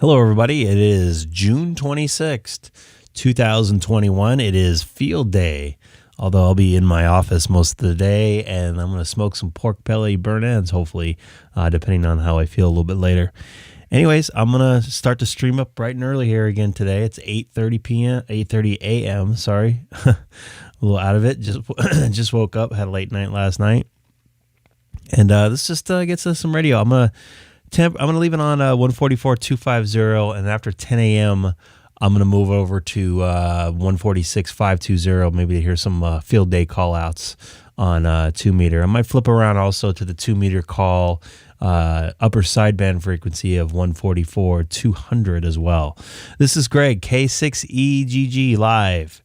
Hello, everybody. It is June 26th, 2021. It is field day, although I'll be in my office most of the day, and I'm going to smoke some pork belly burnt ends, hopefully, depending on how I feel a little bit later. Anyways, I'm going to start the stream up bright and early here again today. It's 8:30 a.m., sorry. A little out of it. Just woke up, had a late night last night. And this just gets us some radio. I'm going to leave it on 144.250, and after 10 a.m., I'm going to move over to 146.520, maybe to hear some field day call-outs on 2 meter. I might flip around also to the 2 meter call upper sideband frequency of 144.200 as well. This is Greg, K6EGG live.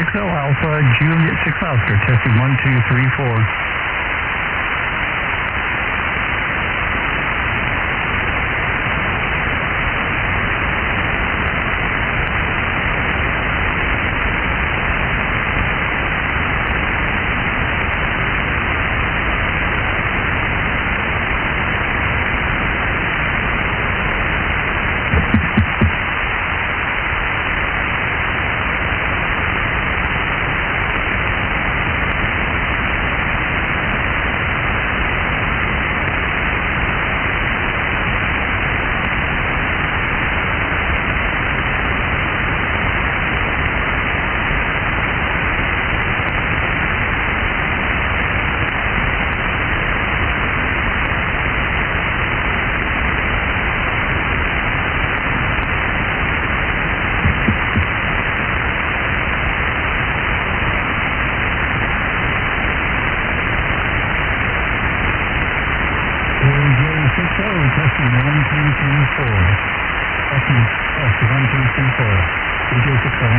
K6XL Alpha, Juliet 6 Oscar, testing 1, 2, 3, 4. Testing 1, 2, 3, 4. Testing, test 1, 2, 3, 4. K6XL.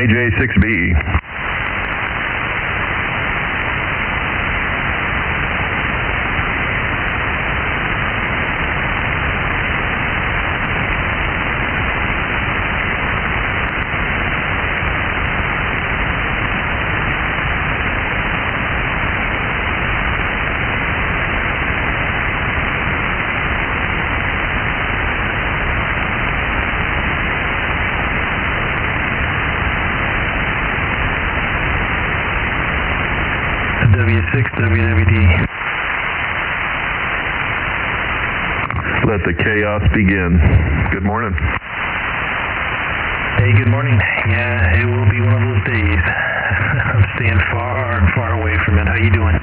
AJ6B. W6WWD. Let the chaos begin. Good morning. Hey, good morning. Yeah, it will be one of those days. I'm staying far and far away from it. How you doing?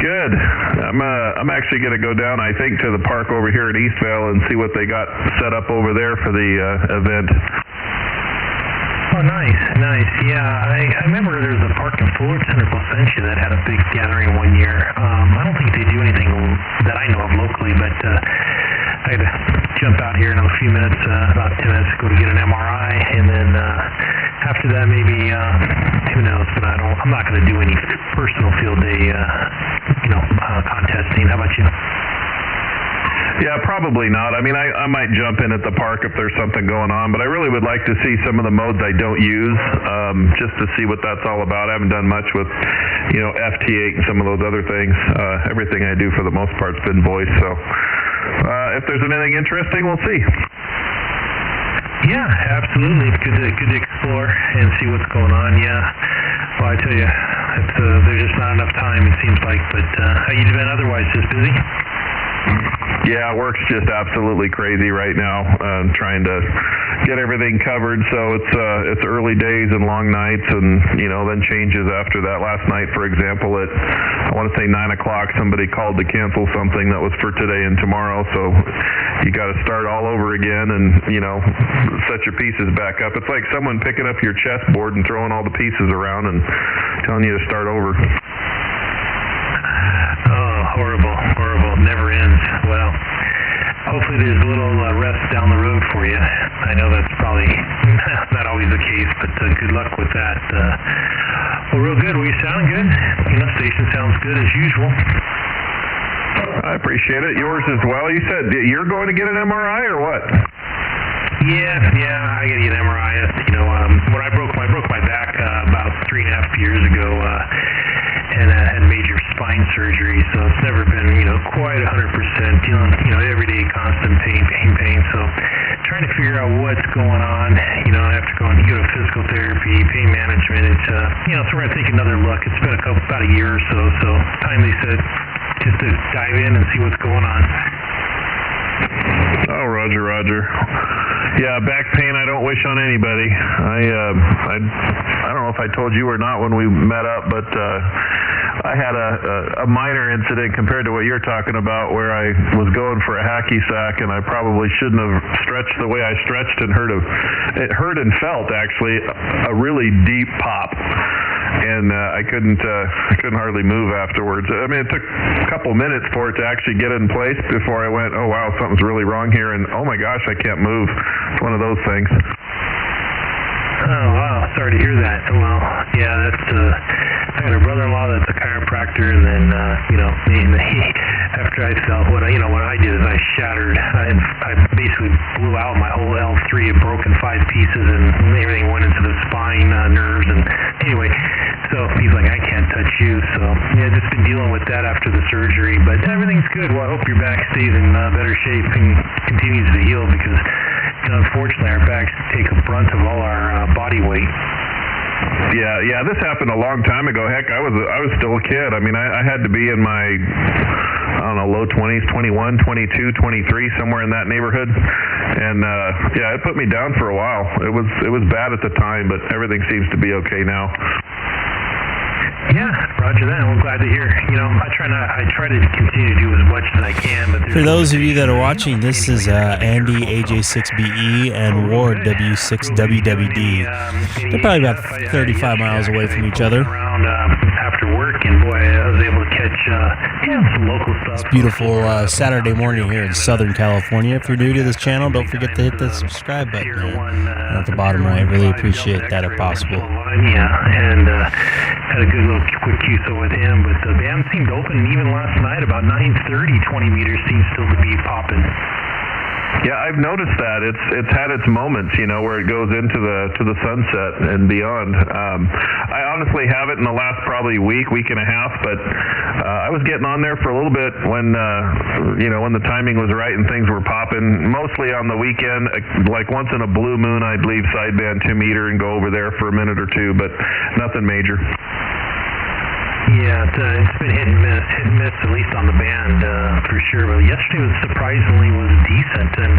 Good. I'm actually going to go down, I think, to the park over here at Eastvale and see what they got set up over there for the event. Oh, nice. Yeah, I remember there was a park in Fullerton or Placentia that had a big gathering one year. I don't think they do anything that I know of locally, but I had to jump out here in a few minutes, about 10 minutes, go to get an MRI, and then after that maybe, who knows, but I'm not going to do any personal field day, contesting. How about you? Yeah, probably not. I mean, I might jump in at the park if there's something going on, but I really would like to see some of the modes I don't use, just to see what that's all about. I haven't done much with, FT8 and some of those other things. Everything I do for the most part's been voice, so if there's anything interesting, we'll see. Yeah, absolutely. Good to explore and see what's going on. Yeah. Well, I tell you, there's just not enough time, it seems like, but how you been otherwise? Just busy? Yeah, work's just absolutely crazy right now, trying to get everything covered. So it's early days and long nights, and then changes after that. Last night, for example, at I want to say 9 o'clock, somebody called to cancel something that was for today and tomorrow. So you got to start all over again, and set your pieces back up. It's like someone picking up your chessboard and throwing all the pieces around and telling you to start over. Oh, horrible. Never ends. Well, hopefully there's a little rest down the road for you. I know that's probably not always the case, but good luck with that. Well, real good. Well, you sound good. Station sounds good as usual. I appreciate it. Yours as well. You said you're going to get an MRI or what? Yeah, I got to get an MRI. When I broke my back about 3.5 years ago, and had major spine surgery, so it's never been, quite 100%, dealing, everyday constant pain. So trying to figure out what's going on, after going to go to physical therapy, pain management. It's, so we're going to take another look. It's been about a year or so time they said just to dive in and see what's going on. Oh, Roger. Yeah, back pain I don't wish on anybody. I don't know if I told you or not when we met up, but I had a minor incident compared to what you're talking about, where I was going for a hacky sack, and I probably shouldn't have stretched the way I stretched, and it hurt and felt actually a really deep pop. And I couldn't hardly move afterwards. I mean, it took a couple minutes for it to actually get in place before I went, oh wow, something's really wrong here, and oh my gosh, I can't move. It's one of those things. Oh wow, sorry to hear that. Well, yeah, that's I got a brother-in-law that's a chiropractor, and then after I fell, what I did is I shattered. I basically blew out my whole L3. It broke in 5 pieces, and everything went into the spine, nerves, and anyway. So he's like, I can't touch you. So yeah, just been dealing with that after the surgery, but everything's good. Well, I hope your back stays in better shape and continues to heal, because unfortunately our backs take a brunt of all our body weight. Yeah, this happened a long time ago. Heck, I was still a kid. I mean, I had to be in my, low 20s, 21, 22, 23, somewhere in that neighborhood. And it put me down for a while. It was bad at the time, but everything seems to be okay now. Yeah, roger that. I'm glad to hear. I try to continue to do as much as I can. But for those of you that are watching, this is Andy AJ6BE and Ward W6WWD. They're probably about 35 miles away from each other. Around after work. work, and boy, I was able to catch some local stuff. It's beautiful Saturday morning here in Southern California. If you're new to this channel, don't forget to hit the subscribe button at the bottom right. Really appreciate that if possible. Yeah, and had a good little quick QSO with him, but the band seemed open, and even last night about 9:30, 20 meters seems still to be popping. Yeah, I've noticed that it's had its moments, where it goes into the sunset and beyond. I honestly haven't in the last probably week and a half, but I was getting on there for a little bit when when the timing was right and things were popping. Mostly on the weekend, like once in a blue moon, I'd leave sideband 2 meter and go over there for a minute or two, but nothing major. Yeah, it's been hit and miss, at least on the band, for sure. But yesterday was surprisingly decent, and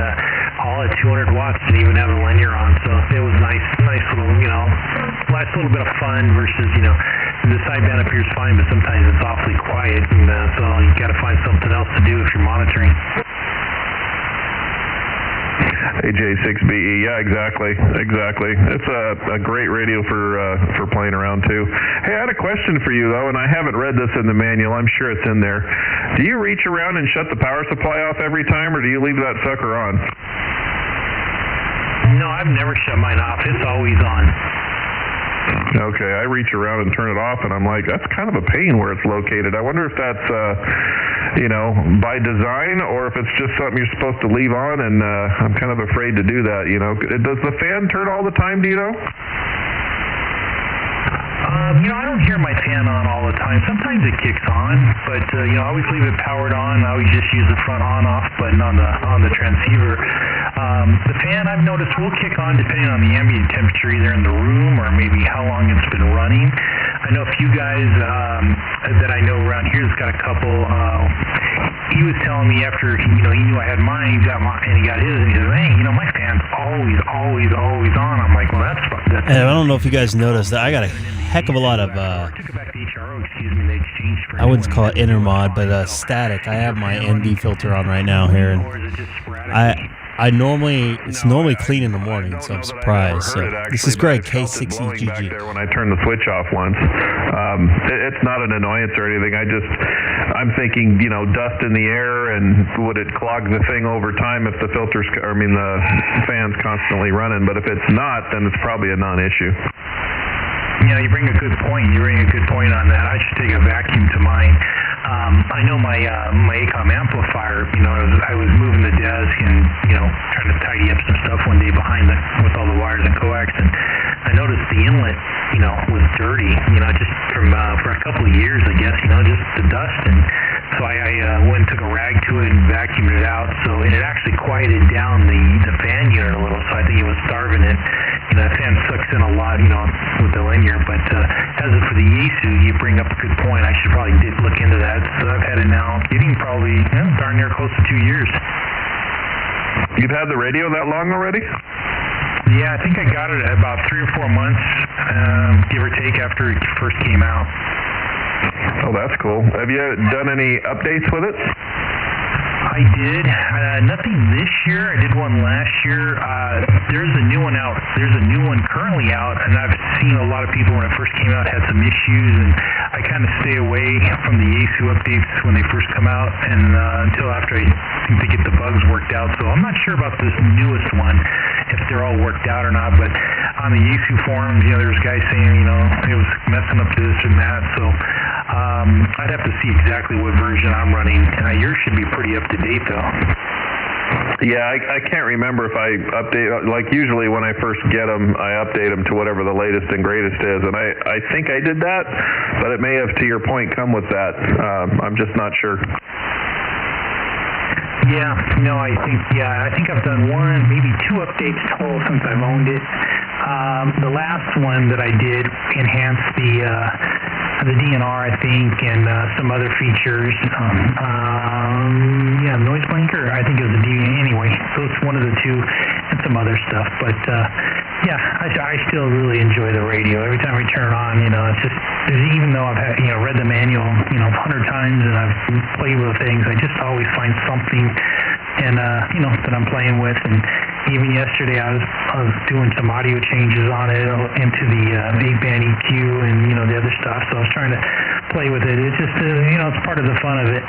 all at 200 watts, didn't even have a linear on, so it was nice little, nice little bit of fun versus, the sideband up here is fine, but sometimes it's awfully quiet, and so you got to find something else to do if you're monitoring. K6EGG, yeah, exactly. It's a great radio for playing around too. Hey, I had a question for you though, and I haven't read this in the manual. I'm sure it's in there. Do you reach around and shut the power supply off every time, or do you leave that sucker on? No, I've never shut mine off. It's always on. Okay, I reach around and turn it off, and I'm like, that's kind of a pain where it's located. I wonder if that's, by design, or if it's just something you're supposed to leave on, and I'm kind of afraid to do that, Does the fan turn all the time, do you know? I don't hear my fan on all the time. Sometimes it kicks on, but I always leave it powered on. I always just use the front on-off button on the transceiver. The fan, I've noticed, will kick on depending on the ambient temperature, either in the room or maybe how long it's been running. I know a few guys that I know around here that's got a couple. He was telling me after he knew I had mine, he got his, and he says, "Hey, my fan's always on." I'm like, "Well, that's." And I don't know if you guys noticed that I got a heck of a lot of I wouldn't call it intermod, but static. I have my ND filter on right now here, and it's normally clean in the morning, so I'm surprised. So this is Greg, K6EGG. When I turned the switch off once, it's not an annoyance or anything. I'm thinking, dust in the air, and would it clog the thing over time if the the fan's constantly running? But if it's not, then it's probably a non-issue. Yeah, you bring a good point. On that. I should take a vacuum to mine. I know my Icom amplifier, I was moving the desk and, trying to tidy up some stuff one day with all the wires and coax, and I noticed the inlet, was dirty, just from, for a couple of years, I guess, just the dust. And so I went and took a rag to it and vacuumed it out. So it had actually quieted down the fan unit a little, so I think it was starving it. That fan sucks in a lot, with the linear. But as for the Yaesu, you bring up a good point. I should probably look into that. So I've had it now getting probably darn near close to 2 years. You've had the radio that long already? Yeah, I think I got it at about 3 or 4 months, give or take, after it first came out. Oh, that's cool. Have you done any updates with it? I did. Nothing this year. I did one last year. There's a new one out. There's a new one currently out, and I've seen a lot of people when it first came out had some issues, and I kind of stay away from the Yaesu updates when they first come out, and until after I think they get the bugs worked out. So I'm not sure about this newest one, if they're all worked out or not. But on the Yaesu forums, there's guys saying, it was messing up this and that. So I'd have to see exactly what version I'm running. Yours should be pretty up to date, though. Yeah, I can't remember if I update, like usually when I first get them, I update them to whatever the latest and greatest is, and I think I did that, but it may have, to your point, come with that. I'm just not sure. Yeah, no, I think I've done one, maybe 2 updates total since I've owned it. The last one that I did enhanced the DNR, I think, and some other features. Noise blanker, I think it was a DNR anyway. So it's one of the 2, and some other stuff. But I still really enjoy the radio. Every time I turn it on, it's just, even though I've had, read the manual, 100 times, and I've played with things, I just always find something, and that I'm playing with, and even yesterday I was doing some audio changes on it into the 8-band EQ and the other stuff. So I was trying to play with it. It's just it's part of the fun of it.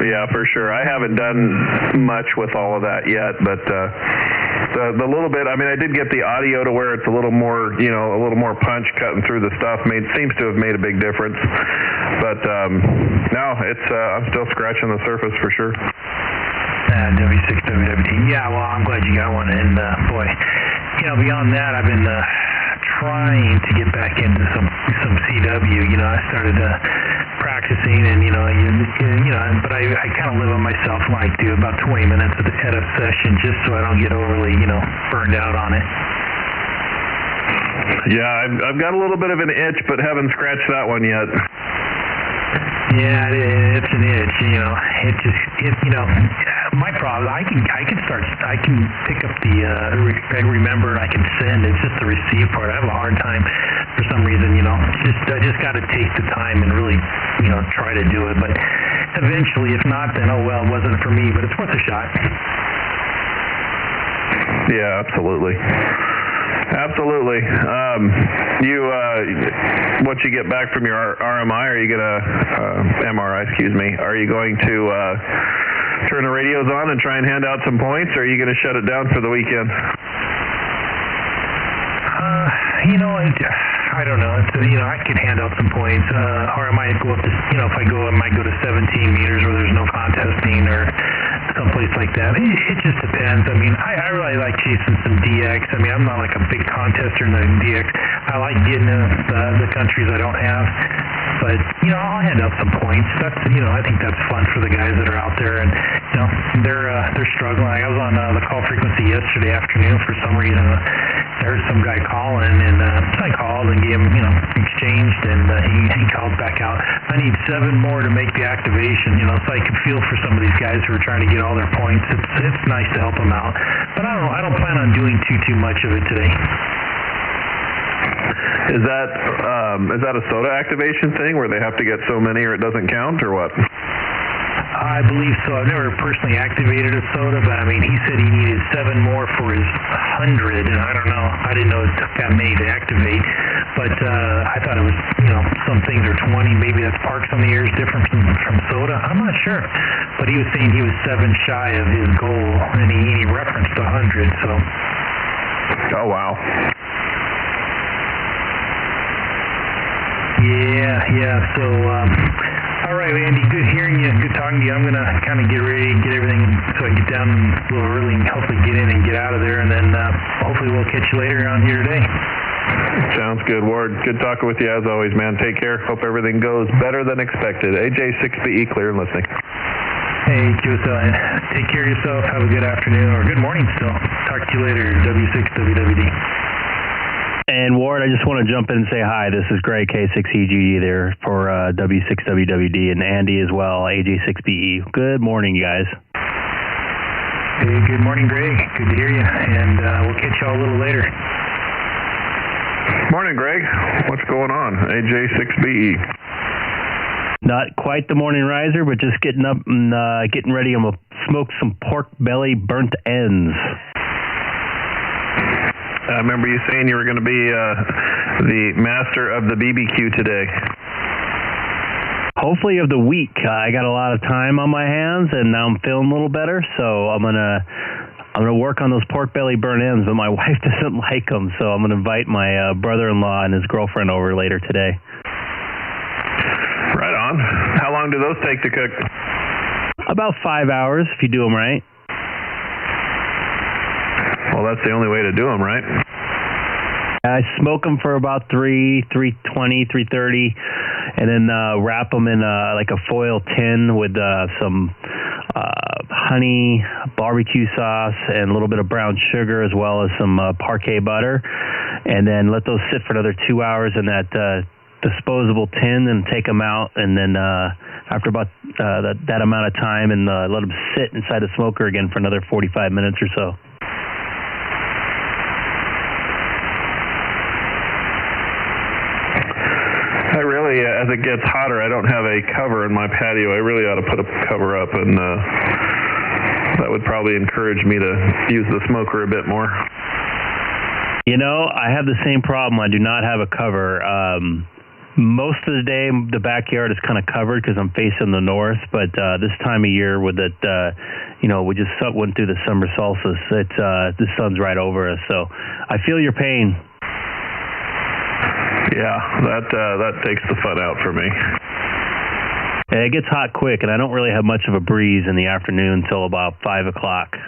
Yeah, for sure. I haven't done much with all of that yet, but the little bit, I mean, I did get the audio to where it's a little more, a little more punch cutting through the stuff. Seems to have made a big difference. But no, it's I'm still scratching the surface for sure. W6WWD. Yeah, well, I'm glad you got one. And boy, beyond that, I've been trying to get back into some CW. I started practicing, and but I kind of live on myself when I do about 20 minutes at a session, just so I don't get overly burned out on it. Yeah, I've got a little bit of an itch, but haven't scratched that one yet. Yeah, it's an itch. My problem, I can pick up the remember, and I can send. It's just the receive part. I have a hard time for some reason. I just got to take the time and really try to do it. But eventually, if not, then oh well, it wasn't for me. But it's worth a shot. Yeah, absolutely. Absolutely. Once you get back from your RMI, are you gonna MRI? Excuse me. Are you going to turn the radios on and try and hand out some points, or are you going to shut it down for the weekend? I don't know. I could hand out some points, or I might go up to, if I might go to 17 meters where there's no contesting, or someplace like that. It just depends. I mean, I really like chasing some DX. I mean, I'm not like a big contester in the DX. I like getting in the countries I don't have. But, I'll hand out some points. That's, I think that's fun for the guys that are out there. And, they're struggling. I was on the call frequency yesterday afternoon for some reason. I heard some guy calling, and I called and gave him, exchanged, and he called back out. I need 7 more to make the activation, so I can feel for some of these guys who are trying to get all their points. It's nice to help them out. But I don't plan on doing too much of it today. Is that a SOTA activation thing where they have to get so many or it doesn't count, or what? I believe so. I've never personally activated a SOTA, but I mean, he said he needed 7 more for his 100, and I don't know. I didn't know it took that many to activate, but I thought it was, some things are 20. Maybe that's Parks on the Air is different from SOTA. I'm not sure, but he was saying he was 7 shy of his goal, and he referenced 100. So. Oh wow. Yeah. So, all right, Andy, good hearing you. Good talking to you. I'm going to kind of get ready and get everything so I can get down a little early and hopefully get in and get out of there. And then hopefully we'll catch you later around here today. Sounds good, Ward. Good talking with you as always, man. Take care. Hope everything goes better than expected. AJ6BE, clear and listening. Hey, QSL. Take care of yourself. Have a good afternoon or good morning still. Talk to you later, W6WWD. And Ward, I just want to jump in and say hi. This is Greg, K6EGG there for W6WWD, and Andy as well, AJ6BE. Good morning, you guys. Hey, good morning, Greg. Good to hear you, and we'll catch y'all a little later. Morning, Greg. What's going on? AJ6BE. Not quite the morning riser, but just getting up and getting ready. I'm going to smoke some pork belly burnt ends. I remember you saying you were going to be the master of the BBQ today. Hopefully of the week. I got a lot of time on my hands, and now I'm feeling a little better. So I'm gonna work on those pork belly burnt ends, but my wife doesn't like them. So I'm gonna invite my brother-in-law and his girlfriend over later today. Right on. How long do those take to cook? About 5 hours if you do them right. Well, that's the only way to do them, right? I smoke them for about 320, 330, and then wrap them in like a foil tin with some honey, barbecue sauce, and a little bit of brown sugar, as well as some parquet butter, and then let those sit for another 2 hours in that disposable tin, and take them out, and then after about that amount of time, and let them sit inside the smoker again for another 45 minutes or so. As it gets hotter, I don't have a cover in my patio. I really ought to put a cover up and that would probably encourage me to use the smoker a bit more. You know, I have the same problem. I do not have a cover. Most of the day, the backyard is kind of covered because I'm facing the north. But this time of year, with it, we just went through the summer solstice. The sun's right over us, so I feel your pain. Yeah, that takes the fun out for me. It gets hot quick, and I don't really have much of a breeze in the afternoon until about 5 o'clock.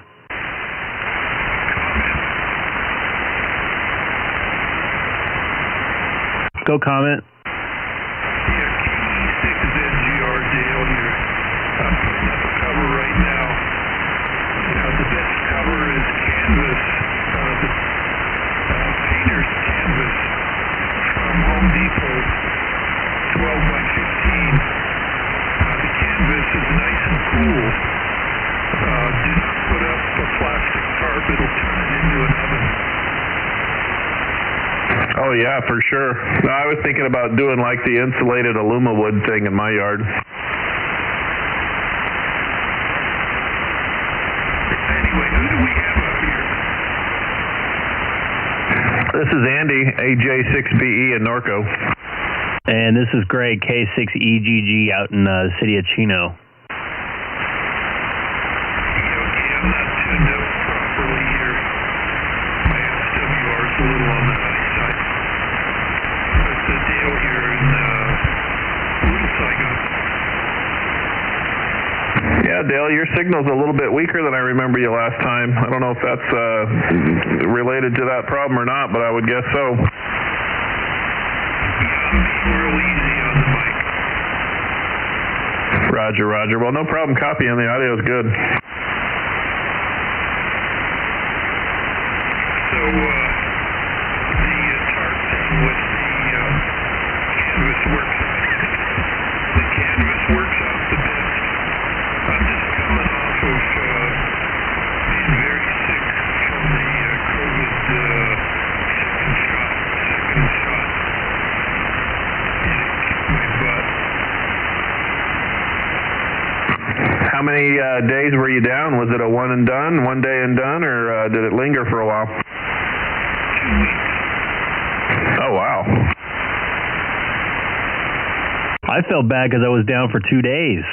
Go comment. Yeah, K6EGG Dale here. I'm putting up a cover right now. You know, the best cover is canvas, the painter's canvas from Home Depot, 12 by 15. The canvas is nice and cool. Do not put up a plastic tarp, it'll turn it into an oven. Oh yeah, for sure. No, I was thinking about doing like the insulated aluminum thing in my yard. Anyway, who do we have out here? This is Andy, AJ6BE in Norco. And this is Greg, K6EGG out in the city of Chino. Okay, I'm not tuned up properly here. My SWR is a little on the high side. It's a Dale here in Little Saigon. Yeah, Dale, your signal's a little bit weaker than I remember you last time. I don't know if that's related to that problem or not, but I would guess so. Real easy on the mic. Roger, Roger. Well, no problem copying. The audio's good. So, the tarp thing with the canvas works. The canvas works out the best. I'm just coming off of being very sick from the COVID second shot. And it kicked my butt. How many days were you down? Was it a one and done, 1 day and done, or did it linger for a while? 2 weeks. Oh, wow. I felt bad because I was down for 2 days.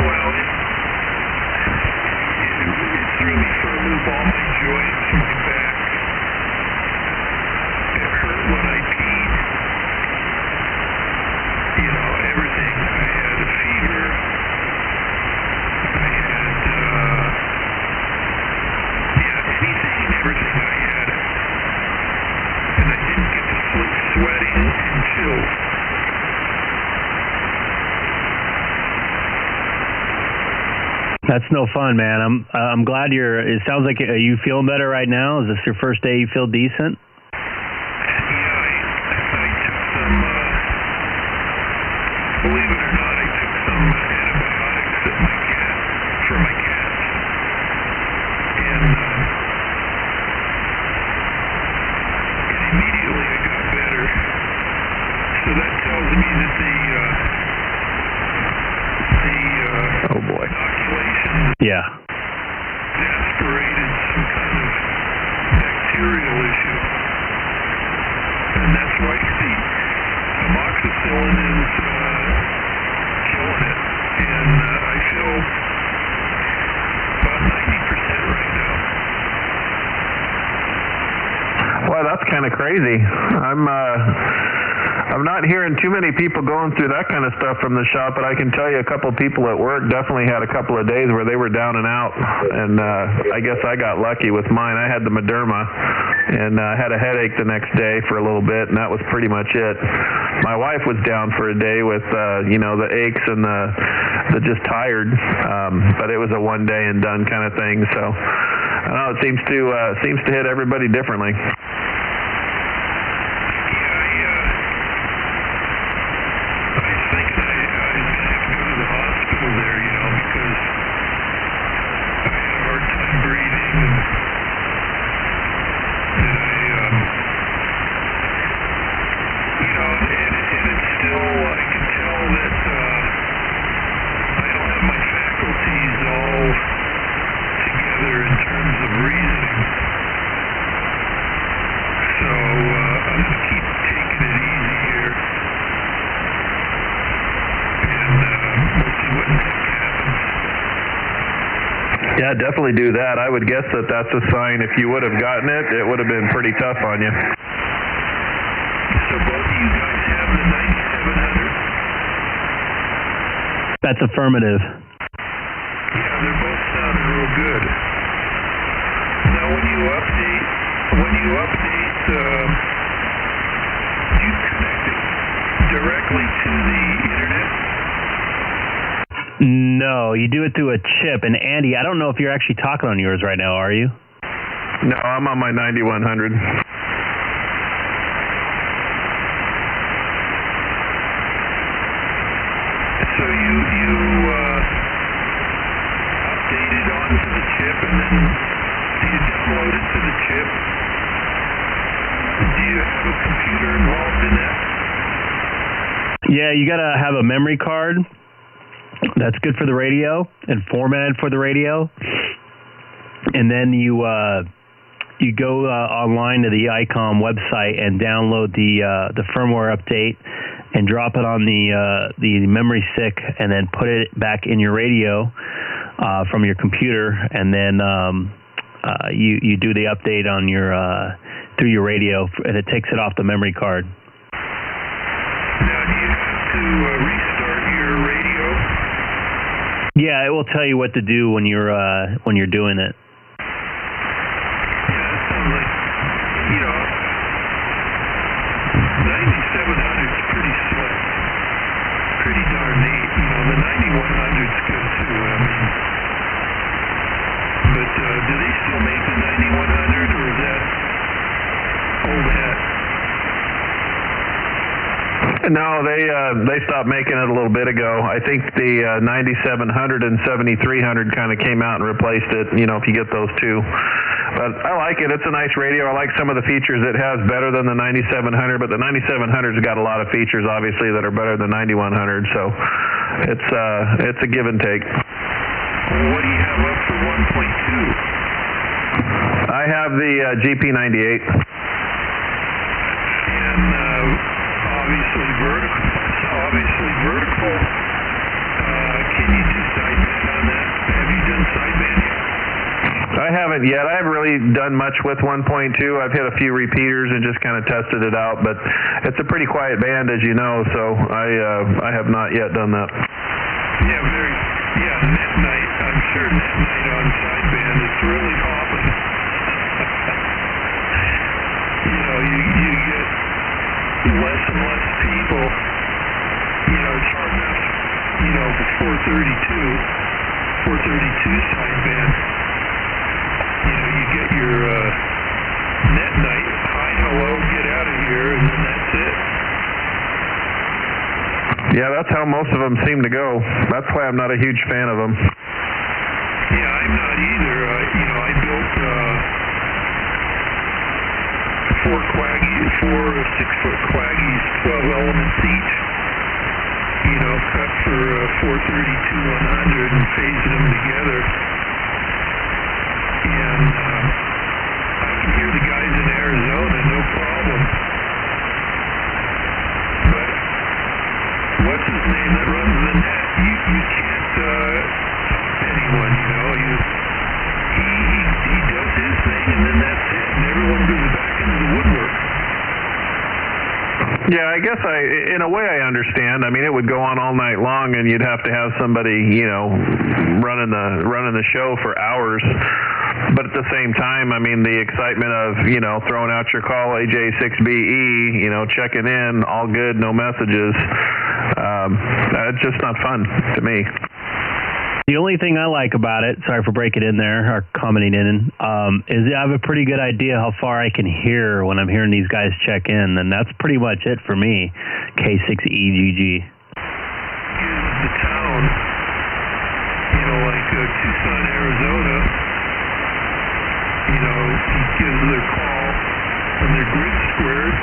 Well, it threw me for a loop. All my joints, my back, it hurt when I peed. You know, everything. I had a fever. I had, anything and everything I had. And I didn't get to sleep sweating and chilled. That's no fun, man. I'm glad it sounds like you feeling better right now. Is this your first day you feel decent? Yeah, I took some, believe it or not, I took some antibiotics for my cats. And immediately I got better. So that tells me that the Oh, boy. inoculation Yeah. exasperated some kind of bacterial issue. And that's why the amoxicillin is killing it. And I feel about 90% right now. Well, that's kind of crazy. I'm not hearing too many people going through that kind of stuff from the shop, but I can tell you a couple people at work definitely had a couple of days where they were down and out, and I guess I got lucky with mine. I had the Mederma, and had a headache the next day for a little bit, and that was pretty much it. My wife was down for a day with, the aches and the just tired, but it was a 1 day and done kind of thing, so I don't know, it seems to hit everybody differently. And it's still, I can tell that I don't have my Yeah, definitely do that. I would guess that that's a sign. If you would have gotten it, it would have been pretty tough on you. So both of you guys have the 9700? That's affirmative. Yeah, they're both sounding real good. Now, when you update, you connect it directly to the internet? No, you do it through a chip. And Andy, I don't know if you're actually talking on yours right now, are you? No, I'm on my 9100. So you update it onto the chip, and then do you download it to the chip? Do you have a computer involved in that? Yeah, you got to have a memory card. That's good for the radio and formatted for the radio. And then you go online to the Icom website and download the firmware update and drop it on the memory stick, and then put it back in your radio from your computer, and then you do the update on your through your radio, and it takes it off the memory card. Now, do you have to restart your radio? Yeah, it will tell you what to do when you're doing it. Yeah, that sounds like, 9700 is pretty slick, pretty darn neat. The 9100 is good too. But do they still make the 9100, or is that old hat? No, they stopped making it a little bit ago. I think the 9700 and 7300 kind of came out and replaced it, if you get those two. But I like it. It's a nice radio. I like some of the features it has better than the 9700, but the 9700's got a lot of features, obviously, that are better than 9100, so it's a give and take. Well, what do you have up for 1.2? I have the GP98. And obviously vertical. Can you do sideband on that? Have you done sideband yet? I haven't yet. I haven't really done much with 1.2. I've hit a few repeaters and just kind of tested it out, but it's a pretty quiet band, as you know, so I have not yet done that. Yeah, net night. I'm sure net night on sideband is really hopping. You get less and less people. It's hard enough, for 432 sideband. You get your net night, hi, hello, get out of here, and then that's it. Yeah, that's how most of them seem to go. That's why I'm not a huge fan of them. Yeah, I'm not either. I built four 6-foot Quaggies, 12 elements each. Cut for 432-100 and phased them together. And I can hear the guys in Arizona, no problem. But what's his name that runs the net? You can't talk to anyone, He does his thing, and then that's it. And everyone goes back into the woodwork. Yeah, I guess in a way I understand. I mean, it would go on all night long, and you'd have to have somebody, running the show for hours. But at the same time, I mean, the excitement of, throwing out your call, AJ6BE, checking in, all good, no messages, it's just not fun to me. The only thing I like about it, sorry for breaking in there or commenting in, is I have a pretty good idea how far I can hear when I'm hearing these guys check in, and that's pretty much it for me, K6EGG. The town, like Tucson, Arizona, he gives their call and their grid squared,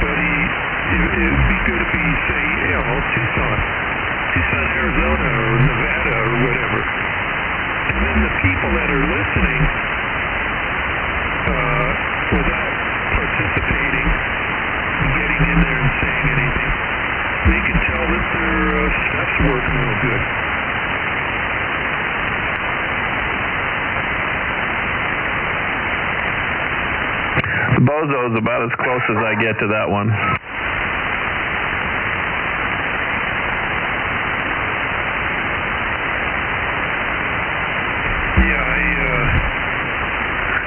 but it would be good if he say, Tucson, Arizona, or Nevada, or whatever. And then the people that are listening, without participating and getting in there and saying anything, they can tell that their stuff's working real good. Bozo's about as close as I get to that one.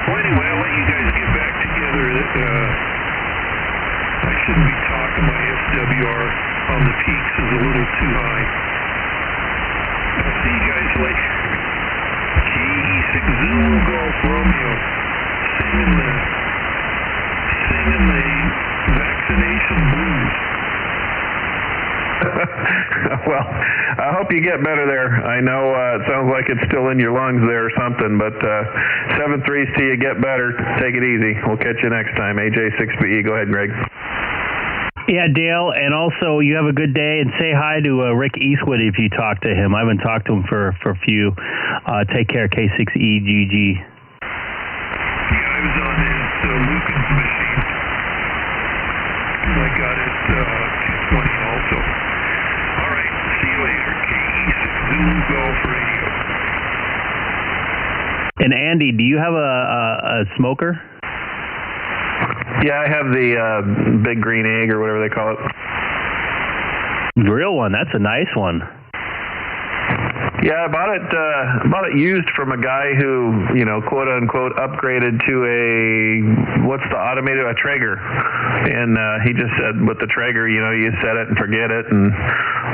Well, anyway, I'll let you guys get back together. I shouldn't be talking. My SWR on the peaks is a little too high. I'll see you guys later. K6EGG Golf Romeo, singing the vaccination blues. Well, I hope you get better there. I know it sounds like it's still in your lungs there or something, but 7-3s to you, get better. Take it easy. We'll catch you next time. AJ6BE. Go ahead, Greg. Yeah, Dale, and also you have a good day, and say hi to Rick Eastwood if you talk to him. I haven't talked to him for a few. Take care, K6EGG. Yeah, I was on his Lucan's machine. I got it 220 also. All right, see you later. K6EGG Golf Radio. And Andy, do you have a smoker? Yeah, I have the big green egg or whatever they call it. Real one. That's a nice one. Yeah, I bought it used from a guy who, quote unquote, upgraded to a Traeger. And he just said with the Traeger, you set it and forget it and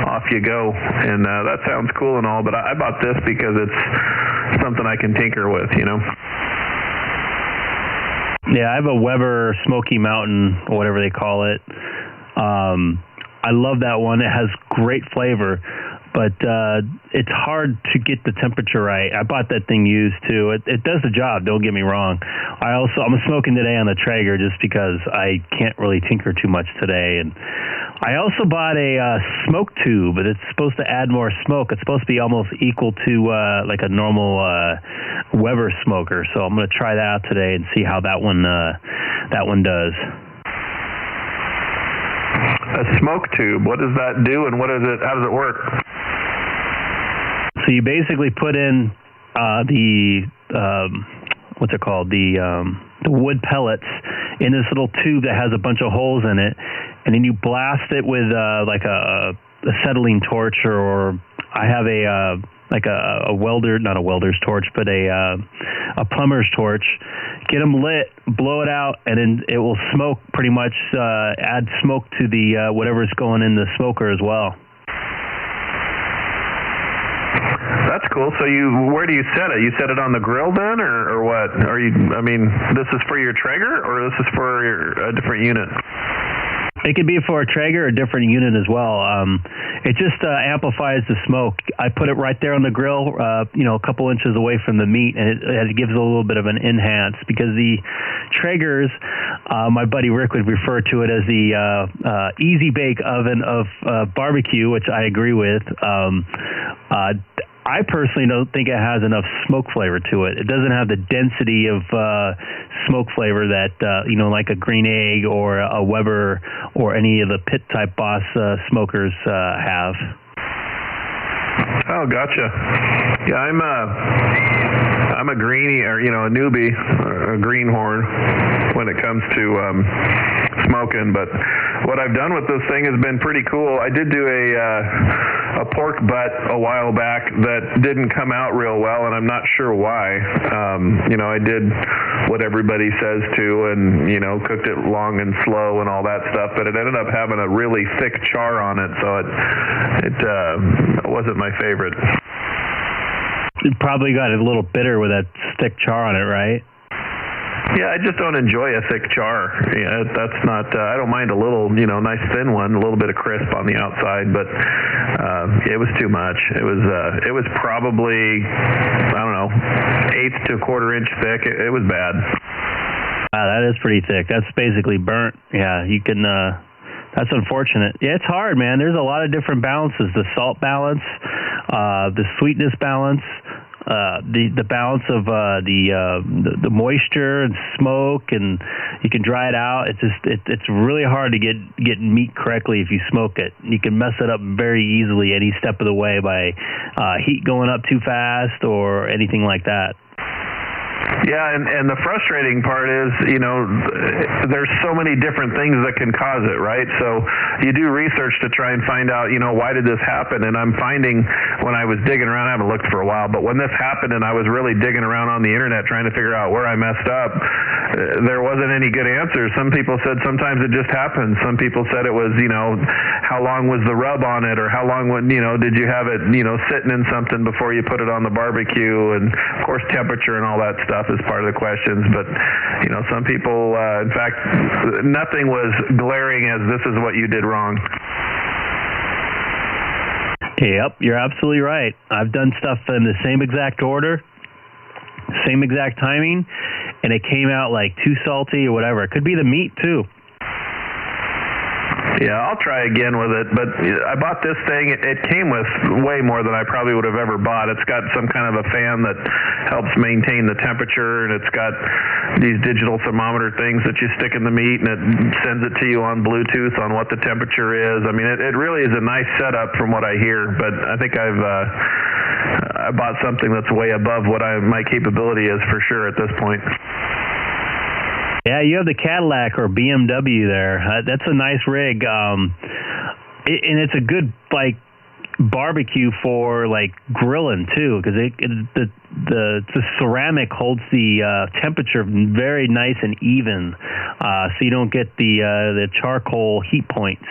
off you go. And that sounds cool and all, but I bought this because it's something I can tinker with, Yeah, I have a Weber Smoky Mountain, or whatever they call it. I love that one. It has great flavor, but it's hard to get the temperature right. I bought that thing used too. It does the job, don't get me wrong. I'm smoking today on the Traeger just because I can't really tinker too much today. And I also bought a smoke tube, but it's supposed to add more smoke. It's supposed to be almost equal to like a normal Weber smoker. So I'm going to try that out today and see how that one does. A smoke tube. What does that do, and how does it work? So you basically put in the what's it called? The wood pellets in this little tube that has a bunch of holes in it, and then you blast it with like a acetylene torch, or I have a welder, not a welder's torch, but a plumber's torch. Get them lit, blow it out, and then it will smoke pretty much, add smoke to the whatever's going in the smoker as well. That's cool. So where do you set it? You set it on the grill then, or what? This is for your Traeger, or this is for a different unit? It could be for a Traeger or a different unit as well. It just amplifies the smoke. I put it right there on the grill, a couple inches away from the meat, and it gives it a little bit of an enhance, because the Traegers, my buddy Rick would refer to it as the easy bake oven of barbecue, which I agree with. I personally don't think it has enough smoke flavor to it. It doesn't have the density of smoke flavor that, like a Green Egg or a Weber or any of the Pit type Boss smokers have. Oh, gotcha. Yeah, I'm a greenie, or a newbie, a greenhorn when it comes to smoking. But what I've done with this thing has been pretty cool. I did do a pork butt a while back that didn't come out real well, and I'm not sure why. I did what everybody says to, and cooked it long and slow and all that stuff, but it ended up having a really thick char on it, so it wasn't my favorite. It probably got a little bitter with that thick char on it, right? Yeah, I just don't enjoy a thick char. Yeah, that's not. I don't mind a little, nice thin one, a little bit of crisp on the outside, but it was too much. It was probably, I don't know, 1/8 to 1/4 inch thick. It was bad. That is pretty thick. That's basically burnt. Yeah, you can. That's unfortunate. Yeah, it's hard, man. There's a lot of different balances: the salt balance, the sweetness balance. The balance of the moisture and smoke, and you can dry it out. It's really hard to get meat correctly if you smoke it. You can mess it up very easily any step of the way by heat going up too fast or anything like that. Yeah, and the frustrating part is, you know, there's so many different things that can cause it, right? So you do research to try and find out, you know, why did this happen? And I'm finding when I was digging around, I haven't looked for a while, but when this happened and I was really digging around on the internet trying to figure out where I messed up, there wasn't any good answers. Some people said sometimes it just happened. Some people said it was, you know, how long was the rub on it, or how long, you know, did you have it, you know, sitting in something before you put it on the barbecue? And of course, temperature and all that stuff is part of the questions. But, you know, some people, in fact, nothing was glaring as this is what you did wrong. Yep, you're absolutely right. I've done stuff in the same exact order, same exact timing, and it came out like too salty or whatever. It could be the meat too. Yeah, I'll try again with it, but I bought this thing. It came with way more than I probably would have ever bought. It's got some kind of a fan that helps maintain the temperature, and it's got these digital thermometer things that you stick in the meat, and it sends it to you on Bluetooth on what the temperature is. I mean, it really is a nice setup from what I hear, but I think I bought something that's way above what my capability is for sure at this point. Yeah, you have the Cadillac or BMW there. That's a nice rig, and it's a good like barbecue for like grilling too, because the ceramic holds the temperature very nice and even, so you don't get the charcoal heat points.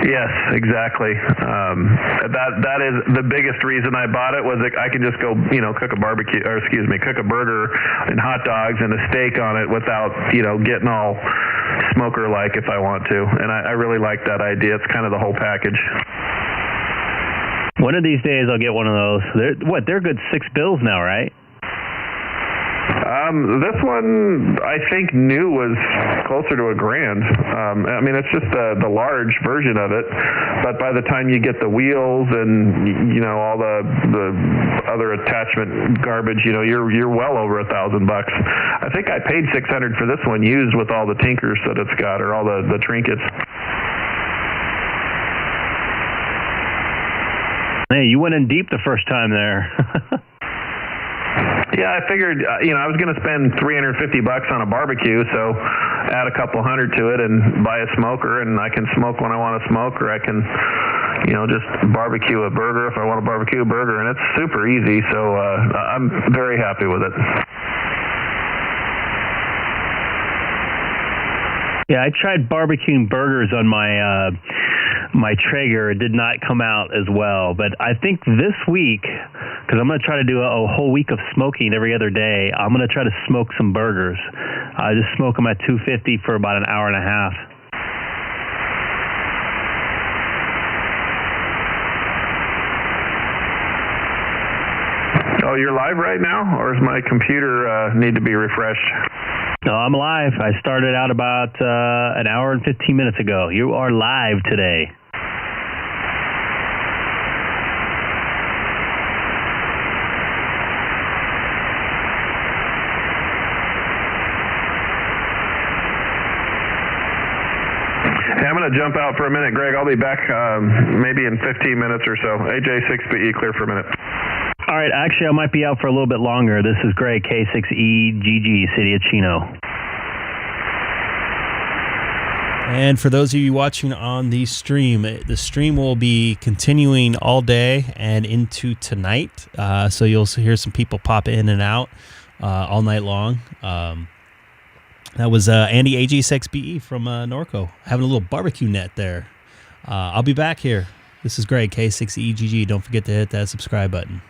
Yes, exactly. That is the biggest reason I bought it, was that I can just go, you know, cook a burger and hot dogs and a steak on it without, you know, getting all smoker-like if I want to. And I really like that idea. It's kind of the whole package. One of these days I'll get one of those. They're good $6 now, right? This one, I think, new was closer to $1,000. I mean, it's just the large version of it, but by the time you get the wheels and, you know, all the other attachment garbage, you know, you're well over $1,000. I think I paid $600 for this one used with all the tinkers that it's got, or all the trinkets. Hey, you went in deep the first time there. Yeah, I figured, you know, I was going to spend $350 on a barbecue, so add a couple hundred to it and buy a smoker, and I can smoke when I want to smoke, or I can, you know, just barbecue a burger if I want to barbecue a burger, and it's super easy, so I'm very happy with it. Yeah, I tried barbecuing burgers on my Traeger. It did not come out as well, but I think this week, because I'm going to try to do a whole week of smoking every other day, I'm going to try to smoke some burgers. I just smoke them at 250 for about an hour and a half. Oh, you're live right now, or does my computer need to be refreshed? No, I'm live. I started out about an hour and 15 minutes ago. You are live today. Hey, I'm going to jump out for a minute, Greg. I'll be back maybe in 15 minutes or so. AJ6BE, clear for a minute. All right, actually, I might be out for a little bit longer. This is Greg, K6EGG, City of Chino. And for those of you watching on the stream will be continuing all day and into tonight. So you'll hear some people pop in and out all night long. That was Andy AG6BE from Norco, having a little barbecue net there. I'll be back here. This is Greg, K6EGG. Don't forget to hit that subscribe button.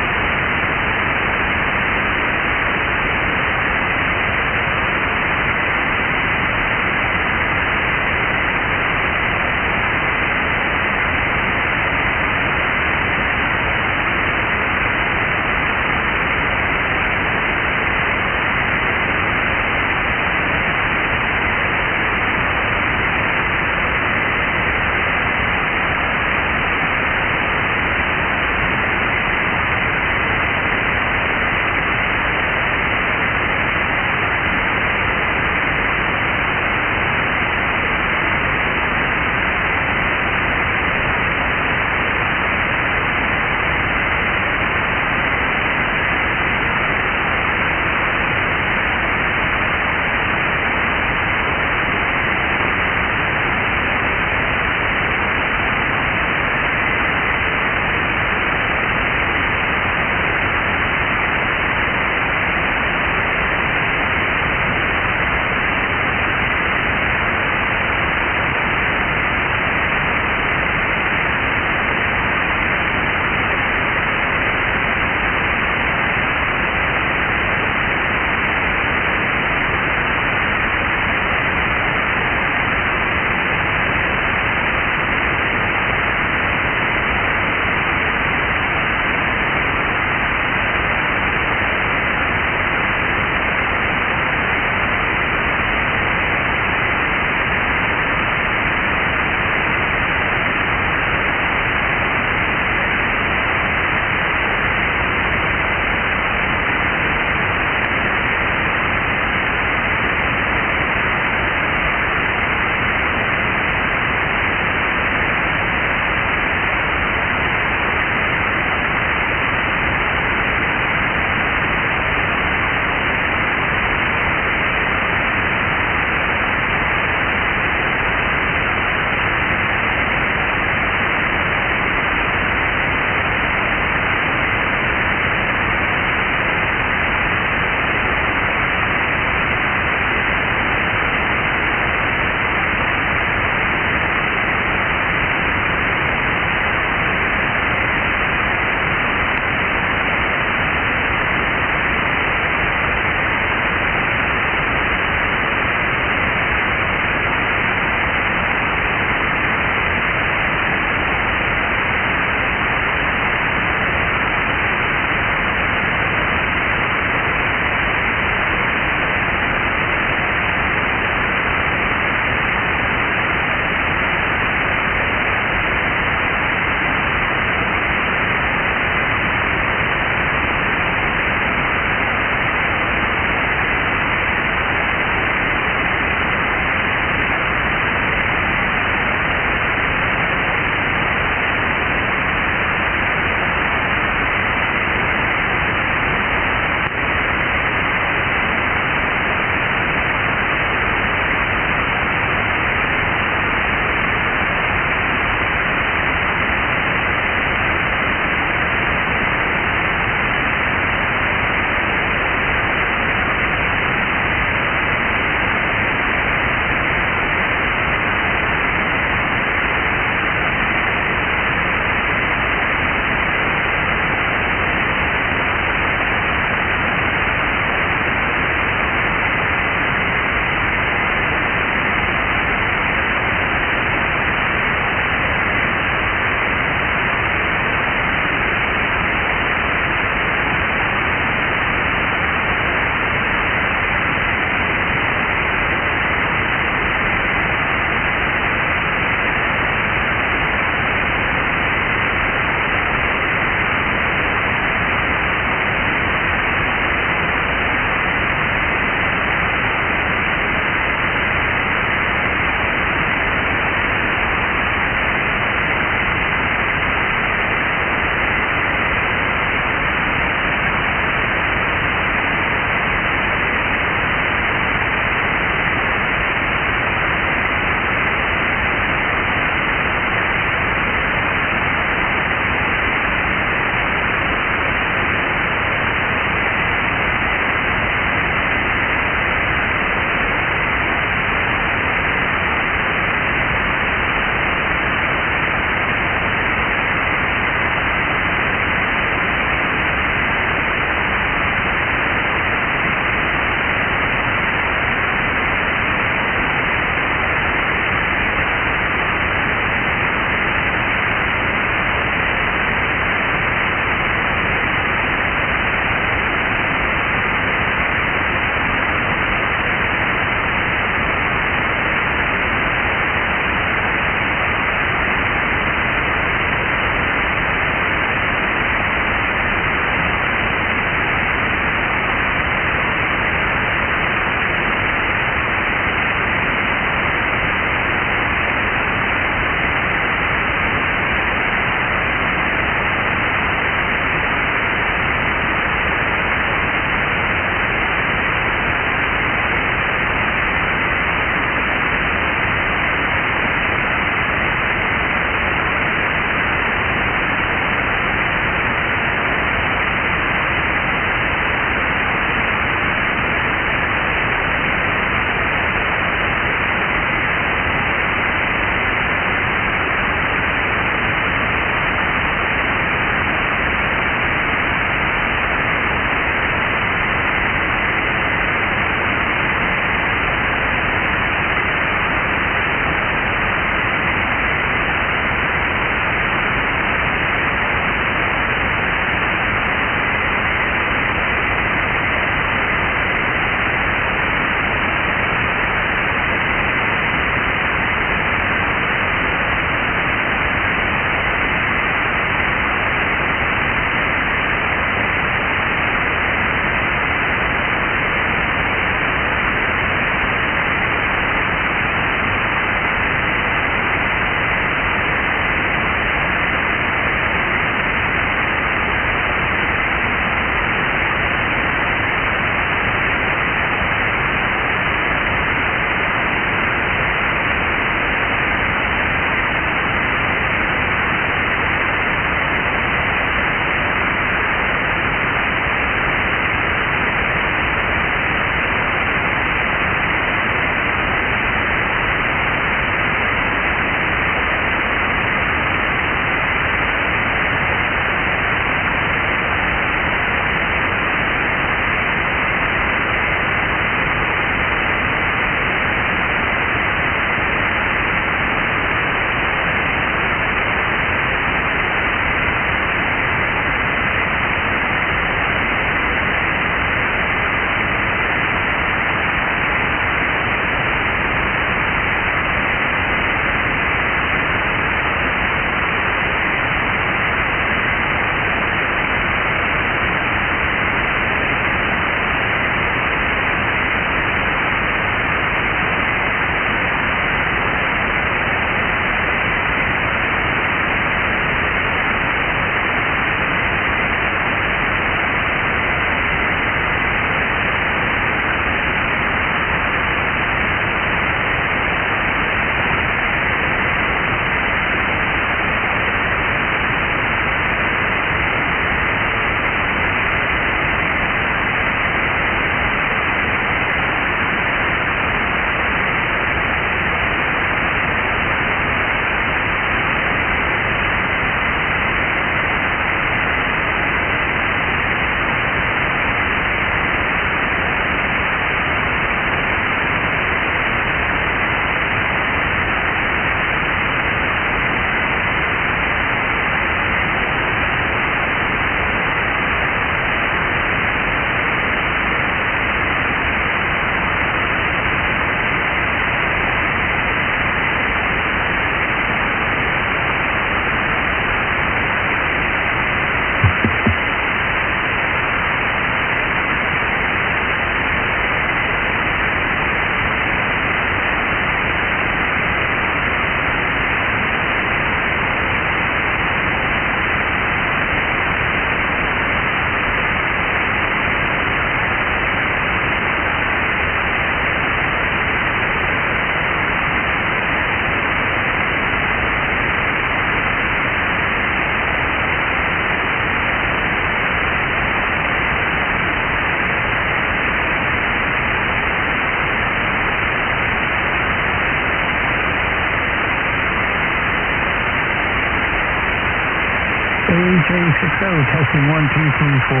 Charlie, K6O, testing 1, 2, 3, 4.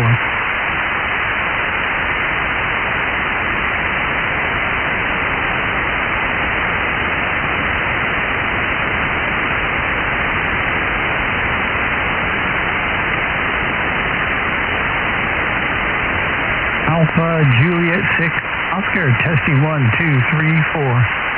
Alpha Juliet 6, Oscar, testing 1, 2, 3, 4.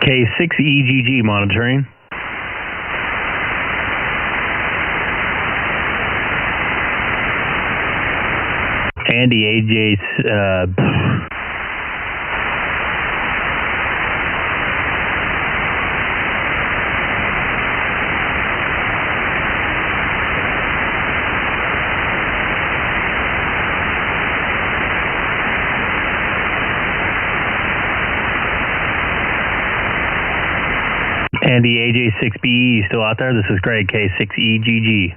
K6EGG monitoring. Andy AJ, Andy AJ6BE, you still out there? This is Greg, K6EGG.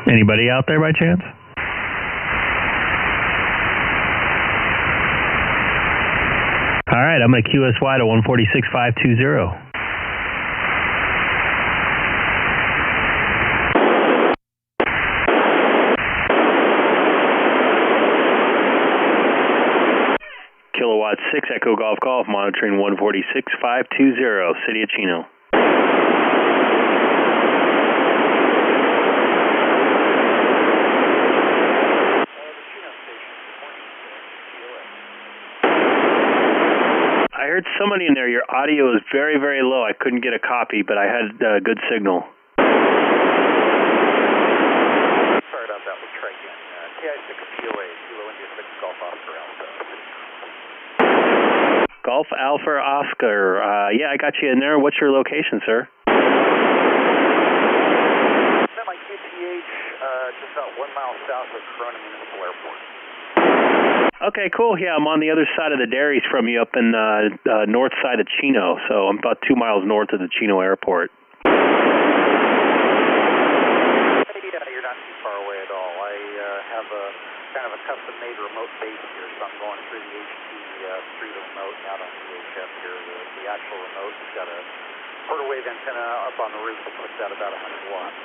Anybody out there by chance? All right, I'm going to QSY to 146.520. Kilowatt 6 Echo Golf Golf monitoring 146.520, City of Chino. I heard somebody in there, your audio is very, very low. I couldn't get a copy, but I had a good signal. Sorry about that, we'll try again. K6EGG, Kilo India 6 Golf Oscar Alpha. Golf Alpha Oscar, yeah, I got you in there. What's your location, sir? I'm at my QTH, just about 1 mile south of Corona Municipal Airport. Okay, cool. Yeah, I'm on the other side of the dairies from you up in north side of Chino, so I'm about 2 miles north of the Chino Airport. Yeah, you're not too far away at all. I have a kind of a custom-made remote base here, so I'm going through the HT through the remote out on VHF here. The actual remote has got a quarter wave antenna up on the roof that puts out about 100 watts.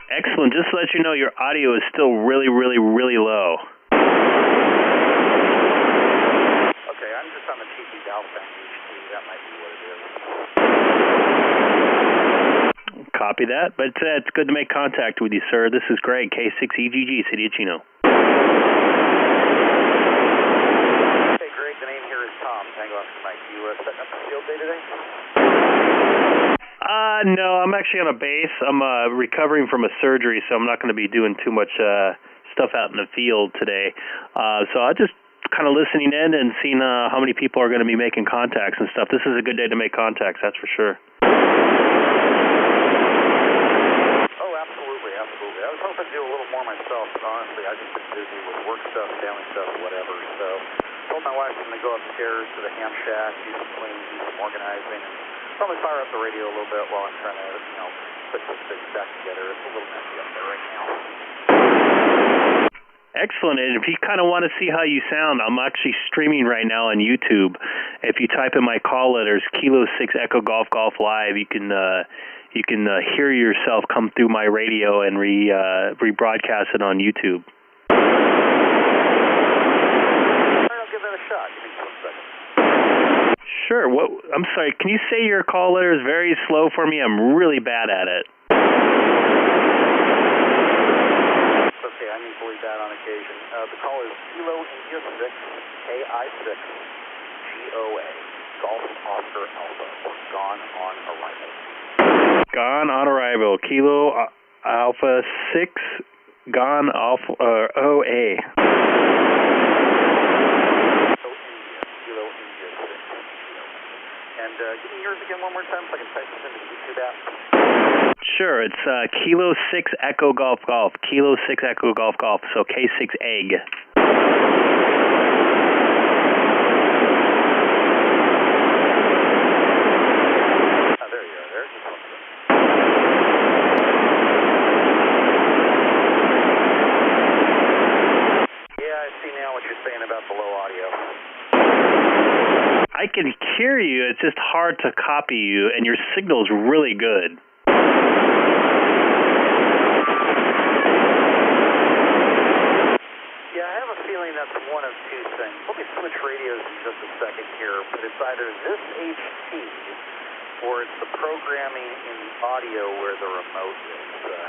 Excellent. Just to let you know, your audio is still really, really, really low. Okay, I'm just on the TP valve bank HT. That might be what it is. Copy that, but it's good to make contact with you, sir. This is Greg, K6EGG, City of Chino. Hey, Greg, the name here is Tom. Tango Oscar Mike. You setting up the field day today? No, I'm actually on a base. I'm recovering from a surgery, so I'm not going to be doing too much stuff out in the field today. So I'll just kind of listening in and seeing how many people are going to be making contacts and stuff. This is a good day to make contacts, that's for sure. Oh, absolutely, absolutely. I was hoping to do a little more myself, but honestly, I've just been busy with work stuff, family stuff, whatever. So I told my wife I'm going to go upstairs to the ham shack, do some cleaning, do some organizing, and probably fire up the radio a little bit while I'm trying to, put some things back together. It's a little messy up there right now. Excellent. And if you kind of want to see how you sound, I'm actually streaming right now on YouTube. If you type in my call letters, Kilo 6 Echo Golf Golf Live, you can hear yourself come through my radio and rebroadcast it on YouTube. All right, I'll give that a shot. Give me 1 second. Sure. I'm sorry. Can you say your call letters very slow for me? I'm really bad at it. Okay, I'm equally bad on occasion. The call is Kilo India 6 KI6 GOA Golf Oscar Alpha. Gone on arrival. Gone on arrival. Kilo Alpha 6 gone off OA. Kilo India 6. And give me yours again one more time so I can type this into the YouTube app. Sure, it's Kilo 6 Echo Golf Golf. Kilo 6 Echo Golf Golf, so K6EGG. There you are, there. Just 1 second. Yeah, I see now what you're saying about the low audio. I can hear you, it's just hard to copy you, and your signal's really good. Yeah, I have a feeling that's one of two things. Let me switch radios in just a second here, but it's either this HT or it's the programming in the audio where the remote is.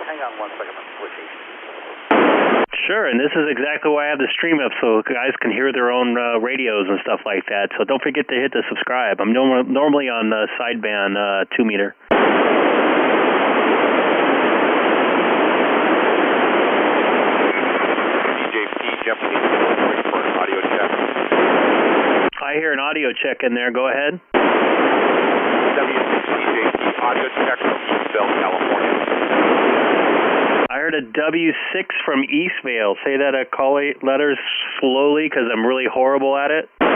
Hang on one second, I'm going to switch HDs. Sure, and this is exactly why I have the stream up, so guys can hear their own radios and stuff like that. So don't forget to hit the subscribe. I'm normally on sideband 2 meter. Waiting for an audio check. I hear an audio check in there. Go ahead. W6EGG audio check from Eastvale, California. I heard a W6 from Eastvale. Say that call letters slowly because I'm really horrible at it. W6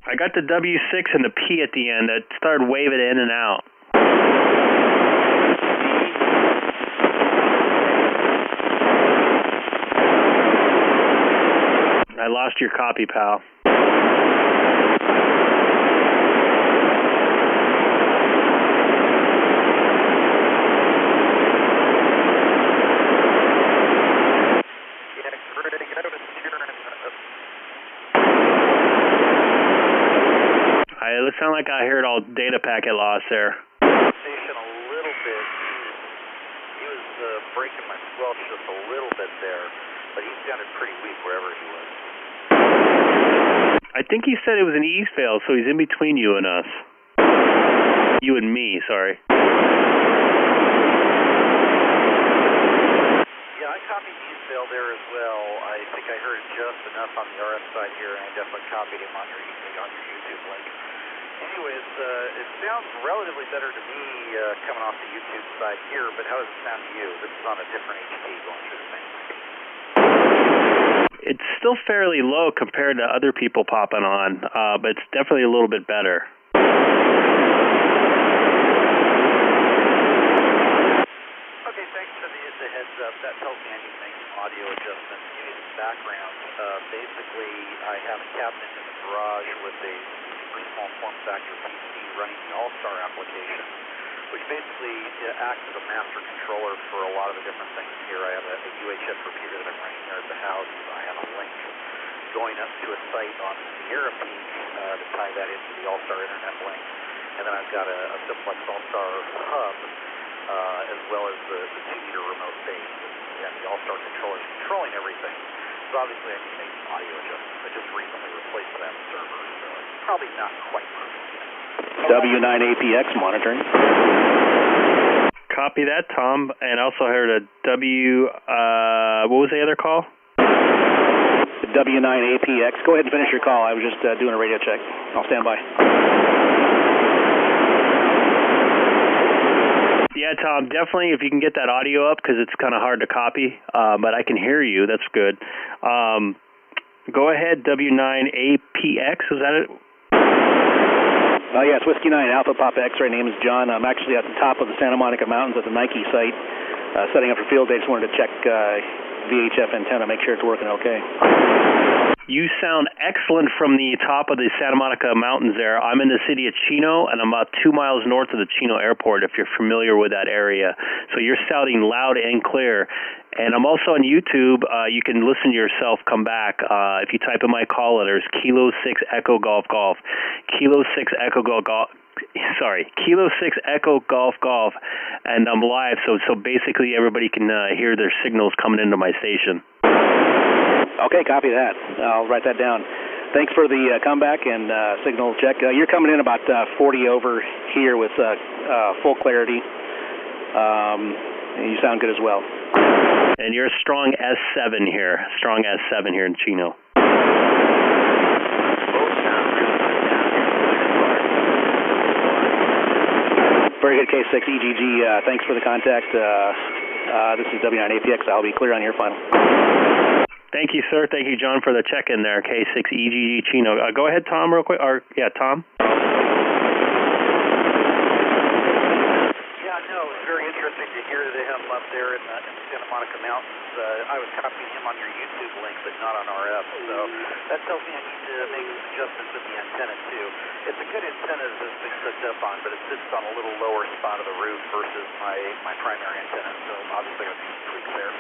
I got the W6 and the P at the end. It started waving in and out. I lost your copy, pal. It sounded like I heard all data packet loss there. Station a little bit. He was breaking my squelch just a little bit there, but he sounded pretty weak wherever he was. I think he said it was in Eastvale, so he's in between you and us. You and me, sorry. Yeah, I copied Eastvale there as well. I think I heard just enough on the RF side here, and I definitely copied him on your YouTube link. Anyways, it sounds relatively better to me coming off the YouTube side here, but how does it sound to you? This is on a different HD going through the same thing. It's still fairly low compared to other people popping on, but it's definitely a little bit better. Okay, thanks for the heads up. That tells me I need to make some audio adjustments. Give you some background. Basically, I have a cabinet in the garage with a super small form factor PC running the All-Star application, which basically acts as a master controller for a lot of the different things here. I have a UHF repeater that I'm running here at the house. I have a link going up to a site on Sierra Peak to tie that into the All-Star internet link. And then I've got a Simplex All-Star hub, as well as the 2-meter remote base. And the All-Star controller is controlling everything. So obviously I need to make some audio adjustments. I just recently replaced that server, so it's probably not quite perfect yet. W9APX monitoring. Copy that, Tom. And also heard a what was the other call? W9APX. Go ahead and finish your call. I was just doing a radio check. I'll stand by. Yeah, Tom, definitely if you can get that audio up, because it's kind of hard to copy, but I can hear you. That's good. Go ahead, W9APX. Is that it? Yeah, it's Whiskey 9 Alpha Papa X-ray. Name is John. I'm actually at the top of the Santa Monica Mountains at the Nike site, setting up for field day. Just wanted to check VHF antenna, make sure it's working okay. You sound excellent from the top of the Santa Monica Mountains there. I'm in the city of Chino, and I'm about 2 miles north of the Chino Airport, if you're familiar with that area. So you're sounding loud and clear. And I'm also on YouTube. You can listen to yourself come back. If you type in my call letters, Kilo 6 Echo Golf Golf. Kilo 6 Echo Golf Golf. Sorry, Kilo 6 Echo Golf Golf. And I'm live, so basically everybody can hear their signals coming into my station. Okay, copy that. I'll write that down. Thanks for the comeback and signal check. You're coming in about 40 over here with full clarity. You sound good as well. And you're a strong S7 here. Strong S7 here in Chino. Very good, K6EGG. Thanks for the contact. This is W9APX. I'll be clear on your final. Thank you, sir. Thank you, John, for the check-in there, K6EGG Chino. Go ahead, Tom, real quick. Or, yeah, Tom? Yeah, no, it was very interesting to hear him up there in the Santa Monica Mountains. I was copying him on your YouTube link, but not on RF. So that tells me I need to make some adjustments with the antenna, too. It's a good antenna that's been hooked up on, but it sits on a little lower spot of the roof versus my primary antenna. So obviously I got to do some tweaks there.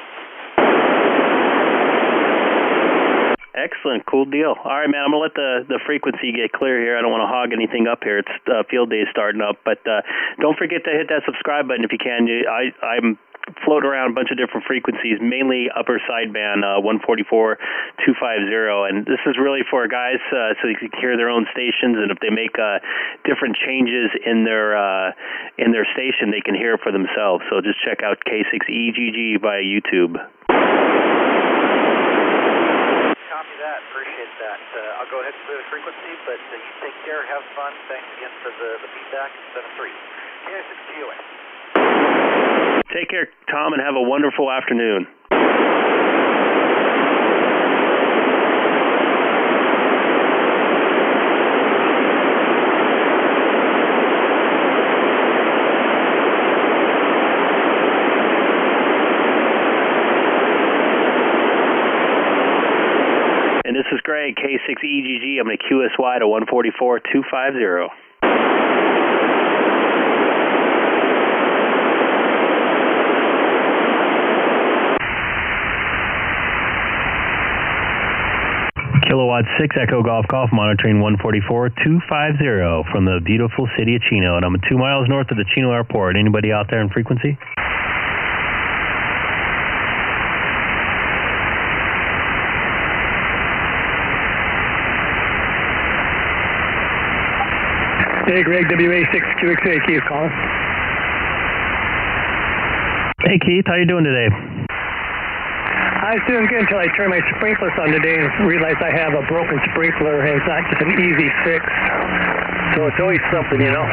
Excellent. Cool deal. All right, man, I'm going to let the frequency get clear here. I don't want to hog anything up here. It's field day starting up. But don't forget to hit that subscribe button if you can. I'm floating around a bunch of different frequencies, mainly upper sideband 144-250. And this is really for guys so they can hear their own stations. And if they make different changes in their station, they can hear it for themselves. So just check out K6EGG via YouTube. Copy that. Appreciate that. I'll go ahead and clear the frequency, but you take care. Have fun. Thanks again for the feedback. 7-3. K6GOA. Take care, Tom, and have a wonderful afternoon. And this is Greg, K6EGG. I'm going to QSY to 144-250. Kilowatt 6 Echo Golf monitoring 144-250 from the beautiful city of Chino. And I'm 2 miles north of the Chino Airport. Anybody out there in frequency? Hey, Greg, WA6QXA, Keith calling. Hey, Keith, how you doing today? I was doing good until I turned my sprinklers on today and realized I have a broken sprinkler, and it's not just an easy fix. So it's always something, you know.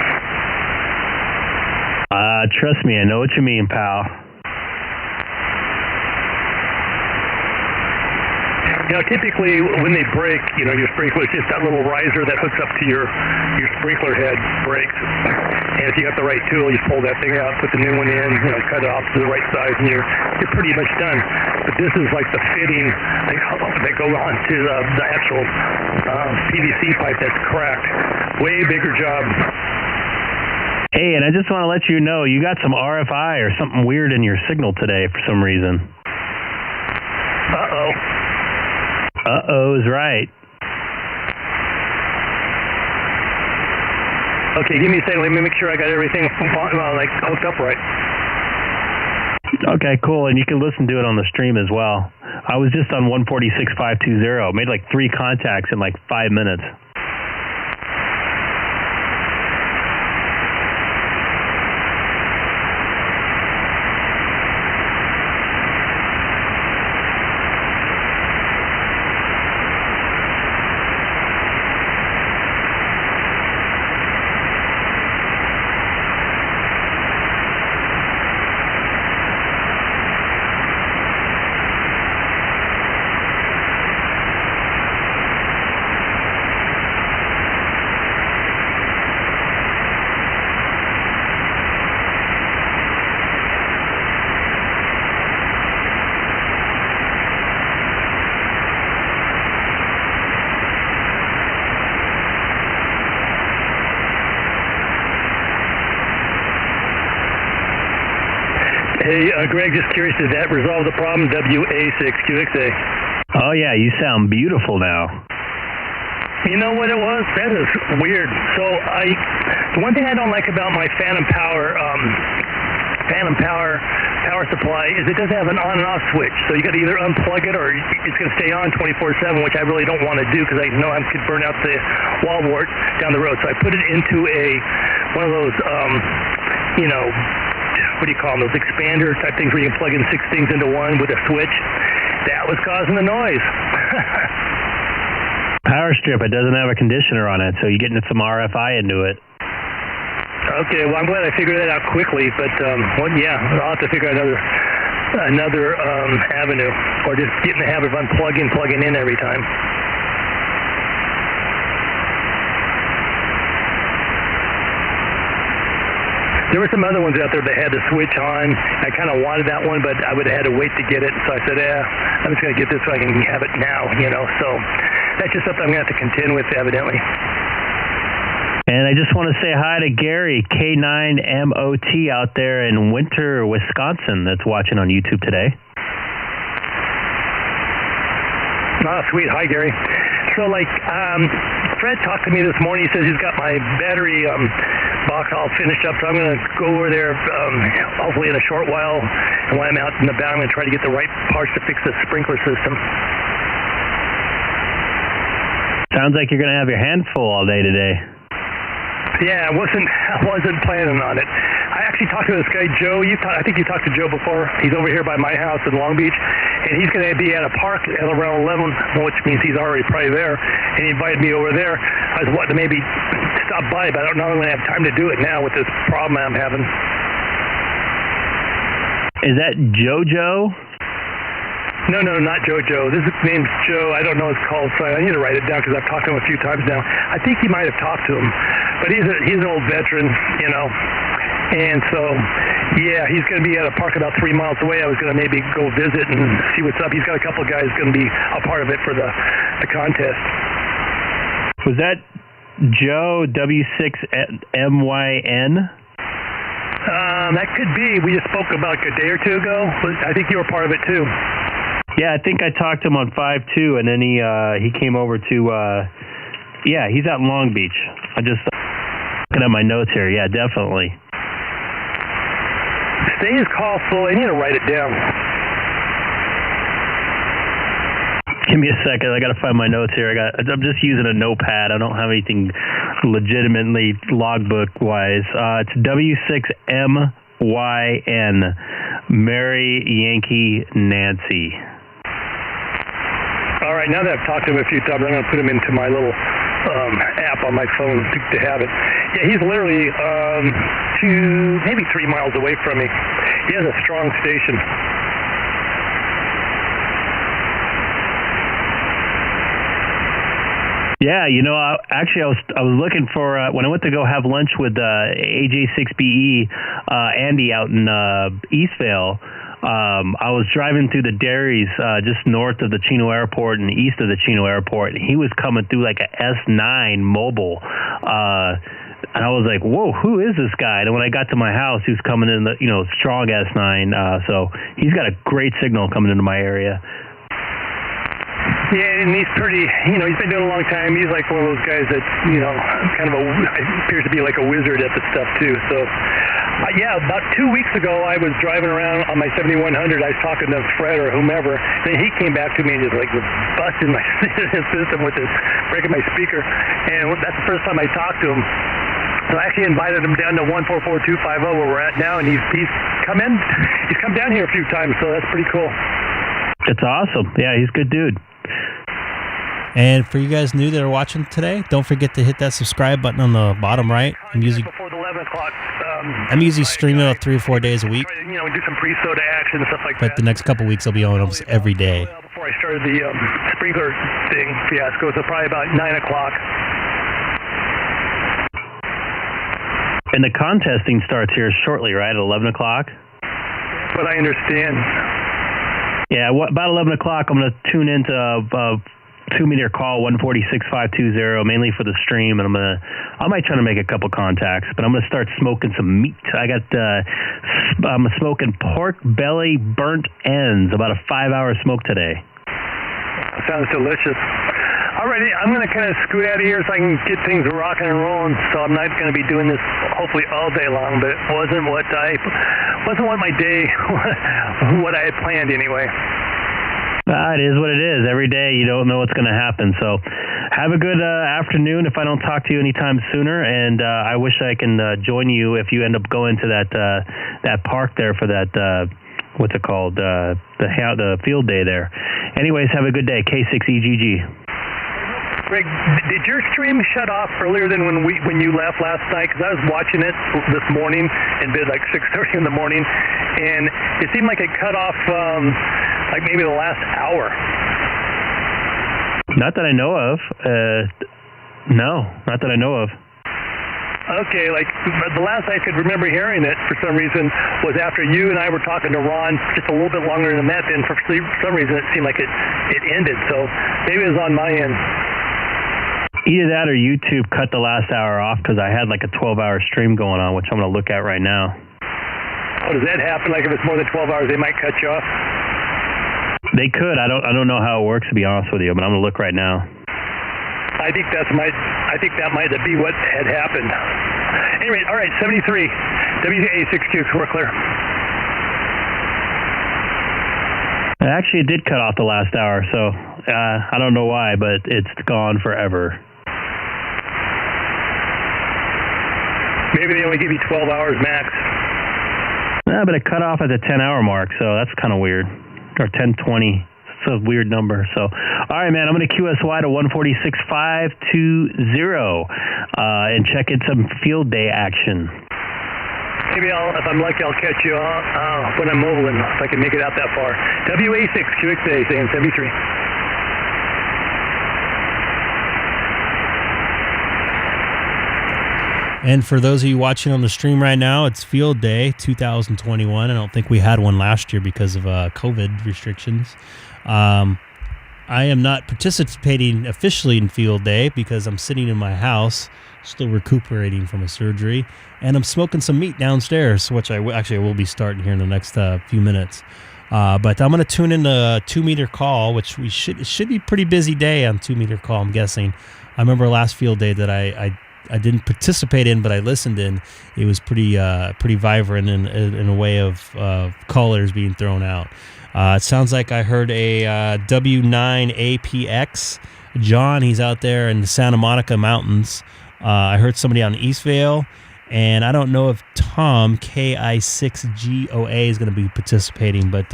Trust me, I know what you mean, pal. You know, typically when they break, you know, your sprinkler, it's just that little riser that hooks up to your sprinkler head breaks. And if you got the right tool, you pull that thing out, put the new one in, you know, cut it off to the right size, and you're pretty much done. But this is like the fitting that go on to the actual PVC pipe that's cracked. Way bigger job. Hey, and I just want to let you know, you got some RFI or something weird in your signal today for some reason. Uh-oh. Uh-oh is right. Okay, give me a second. Let me make sure I got everything hooked up right. Okay, cool. And you can listen to it on the stream as well. I was just on 146.520. Made like 3 contacts in like 5 minutes. Hey, Greg, just curious, did that resolve the problem, WA6QXA? Oh, yeah, you sound beautiful now. You know what it was? That is weird. So the one thing I don't like about my Phantom Power supply is it doesn't have an on and off switch. So you got to either unplug it or it's going to stay on 24/7, which I really don't want to do because I know I could burn out the wall wart down the road. So I put it into one of those, what do you call them, those expander type things where you can plug in 6 things into one with a switch. That was causing the noise. Power strip, it doesn't have a conditioner on it, so you're getting some RFI into it. Okay, well, I'm glad I figured that out quickly, but, I'll have to figure out another avenue, or just get in the habit of plugging in every time. There were some other ones out there that had the switch on. I kind of wanted that one, but I would have had to wait to get it. So I said, I'm just going to get this so I can have it now, So that's just something I'm going to have to contend with, evidently. And I just want to say hi to Gary, K9MOT out there in Winter, Wisconsin, that's watching on YouTube today. Oh, sweet. Hi, Gary. So, Fred talked to me this morning. He says he's got my battery box all finished up, so I'm going to go over there hopefully in a short while. And when I'm out in the back, I'm going to try to get the right parts to fix the sprinkler system. Sounds like you're going to have your hand full all day today. Yeah, I wasn't planning on it. I actually talked to this guy, Joe. I think you talked to Joe before. He's over here by my house in Long Beach, and he's going to be at a park at around 11, which means he's already probably there, and he invited me over there. I was wanting to maybe stop by, but I don't know if I'm going to have time to do it now with this problem I'm having. Is that JoJo? No, not JoJo. This name's Joe. I don't know his call sign. I need to write it down because I've talked to him a few times now. I think he might have talked to him, but he's an old veteran, you know. And so, yeah, he's going to be at a park about 3 miles away. I was going to maybe go visit and see what's up. He's got a couple of guys going to be a part of it for the contest. Was that Joe W6MYN? That could be. We just spoke about a day or two ago. I think you were part of it too. Yeah, I think I talked to him on 5-2, and then he came over to, he's out in Long Beach. I just looking at my notes here. Yeah, definitely. Stay his call full. I need to write it down. Give me a second. I got to find my notes here. I'm just using a notepad. I don't have anything legitimately logbook-wise. It's W6MYN, Mary Yankee Nancy. All right, now that I've talked to him a few times, I'm going to put him into my little app on my phone to have it. Yeah, he's literally 2, maybe 3 miles away from me. He has a strong station. Yeah, you know, actually, I was looking for when I went to go have lunch with AJ6BE Andy out in Eastvale. I was driving through the dairies just north of the Chino Airport and east of the Chino Airport, and he was coming through like a S9 mobile. And I was like, whoa, who is this guy? And when I got to my house, he was coming in the, strong S9. So he's got a great signal coming into my area. Yeah, and he's pretty, he's been doing it a long time. He's like one of those guys that, kind of appears to be like a wizard at the stuff too. So, about 2 weeks ago, I was driving around on my 7100. I was talking to Fred or whomever, and he came back to me and just like was busting my system with this, breaking my speaker. And that's the first time I talked to him. So I actually invited him down to 144250 where we're at now, and he's come in. He's come down here a few times, so that's pretty cool. It's awesome. Yeah, he's a good dude. And for you guys new that are watching today, don't forget to hit that subscribe button on the bottom right. I'm usually streaming out 3 or 4 days a week. Do some pre-soda action and stuff like that. But the next couple weeks I'll be on almost every day. Before I started the sprinkler thing fiasco, so probably about 9 o'clock. And the contesting starts here shortly, right, at 11 o'clock? That's what I understand. Yeah, about 11 o'clock, I'm going to tune into 2-meter call 146520, mainly for the stream, and I might try to make a couple contacts, but I'm going to start smoking some meat. I'm smoking pork belly burnt ends, about a 5-hour smoke today. Sounds delicious. Alrighty, I'm going to kind of scoot out of here so I can get things rocking and rolling. So I'm not going to be doing this hopefully all day long, but it wasn't what my day, what I had planned anyway. It is what it is. Every day you don't know what's going to happen. So have a good afternoon if I don't talk to you anytime sooner. And I wish I can join you if you end up going to that park there for that, what's it called, the field day there. Anyways, have a good day. K6EGG. Greg, did your stream shut off earlier than when you left last night? Because I was watching it this morning in bed like 6:30 in the morning, and it seemed like it cut off like maybe the last hour. Not that I know of. No, not that I know of. Okay, like the last I could remember hearing it for some reason was after you and I were talking to Ron just a little bit longer than that. Then for some reason it seemed like it ended. So maybe it was on my end. Either that or YouTube cut the last hour off because I had like a 12-hour stream going on, which I'm going to look at right now. Oh, does that happen? Like if it's more than 12 hours, they might cut you off? They could. I don't know how it works, to be honest with you, but I'm gonna look right now. I think that might be what had happened. Anyway, all right, 73. WA6Q, we're clear. Actually, it did cut off the last hour, so I don't know why, but it's gone forever. Maybe they only give you 12 hours max. No, but it cut off at the 10-hour mark, so that's kind of weird. Or 10:20. It's a weird number. So, all right, man, I'm going to QSY to 146.520 and check in some field day action. Maybe if I'm lucky, I'll catch you when I'm mobile, and if I can make it out that far. WA6, QXA, saying 73. And for those of you watching on the stream right now, it's Field Day 2021. I don't think we had one last year because of COVID restrictions. I am not participating officially in Field Day because I'm sitting in my house, still recuperating from a surgery, and I'm smoking some meat downstairs, which I will be starting here in the next few minutes. But I'm going to tune in the 2-meter call, which it should be a pretty busy day on 2-meter call, I'm guessing. I remember last Field Day that I didn't participate in, but I listened in. It was pretty vibrant in a way of callers being thrown out. It sounds like I heard a W9APX. John, he's out there in the Santa Monica Mountains. I heard somebody on Eastvale, and I don't know if Tom, K6EGG is going to be participating, but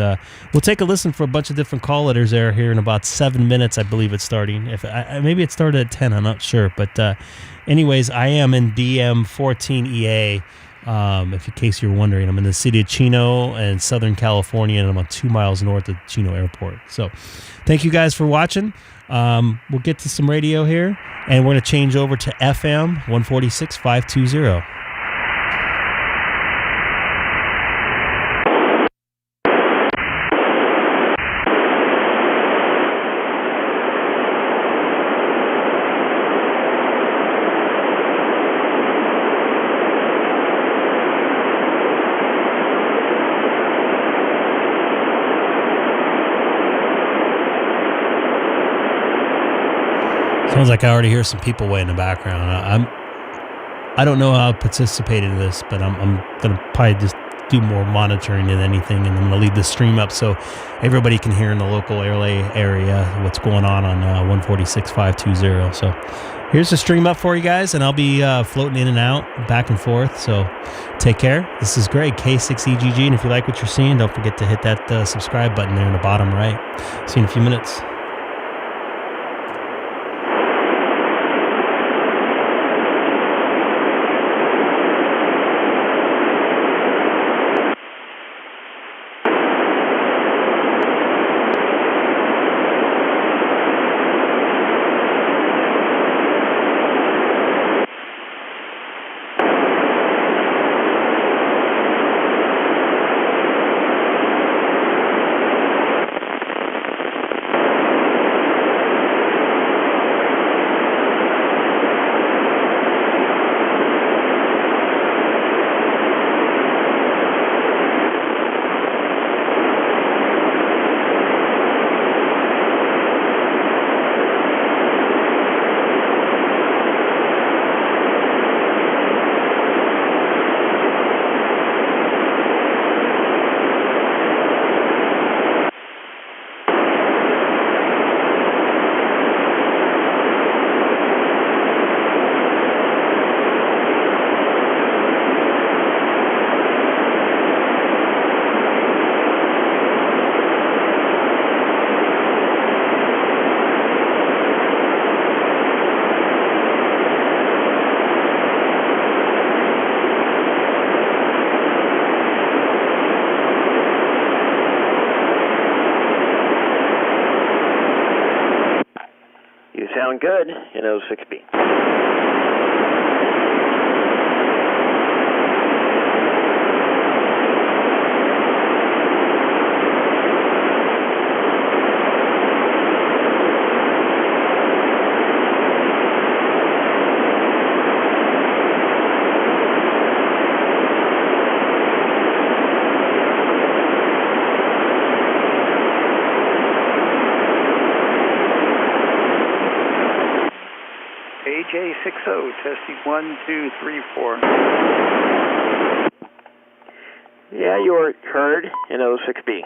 we'll take a listen for a bunch of different call letters there here in about 7 minutes, I believe it's starting. Maybe it started at 10, I'm not sure, but anyways, I am in DM14EA. In case you're wondering, I'm in the city of Chino in Southern California, and I'm on 2 miles north of Chino Airport. So thank you guys for watching. We'll get to some radio here, and we're going to change over to FM 146.520. Sounds like I already hear some people way in the background. I don't know how to participate in this, but I'm going to probably just do more monitoring than anything, and I'm going to leave the stream up so everybody can hear in the local area what's going on 146.520. So here's the stream up for you guys, and I'll be floating in and out, back and forth. So take care. This is Greg, K6EGG, and if you like what you're seeing, don't forget to hit that subscribe button there in the bottom right. See you in a few minutes. Sound good in 06B. K6EGG, testing 1, 2, 3, 4. Yeah, you were heard in 06B.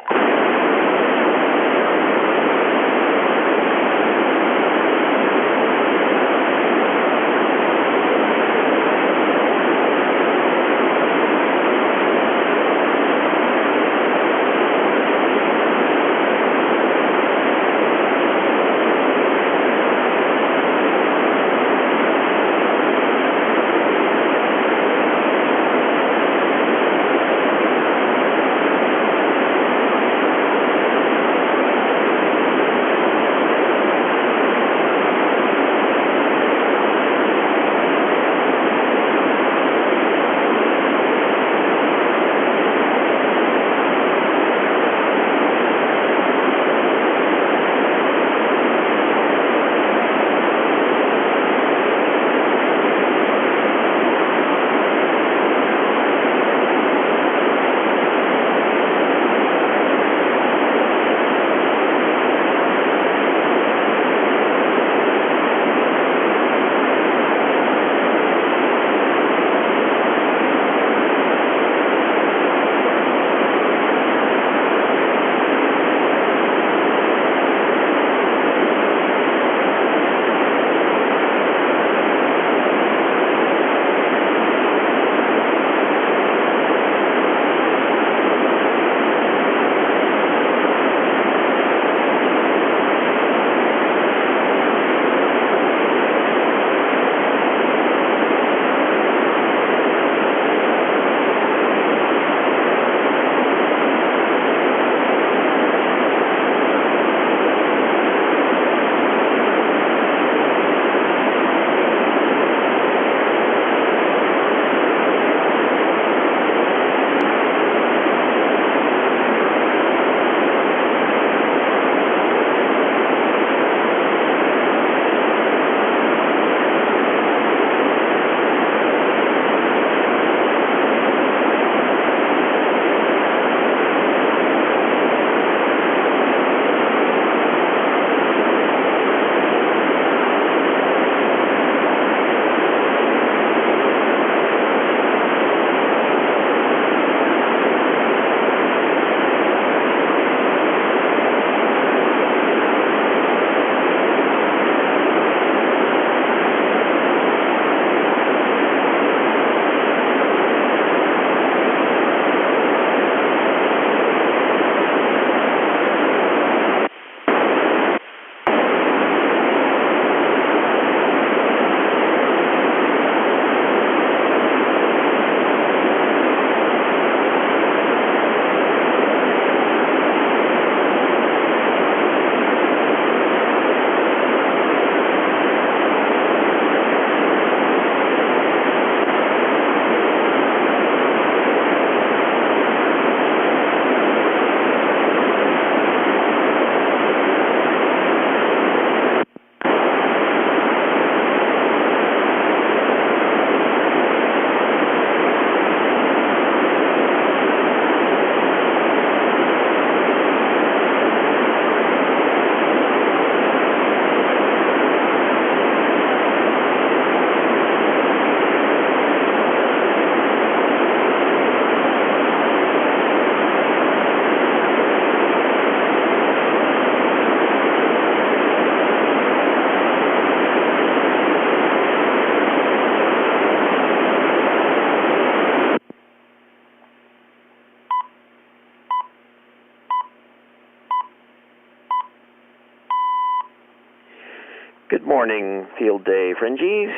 Good morning, Field Day Fringies.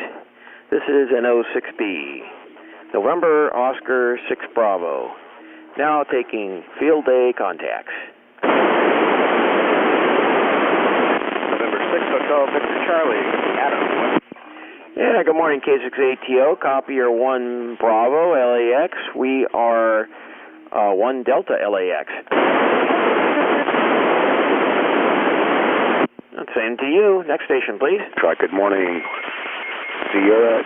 This is NO6B, November Oscar 6 Bravo. Now taking Field Day contacts. November 6 Hotel Victor Charlie, Adam. Yeah, good morning, K6ATO. Copy your 1 Bravo LAX. We are 1 Delta LAX. Same to you. Next station, please. Good morning, Sierra.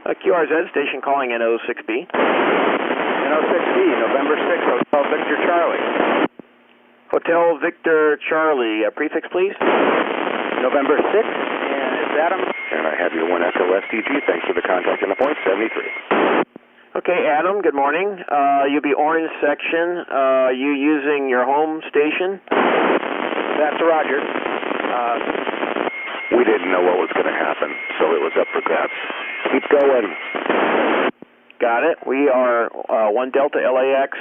QRZ station calling NO6B. NO6B, November 6 Hotel Victor Charlie. Hotel Victor Charlie, prefix please. November 6, and it's Adam. And I have your 1 Echo STG. Thanks for the contact on the point, 73. Okay, Adam, good morning. You'll be orange section. You using your home station? That's Roger. We didn't know what was going to happen, so it was up for grabs. Keep going. Got it. We are 1 Delta LAX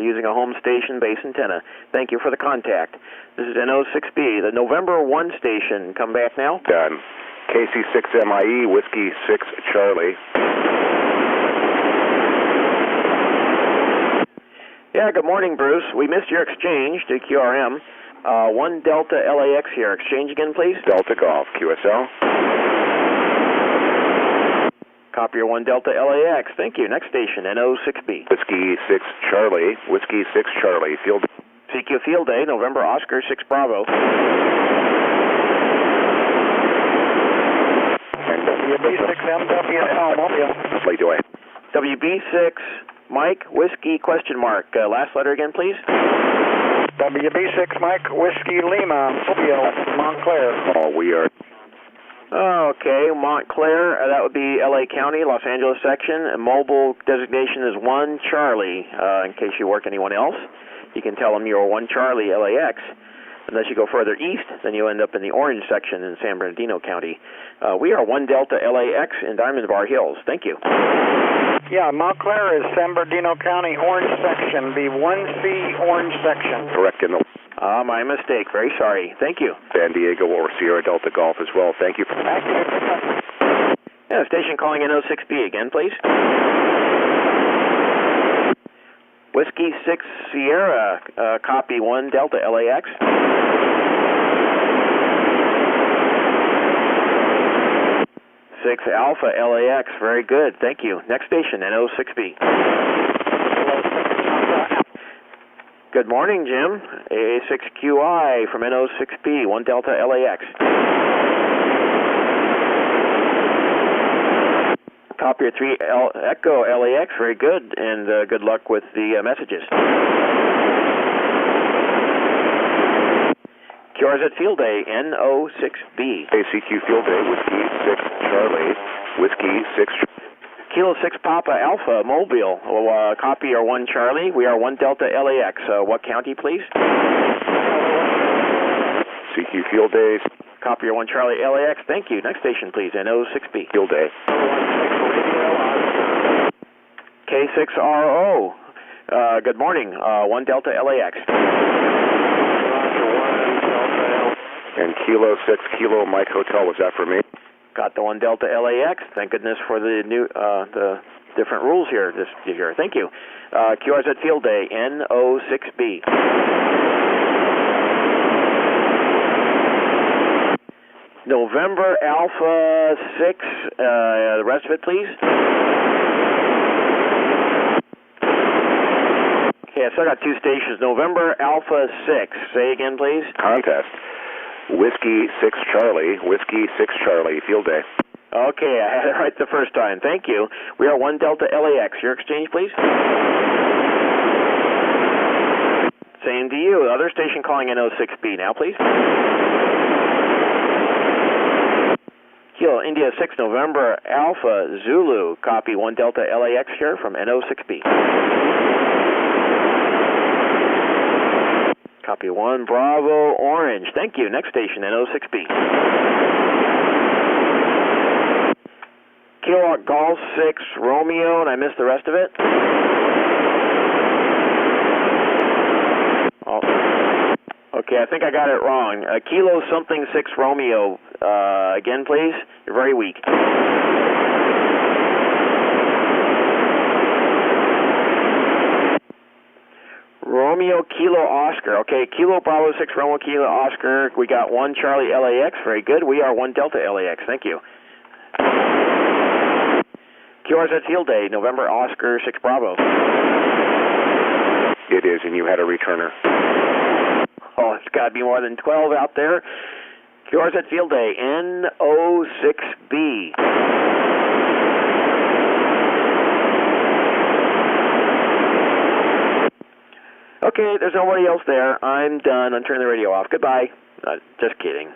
using a home station base antenna. Thank you for the contact. This is NO6B, the November 1 station. Come back now. Done. KC6MIE, Whiskey 6 Charlie. Yeah, good morning, Bruce. We missed your exchange to QRM. 1 Delta LAX here. Exchange again, please. Delta Golf, QSL. Copy your 1 Delta LAX. Thank you. Next station, NO6B. Whiskey 6 Charlie, Whiskey 6 Charlie, field. CQ Field Day, November Oscar 6 Bravo. And WB6MWL, Mobile. Play do I. WB6 Mike Whiskey question mark. Last letter again, please. WB6 Mike Whiskey Lima, Mobile, Montclair. Oh, we are. Okay, Montclair, that would be LA County, Los Angeles section. And mobile designation is 1 Charlie. In case you work anyone else, you can tell them you're 1 Charlie LAX. Unless you go further east, then you end up in the orange section in San Bernardino County. We are 1 Delta LAX in Diamond Bar Hills. Thank you. Yeah, Montclair is San Bernardino County, orange section, the 1C orange section. Correct in the. My mistake. Very sorry. Thank you. San Diego or Sierra Delta Golf as well. Thank you. Thank you. Yeah, station calling NO6B again, please. Whiskey 6 Sierra, copy 1 Delta LAX. Six Alpha LAX, very good, thank you. Next station, NO6B. Good morning, Jim. A6QI from NO6B, 1 Delta LAX. Copy your 3 Echo LAX, very good, and good luck with the messages. QRZ Field Day, NO6B. ACQ Field Day, Whiskey 6 Charlie, Whiskey 6 Kilo 6 Papa Alpha, Mobile. Copy your 1 Charlie. We are 1 Delta LAX. What county, please? CQ Field Day. Copy your 1 Charlie LAX. Thank you. Next station, please. NO6B. Field Day. K6RO. Good morning. 1 Delta LAX. And Kilo 6 Kilo Mike Hotel, was that for me? Got the 1 Delta LAX. Thank goodness for the new, the different rules here this year. Thank you. QRZ Field Day, NO6B. November Alpha 6, the rest of it, please. Okay, I still got 2 stations. November Alpha 6. Say again, please. Contest. Whiskey 6 Charlie, Whiskey 6 Charlie, Field Day. Okay, I had it right the first time. Thank you. We are 1 Delta LAX. Your exchange, please. Same to you. Other station calling NO6B now, please. Kilo India 6 November Alpha Zulu. Copy 1 Delta LAX here from NO6B. Copy 1 Bravo Orange. Thank you. Next station, NO6B. Kilo Golf 6 Romeo, and I missed the rest of it. Oh. Okay, I think I got it wrong. Kilo something 6 Romeo. Again, please. You're very weak. Romeo Kilo Oscar. Okay, Kilo Bravo 6 Romeo Kilo Oscar. We got 1 Charlie LAX. Very good. We are 1 Delta LAX. Thank you. QRZ Field Day, November Oscar 6 Bravo. It is, and you had a returner. Oh, it's got to be more than 12 out there. QRZ Field Day, NO6B. Okay, there's nobody else there. I'm done. I'm turning the radio off. Goodbye. Just kidding.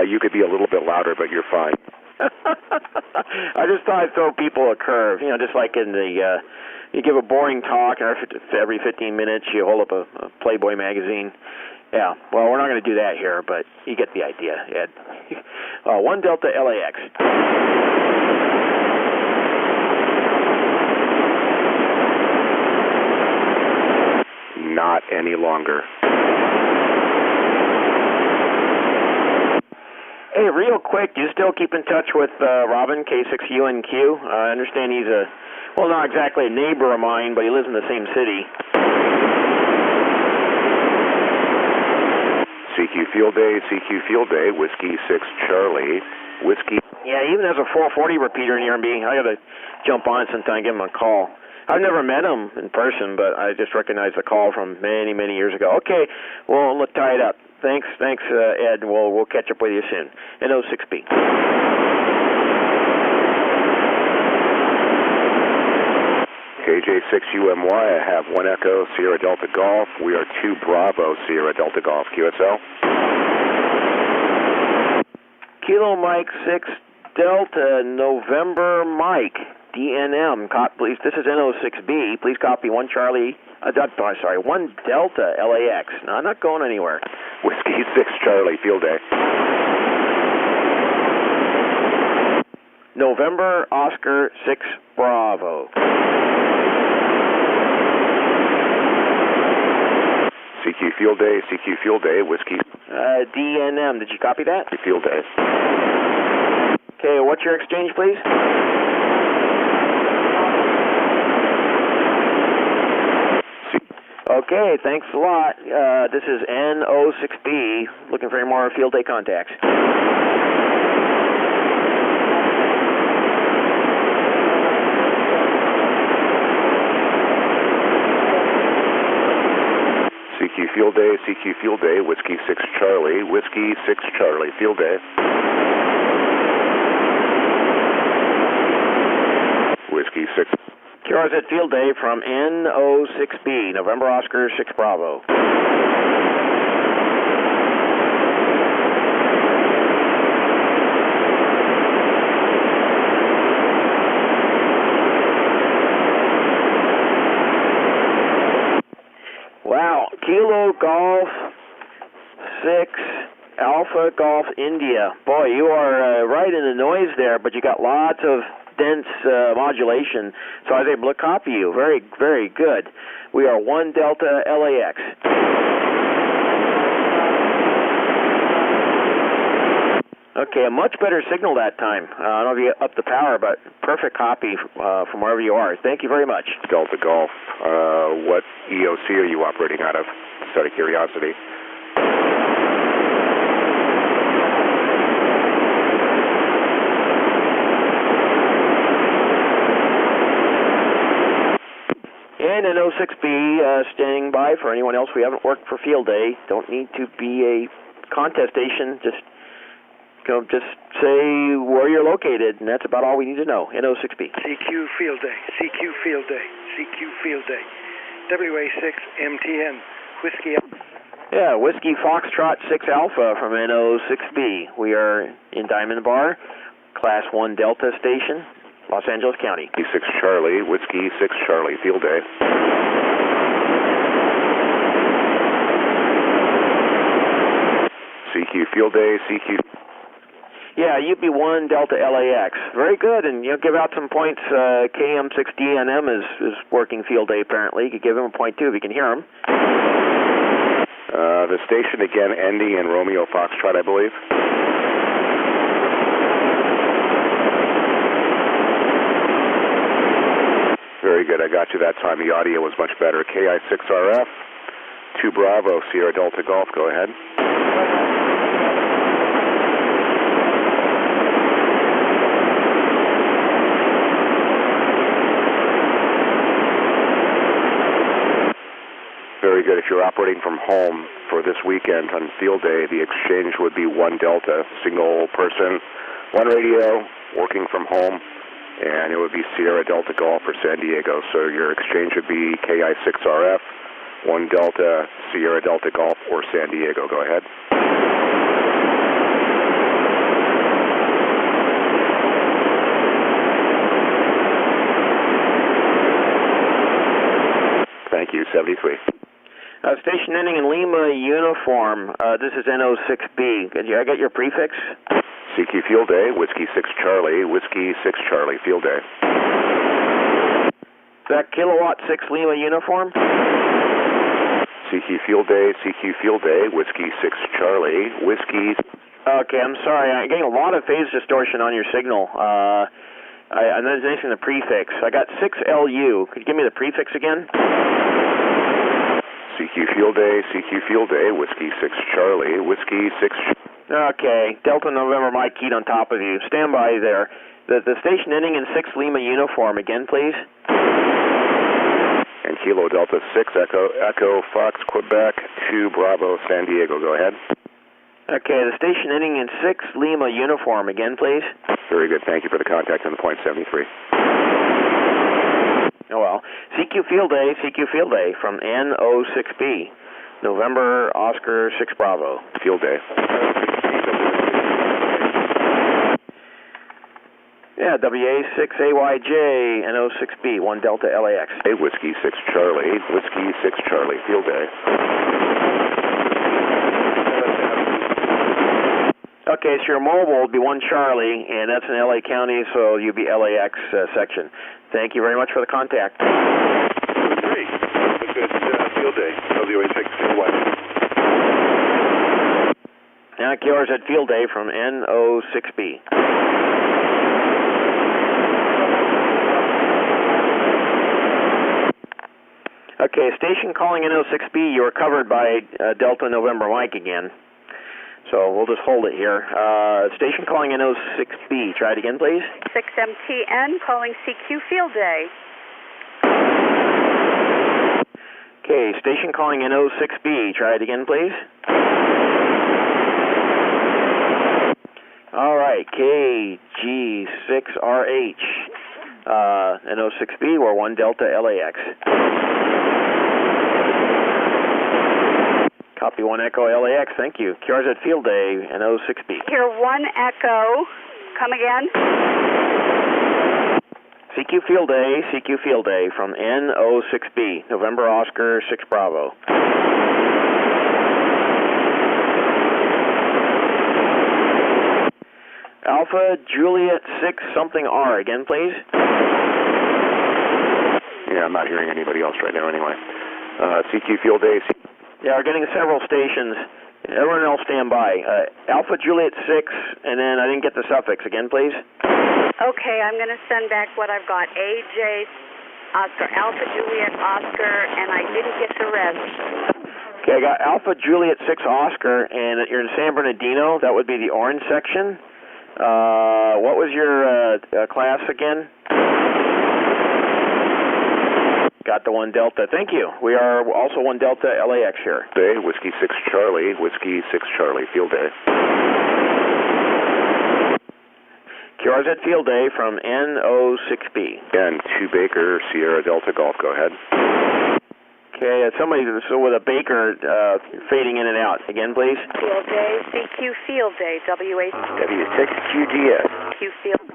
You could be a little bit louder, but you're fine. I just thought I'd throw people a curve, you know, just like in the, you give a boring talk, and every 15 minutes you hold up a Playboy magazine. Yeah, well, we're not going to do that here, but you get the idea, Ed. 1 Delta LAX. Not any longer. Hey, real quick, do you still keep in touch with Robin, K6EGG? I understand he's well, not exactly a neighbor of mine, but he lives in the same city. CQ Field Day, Whiskey 6 Charlie, Whiskey. Yeah, he even has a 440 repeater near me. I got to jump on it sometime and give him a call. I've never met him in person, but I just recognize the call from many, many years ago. Okay, well, let's tie it up. Thanks, Ed. We'll catch up with you soon. NO6B. KJ6UMY, I have 1 Echo, Sierra Delta Golf. We are 2 Bravo, Sierra Delta Golf. QSL? Kilo Mike 6 Delta November Mike. DNM, please. This is NO6B. Please copy 1 Charlie. 1 Delta LAX. No, I'm not going anywhere. Whiskey 6 Charlie, Field Day. November Oscar 6 Bravo. CQ Field Day, Whiskey. DNM, did you copy that? Field Day. Okay, what's your exchange, please? Okay, thanks a lot. This is NO6B, looking for any more Field Day contacts. CQ Field Day, Whiskey 6 Charlie, Whiskey 6 Charlie, Field Day. Whiskey 6. Cures at Field Day from NO6B, November Oscar 6 Bravo. Wow, Kilo Golf 6 Alpha Golf India. Boy, you are right in the noise there, but you got lots of dense modulation, so I was able to copy you. Very, very good. We are 1 Delta LAX. Okay, a much better signal that time. I don't know if you up the power, but perfect copy from wherever you are. Thank you very much. Delta Golf. What EOC are you operating out of? Just out of curiosity. And an NO6B standing by for anyone else we haven't worked for Field Day. Don't need to be a contest station. Just say where you're located, and that's about all we need to know. NO6B. CQ Field Day. CQ Field Day. CQ Field Day. WA6 MTN. Whiskey. Yeah, Whiskey Foxtrot 6 Alpha from NO6B. We are in Diamond Bar, Class 1 Delta Station, Los Angeles County. Whiskey 6 Charlie, Whiskey 6 Charlie, Field Day. CQ Field Day, CQ. Yeah, UB1 Delta LAX. Very good, and give out some points. KM6DNM is working Field Day apparently. You could give him a point too if you can hear him. The station again, Andy and Romeo Foxtrot, I believe. Very good, I got you that time. The audio was much better. KI6RF, 2 Bravo, Sierra Delta Golf, go ahead. Very good. If you're operating from home for this weekend on Field Day, the exchange would be 1 Delta, single person, 1 radio, working from home, and it would be Sierra Delta Golf for San Diego. So your exchange would be KI6RF, 1 Delta, Sierra Delta Golf or San Diego. Go ahead. 73. Station ending in Lima uniform. This is NO6B. Could I get your prefix? CQ Field Day, Whiskey 6 Charlie, Whiskey 6 Charlie, Field Day. Is that Kilowatt 6 Lima uniform? CQ Field Day, Whiskey 6 Charlie, Whiskey... Okay, I'm sorry. I'm getting a lot of phase distortion on your signal. I'm not missing the prefix. I got 6LU. Could you give me the prefix again? CQ Field Day, Whiskey 6 Charlie, Whiskey 6... Okay, Delta November Mike keyed on top of you. Stand by there. The station ending in 6 Lima uniform again, please. And Kilo Delta 6, Echo Fox, Quebec, 2 Bravo, San Diego. Go ahead. Okay, the station ending in 6 Lima uniform again, please. Very good. Thank you for the contact on the point 73. Oh, well. CQ Field Day from NO6B. November Oscar 6 Bravo. Field Day. Yeah, WA6AYJ, NO6B, 1 Delta LAX. Hey, Whiskey 6 Charlie, Whiskey 6 Charlie, Field Day. Okay, so your mobile will be 1 Charlie, and that's in LA County, so you'll be LAX section. Thank you very much for the contact. Great. Good Field Day, WA6AYJ. Now, QRZ at Field Day from NO6B. Okay, station calling NO6B, you are covered by Delta November Mike again. So we'll just hold it here. Station calling NO6B, try it again, please. 6MTN calling CQ Field Day. Okay, station calling NO6B, try it again, please. All right, KG6RH, NO6B, we're 1 Delta LAX. Copy 1 Echo LAX, thank you. QRZ Field Day, NO6B. Here, 1 Echo, come again. CQ Field Day from NO6B, November Oscar 6 Bravo. Alpha Juliet 6 something R, again please. Yeah, I'm not hearing anybody else right now anyway. CQ Field Day. Yeah, we're getting several stations. Everyone else stand by. Alpha Juliet 6, and then I didn't get the suffix. Again, please. Okay, I'm going to send back what I've got. AJ, Oscar, Alpha Juliet, Oscar, and I didn't get the rest. Okay, I got Alpha Juliet 6 Oscar, and you're in San Bernardino. That would be the orange section. What was your class again? Got the 1 Delta. Thank you. We are also 1 Delta LAX here. Day, Whiskey 6 Charlie, Whiskey 6 Charlie, Field Day. QRZ Field Day from NO6B. And 2 Baker, Sierra Delta Golf. Go ahead. Okay, somebody with a Baker fading in and out. Again, please. Field Day, CQ Field Day, WA. W6QGS. Q Field.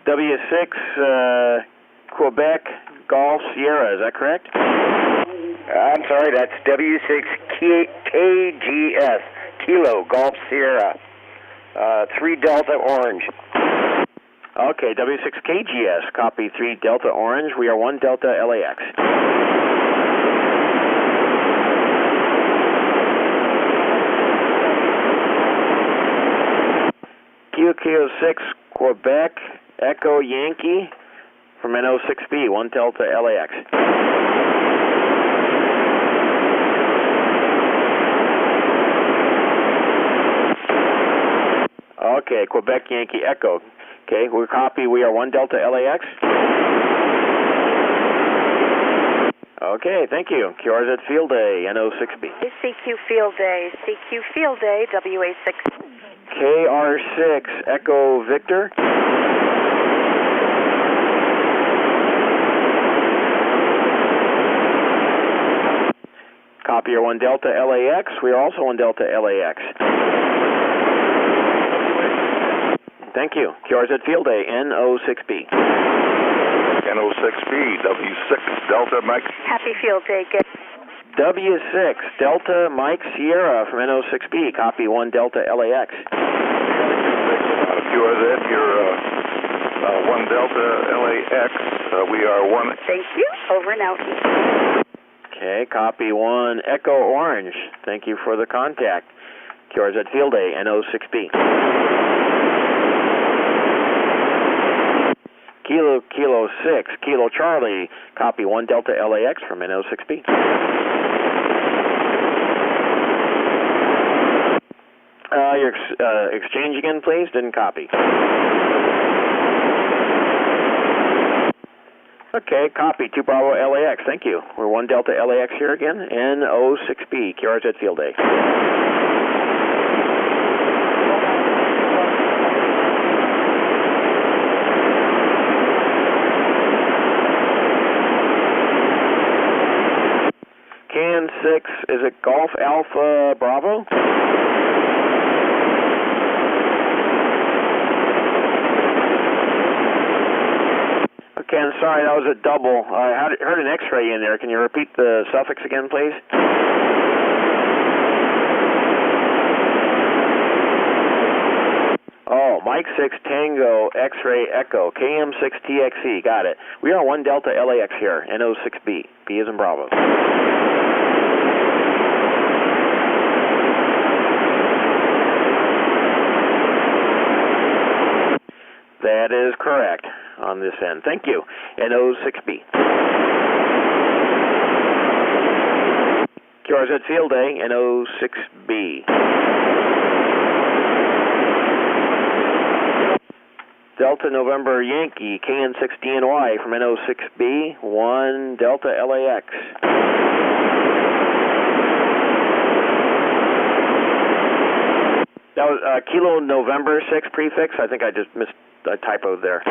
W6 Quebec Golf Sierra, is that correct? I'm sorry, that's W6KGS, Kilo Golf Sierra, 3 Delta Orange. Okay, W6KGS, copy 3 Delta Orange. We are 1 Delta LAX. QQ6 Quebec Echo Yankee from NO6B, 1 Delta LAX. Okay, Quebec Yankee Echo. Okay, we copy. We are 1 Delta LAX. Okay, thank you. QRZ Field Day, NO6B. CQ Field Day, WA6. KR6 Echo Victor. Copy your 1 Delta LAX. We are also 1 Delta LAX. Thank you. QRZ Field Day, NO6B. Yeah, NO6B, W6 Delta Mike. Happy field day. Get W6 Delta Mike Sierra from NO6B. Copy 1 Delta LAX. QRZ, you're 1 Delta LAX. We are 1. Thank you. Over and out. Okay, copy 1 Echo Orange. Thank you for the contact. QRZ Field Day, NO6B. Kilo 6, Kilo Charlie, copy 1 Delta LAX from NO6B. Your exchange again, please. Didn't copy. Okay, copy 2 Bravo LAX. Thank you. We're 1 Delta LAX here again, NO6B, QRZ Field Day. Can 6, is it Golf Alpha Bravo? Okay, I'm sorry, that was a double. I heard an X-ray in there. Can you repeat the suffix again, please? Oh, Mike 6 Tango X-ray Echo, KM6TXE, got it. We are 1 Delta LAX here, NO6B, B as in Bravo. That is correct on this end. Thank you. NO6B. QRZ Field Day, NO6B. Delta November Yankee, KN6DNY from NO6B, 1 Delta LAX. That was Kilo November 6 prefix. I think I just missed a typo there.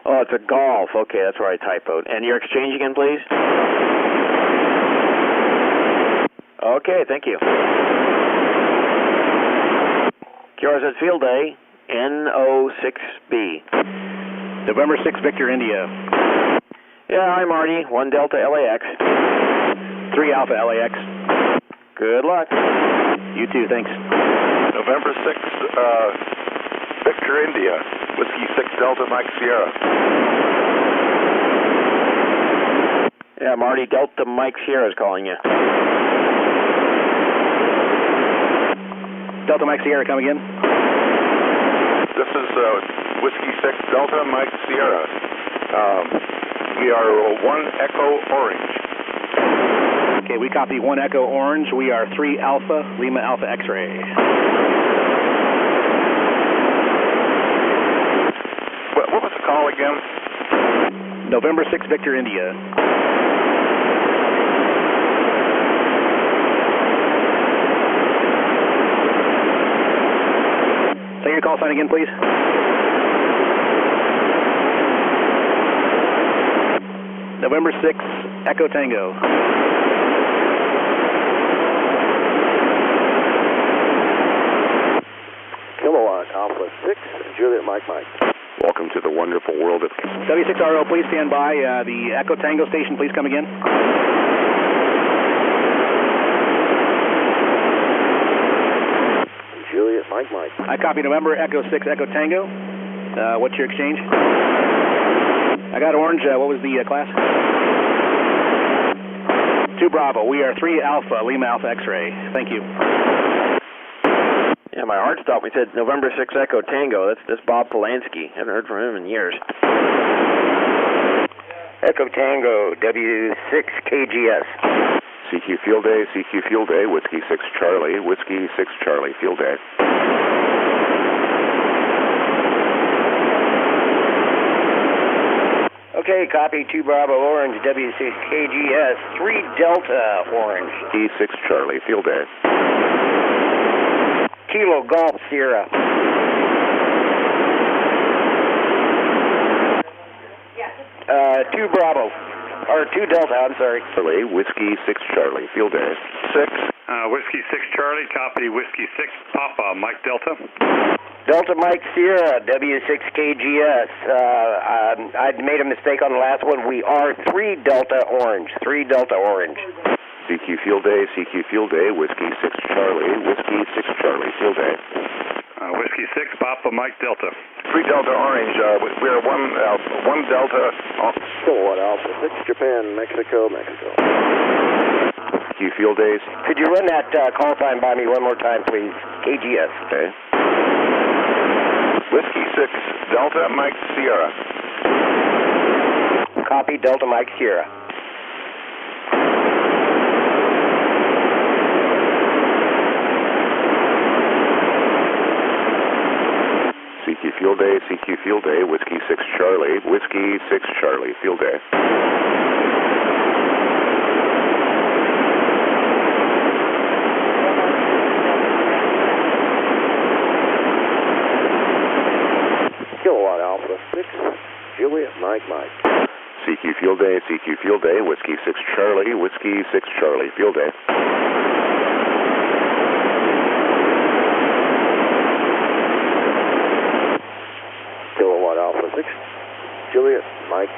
Oh, it's a Golf. Okay, that's where I typoed. And your exchange again, please? Okay, thank you. QRZ Field Day, NO6B. November 6 Victor India. Yeah, hi Marty. 1 Delta LAX. 3 Alpha LAX. Good luck. You too, thanks. November 6, Victor India, Whiskey 6 Delta Mike Sierra. Yeah, Marty, Delta Mike Sierra is calling you. Delta Mike Sierra, come again. This is Whiskey 6 Delta Mike Sierra. We are 1 Echo Orange. Okay, we copy 1 Echo Orange. We are 3 Alpha, Lima Alpha X-ray. What was the call again? November 6 Victor India. Say your call sign again, please. November 6 Echo Tango. Kilowatt Alpha 6, Juliet Mike. Welcome to the wonderful world of... W6RO, please stand by. The Echo Tango station, please come again. Juliet Mike. I copy November Echo 6 Echo Tango. What's your exchange? I got Orange. What was the class? 2 Bravo. We are 3 Alpha, Lima Alpha X-ray. Thank you. Yeah, my heart stopped. We said November 6 Echo Tango. That's Bob Polanski. Haven't heard from him in years. Echo Tango, W6KGS. CQ Field Day, Whiskey 6 Charlie, Whiskey 6 Charlie Field Day. Okay, copy 2 Bravo Orange, W6KGS, 3 Delta Orange. E6 Charlie Field Day. Kilo Golf Sierra. Two Bravo, or 2 Delta, I'm sorry. Whiskey 6 Charlie Field Day. 6 Whiskey 6 Charlie, copy Whiskey 6 Papa, Mike Delta. Delta Mike Sierra, W6KGS. I made a mistake on the last one. We are 3 Delta Orange. 3 Delta Orange. CQ Field Day, Whiskey 6 Charlie, Whiskey 6 Charlie, Field Day. Whiskey 6 Papa, Mike Delta. 3 Delta Orange. We are 1 Delta. Kilowatt Alpha 6 Japan, Mexico, Mexico. CQ Field Days. Could you run that call sign by me one more time, please? KGS. Okay. Whiskey 6 Delta Mike Sierra. Copy Delta Mike Sierra. CQ Field Day, Whiskey 6 Charlie, Whiskey 6 Charlie, Field Day. Kilowatt Alpha 6 Juliet Mike. CQ Field Day, Whiskey 6 Charlie, Whiskey 6 Charlie, Field Day. Kilowatt Alpha 6 Juliet Mike.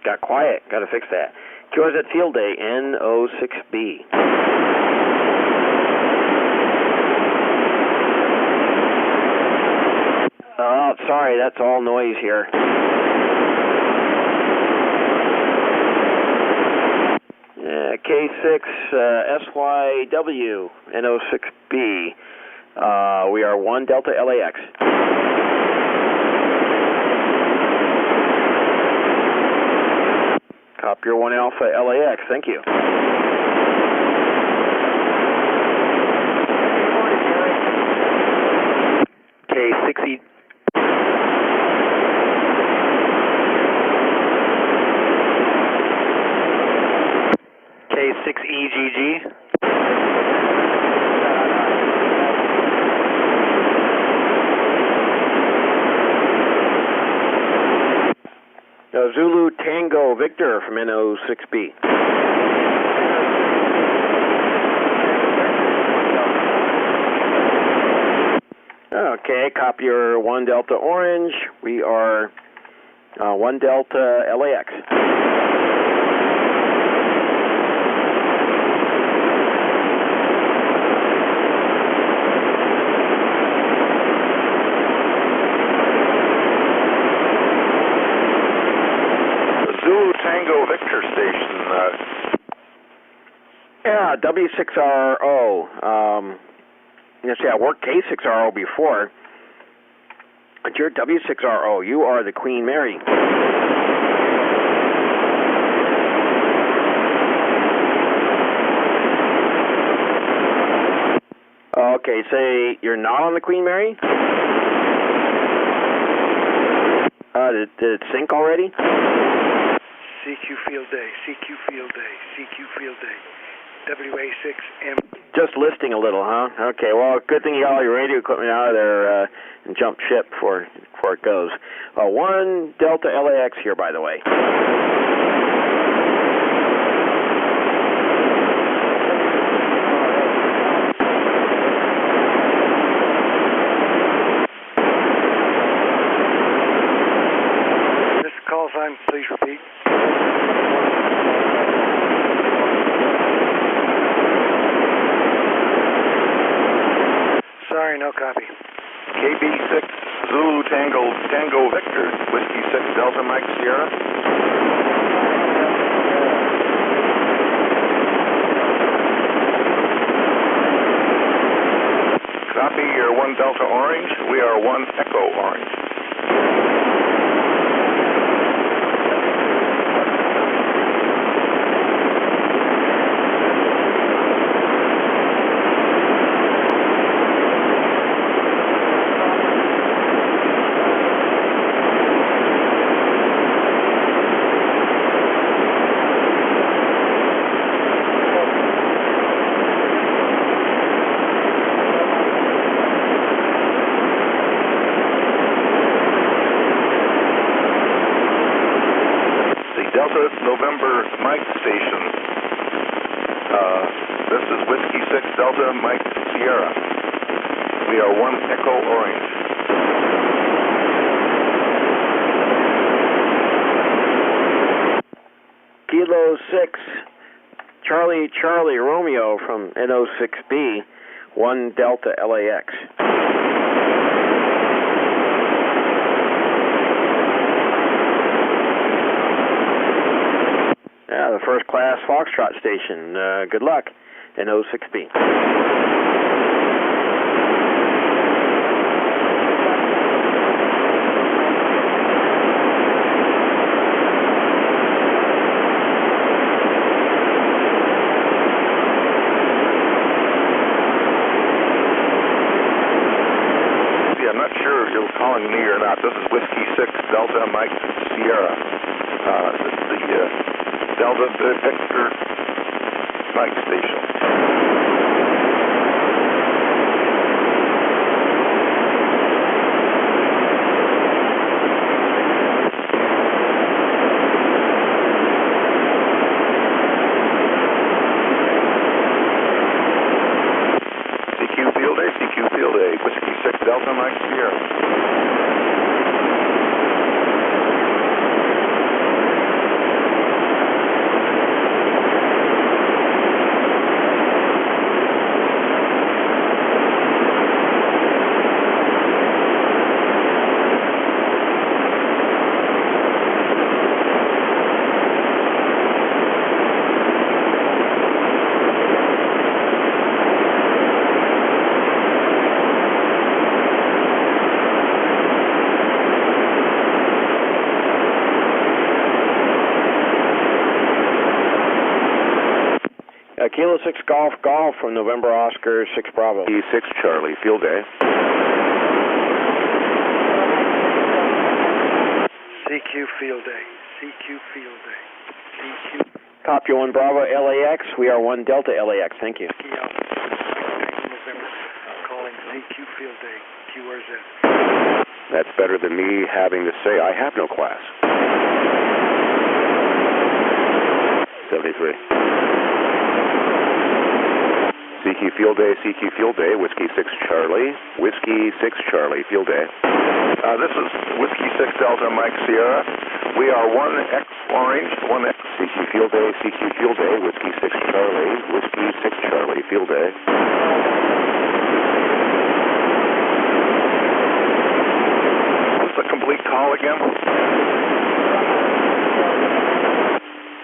Got quiet. Got to fix that. QRZ Field Day, N06B. Oh, sorry, that's all noise here. K6SYW, N06B. We are 1 Delta LAX. Copy your 1 Alpha LAX, thank you. K6E. K6EGG. Zulu Tango Victor from N06B. Okay, copy your 1 Delta Orange. We are 1 Delta LAX. Zulu Tango Victor Station. Yeah, W6RO. Yes, yeah, I worked K6RO before. But you're W6RO. You are the Queen Mary. Okay, say you're not on the Queen Mary? Did it sync already? CQ Field Day, CQ Field Day, CQ Field Day, WA6M. Just listing a little, huh? Okay, well, good thing you got all your radio equipment out of there and jumped ship before it goes. 1 Delta LAX here, by the way. This call sign, please repeat. Sorry, no copy. KB6 Zulu Tango Victor, Whiskey 6 Delta Mike Sierra. Copy your 1 Delta Orange. We are 1 Echo Orange. Delta November Mike Station. This is Whiskey 6 Delta Mike Sierra. We are 1 Echo Orange. Kilo 6 Charlie Charlie Romeo from NO6B, 1 Delta LAX. Yeah, the first class Foxtrot station. Good luck, NO6B. I'm not sure if you're calling me or not. This is Whiskey 6 Delta Mike Sierra. This is the Delta Victor Mike Station. CQ Field A, Whiskey 6 Delta Mike Sierra. Kilo 6 Golf from November Oscar 6 Bravo. E6 Charlie, Field A. CQ Field A. CQ Field A. CQ. Copy 1 Bravo LAX. We are 1 Delta LAX. Thank you. November. Calling CQ Field A. QRZ. That's better than me having to say I have no class. 73. CQ Field A, Whiskey 6 Charlie, Whiskey 6 Charlie, Field A. This is Whiskey 6 Delta Mike Sierra. We are 1 X Orange, 1 X. CQ Field A, Whiskey 6 Charlie, Whiskey 6 Charlie, Field A. What's the complete call again?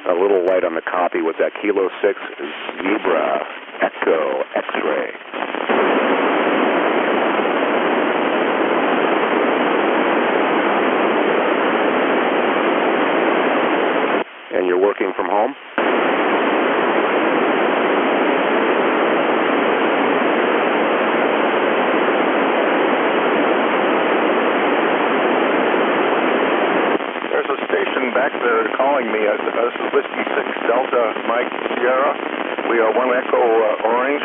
A little light on the copy. Was that Kilo 6 Zebra Echo X-Ray? And you're working from home? There's a station back there calling me. This is Whiskey 6 Delta Mike Sierra. We are 1 Echo Orange.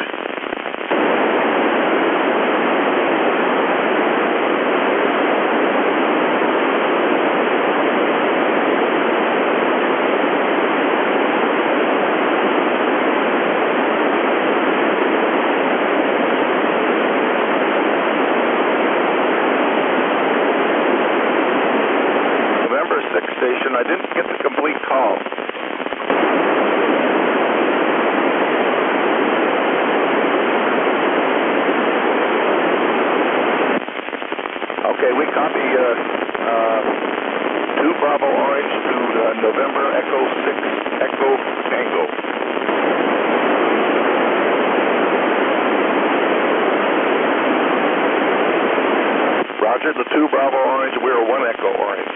November 6 station. I didn't get the complete call. Okay, we copy 2 Bravo Orange to November Echo 6 Echo Tango. Roger, the 2 Bravo Orange, we're 1 Echo Orange.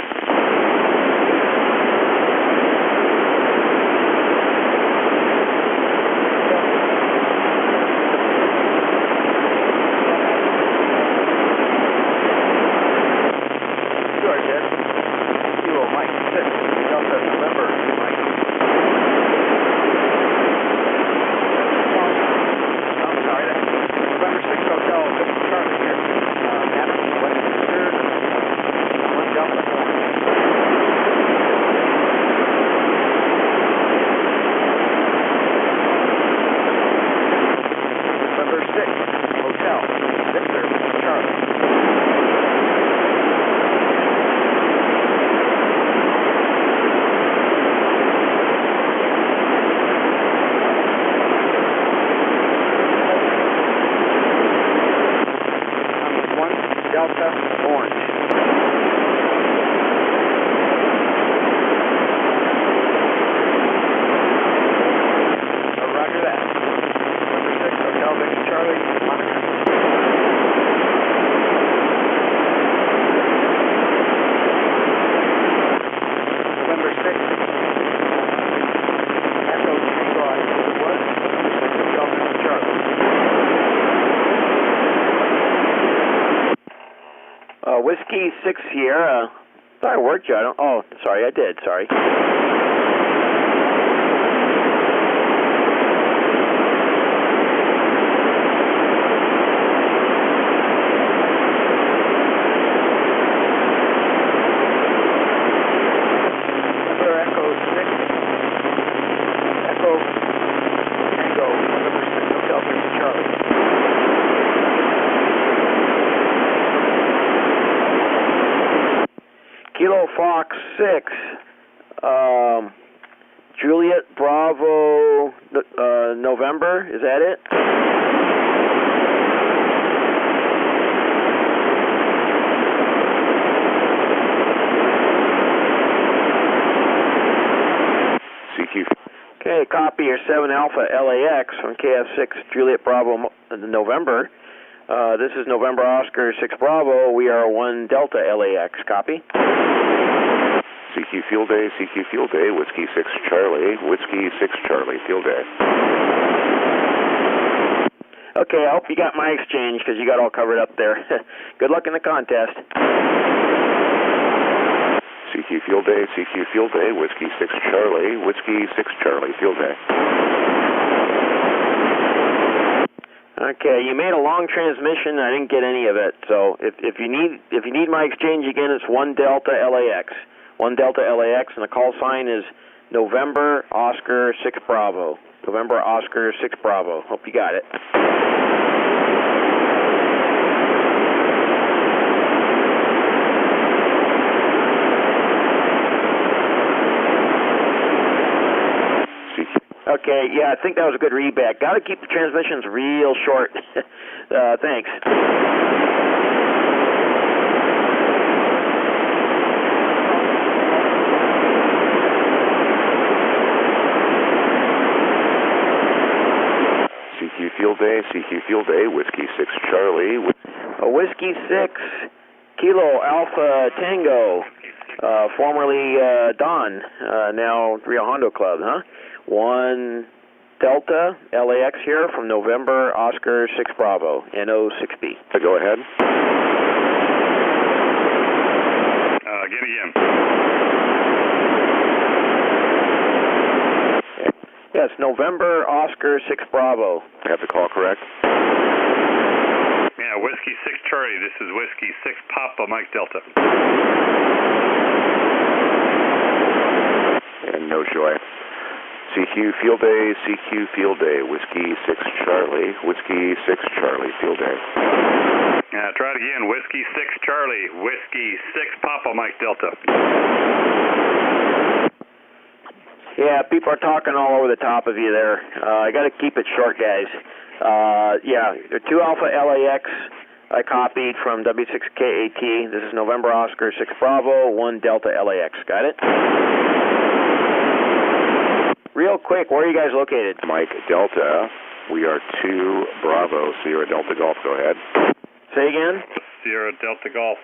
6 Sierra. Thought I worked you. I don't. Oh, sorry, I did. Sorry. Kilo Fox 6, Juliet Bravo, November, is that it? CQ. Okay, copy your 7 Alpha LAX from KF6 Juliet Bravo November. This is November Oscar 6 Bravo. We are 1 Delta LAX. Copy. CQ Field Day, Whiskey 6 Charlie, Whiskey 6 Charlie, Field Day. Okay, I hope you got my exchange because you got all covered up there. Good luck in the contest. CQ Field Day, Whiskey 6 Charlie, Whiskey 6 Charlie, Field Day. Okay, you made a long transmission. I didn't get any of it. So if you need my exchange again, it's 1 Delta LAX. 1 Delta LAX, and the call sign is November Oscar 6 Bravo. November Oscar 6 Bravo. Hope you got it. Okay, yeah, I think that was a good readback. Got to keep the transmissions real short. Thanks. CQ Field Day, Whiskey 6 Charlie. Whiskey 6 Kilo Alpha Tango, formerly Don, now Rio Hondo Club, huh? 1 Delta LAX here from November Oscar 6 Bravo, NO6B. Go ahead. Again. Yes, November Oscar 6 Bravo. I have the call correct? Yeah, Whiskey 6 Charlie. This is Whiskey 6 Papa Mike Delta. And no joy. CQ Field Day, Whiskey 6 Charlie, Whiskey 6 Charlie, Field Day. Try it again, Whiskey 6 Charlie, Whiskey 6 Papa Mike Delta. Yeah, people are talking all over the top of you there. I got to keep it short, guys. Yeah, 2 Alpha LAX I copied from W6KAT. This is November Oscar 6 Bravo, 1 Delta LAX. Got it? Real quick, where are you guys located? Mike Delta, we are 2 Bravo, Sierra Delta Golf. Go ahead. Say again? Sierra Delta Golf,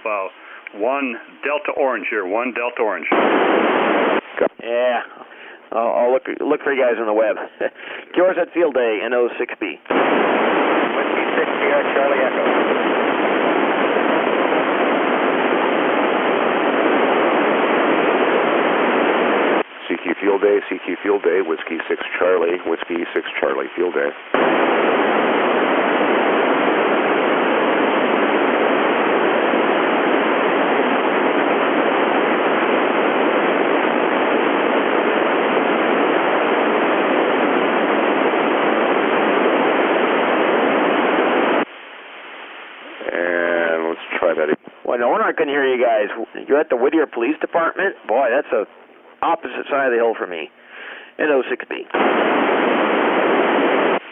1 Delta Orange here, 1 Delta Orange. Yeah, I'll look for you guys on the web. Cures at Field Day, NO6B. Whiskey 6 Sierra Charlie Echo. CQ Field Day, Whiskey 6 Charlie, Whiskey 6 Charlie, Field Day. And let's try that again. Well, no wonder I couldn't hear you guys. You're at the Whittier Police Department? Boy, that's the opposite side of the hill for me. NO6B.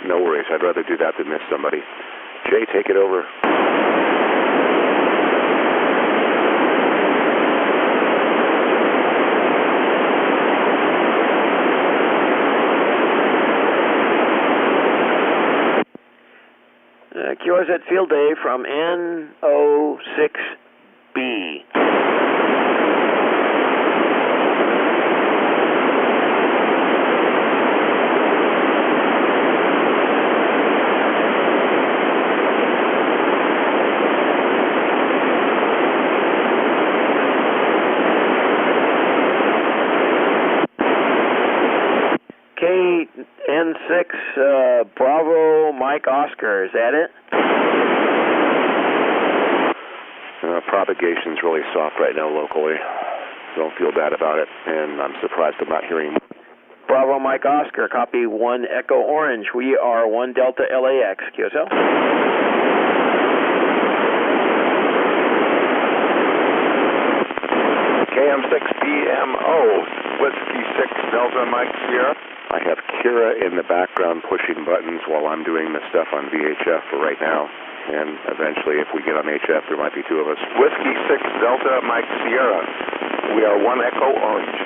No worries. I'd rather do that than miss somebody. Jay, take it over. QRZ Field Day from NO6B. N6 Bravo Mike Oscar. Is that it? Propagation's really soft right now locally. Don't feel bad about it, and I'm surprised I'm not hearing. Bravo Mike Oscar, copy 1 Echo Orange. We are 1 Delta LAX. QSL. KM6BMO, Whiskey 6 Delta Mike Sierra. I have Kira in the background pushing buttons while I'm doing the stuff on VHF for right now. And eventually, if we get on HF, there might be 2 of us. Whiskey 6 Delta Mike Sierra. We are 1 Echo Orange.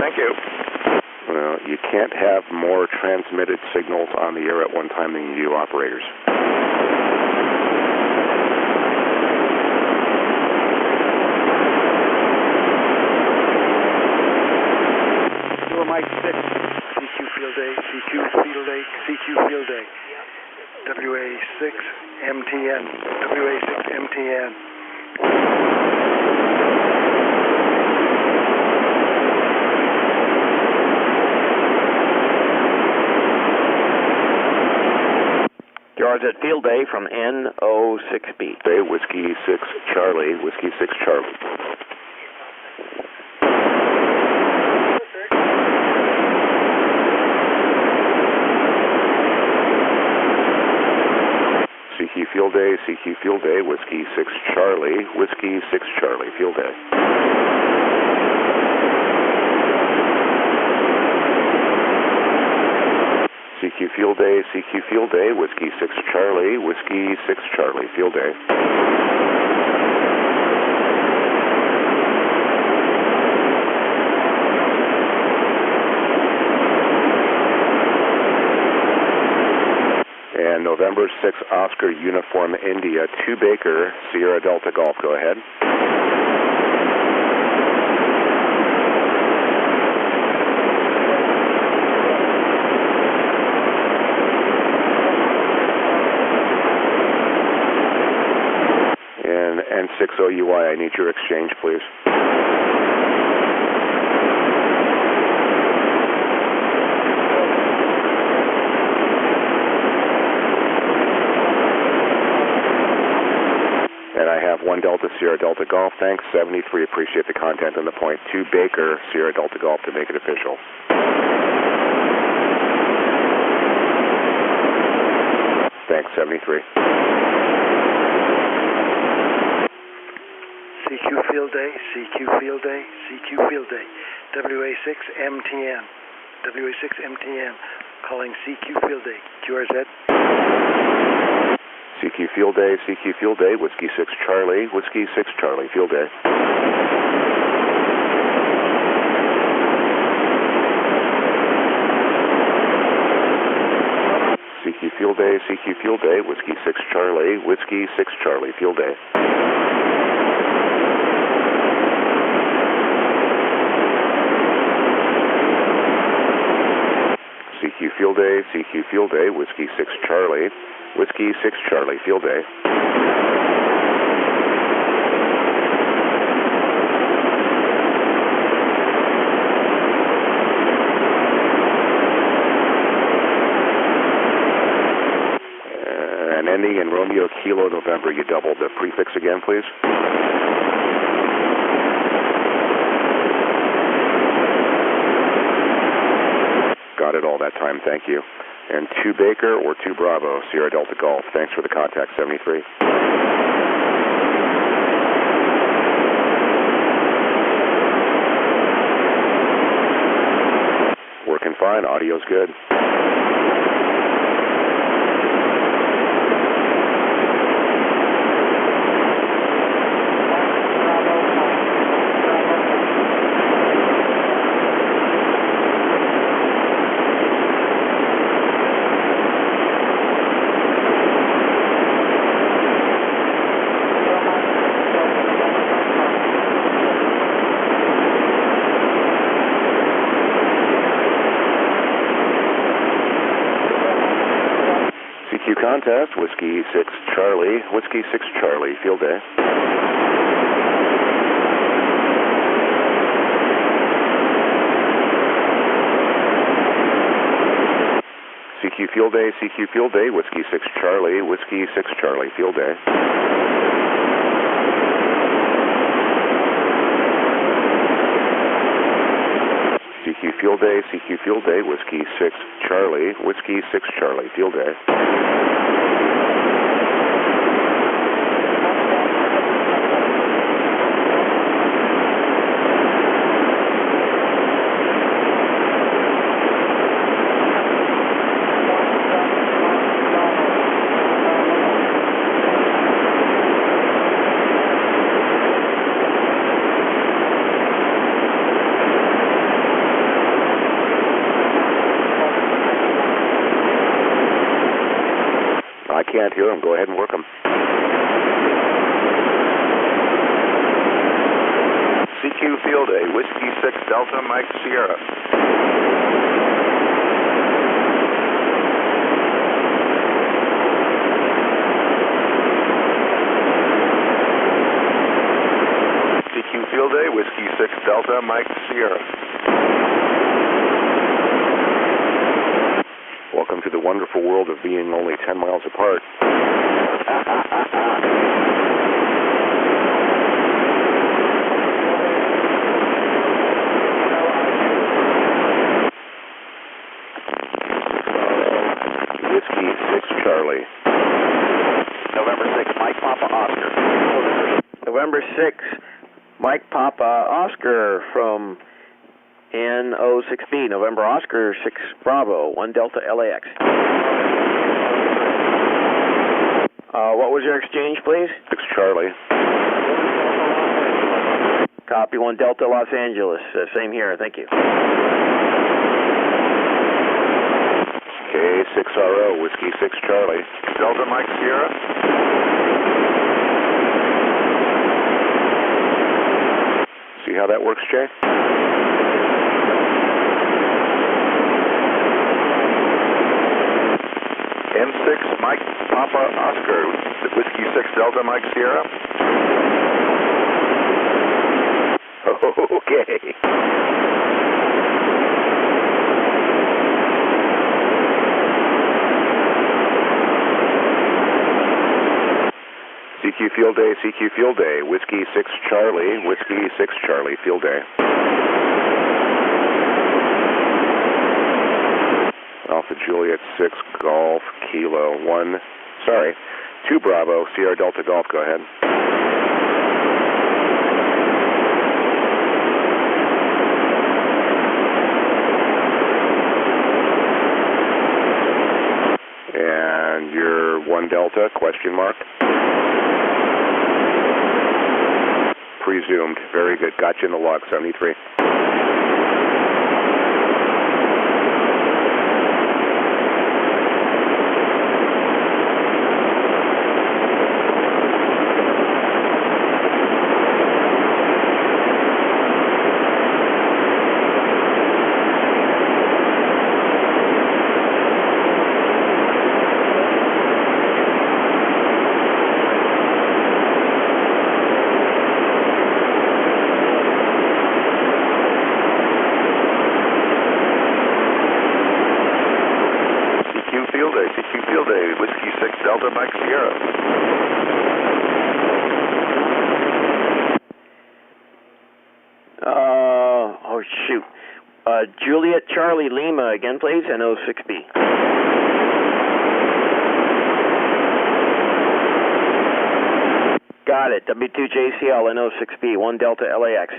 Thank you. Well, you can't have more transmitted signals on the air at one time than you do operators. Mike 6, CQ Field Day, CQ Field Day, CQ Field Day, WA6 MTN, WA6 MTN. Yours at Field Day from NO6B. Day, Whiskey 6 Charlie, Whiskey 6 Charlie. CQ Field Day, Whiskey 6 Charlie, Whiskey 6 Charlie, Field Day. CQ Field Day, Whiskey 6 Charlie, Whiskey 6 Charlie, Field Day. And November 6 Oscar Uniform India, 2 Baker, Sierra Delta Golf. Go ahead. And N6OUI, I need your exchange, please. And I have 1 Delta Sierra Delta Golf, thanks. 73, appreciate the content on the point. 2 Baker Sierra Delta Golf to make it official. Thanks, 73. CQ Field Day, CQ Field Day, CQ Field Day, WA6 MTN, WA6 MTN, calling CQ Field Day, QRZ. CQ Field Day, Whiskey 6 Charlie, Whiskey 6 Charlie, Field Day. CQ Field Day, Whiskey 6 Charlie, Whiskey 6 Charlie, Field Day. CQ Field Day, Whiskey 6 Charlie, Whiskey 6 Charlie, Field Day. And ending in Romeo Kilo November, you double the prefix again, please. Got it all that time, thank you. And 2 Baker or 2 Bravo, Sierra Delta Golf. Thanks for the contact, 73. Working fine, audio's good. CQ contest, Whiskey 6 Charlie, Whiskey 6 Charlie, field day. CQ field day, Whiskey 6 Charlie, Whiskey 6 Charlie, field day. CQ field day, Whiskey 6 Charlie, Whiskey 6 Charlie, field day. I can't hear him. Go ahead and work him. CQ field day, Whiskey 6 Delta Mike Sierra. CQ field day, Whiskey 6 Delta Mike Sierra. Welcome to the wonderful world of being only 10 miles apart. Whiskey 6 Charlie. November 6, Mike Papa Oscar. November 6, Mike Papa Oscar from N06B, November Oscar 6 Bravo, 1 Delta LAX. What was your exchange, please? 6 Charlie. Copy, 1 Delta Los Angeles. Same here, thank you. K6RO, Whiskey 6 Charlie. Delta Mike Sierra. See how that works, Jay? M6 Mike Papa Oscar, Whiskey 6 Delta Mike Sierra. Okay. CQ field day, Whiskey 6 Charlie, Whiskey 6 Charlie, field day. Alpha Juliet 6 Golf Kilo 2 Bravo, Sierra Delta Golf, go ahead. And your 1 Delta, question mark? Presumed, very good, got you in the log, 73. CQ field day, Whiskey 6 Delta Mike Sierra. Oh shoot. Juliet Charlie Lima again, please, and 06B. Got it. W2JCL and 06B, 1 Delta LAX.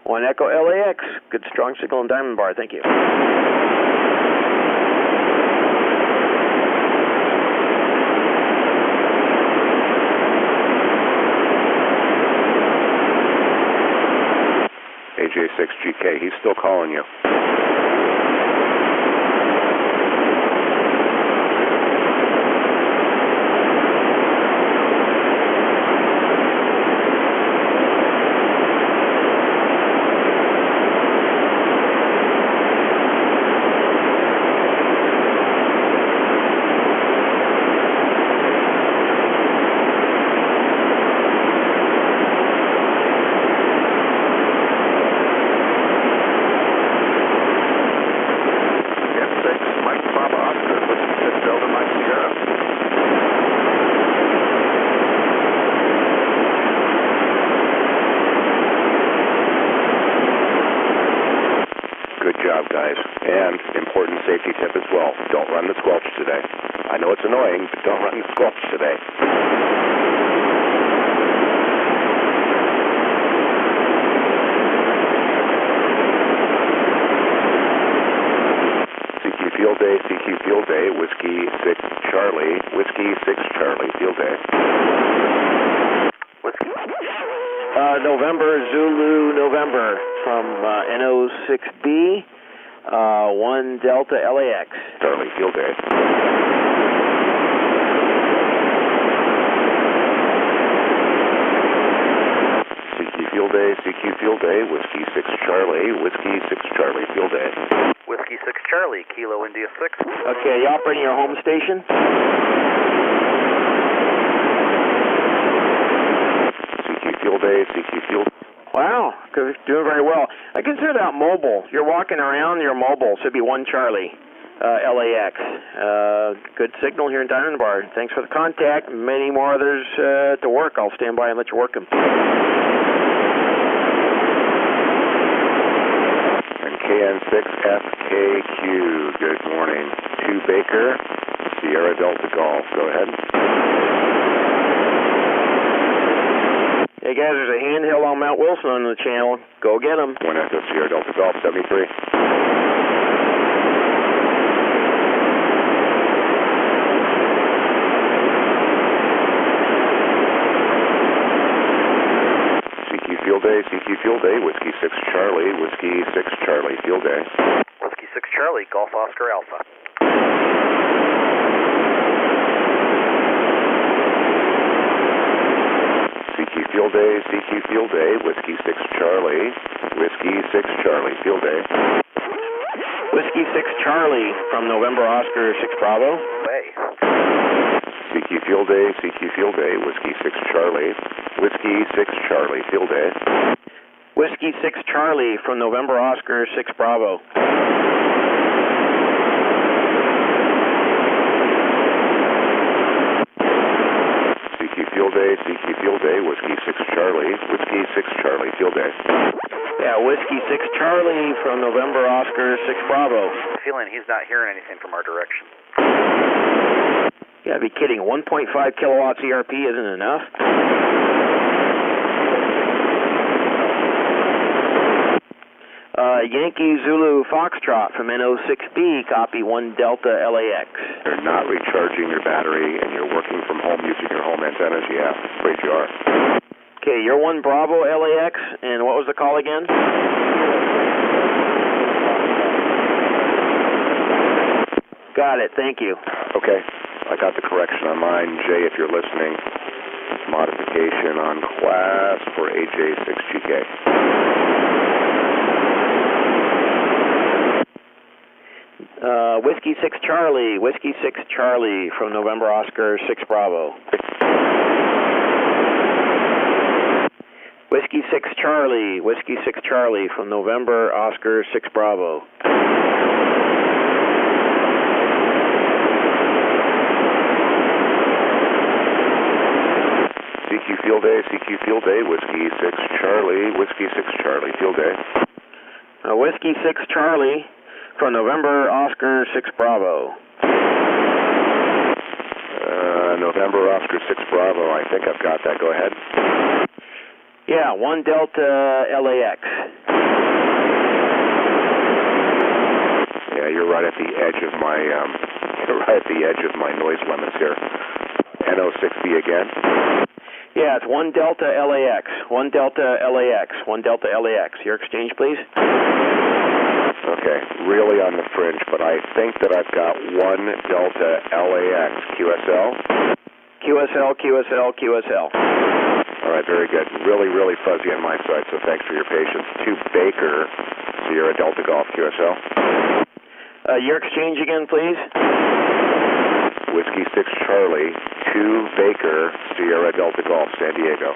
One Echo LAX. Good strong signal in Diamond Bar. Thank you. AJ6GK, he's still calling you. job, guys. And important safety tip as well. Don't run the squelch today. I know it's annoying, but don't run the squelch today. Field Day, CQ Field Day, Whiskey 6 Charlie, Whiskey 6 Charlie, Field Day. November, Zulu, November, from NO6B, 1 Delta LAX. Charlie, Field Day. CQ Field Day, CQ Field Day, Whiskey 6 Charlie, Whiskey 6 Charlie, Field Day. Whiskey 6 Charlie, Kilo India 6. Okay, you operating your home station? CQ Field Day, CQ Field. Wow, doing very well. I consider that mobile. You're walking around, you're mobile, so it'd be 1 Charlie, LAX. Good signal here in Diamond Bar. Thanks for the contact. Many more others to work. I'll stand by and let you work them. KN6FKQ, good morning. 2 Baker, Sierra Delta Golf, go ahead. Hey guys, there's a handheld on Mount Wilson on the channel. Go get them. 1 Echo, Sierra Delta Golf, 73. Field Day, CQ Field Day, Whiskey 6 Charlie, Whiskey 6 Charlie, Field Day. Whiskey 6 Charlie, Golf Oscar Alpha. CQ Field Day, CQ Field Day, Whiskey 6 Charlie, Whiskey 6 Charlie, Field Day. Whiskey 6 Charlie from November Oscar 6 Bravo. Way. CQ Field Day, CQ Field Day, Whiskey 6 Charlie, Whiskey 6 Charlie, Field Day. Whiskey 6 Charlie from November Oscar 6 Bravo. CQ Field Day, CQ Field Day, Whiskey 6 Charlie, Whiskey 6 Charlie, Field Day. Yeah, Whiskey 6 Charlie from November Oscar 6 Bravo. Feeling he's not hearing anything from our direction. Yeah, be kidding. 1.5 kilowatts ERP isn't enough. Yankee Zulu Foxtrot from NO6B, copy 1 Delta LAX. You're not recharging your battery and you're working from home using your home antennas, yeah, afraid you are. Okay, you're 1 Bravo LAX, and what was the call again? Got it, thank you. Okay, I got the correction on mine. Jay, if you're listening, modification on class for AJ6GK. Whiskey 6 Charlie, Whiskey 6 Charlie from November Oscar 6 Bravo. Whiskey 6 Charlie, Whiskey 6 Charlie from November Oscar 6 Bravo. CQ Field Day, CQ Field Day, Whiskey 6 Charlie, Whiskey 6 Charlie, Field Day. Whiskey 6 Charlie from November Oscar 6 Bravo. November Oscar 6 Bravo, I think I've got that. Go ahead. Yeah, 1 Delta LAX. Yeah, you're right at the edge of my noise limits here. NO6B again. Yeah, it's 1 Delta LAX. 1 Delta LAX. 1 Delta LAX. Your exchange, please. Okay, really on the fringe, but I think that I've got 1 Delta LAX. QSL? QSL, QSL, QSL. All right, very good. Really, really fuzzy on my side, so thanks for your patience. 2 Baker, Sierra Delta Golf, QSL. Your exchange again, please. Whiskey 6 Charlie, 2 Baker, Sierra Delta Golf, San Diego.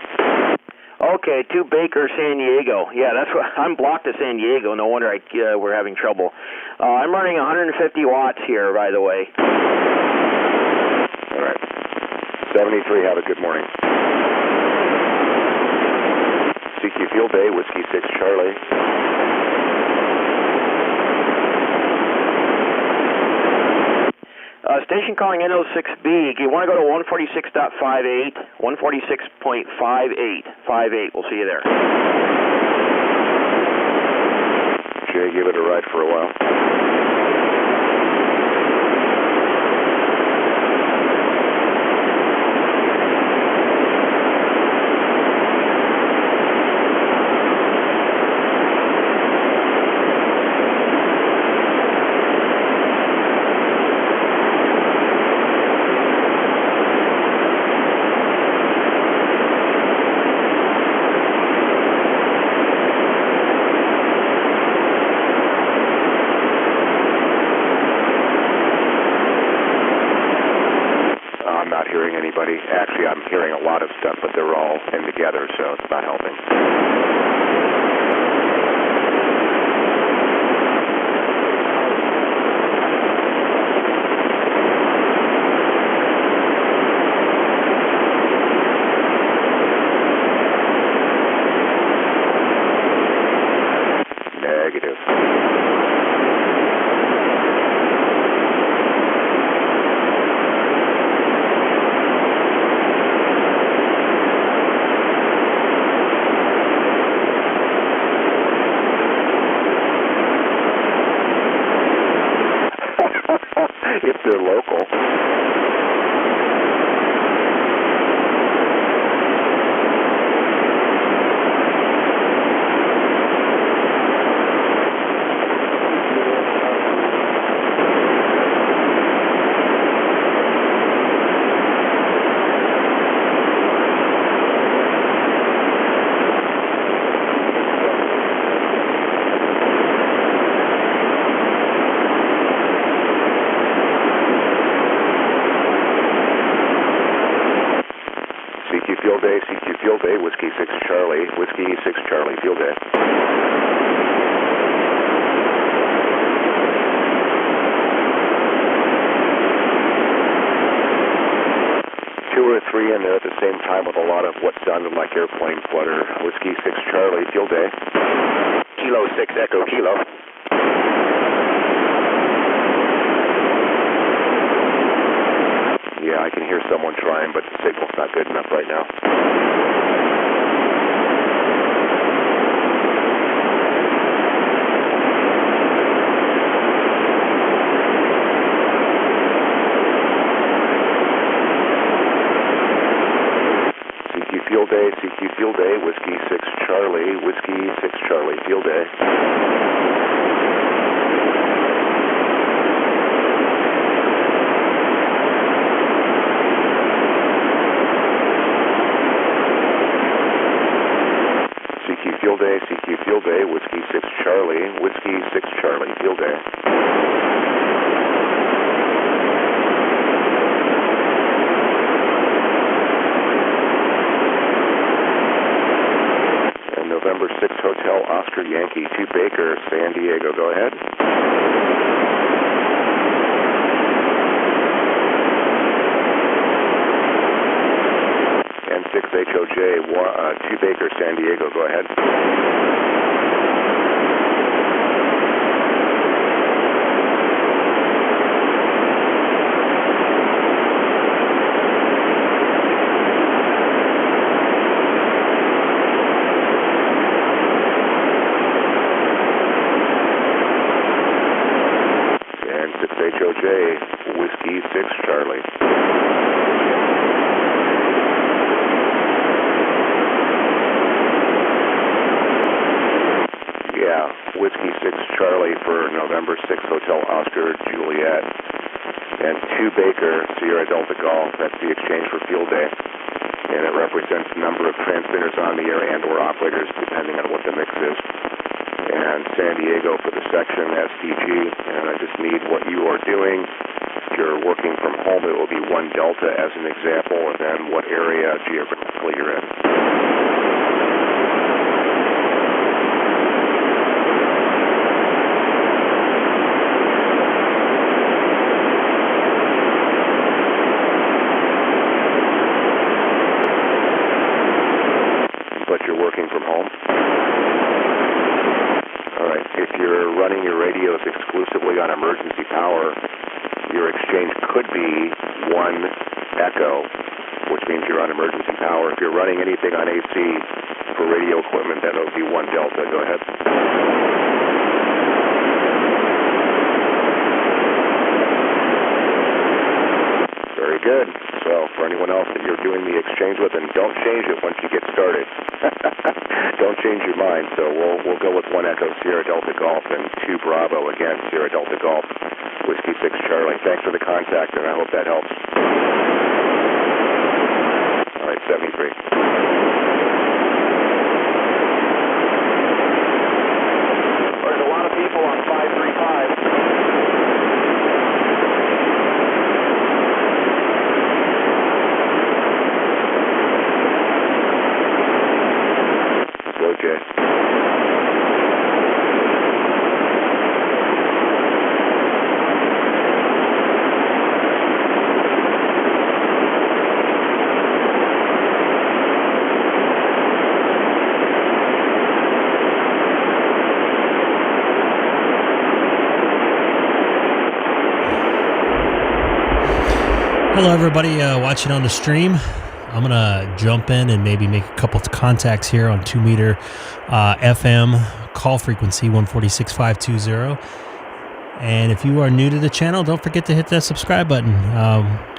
Okay, 2 Baker, San Diego. Yeah, that's what I'm blocked to San Diego. No wonder we're having trouble. I'm running 150 watts here, by the way. All right. 73, have a good morning. CQ Field Day, Whiskey 6 Charlie. Station calling NO6B. You want to go to 146.58, 146.58. We'll see you there. Jay, give it a ride for a while. Actually, I'm hearing a lot of stuff, but they're all in together, so it's not helping. Negative. If they're local. CQ Field Day, Whiskey 6 Charlie, Whiskey 6 Charlie, Field Day. Two or three in there at the same time with a lot of what sounded like airplane flutter. Whiskey 6 Charlie, Field Day. Kilo 6 Echo Kilo. Yeah, I can hear someone trying, but the signal's not good enough right now. CQ Field Day, Whiskey 6 Charlie, Whiskey 6 Charlie, Field Day. CQ Field Day, Whiskey 6 Charlie, Whiskey 6 Charlie, Field Day. And November 6 Hotel Oscar Yankee 2 Baker, San Diego, go ahead. And 6 HOJ 2 Baker, San Diego, go ahead. And 6 HOJ, Whiskey 6 Charlie. Yeah, Whiskey 6 Charlie for November 6 Hotel Oscar Juliet. And 2 Baker, Sierra Delta Golf. That's the exchange for Field Day. And it represents the number of transmitters on the air and or operators, depending on what the mix is. And San Diego for the section, SDG. And I just need what you are doing. If you're working from home, it will be 1 Delta as an example, and then what area geographically you're in. But you're working from home? All right. If you're running your radios exclusively on emergency power, your exchange could be 1 echo, which means you're on emergency power. If you're running anything on AC for radio equipment, then it would be 1 delta. Go ahead. Very good. So for anyone else that you're doing the exchange with, and don't change it once you get started. Don't change your mind. So we'll go with 1 Echo Sierra Delta Golf and 2 Bravo, again, Sierra Delta Golf, Whiskey 6 Charlie. Thanks for the contact, and I hope that helps. All right, 73. There's a lot of people on 535. Okay. Hello, everybody watching on the stream. I'm going to jump in and maybe make a couple of contacts here on 2 meter FM call frequency 146.520. And if you are new to the channel, don't forget to hit that subscribe button.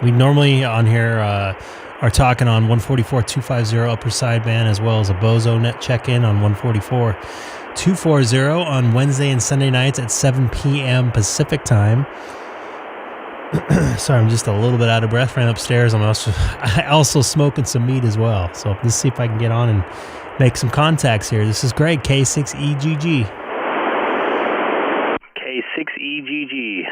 We normally on here are talking on 144.250 upper sideband, as well as a Bozo net check-in on 144.240 on Wednesday and Sunday nights at 7 p.m. Pacific time. Sorry, I'm just a little bit out of breath. Ran upstairs. I also smoking some meat as well. So let's see if I can get on and make some contacts here. This is Greg, K6EGG. K6EGG.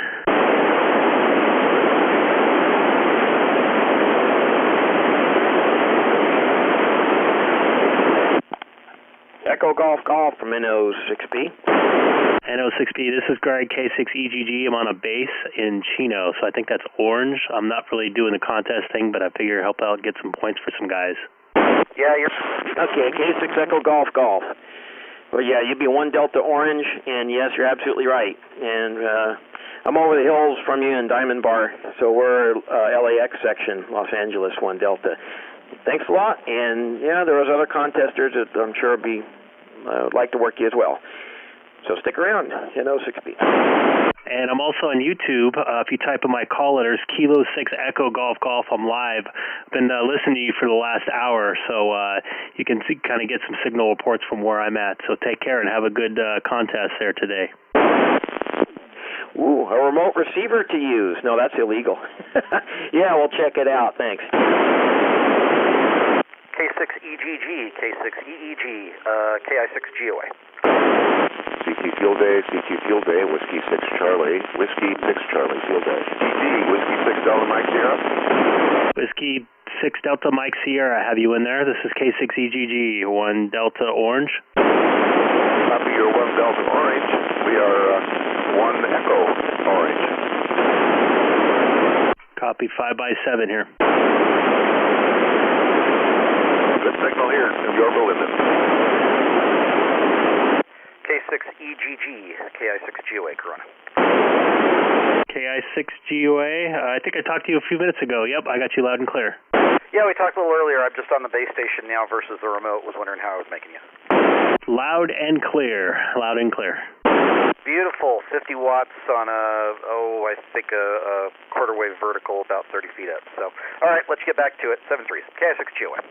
Echo Golf Golf from NO6B. NO6B, this is Greg, K6EGG. I'm on a base in Chino, so I think that's orange. I'm not really doing the contest thing, but I figure help out, get some points for some guys. Yeah, you're... Okay, K6 Echo Golf Golf. Well, yeah, you'd be 1 Delta Orange, and yes, you're absolutely right. And I'm over the hills from you in Diamond Bar, so we're LAX section, Los Angeles, 1 Delta. Thanks a lot, and yeah, there was other contesters that I'm sure would like to work you as well. So stick around, NO6B. And I'm also on YouTube. If you type in my call letters, Kilo 6 Echo Golf Golf, I'm live. I've been listening to you for the last hour, so you can kind of get some signal reports from where I'm at. So take care and have a good contest there today. Ooh, a remote receiver to use. No, that's illegal. Yeah, we'll check it out. Thanks. K6EGG, K6EEG, K6GOA. CQ Field Day, Whiskey 6 Charlie, Whiskey 6 Charlie Field Day. EG, Whiskey 6 Delta Mike Sierra. Whiskey 6 Delta Mike Sierra, have you in there? This is K6EGG, 1 Delta Orange. Copy your 1 Delta Orange. We are 1 Echo Orange. Copy 5x7 here. Good signal here in Yorba Linda. K6EGG, KI6GOA, Corona. KI6GOA, I think I talked to you a few minutes ago. Yep, I got you loud and clear. Yeah, we talked a little earlier. I'm just on the base station now versus the remote. Was wondering how I was making you. Loud and clear. Loud and clear. Beautiful. 50 watts on I think a quarter wave vertical about 30 feet up. So, all right, let's get back to it. 7-3, KI6GOA.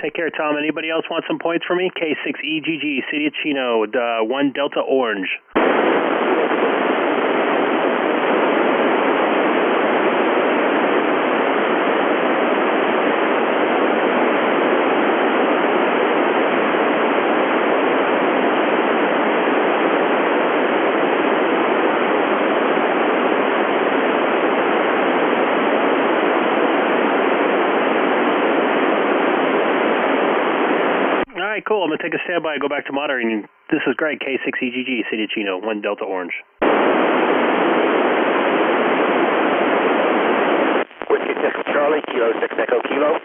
Take care, Tom. Anybody else want some points for me? K6EGG, City of Chino, 1 Delta Orange. All right, cool. I'm going to take a standby, go back to monitoring. This is Greg, K6EGG, City of Chino, 1 Delta Orange. Whiskey 6 Charlie, Kilo 6 Echo Kilo.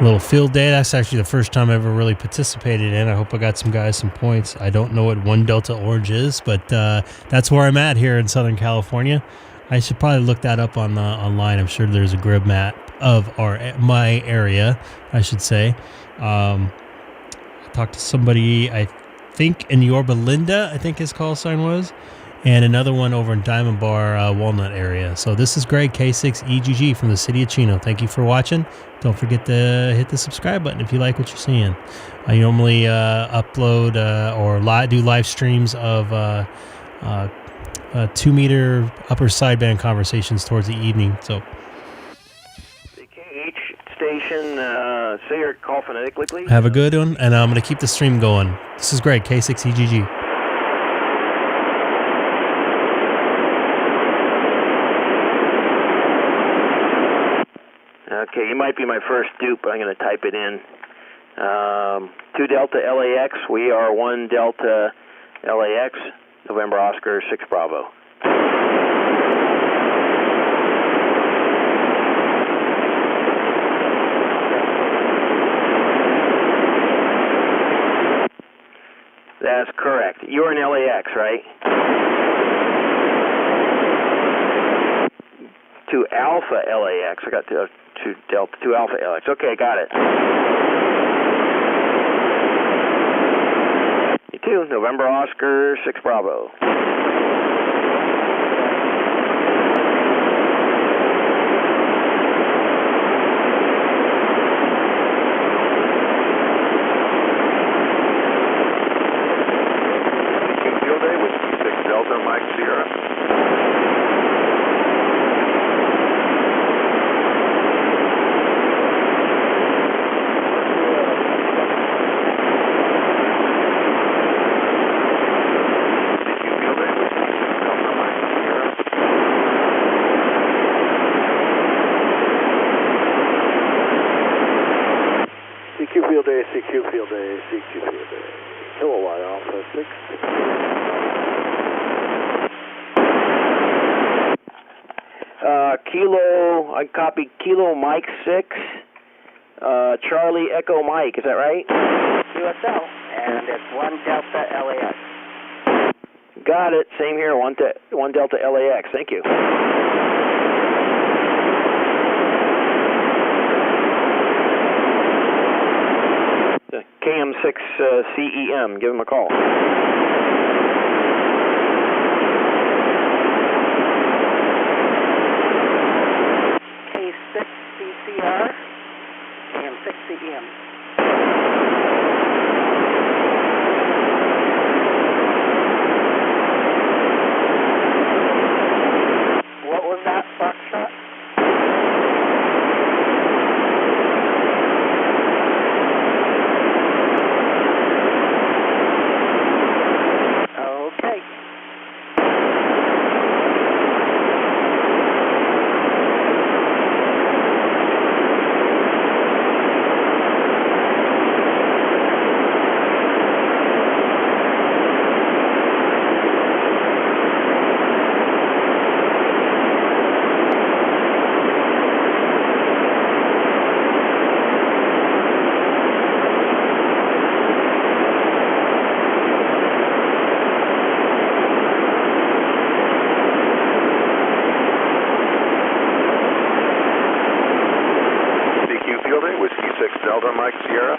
little field day. That's actually the first time I ever really participated in. I hope I got some guys some points. I don't know what 1 Delta Orange is, but that's where I'm at here in Southern California. I should probably look that up on online. I'm sure there's a grid map of my area, I should say. I talked to somebody, I think in Yorba Linda, I think his call sign was, and another one over in Diamond Bar, Walnut area. So this is Greg, K6EGG from the city of Chino. Thank you for watching. Don't forget to hit the subscribe button if you like what you're seeing. I normally upload or do live streams of 2-meter upper sideband conversations towards the evening. So, the KH station, say your call phonetically, please. Have a good one, and I'm going to keep the stream going. This is Greg, K6EGG. Okay, you might be my first dupe, but I'm going to type it in. 2 Delta LAX, we are 1 Delta LAX, November Oscar 6 Bravo. That's correct. You're in LAX, right? To Alpha LAX. I got to Delta, to Alpha LAX. Okay, got it. You too. November Oscar 6 Bravo. Field day with K6 Delta Mike Sierra. CQ Field Day, CQ Field Day, CQ Field Day. Kilowatt Alpha 6. Kilo, I copied Kilo Mike 6, Charlie Echo Mike, is that right? USL, and it's 1 Delta LAX. Got it, same here, 1 Delta LAX, thank you. KM6CEM, give him a call. K6CCR, KM6CEM. What was that, Foxtrot? Okay. Field day with K6 Delta Mike Sierra.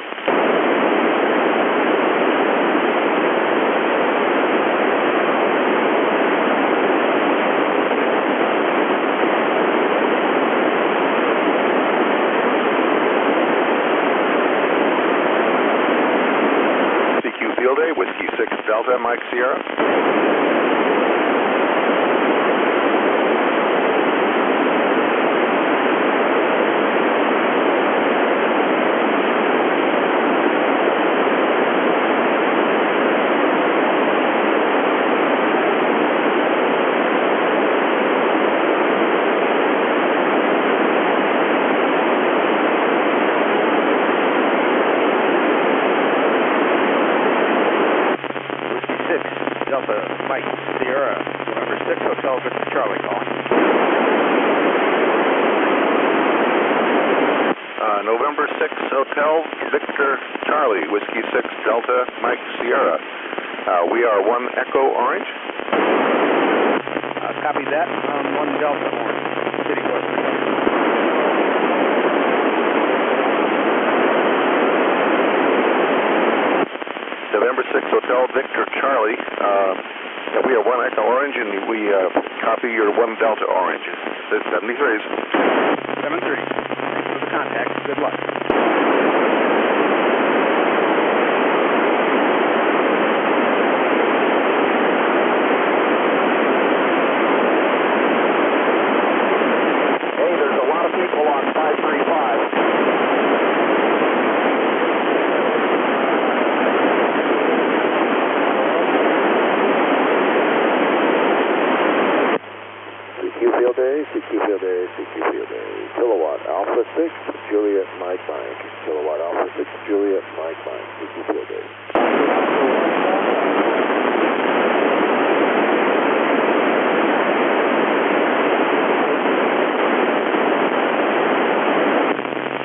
CQ Field day with K6 Delta Mike Sierra. Delta Mike Sierra, November 6 Hotel Victor Charlie calling. November 6 Hotel Victor Charlie, Whiskey 6 Delta Mike Sierra. We are 1 Echo Orange. Copy that. 1 Delta Orange. City West. November 6 Hotel Victor Charlie. We are 1 Echo Orange, and we copy your 1 Delta Orange. It's 73s. 73. Thanks for the contact. Good luck. Hey, there's a lot of people on 535. Field Day, CQ Field Day, CQ Field Day. Kilowatt Alpha 6, Juliet Mike Mike. Kilowatt Alpha 6, Juliet Mike Mike, CQ Field Day.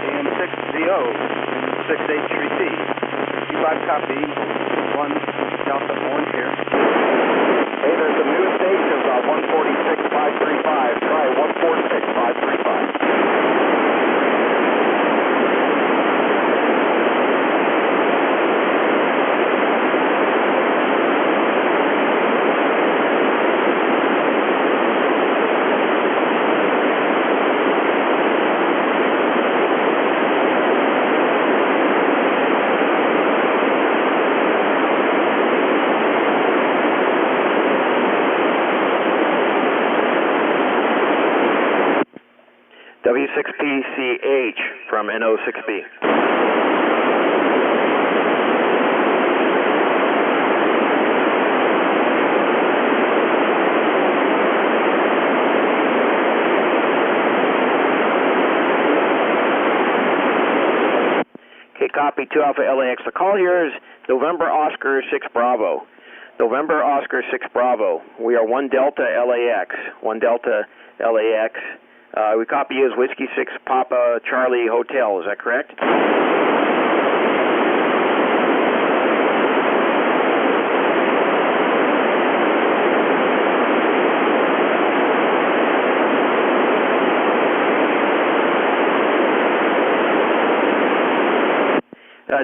AM6ZO, 6H3T. Q5 copy, 1 Delta Orange here. Hey, there's some new stations on 146.535. Try 146.535. W6PCH from NO6B. Okay, copy 2 Alpha LAX. The call here is November Oscar 6 Bravo. November Oscar 6 Bravo. We are 1 Delta LAX. 1 Delta LAX. We copy you as Whiskey 6 Papa Charlie Hotel. Is that correct?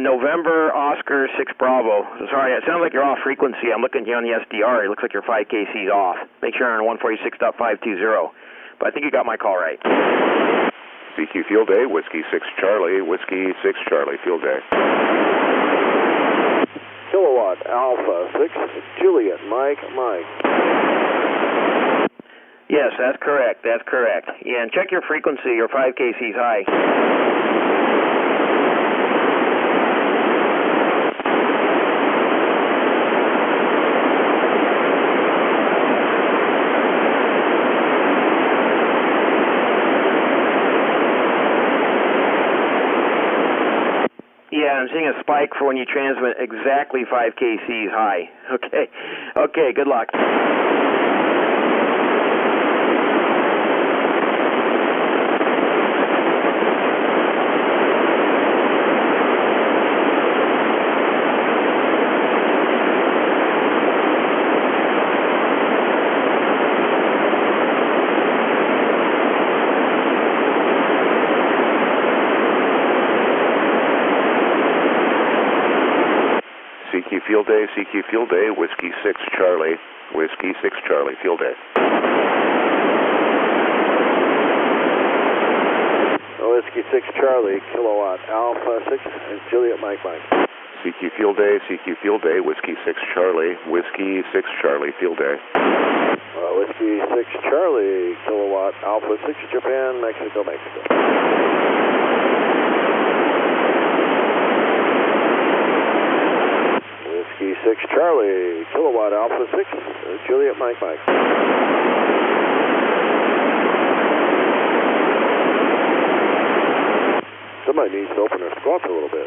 November Oscar 6 Bravo. Sorry, it sounds like you're off frequency. I'm looking here on the SDR. It looks like your 5KC's off. Make sure you're on 146.520. But I think you got my call right. CQ Field Day, Whiskey 6 Charlie, Whiskey 6 Charlie, Field Day. Kilowatt Alpha 6, Juliet Mike Mike. Yes, that's correct. That's correct. Yeah, and check your frequency. Your 5KC's high. Yeah, I'm seeing a spike for when you transmit exactly 5 kC's high. Okay. Okay, good luck. CQ Field Day, CQ Field Day, Whiskey 6 Charlie, Whiskey 6 Charlie, Field Day. Whiskey 6 Charlie, Kilowatt Alpha 6, Juliet Mike Mike. CQ Field Day, CQ Field Day, Whiskey 6 Charlie, Whiskey 6 Charlie, Field Day. Whiskey 6 Charlie, Kilowatt Alpha 6, Japan, Mexico, Mexico. Whiskey 6 Charlie, Kilowatt Alpha 6, Juliet Mike Mike. Somebody needs to open their squawk a little bit.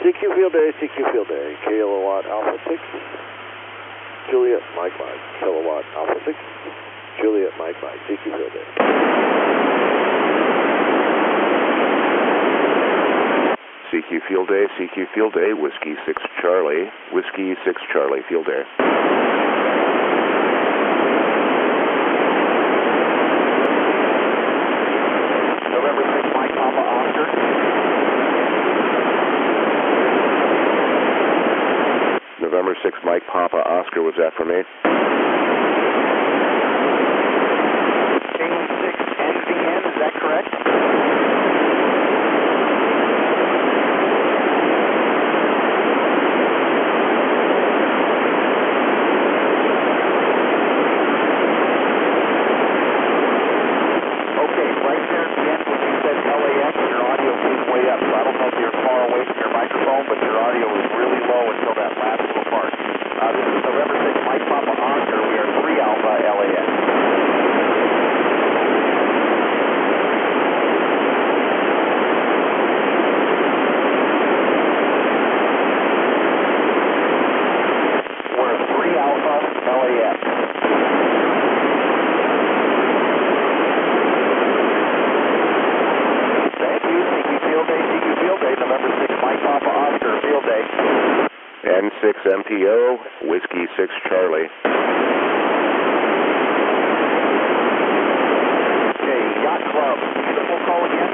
CQ Field Day, CQ Field Day, Kilowatt Alpha 6, Juliet, Mike, kilowatt, Alpha 6, Juliet, Mike, CQ field day. CQ Field Day, Whiskey 6 Charlie, Whiskey 6 Charlie, Field Day. November 6, Mike Papa Oscar. November 6, Mike Papa Oscar, was that for me? K6NVN, is that correct? But your audio is really low until that last little part. This is November 6, Mike Papa Oscar. We are 3 Alpha LAX. We're 3 Alpha LAX. Thank you. CQ Field Day, November 6, Mike Papa Oscar, Field Day. N6 MPO, Whiskey 6 Charlie. Okay, Yacht Club. Beautiful call again.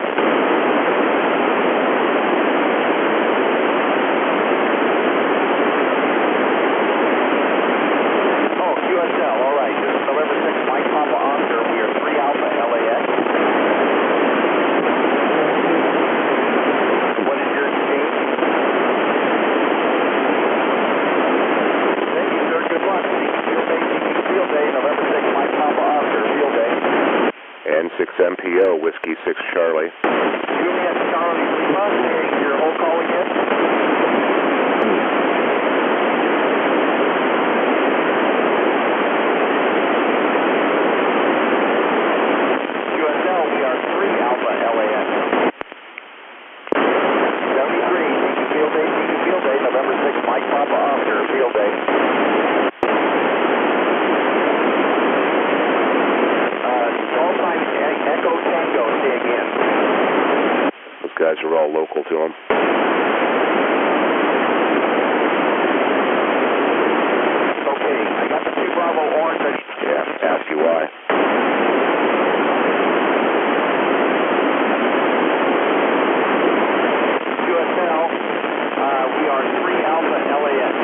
Oh, QSL, all right. This is November 6, Mike Papa Oscar. We are 3 Alpha LAX. What is your exchange? Thank you, sir. Good luck. Field Day, November 6, Mike Papa Oscar, Field Day. N6 MPO, Whiskey 6 Charlie. Juliet Charlie Lima, take your whole call again. QSL, we are 3 Alpha LAX. 73, CQ Field Day, November 6, Mike Papa Oscar, Field Day. Call sign Echo Tango, say again. Those guys are all local to him. Okay, I got the 2 Bravo Orange. Yeah, ask you why. QSL, we are 3 Alpha LAX.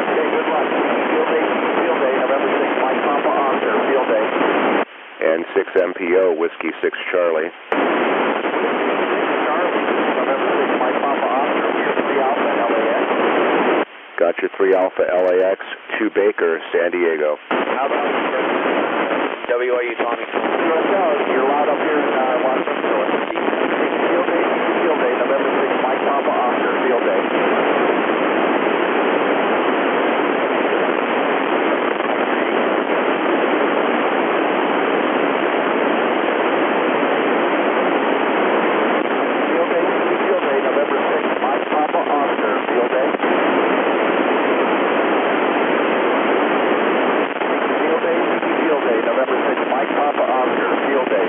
Okay, good luck. Field Day, November 6, Mike Papa Oscar, Field Day. N6 MPO, Whiskey 6 Charlie. Charlie, November 6, Mike Papa Oscar, we are 3 Alpha LAX. Got your 3 Alpha LAX, 2 Baker, San Diego. How about WIU Tommy? QSL, you're loud up here in Los Angeles. Field Day, November 6, Mike Papa Oscar, Field Day. Field Day, November 6, Mike Papa Oscar, Field Day. Field Day, November 6, Mike Papa Oscar, Field Day.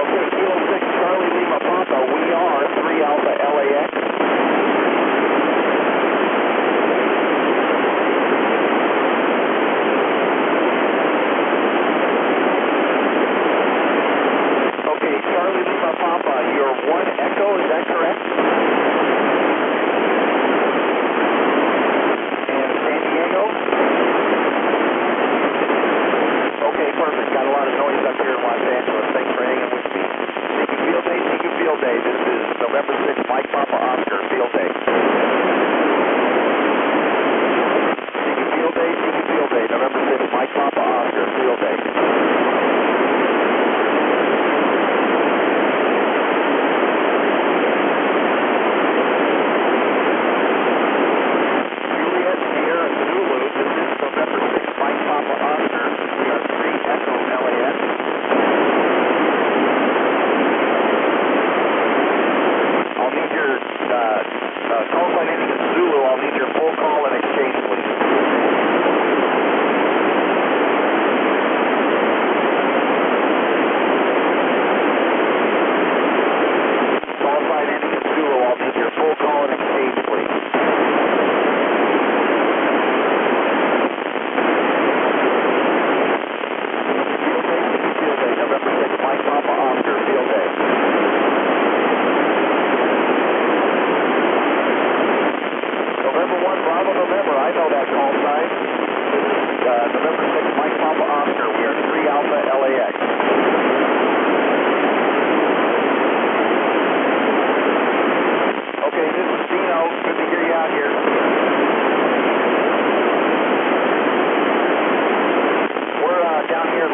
Okay, Kilo 6, Charlie Lima Papa, we are 3 Alpha LAX. Okay, Charlie Lima Papa, you're 1 Echo, is that correct? And San Diego? Okay, perfect. Got a lot of noise up here in Los Angeles. Thanks for hanging with me. CQ Field Day. This is November 6, Mike Papa Oscar, Field Day. CQ Field Day, November 6, Mike Papa Oscar, Field Day. Juliet Sierra Zulu, this is November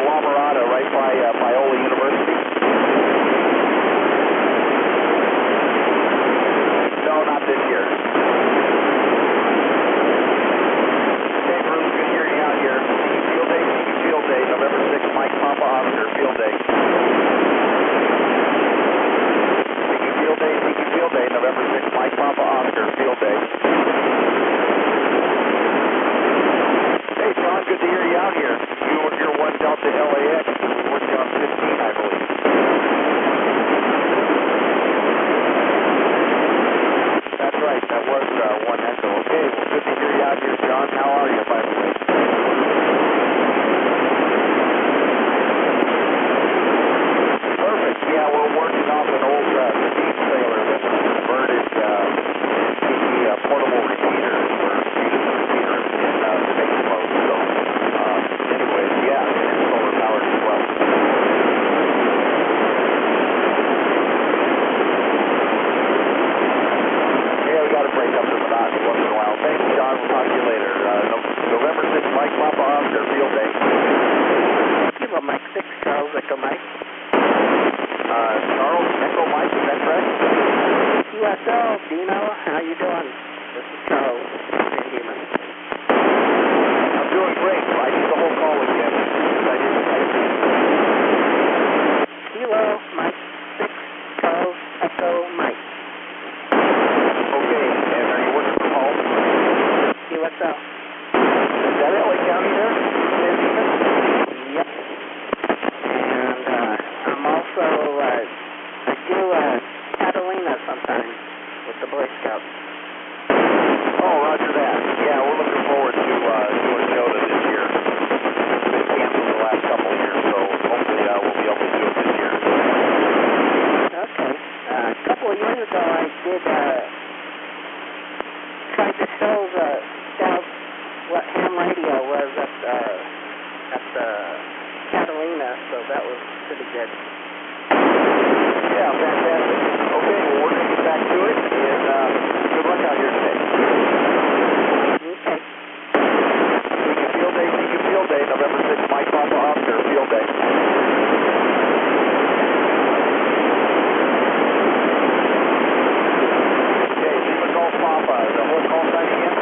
La Mirada, right by Biola University. No, not this year. Okay, Bruce, good to hear you out here. Field Day, November 6th, Mike Papa Oscar, Field Day. Field Day, November 6th, Mike Papa Oscar, Field Day. Hey, John, good to hear you out here. You're 1 Delta LAX. We worked you on 15, I believe. That's right, that was 1 Echo. Okay, well, good to hear you out here, John. How are you, by the way? Perfect. Yeah, we're working off an old steam trailer that was converted into the portable repeater for using the repeater in space mode. So, anyways, yeah, and solar powered as well. Yeah, we got to break up the monotony once in a while. Thanks, John. We'll talk to you later. November 6th, Mike Papa Oscar, Field Day. Kilo Mike 6, Charles Echo Mike. Charles Echo Mike, is that correct? USO, Dino, how you doing? This is Charles, Van Diemen. I'm doing great. I need the whole call again. I didn't type it. Kilo Mike 6, Charles Echo Mike. Okay, and are you working from home? USO. Is that LA County there? Van Diemen? Yep. And I'm also, I do Catalina sometimes with the Boy Scouts. Oh, roger that. Yeah, we're looking forward to doing Joda this year. It's been canceled the last couple of years, so hopefully we'll be able to do it this year. Okay. A couple of years ago, I did tried to show the scouts what ham radio was at the Catalina, so that was pretty good. Yeah, fantastic. Okay, well, we're going to get back to it, and good luck out here today. Okay. Field Day, November 6th, Mike Papa Oscar, Field Day. Okay, Lima Golf Papa, the whole call sign again?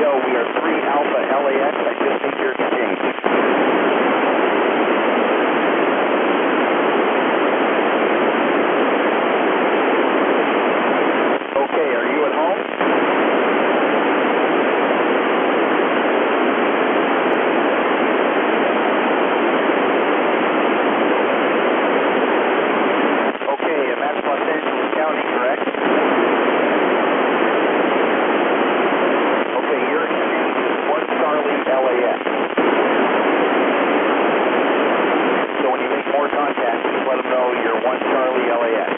We are 3 Alpha LAX. I just need your exchange. Okay, are you at home? Okay, and that's Los Angeles County, correct? Your exchange is 1 Charlie LAX. So when you make more contacts, just let them know you're 1 Charlie LAX.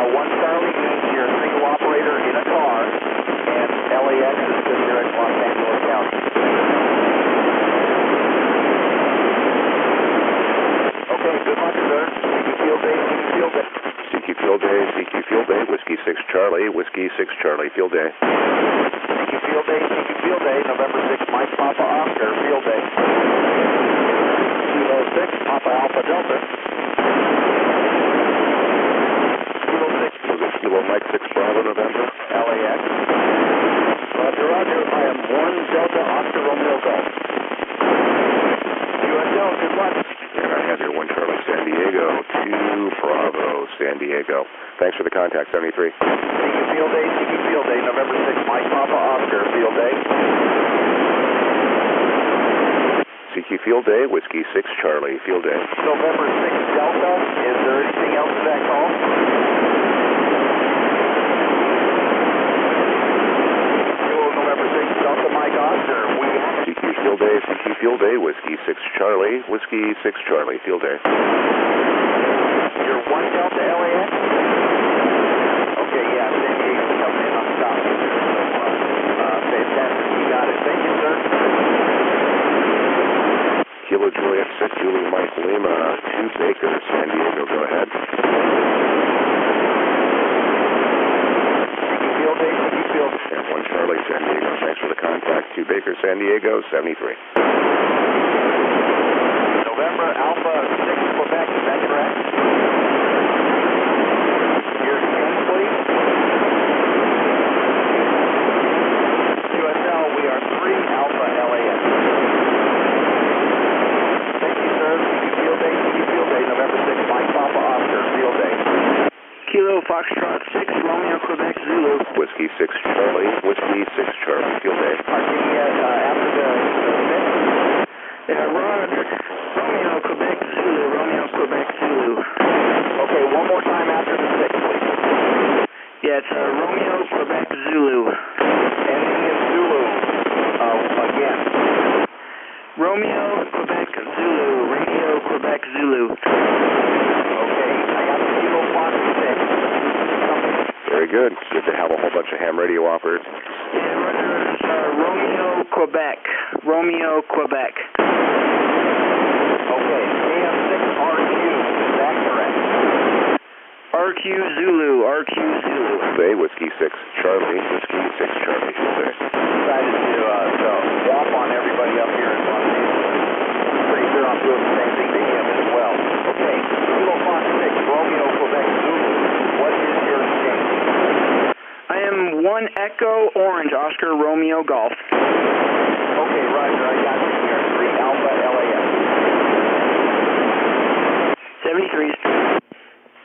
1 Charlie means you're a single operator in a car, and LAX is because you're in Los Angeles County. Okay, good luck, sir. CQ Field Day, CQ Field Day. CQ Field Day, CQ Field Day, Whiskey 6 Charlie, Whiskey 6 Charlie, Field Day. CQ Field Day, November 6th, Mike Papa Oscar, Field Day. Kilo 6, Papa Alpha Delta. Kilo 6. Kilo Mike 6 Bravo, November. LAX. Roger, roger, I am 1 Delta Oscar Romeo Golf. USO, good luck. And I have your 1 Charlie San Diego, 2 Bravo San Diego. Thanks for the contact, 73. CQ Field Day, November 6th, Mike Papa Oscar, Field Day. CQ Field Day, Whiskey 6 Charlie, Field Day. November 6th Delta, is there anything else to that call? November 6th Delta, Mike Oscar, we have CQ Field Day, Whiskey 6 Charlie, Whiskey 6 Charlie, Field Day. You're 1 Delta LAX? Okay, yeah, San Diego's coming in on top. Fantastic. Alpha Juliet 6, Julie Mike Lima, 2 Baker, San Diego. Go ahead. Field day, CQ Field. And 1 Charlie, San Diego. Thanks for the contact. 2 Baker, San Diego, 73. November Alpha 6 Quebec, is that correct? Your descent, please. QSL, we are 3 Alpha LAS. Thank you, sir. CQ Field Day, November 6, Mike Papa Oscar, Field Day. Kilo Foxtrot 6, Romeo, Quebec, Zulu. Whiskey 6 Charlie, Whiskey 6 Charlie, Field Day. After the 6? Yeah, Romeo, Quebec, Zulu, Romeo, Quebec, Zulu. Okay, one more time after the 6, please. Yeah, it's Romeo, Quebec, Zulu. Ending in Zulu. Again. Romeo, Quebec, Zulu, Radio, Quebec, Zulu. Okay, I got the Kilo Fox 6. Very good. It's good to have a whole bunch of ham radio offers. Yeah, Romeo, Quebec. Romeo, Quebec. Okay, KF6RQ, is that correct? RQ Zulu, RQ Zulu. Bay, Whiskey 6 Charlie, Whiskey 6 Charlie. Bay. Decided to whop on everybody up here in Los Angeles. Pretty sure I'm doing the same thing to him as well. Okay, Kilo Fox 6, Romeo, Quebec, Zulu. What is your exchange? I am 1 Echo Orange, Oscar Romeo Golf. Okay, Roger, I got you here. 3 Alpha LAS. 73.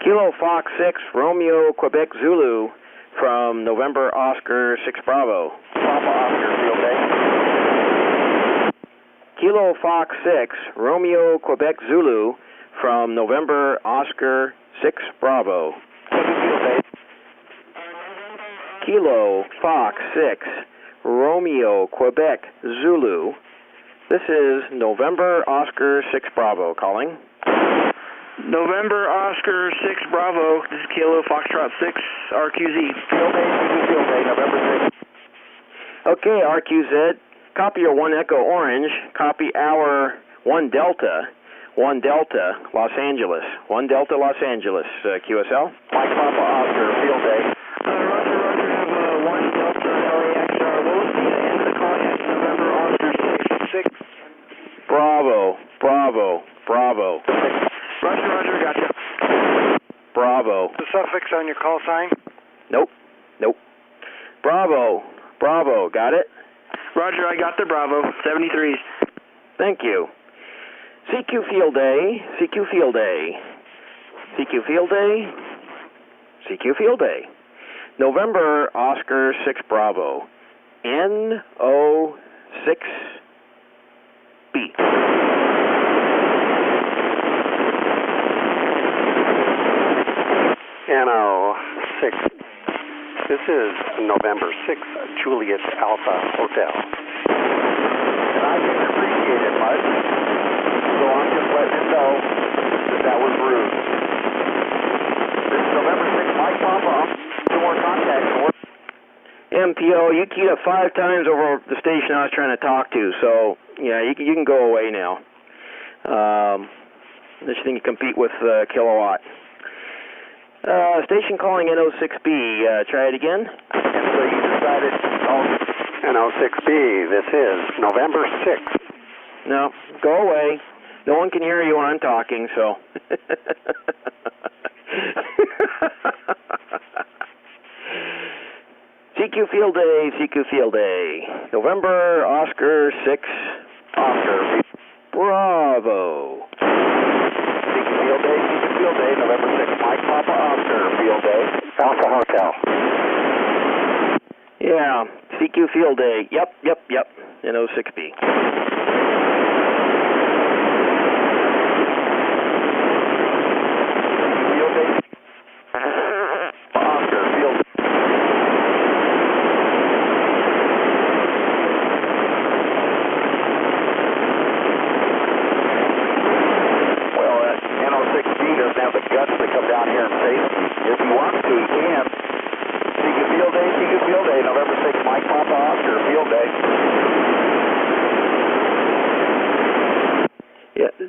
Kilo Fox 6, Romeo, Quebec, Zulu, from November Oscar 6 Bravo. Papa Oscar, Field Day. Kilo Fox 6, Romeo, Quebec, Zulu, from November Oscar 6 Bravo. Field Day. Kilo Fox 6, Romeo, Quebec, Zulu. This is November Oscar 6 Bravo calling. November Oscar 6 Bravo. This is Kilo Foxtrot 6 RQZ. Field Day, November 6. Okay, RQZ. Copy your 1 Echo Orange. Copy our 1 Delta. 1 Delta, Los Angeles. 1 Delta, Los Angeles. QSL. Mike Papa Oscar, Field Day. Roger, have 1 Delta LAX. What was the end of the call? November Oscar 6. Bravo, Bravo, Bravo. Roger, gotcha. Bravo. The suffix on your call sign? Nope. Bravo, Bravo, got it? Roger, I got the Bravo. 73s. Thank you. CQ Field Day, CQ Field Day. CQ Field Day, CQ Field Day. November Oscar 6 Bravo. NO6B. NO6. This is November 6, Juliet Alpha Hotel. And I can appreciate it, Mike. So I'm just letting you know that was rude. This is November 6, Mike Papa. 2 more contacts. MPO, you keyed up 5 times over the station I was trying to talk to, so yeah, you can go away now. This thing can compete with Kilowatt. Station calling NO6B. Try it again. And so you decided, NO6B, this is November 6th. No, go away. No one can hear you when I'm talking, so. CQ Field Day, CQ Field Day. November Oscar 6 Oscar. Bravo. Field Day, November 6th, Mike Papa Oscar, Field Day, Alpha Hotel. Yeah, CQ Field Day, yep, NO6B. Field Day, Oscar, Field Day. NO6B doesn't have the guts to come down here and face me. If he wants to, he can. CQ Field Day, November 6th, Mike Papa Oscar, Field Day.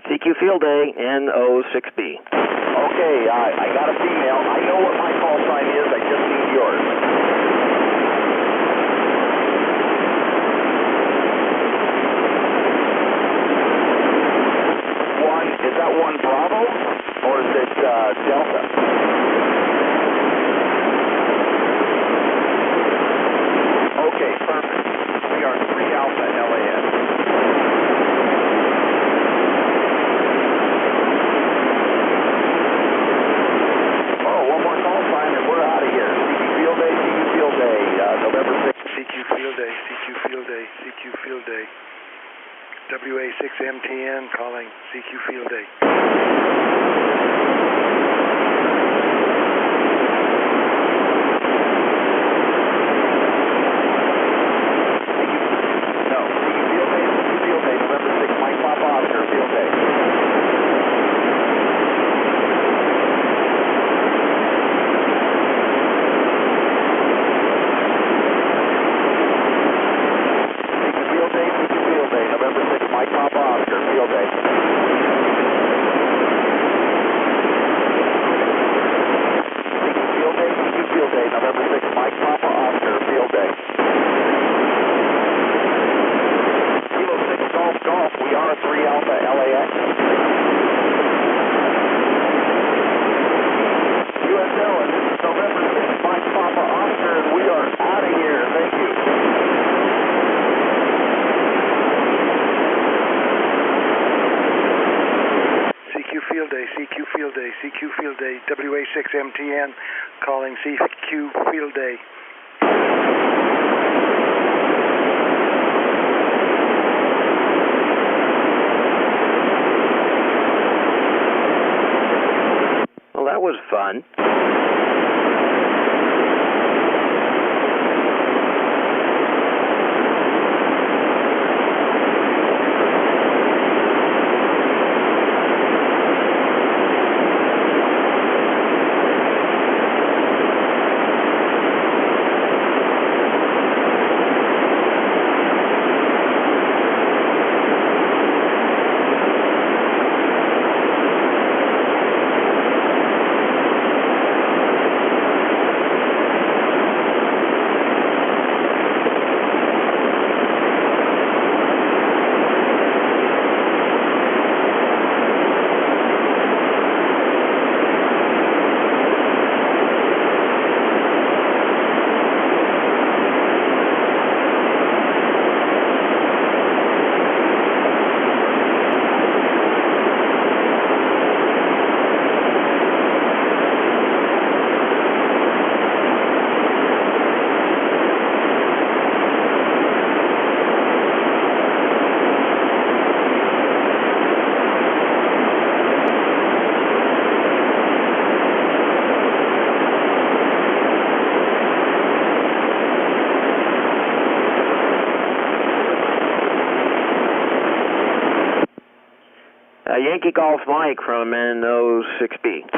CQ Field Day, NO6B. Okay, I got a female. I know what my call sign is. I just need yours. Is that 1 Bravo or is it Delta? Okay, perfect. We are 3 Alpha LAS. Oh, one more call sign and we're out of here. CQ Field Day, November 6th. CQ Field Day, CQ Field Day, CQ Field Day. WA6MTN calling CQ Field Day. CQ Field Day, WA6MTN calling CQ Field Day. Well, that was fun. Yankee Golf Mike from NO6B.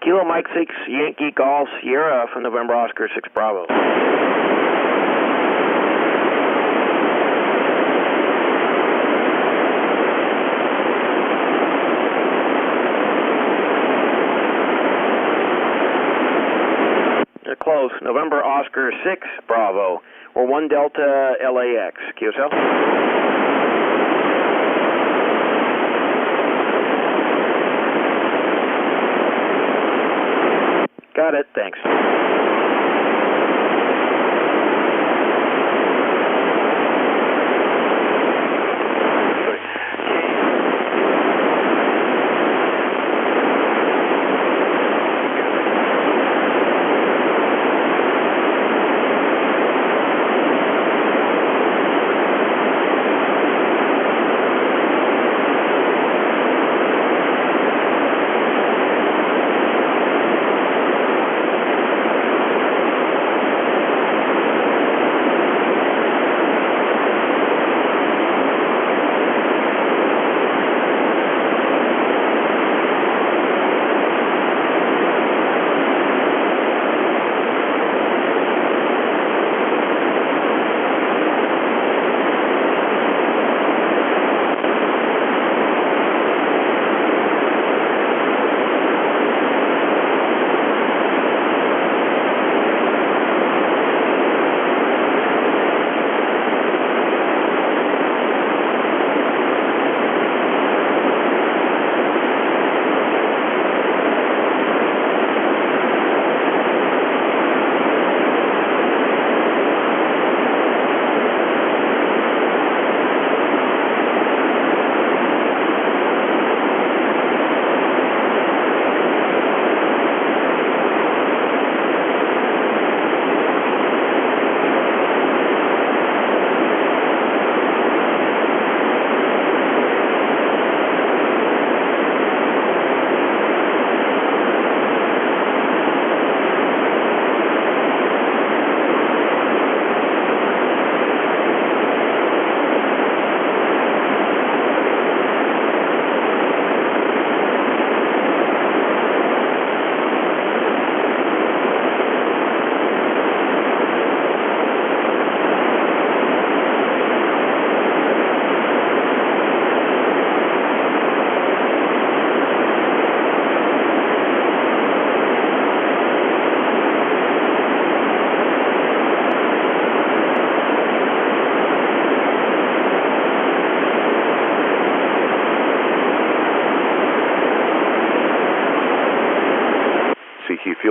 Kilo Mike 6 Yankee Golf Sierra from November Oscar 6 Bravo. They're close. November Oscar 6 Bravo. We're 1 Delta LAX. QSL? Got it, thanks.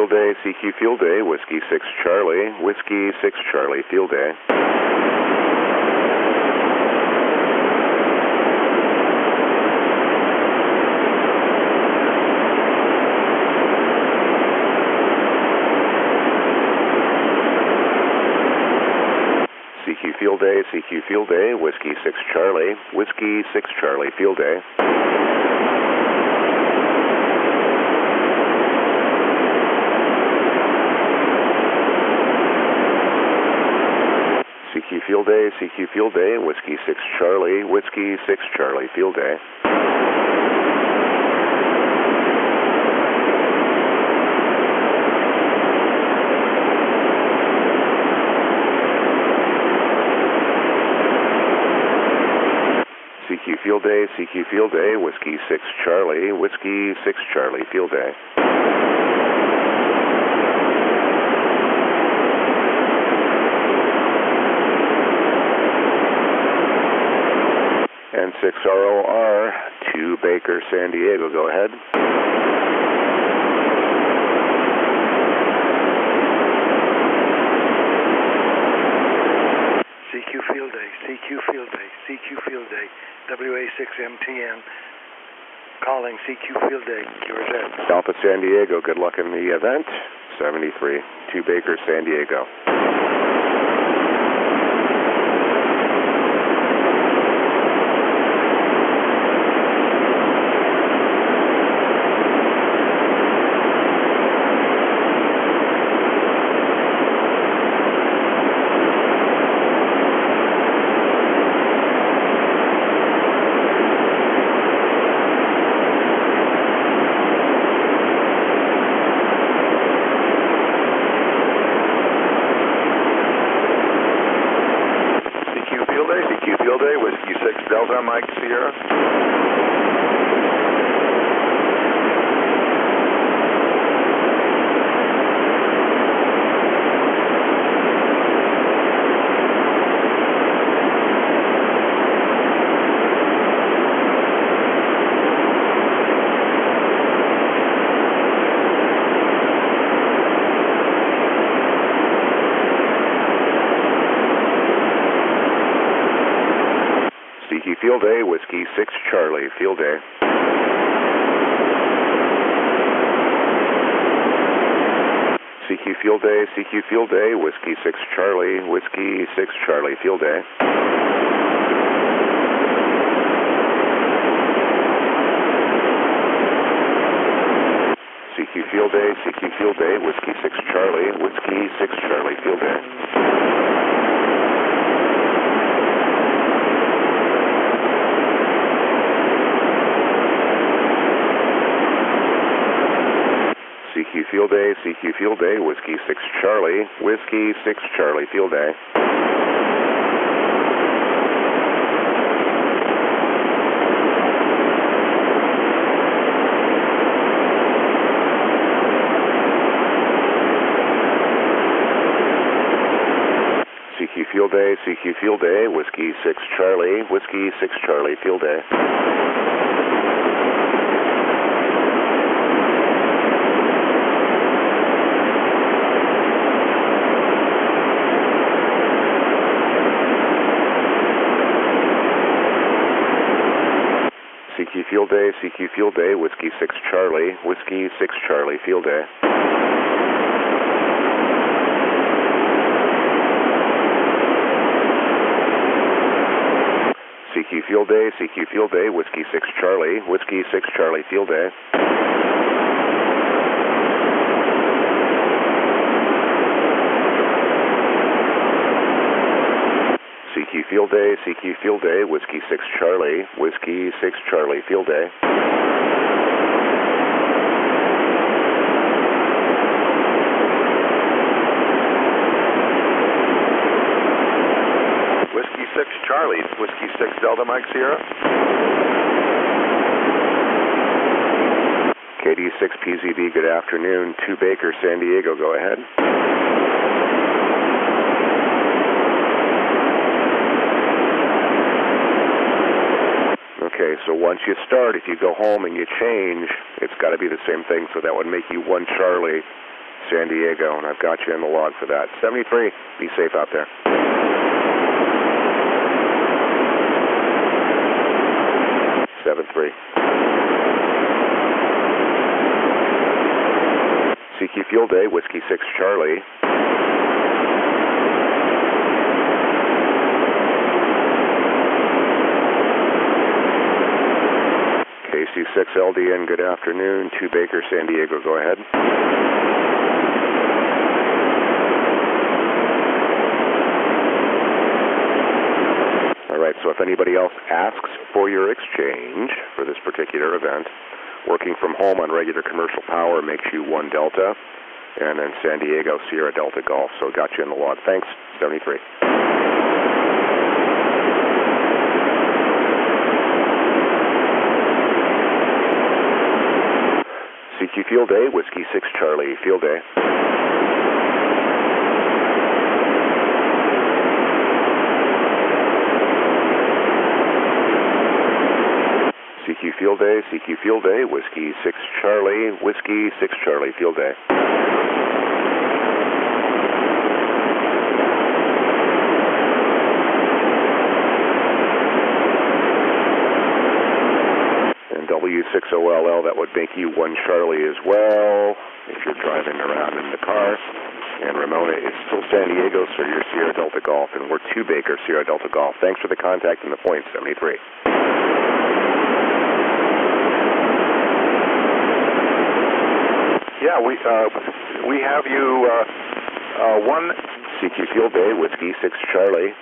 Field Day, CQ Field Day, Whiskey 6 Charlie, Whiskey 6 Charlie Field Day. CQ Field Day, CQ Field Day, Whiskey 6 Charlie, Whiskey 6 Charlie Field Day. CQ Field Day, CQ Field Day, Whiskey 6 Charlie, Whiskey 6 Charlie Field Day. CQ Field Day, CQ Field Day, Whiskey 6 Charlie, Whiskey 6 Charlie Field Day. N6ROR, 2 Baker, San Diego, go ahead. CQ Field Day, CQ Field Day, CQ Field Day, WA6MTN, calling CQ Field Day, QRZ. Alpha San Diego, good luck in the event. 73, 2 Baker, San Diego. Delta Mike Sierra. Field Day, Whiskey 6 Charlie, Field Day. CQ Field Day, CQ Field Day, Whiskey 6 Charlie, Whiskey 6 Charlie, Field Day. CQ Field Day, CQ Field Day, Whiskey 6 Charlie, Whiskey 6 Charlie, Field Day. CQ Field Day, CQ Field Day, Whiskey 6 Charlie, Whiskey 6 Charlie, Field Day. CQ Field Day, CQ Field Day, Whiskey 6 Charlie, Whiskey 6 Charlie, Field Day. CQ Field Day, CQ Field Day, Whiskey 6 Charlie, Whiskey 6 Charlie, Field Day. CQ Field Day, CQ Field Day, Whiskey 6 Charlie, Whiskey 6 Charlie, Field Day. CQ Field Day, CQ Field Day, Whiskey 6 Charlie, Whiskey 6 Charlie, Field Day. Whiskey 6 Charlie, Whiskey 6 Delta Mike Sierra. KD6PZB, good afternoon. 2 Baker, San Diego, go ahead. Okay, so once you start, if you go home and you change, it's got to be the same thing, so that would make you 1 Charlie San Diego, and I've got you in the log for that. 73, be safe out there. CQ Fuel Day, Whiskey 6 Charlie. K6EGG, good afternoon. 2 Baker, San Diego, go ahead. All right, so if anybody else asks for your exchange for this particular event, working from home on regular commercial power makes you 1 Delta, and then San Diego, Sierra Delta Golf. So got you in the log. Thanks, 73. CQ Field Day, Whiskey 6 Charlie, Field Day. CQ Field Day, CQ Field Day, Whiskey 6 Charlie, Whiskey 6 Charlie, Field Day. And W6OLL, that would make you 1 Charlie as well, if you're driving around in the car. And Ramona, it's still San Diego, so you're Sierra Delta Golf, and we're 2 Baker, Sierra Delta Golf. Thanks for the contact and the point, 73. Yeah, we have you 1 CQ Field Day, Whiskey 6 Charlie.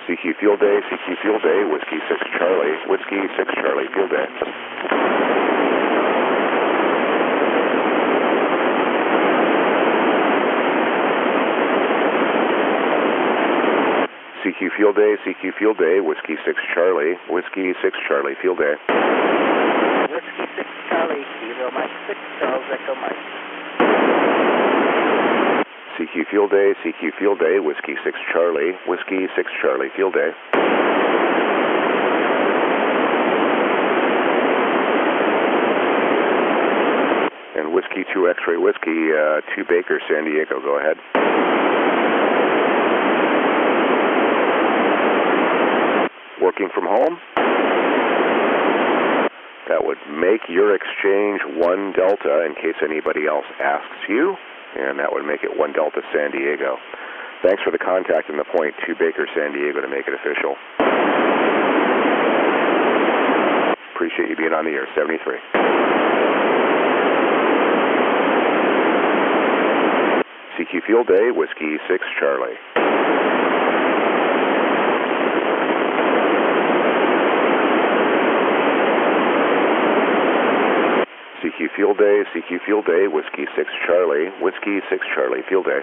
CQ Field Day, CQ Field Day, Whiskey 6 Charlie, Whiskey 6 Charlie, Field Day. CQ Field Day, CQ Field Day, Whiskey 6 Charlie, Whiskey 6 Charlie, Field Day. Whiskey 6 Charlie, Kilo Mike 6, Charles Echo Mike. CQ Field Day, CQ Field Day, Whiskey 6 Charlie, Whiskey 6 Charlie, Field Day. And Whiskey 2 X-Ray Whiskey, 2 Baker, San Diego, go ahead. Working from home? That would make your exchange 1 Delta in case anybody else asks you, and that would make it 1 Delta San Diego. Thanks for the contact and the point, 2 Baker San Diego to make it official. Appreciate you being on the air, 73. CQ Field Day, Whiskey 6 Charlie. CQ Field Day, CQ Field Day, Whiskey 6 Charlie, Whiskey 6 Charlie, Field Day.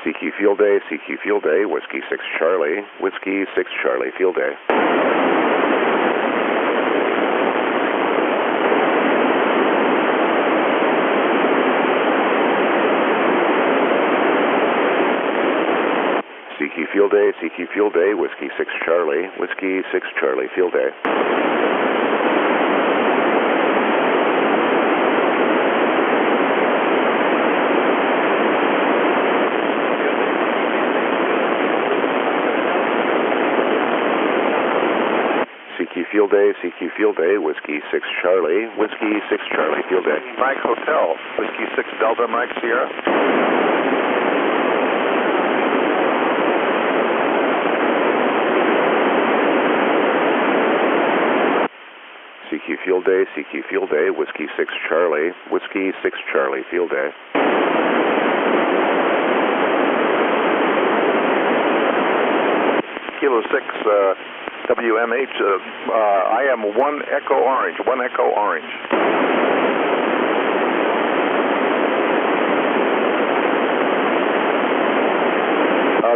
CQ Field Day, CQ Field Day, Whiskey 6 Charlie, Whiskey 6 Charlie, Field Day. CQ Field Day, CQ Field Day, Whiskey 6 Charlie, Whiskey 6 Charlie, Field Day. CQ Field Day, CQ Field Day, Whiskey 6 Charlie, Whiskey 6 Charlie, Field Day. Mike Hotel, Whiskey 6 Delta, Mike Sierra. CQ Field Day, CQ Field Day, Whiskey 6 Charlie, Whiskey 6 Charlie, Field Day. Kilo 6 WMH, I am 1 Echo Orange, 1 Echo Orange.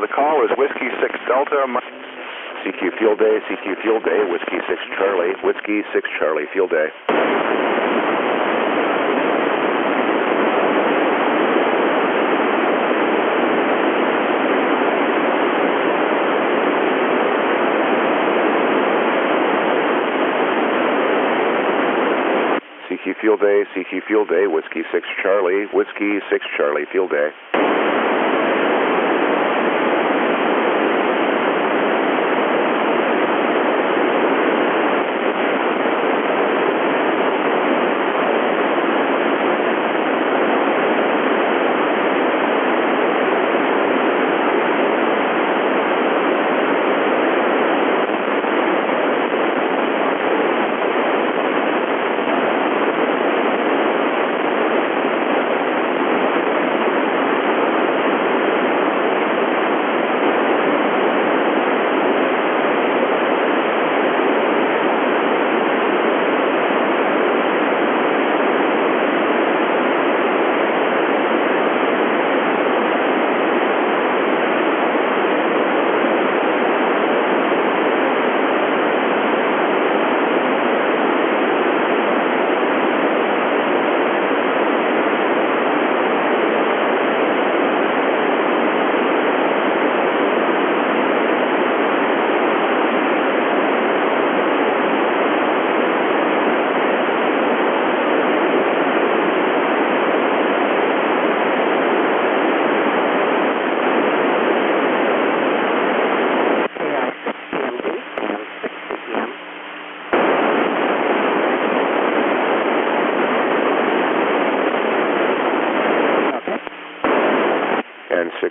The call is Whiskey 6 Delta. CQ Field Day, CQ Field Day, Whiskey 6 Charlie, Whiskey 6 Charlie, Field Day. Field Day, CQ Field Day, Whiskey 6 Charlie, Whiskey 6 Charlie Field Day.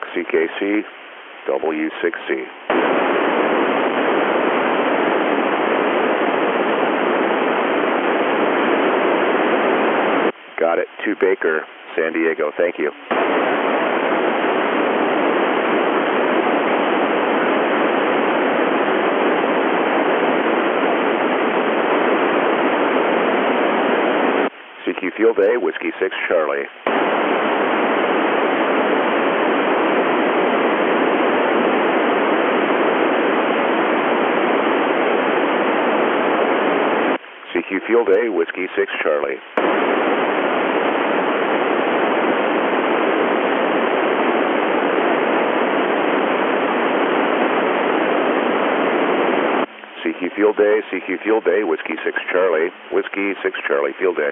K6EGG, W6C. Got it. To Baker, San Diego. Thank you. CQ Field Day, Whiskey 6 Charlie. CQ Field Day, Whiskey 6 Charlie. CQ Field Day, CQ Field Day, Whiskey 6 Charlie, Whiskey 6 Charlie Field Day.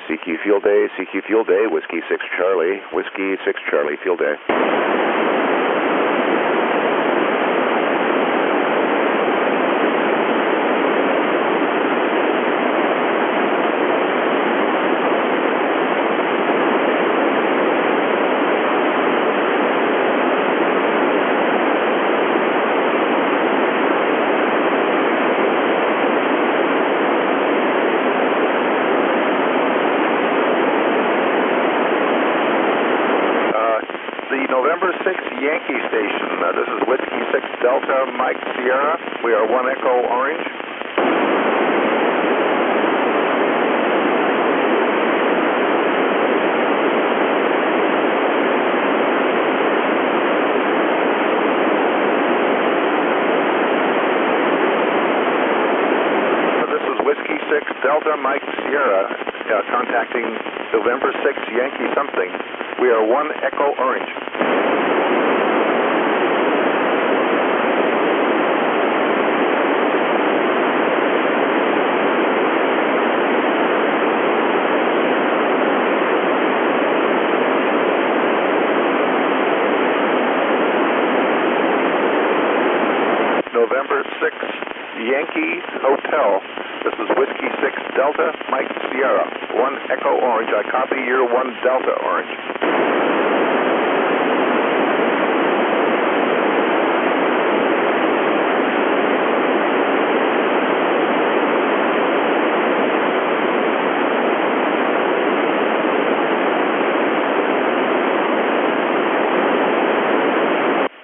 CQ Field Day, CQ Field Day, Whiskey 6 Charlie, Whiskey 6 Charlie Field Day. November 6 Yankee Station. This is Whiskey 6 Delta Mike Sierra. We are 1 Echo Orange. This is Whiskey 6 Delta Mike Sierra contacting November 6 Yankee something. We are 1 Echo Orange. November 6 Yankee Hotel. This is Whiskey 6 Delta Mike Sierra. 1 Echo Orange. I copy your 1 Delta Orange.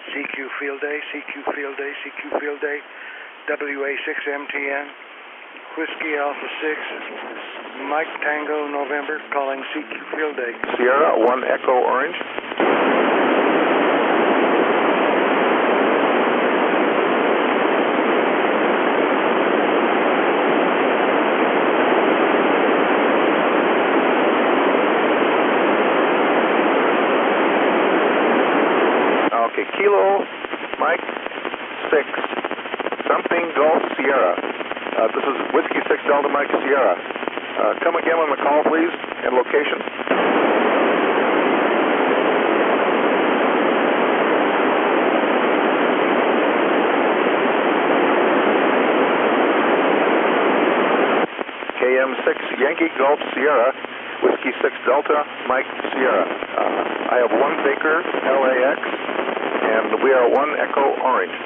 CQ Field Day, CQ Field Day, CQ Field Day, WA6MTN, Whiskey Alpha 6, Mike Tango November, calling CQ Field Day. Sierra, 1 Echo Orange. Okay, Kilo, Mike, Delta Mike Sierra. Come again on the call, please, and location. KM6 Yankee Golf Sierra, Whiskey 6 Delta Mike Sierra. I have 1 Baker LAX, and we are 1 Echo Orange.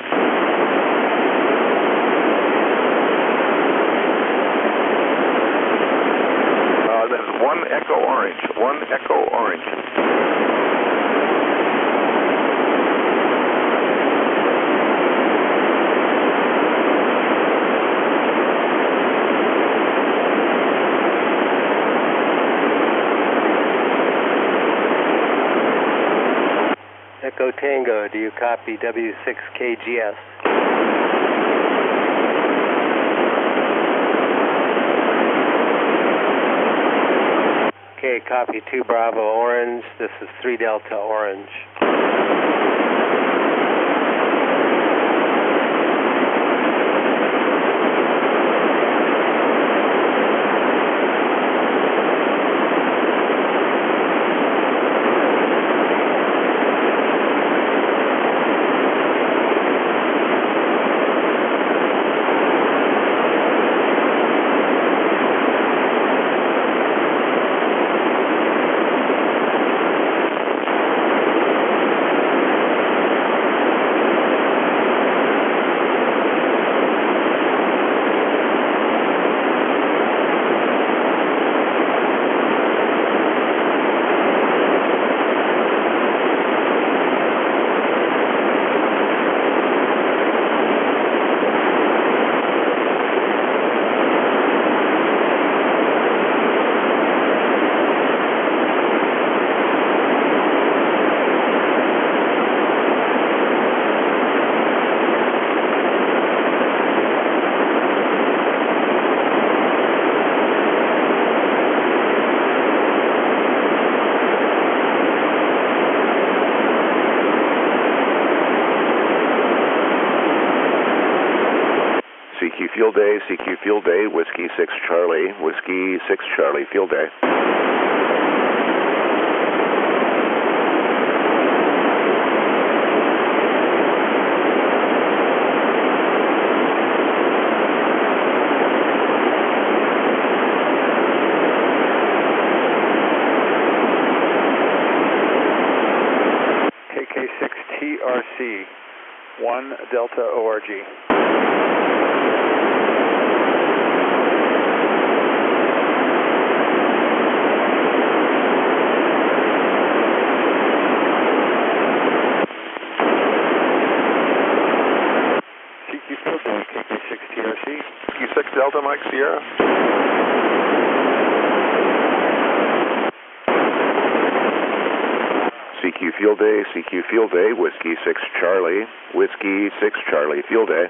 That's 1 Echo Orange, 1 Echo Orange. Echo Tango, do you copy W6KGS? Okay, copy 2 Bravo Orange. This is 3 Delta Orange. Field Day, CQ Field Day, Whiskey 6 Charlie, Whiskey 6 Charlie, Field Day. KK6TRC, 1 Delta ORG. Q6 Delta Mike Sierra. CQ Field Day, CQ Field Day, Whiskey 6 Charlie, Whiskey 6 Charlie, Field Day.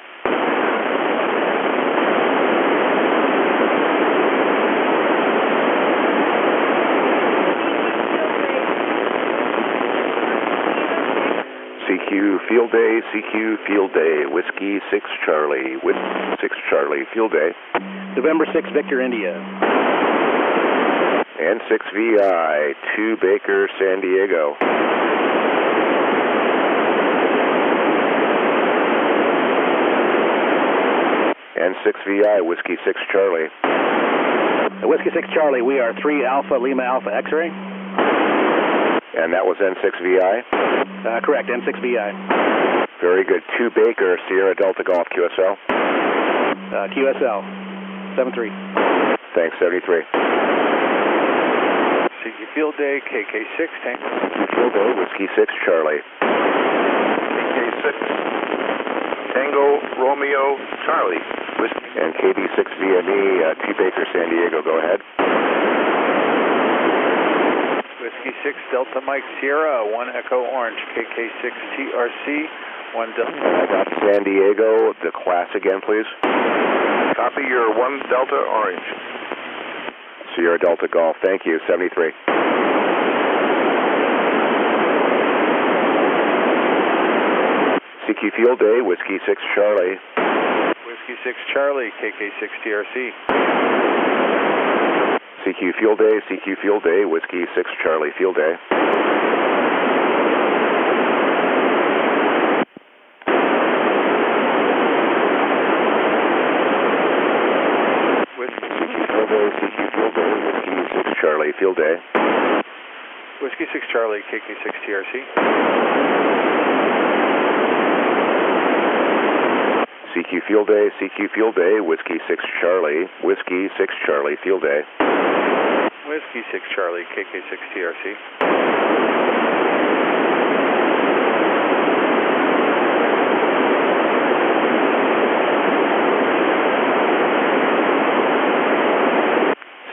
CQ Field Day, CQ Field Day, Whiskey 6 Charlie, Whiskey 6 Charlie, Field Day. November 6, Victor, India. N6VI, 2 Baker, San Diego. N6VI, Whiskey 6 Charlie. Whiskey 6 Charlie, we are 3 Alpha Lima Alpha X-ray. And that was N6VI? Correct, N6VI. Very good. 2 Baker, Sierra Delta Golf, QSL. QSL, 73. Thanks, 73. CQ Field Day, KK6 Tango. CQ Field Day, Whiskey 6 Charlie. KK6 Tango Romeo Charlie. And KB6VME, 2 Baker, San Diego, go ahead. Whiskey 6 Delta Mike Sierra, 1 Echo Orange, KK6TRC, 1 Delta. I got San Diego, the class again, please. Copy your 1 Delta Orange. Sierra Delta Golf, thank you, 73. CQ Field Day, Whiskey 6 Charlie. Whiskey 6 Charlie, KK6TRC. CQ Field Day, CQ Field Day, Whiskey 6 Charlie Field Day. CQ Field Day, Whiskey 6 Charlie Field Day. Whiskey 6 Charlie, KK6TRC. CQ Field Day, Whiskey 6 Charlie, Whiskey 6 Charlie Field Day. Whiskey 6 Charlie, KK6TRC.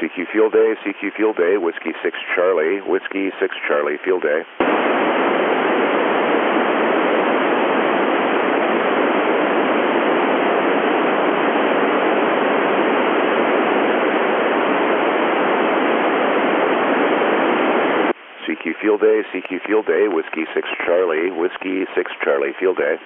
CQ Field Day, Whiskey 6 Charlie, Whiskey 6 Charlie Field Day. CQ Field Day, Whiskey 6 Charlie, Whiskey 6 Charlie Field Day.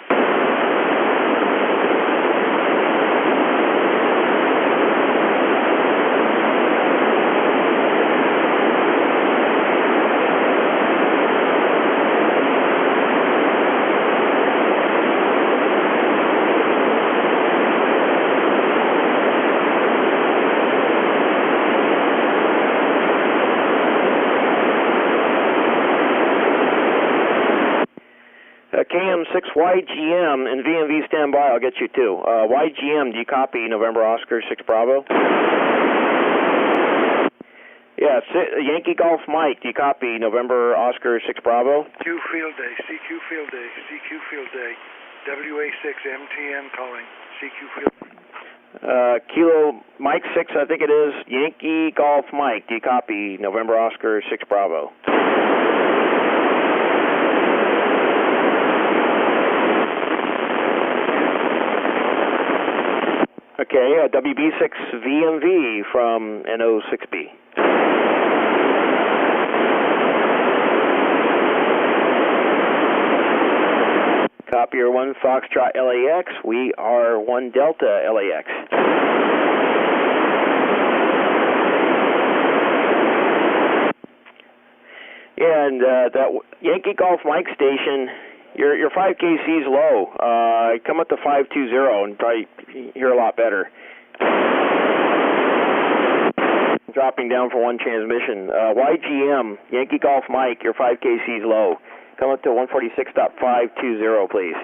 KM6YGM and VMV standby, I'll get you too. YGM, do you copy November Oscar 6 Bravo? Yeah, Yankee Golf Mike, do you copy November Oscar 6 Bravo? CQ Field Day, CQ Field Day, CQ Field Day, WA6 MTN calling, CQ Field Day. Kilo Mike 6, I think it is, Yankee Golf Mike, do you copy November Oscar 6 Bravo? Okay, WB6VMV from NO6B. Copier 1 Foxtrot LAX, we are 1 Delta LAX. And that Yankee Golf Mike station, your 5KC is low. Come up to 520 and probably hear a lot better. Dropping down for 1 transmission. YGM, Yankee Golf Mike, your 5KC is low. Come up to 146.520, please.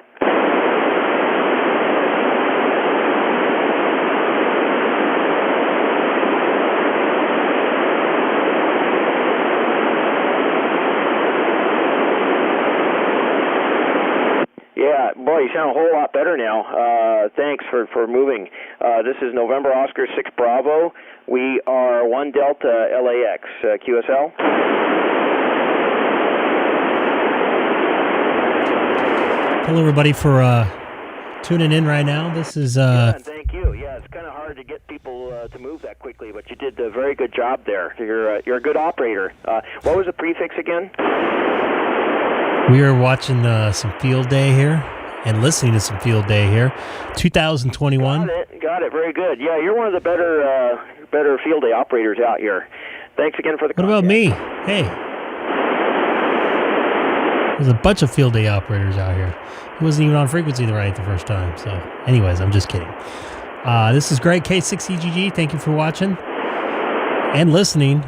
Yeah, boy, you sound a whole lot better now. Thanks for moving. This is November Oscar 6 Bravo. We are 1 Delta LAX. QSL? Hello, everybody, for tuning in right now. This is... Yeah, thank you. Yeah, it's kind of hard to get people to move that quickly, but you did a very good job there. You're a good operator. What was the prefix again? We are watching some Field Day here and listening to some Field Day here. 2021. Got it. Very good. Yeah, you're one of the better Field Day operators out here. Thanks again for the contact. What about me? Hey. There's a bunch of Field Day operators out here. He wasn't even on frequency right the first time. So, anyways, I'm just kidding. This is Greg, K6EGG. Thank you for watching and listening.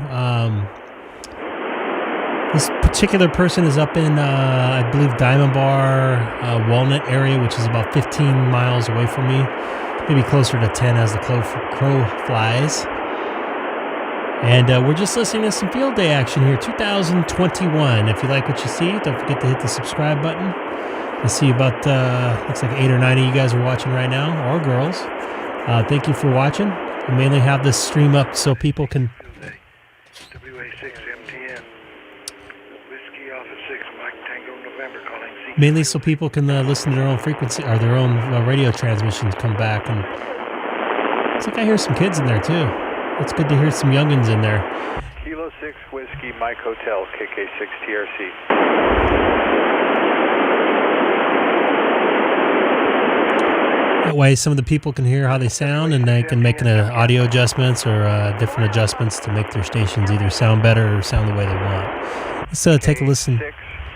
This particular person is up in, I believe, Diamond Bar, Walnut area, which is about 15 miles away from me. Maybe closer to 10 as the crow flies. And we're just listening to some Field Day action here, 2021. If you like what you see, don't forget to hit the subscribe button. I see about, looks like 8 or 9 of you guys are watching right now, or girls. Thank you for watching. I mainly have this stream up so people can... Mainly so people can listen to their own frequency or their own radio transmissions come back. And looks like I hear some kids in there too. It's good to hear some youngins in there. Kilo 6 Whiskey Mike Hotel, KK6TRC. That way some of the people can hear how they sound, and they can make audio adjustments or different adjustments to make their stations either sound better or sound the way they want. Let's take a listen.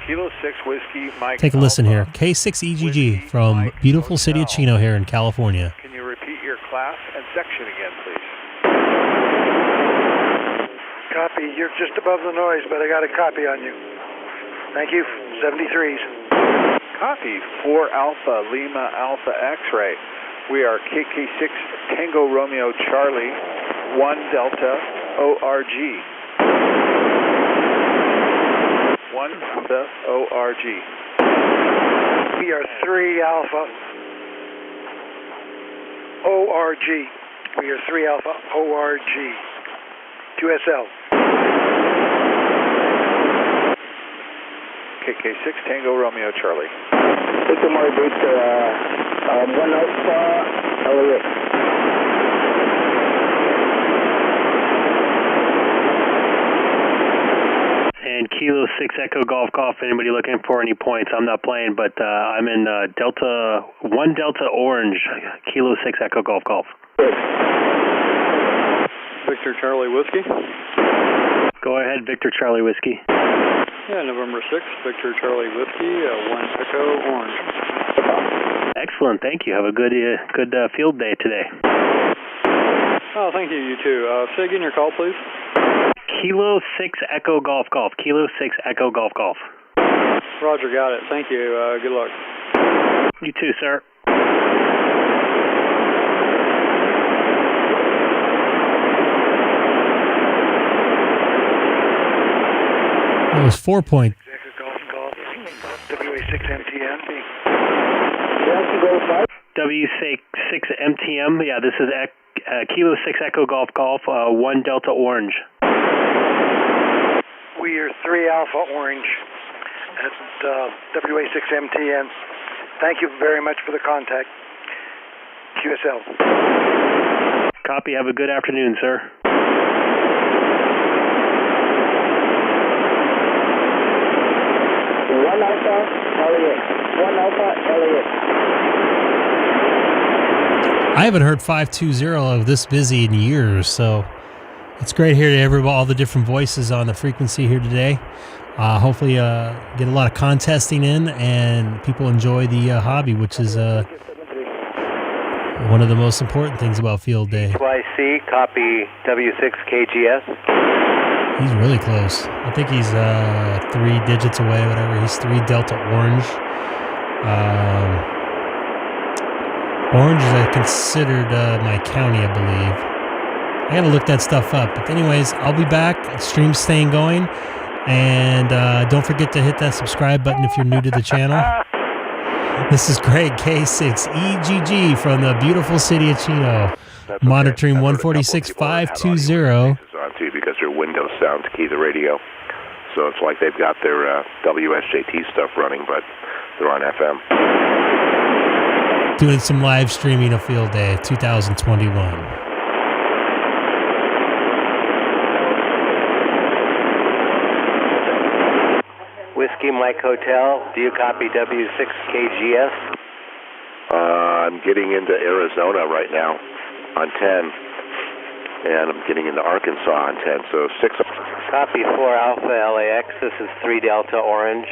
Kilo 6 Whiskey Mike. Take a listen here. K6EGG from beautiful city of Chino here in California. Can you repeat your class and section again, please? Copy. You're just above the noise, but I got a copy on you. Thank you. 73s. Copy. 4 Alpha Lima Alpha X-Ray. We are KK6 Tango Romeo Charlie 1 Delta ORG. 1 Delta ORG. We are 3 Alpha ORG. We are 3 Alpha ORG. QSL. KK6 Tango Romeo Charlie. Victor Victor, 1 Alpha LAX. And Kilo 6 Echo Golf Golf. Anybody looking for any points? I'm not playing, but I'm in Delta 1 Delta Orange. Kilo 6 Echo Golf Golf. Victor Charlie Whiskey. Go ahead, Victor Charlie Whiskey. Yeah, November 6th, Victor Charlie Whiskey, 1 Echo Orange. Excellent, thank you. Have a good field day today. Oh, thank you, you too. Say again your call, please. Kilo 6 Echo Golf Golf. Kilo 6 Echo Golf Golf. Roger, got it. Thank you. Good luck. You too, sir. It was 4 point. WA6MTM. W6MTM. Yeah, this is Kilo 6 Echo Golf Golf 1 Delta Orange. We are 3 Alpha Orange at WA6MTN. Thank you very much for the contact. QSL. Copy. Have a good afternoon, sir. One Alpha LAX. 1 Alpha LAX. I haven't heard 520 of this busy in years, so it's great here to hear all the different voices on the frequency here today. Hopefully get a lot of contesting in and people enjoy the hobby, which is one of the most important things about field day. KYC, copy W6KGS. He's really close. I think he's 3 digits away, whatever. He's 3 Delta Orange. Orange is considered my county, I believe. I gotta look that stuff up. But anyways, I'll be back. The stream's staying going. And don't forget to hit that subscribe button if you're new to the channel. This is Greg, K6EGG from the beautiful city of Chino. Monitoring 146.520. Too, because their Windows sounds key to radio. So it's like they've got their WSJT stuff running, but they're on FM. Doing some live streaming of Field Day 2021. Whiskey Mike Hotel, do you copy W6KGS? I'm getting into Arizona right now on 10. And I'm getting into Arkansas on 10, so 6. Copy 4 Alpha LAX, this is 3 Delta Orange.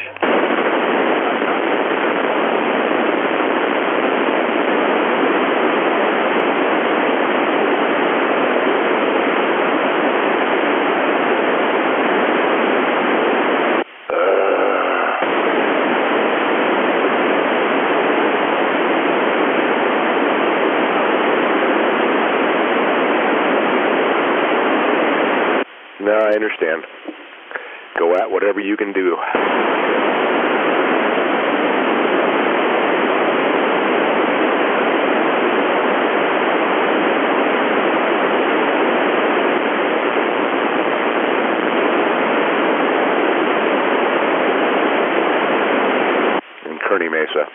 No, I understand. Go at whatever you can do. In Kearney Mesa.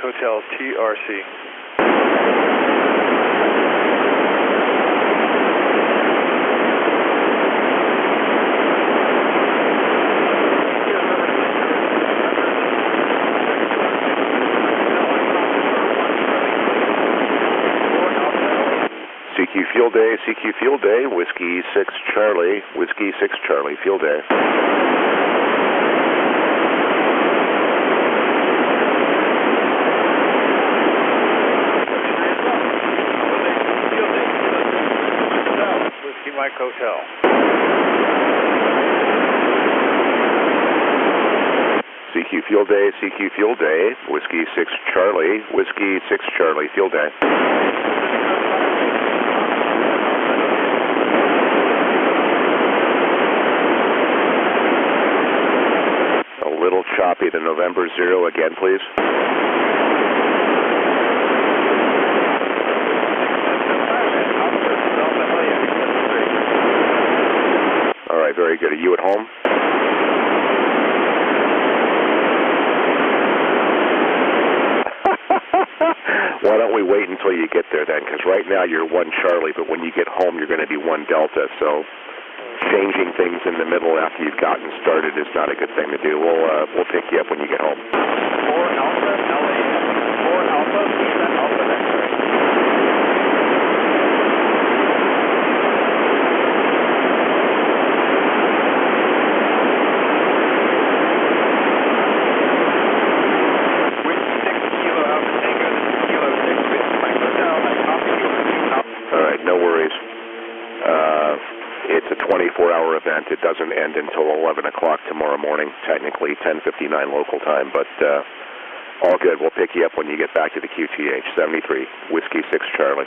Hotel TRC. CQ Field Day, Whiskey 6 Charlie, Whiskey 6 Charlie, Field Day. Whiskey Mike Hotel. CQ Field Day, Whiskey 6 Charlie, Whiskey 6 Charlie, Field Day. Little choppy, the November 0 again, please. All right, very good. Are you at home? Why don't we wait until you get there then? Because right now you're 1 Charlie, but when you get home you're going to be 1 Delta, so changing things in the middle after you've gotten started is not a good thing to do. We'll pick you up when you get home. 4 Alpha, LA. 4 Alpha, Lima, Alpha, X-ray. Whiskey 6 Kilo Alpha Tango, this is Kilo 6 Whiskey Mike Hotel. I copy you over to All right, no worries. It's a 24-hour event. It doesn't end until 11 o'clock tomorrow morning, technically 10:59 local time, but all good. We'll pick you up when you get back to the QTH. 73, Whiskey 6 Charlie.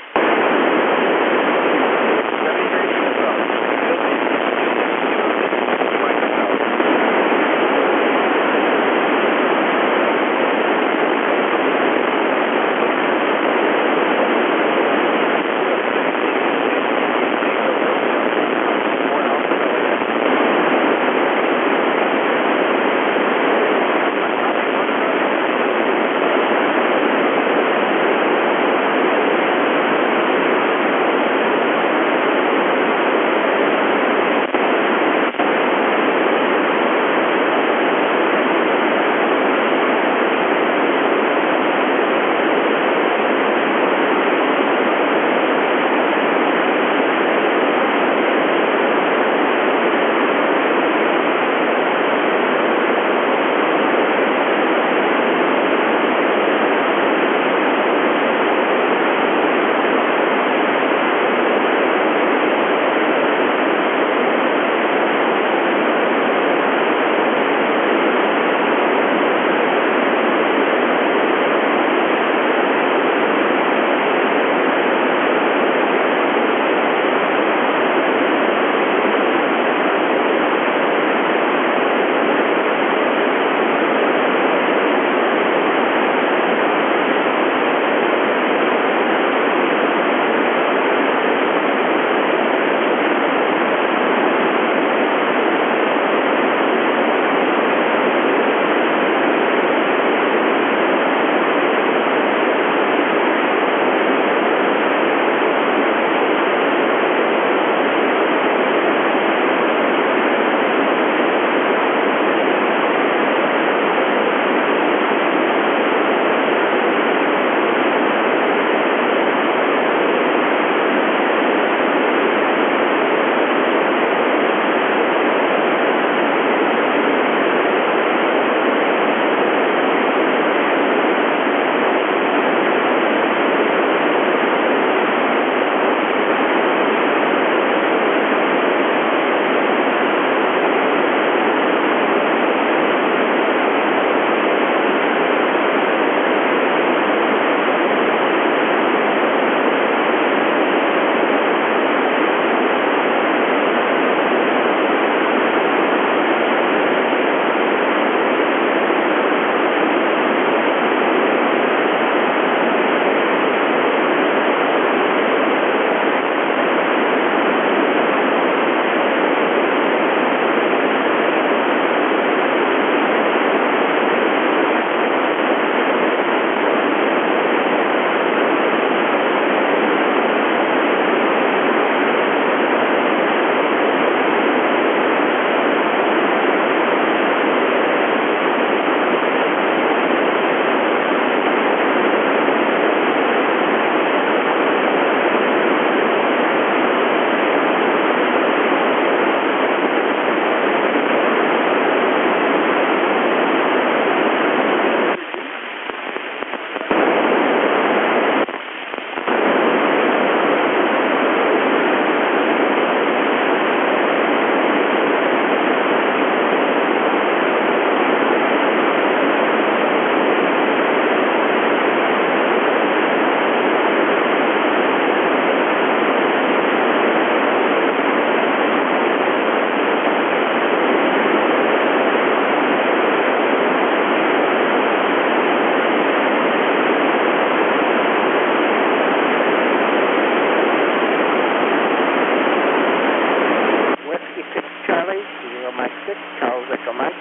6, Charles Echo Mike.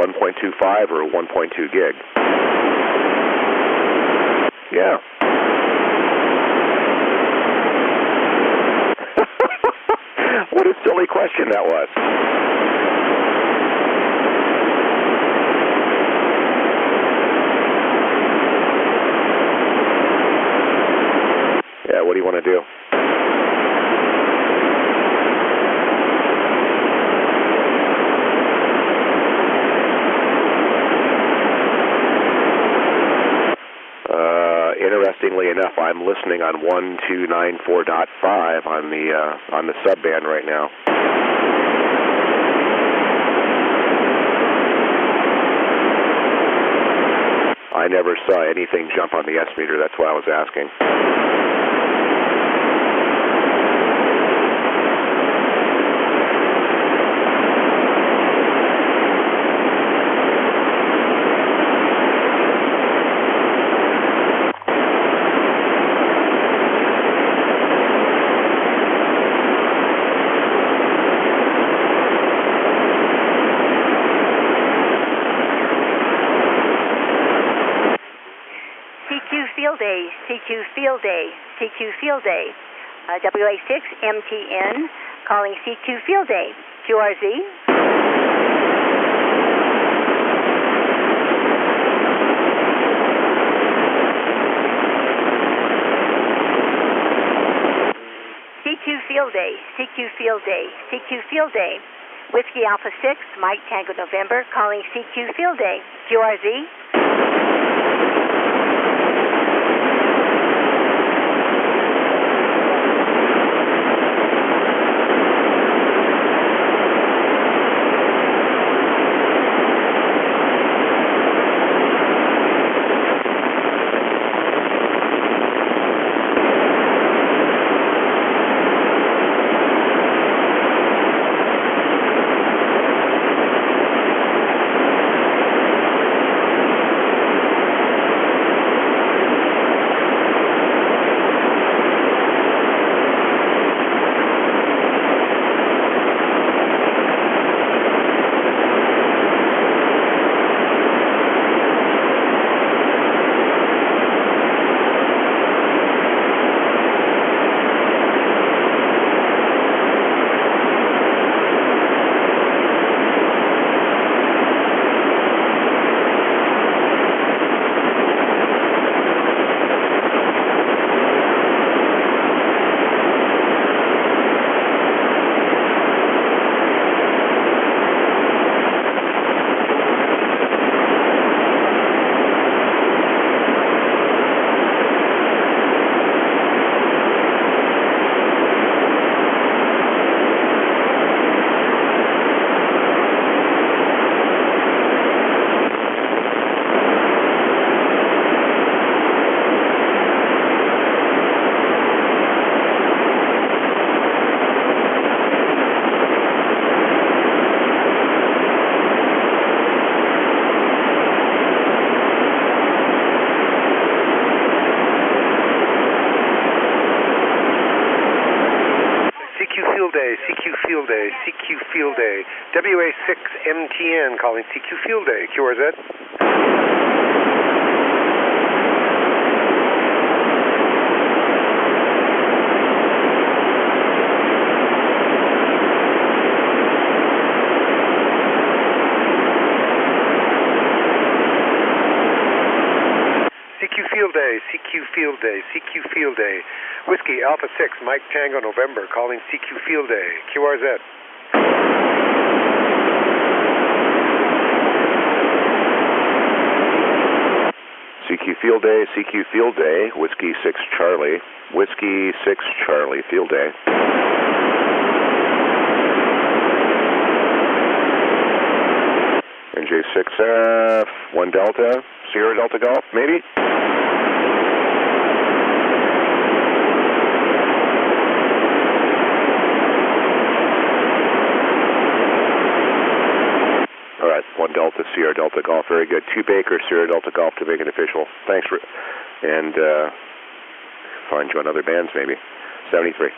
.25 or 1.2 gig. Yeah. What a silly question that was. Yeah, what do you want to do? Interestingly enough, I'm listening on 1294.5 on the subband right now. I never saw anything jump on the S meter. That's why I was asking. CQ Field Day, CQ Field Day, WA6MTN, calling CQ Field Day, QRZ. CQ Field Day, CQ Field Day, CQ Field Day, Whiskey Alpha 6, Mike Tango November, calling CQ Field Day, QRZ. CQ Field Day, CQ Field Day, WA6MTN calling CQ Field Day, QRZ. CQ Field Day, CQ Field Day, CQ Field Day. Whiskey Alpha 6, Mike Tango November, calling CQ Field Day, QRZ. CQ Field Day, CQ Field Day, Whiskey 6 Charlie, Whiskey 6 Charlie, Field Day. NJ6F, 1 Delta, Sierra Delta Golf, maybe? Sierra Delta Golf. Very good. 2 Baker, Sierra Delta Golf to make it official. Thanks, and find you on other bands maybe. 73.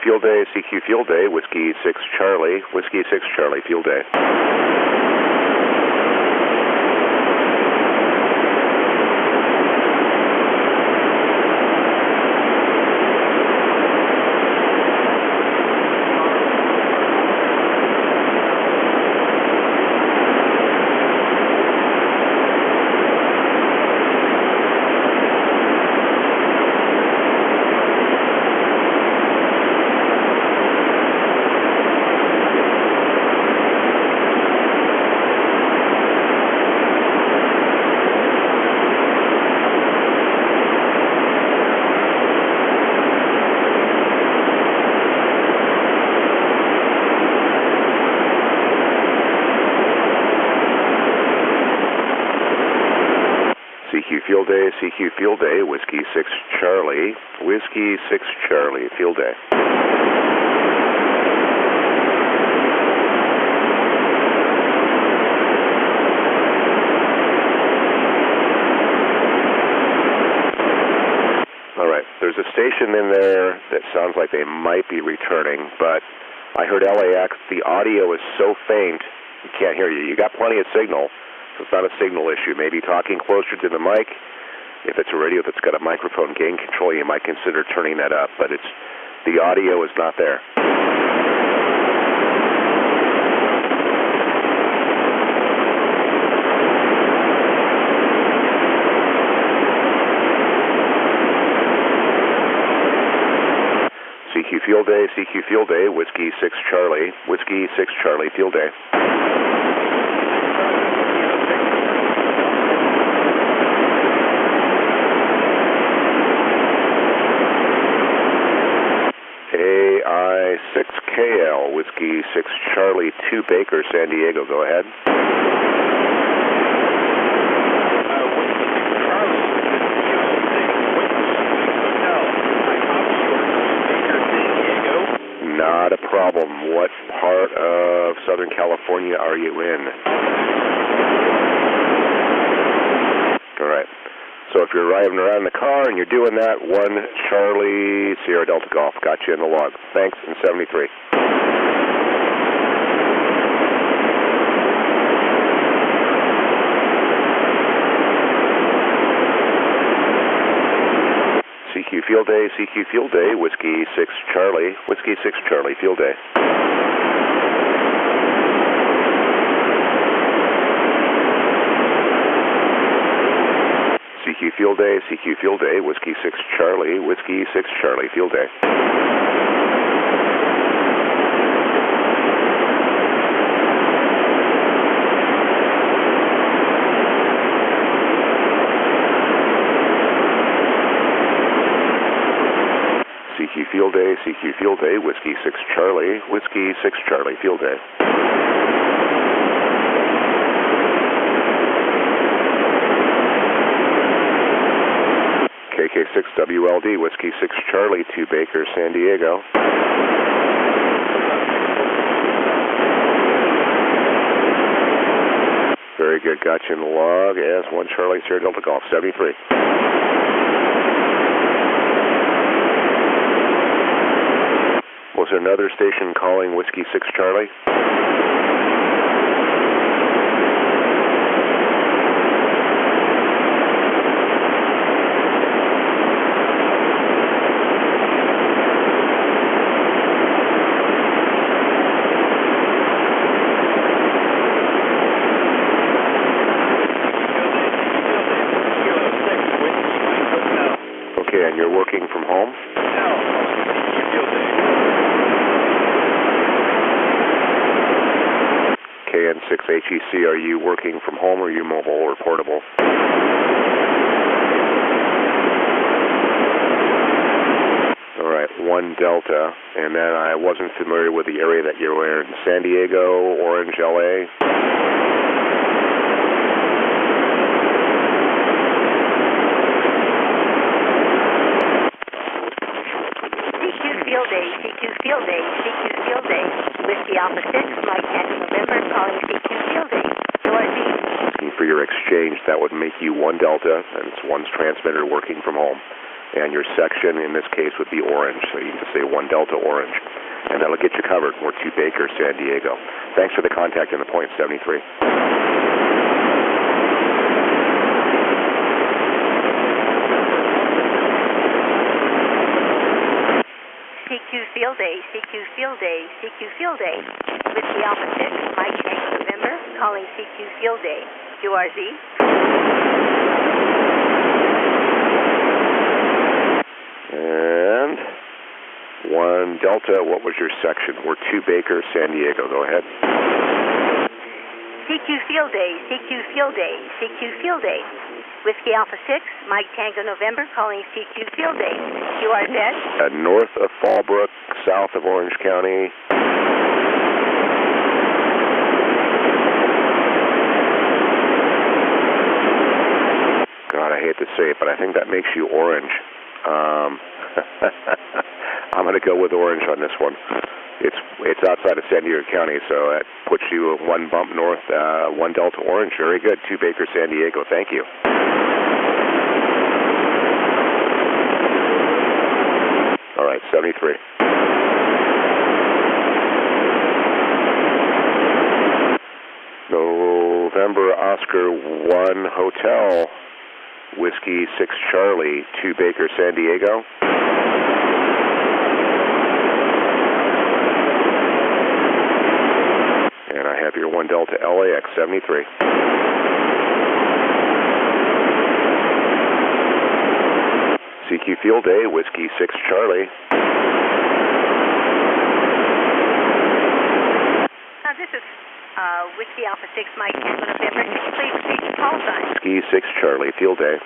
Field Day, CQ Field Day, Whiskey 6 Charlie, Whiskey 6 Charlie, Field Day. Field Day, CQ Field Day, Whiskey 6 Charlie, Whiskey 6 Charlie, Field Day. All right, there's a station in there that sounds like they might be returning, but I heard LAX, the audio is so faint, you can't hear you. You got plenty of signal. It's not a signal issue. Maybe talking closer to the mic. If it's a radio that's got a microphone gain control, you might consider turning that up, but the audio is not there. CQ Field Day, CQ Field Day, Whiskey 6 Charlie, Whiskey 6 Charlie, Field Day. AI6KL, Whiskey 6 Charlie 2 Baker, San Diego. Go ahead. Not a problem. What part of Southern California are you in? All right. So if you're driving around in the car and you're doing that, 1 Charlie Sierra Delta Golf. Got you in the log. Thanks, and 73. CQ Field Day, CQ Field Day, Whiskey 6 Charlie, Whiskey 6 Charlie, Field Day. CQ Field Day, CQ Field Day, Whiskey 6 Charlie, Whiskey 6 Charlie, Field Day. CQ Field Day, CQ Field Day, Whiskey 6 Charlie, Whiskey 6 Charlie, Field Day. K6WLD, Whiskey 6 Charlie, 2 Baker, San Diego. Very good, got you in the log as 1 Charlie, Sierra Delta Golf, 73. Was there another station calling Whiskey 6 Charlie? Okay, and you're working from home? K6HEC, are you working from home or are you mobile or portable? All right, 1 Delta, and then I wasn't familiar with the area that you were in. San Diego, Orange, LA. Field Day, CQ Field Day, CQ Field Day. Whiskey Alpha 6, Mike Tango November, calling CQ Field Day. QRZ. For your exchange, that would make you 1 Delta, and it's one's transmitter working from home. And your section, in this case, would be orange, so you can just say 1 Delta orange. And that'll get you covered. We're 2 Baker, San Diego. Thanks for the contact in the point 73. CQ Field Day, CQ Field Day, CQ Field Day. Whiskey Alpha 6, Mike Tango November, calling CQ Field Day. QRZ. And 1 Delta, what was your section? We're 2 Baker, San Diego. Go ahead. CQ Field Day, CQ Field Day, CQ Field Day. Whiskey Alpha 6, Mike Tango November, calling CQ Field Day. QRZ. North of Fallbrook, south of Orange County. God, I hate to say it, but I think that makes you orange. I'm going to go with orange on this one. It's outside of San Diego County, so that puts you 1 bump north, 1 Delta orange. Very good. 2 Baker, San Diego. Thank you. All right, 73. November Oscar 1 Hotel, Whiskey 6 Charlie, 2 Baker, San Diego. And I have your 1 Delta LAX 73. CQ Field Day, Whiskey 6 Charlie. This is Whiskey Alpha 6, Mike Tango November. Can you please repeat the call sign? Whiskey 6 Charlie, Field Day.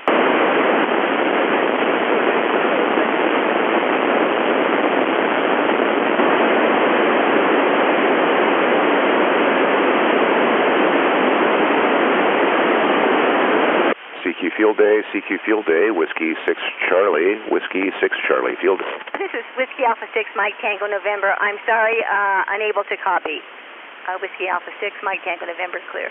CQ Field Day, Whiskey 6 Charlie, Whiskey 6 Charlie, Field Day. This is Whiskey Alpha 6, Mike Tango November. I'm sorry, unable to copy. Whiskey Alpha 6, Mike Tango November, clear.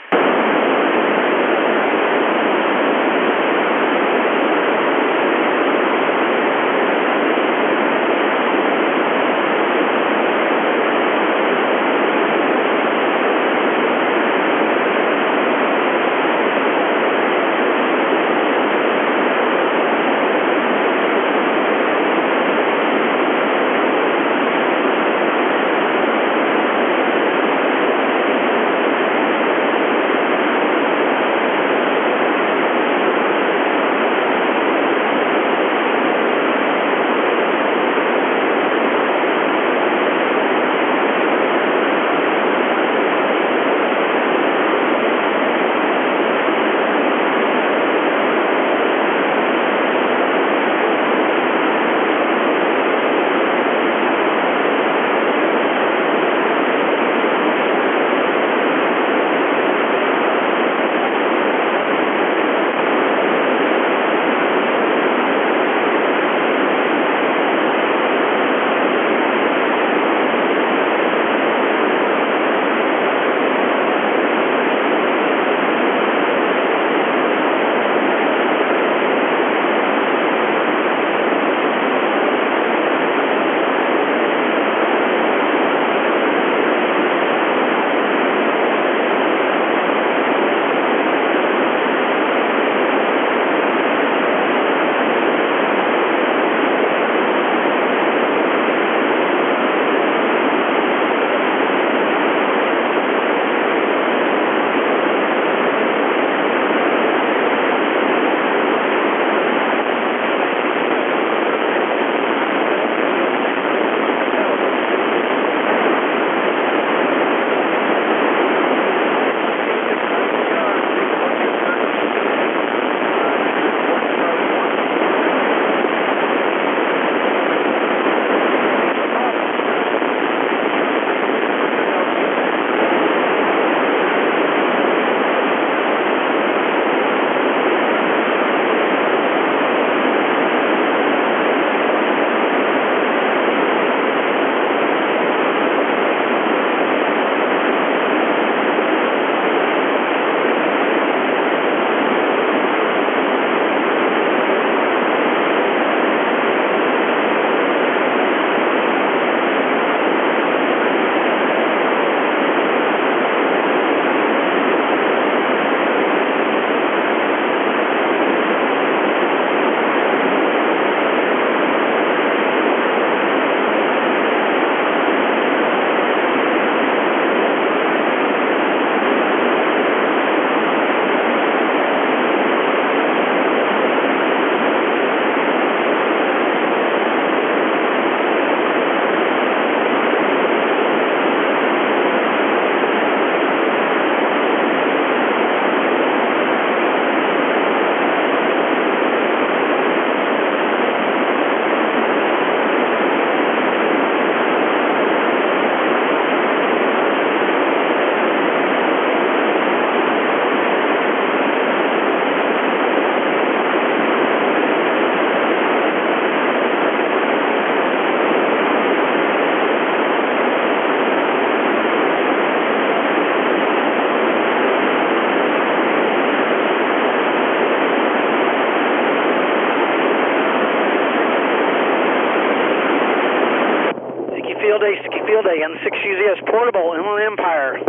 Field Day, N6UZS Portable, Inland Empire.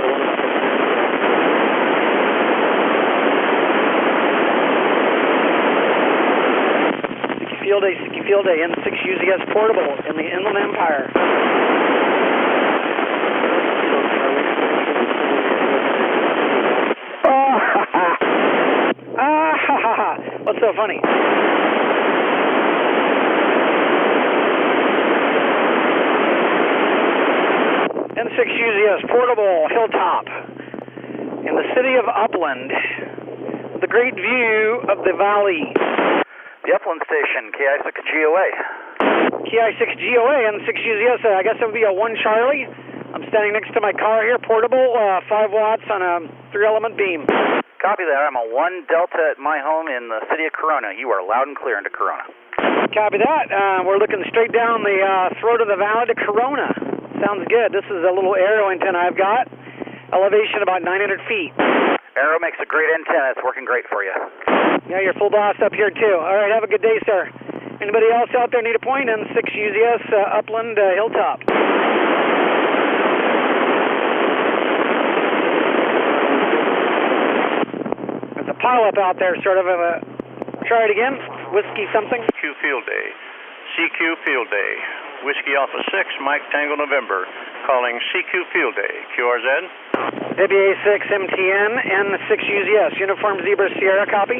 CQ Field Day, N6UZS Portable in the Inland Empire. What's so funny? N6UZS Portable Hilltop in the city of Upland. The great view of the valley. The Upland Station, K6EGG. K6EGG, N6UZS, I guess it would be a 1 Charlie. I'm standing next to my car here, portable, 5 watts on a 3-element beam. Copy that. I'm a 1 Delta at my home in the city of Corona. You are loud and clear into Corona. Copy that. We're looking straight down the throat of the valley to Corona. Sounds good. This is a little aero antenna I've got. Elevation about 900 feet. Aero makes a great antenna. It's working great for you. Yeah, you're full blast up here too. All right, have a good day, sir. Anybody else out there need a point? N6UZS Upland Hilltop. There's a pileup out there, sort of a. Try it again. Whiskey something. CQ Field Day. CQ Field Day. Whiskey Alpha 6, Mike Tango November. Calling CQ Field Day. QRZ. WA6MTN, N6UZS, Uniform Zebra Sierra, copy.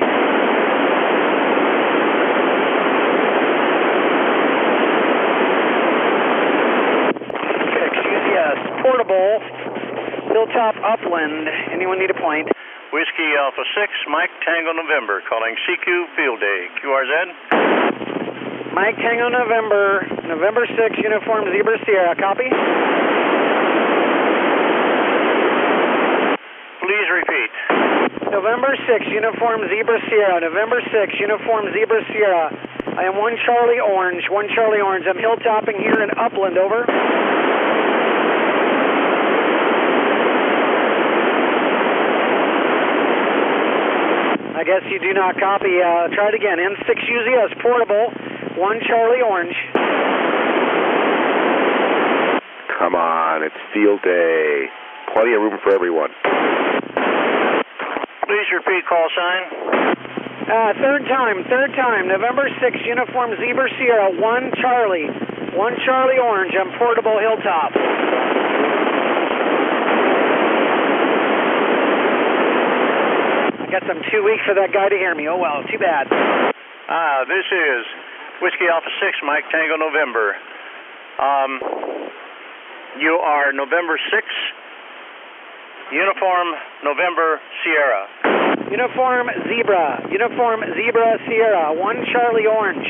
K6UZS, Portable, Hilltop Upland, anyone need a point? Whiskey Alpha 6, Mike Tango November, calling CQ Field Day. QRZ. Mike Tango November, November 6, Uniform Zebra Sierra, copy. Please repeat. November 6, Uniform Zebra Sierra. November 6, Uniform Zebra Sierra. I am 1 Charlie Orange. 1 Charlie Orange. I'm hilltopping here in Upland. Over. I guess you do not copy. Try it again. N6UZS Portable. 1 Charlie Orange. Come on, it's field day. Plenty of room for everyone. Please repeat call sign. Third time. November 6, Uniform Zebra Sierra, 1 Charlie. 1 Charlie Orange, I'm Portable Hilltop. I guess I'm too weak for that guy to hear me. Oh well, too bad. This is Whiskey Alpha 6, Mike Tango November. You are November 6, Uniform November Sierra. Uniform Zebra Sierra, 1 Charlie Orange.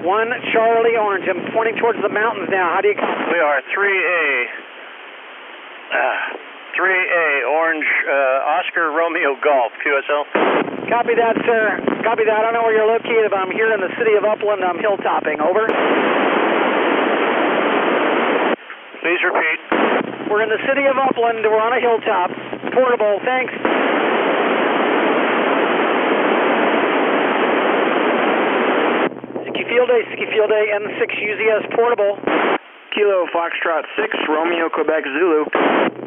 1 Charlie Orange. I'm pointing towards the mountains now. How do you call it? We are 3A Orange Oscar Romeo Golf, QSL. Copy that, sir. Copy that. I don't know where you're located, but I'm here in the city of Upland. I'm hilltopping. Over. Please repeat. We're in the city of Upland. We're on a hilltop. Portable. Thanks. CQ Field Day, N6UZS Portable. Kilo Foxtrot 6, Romeo Quebec Zulu.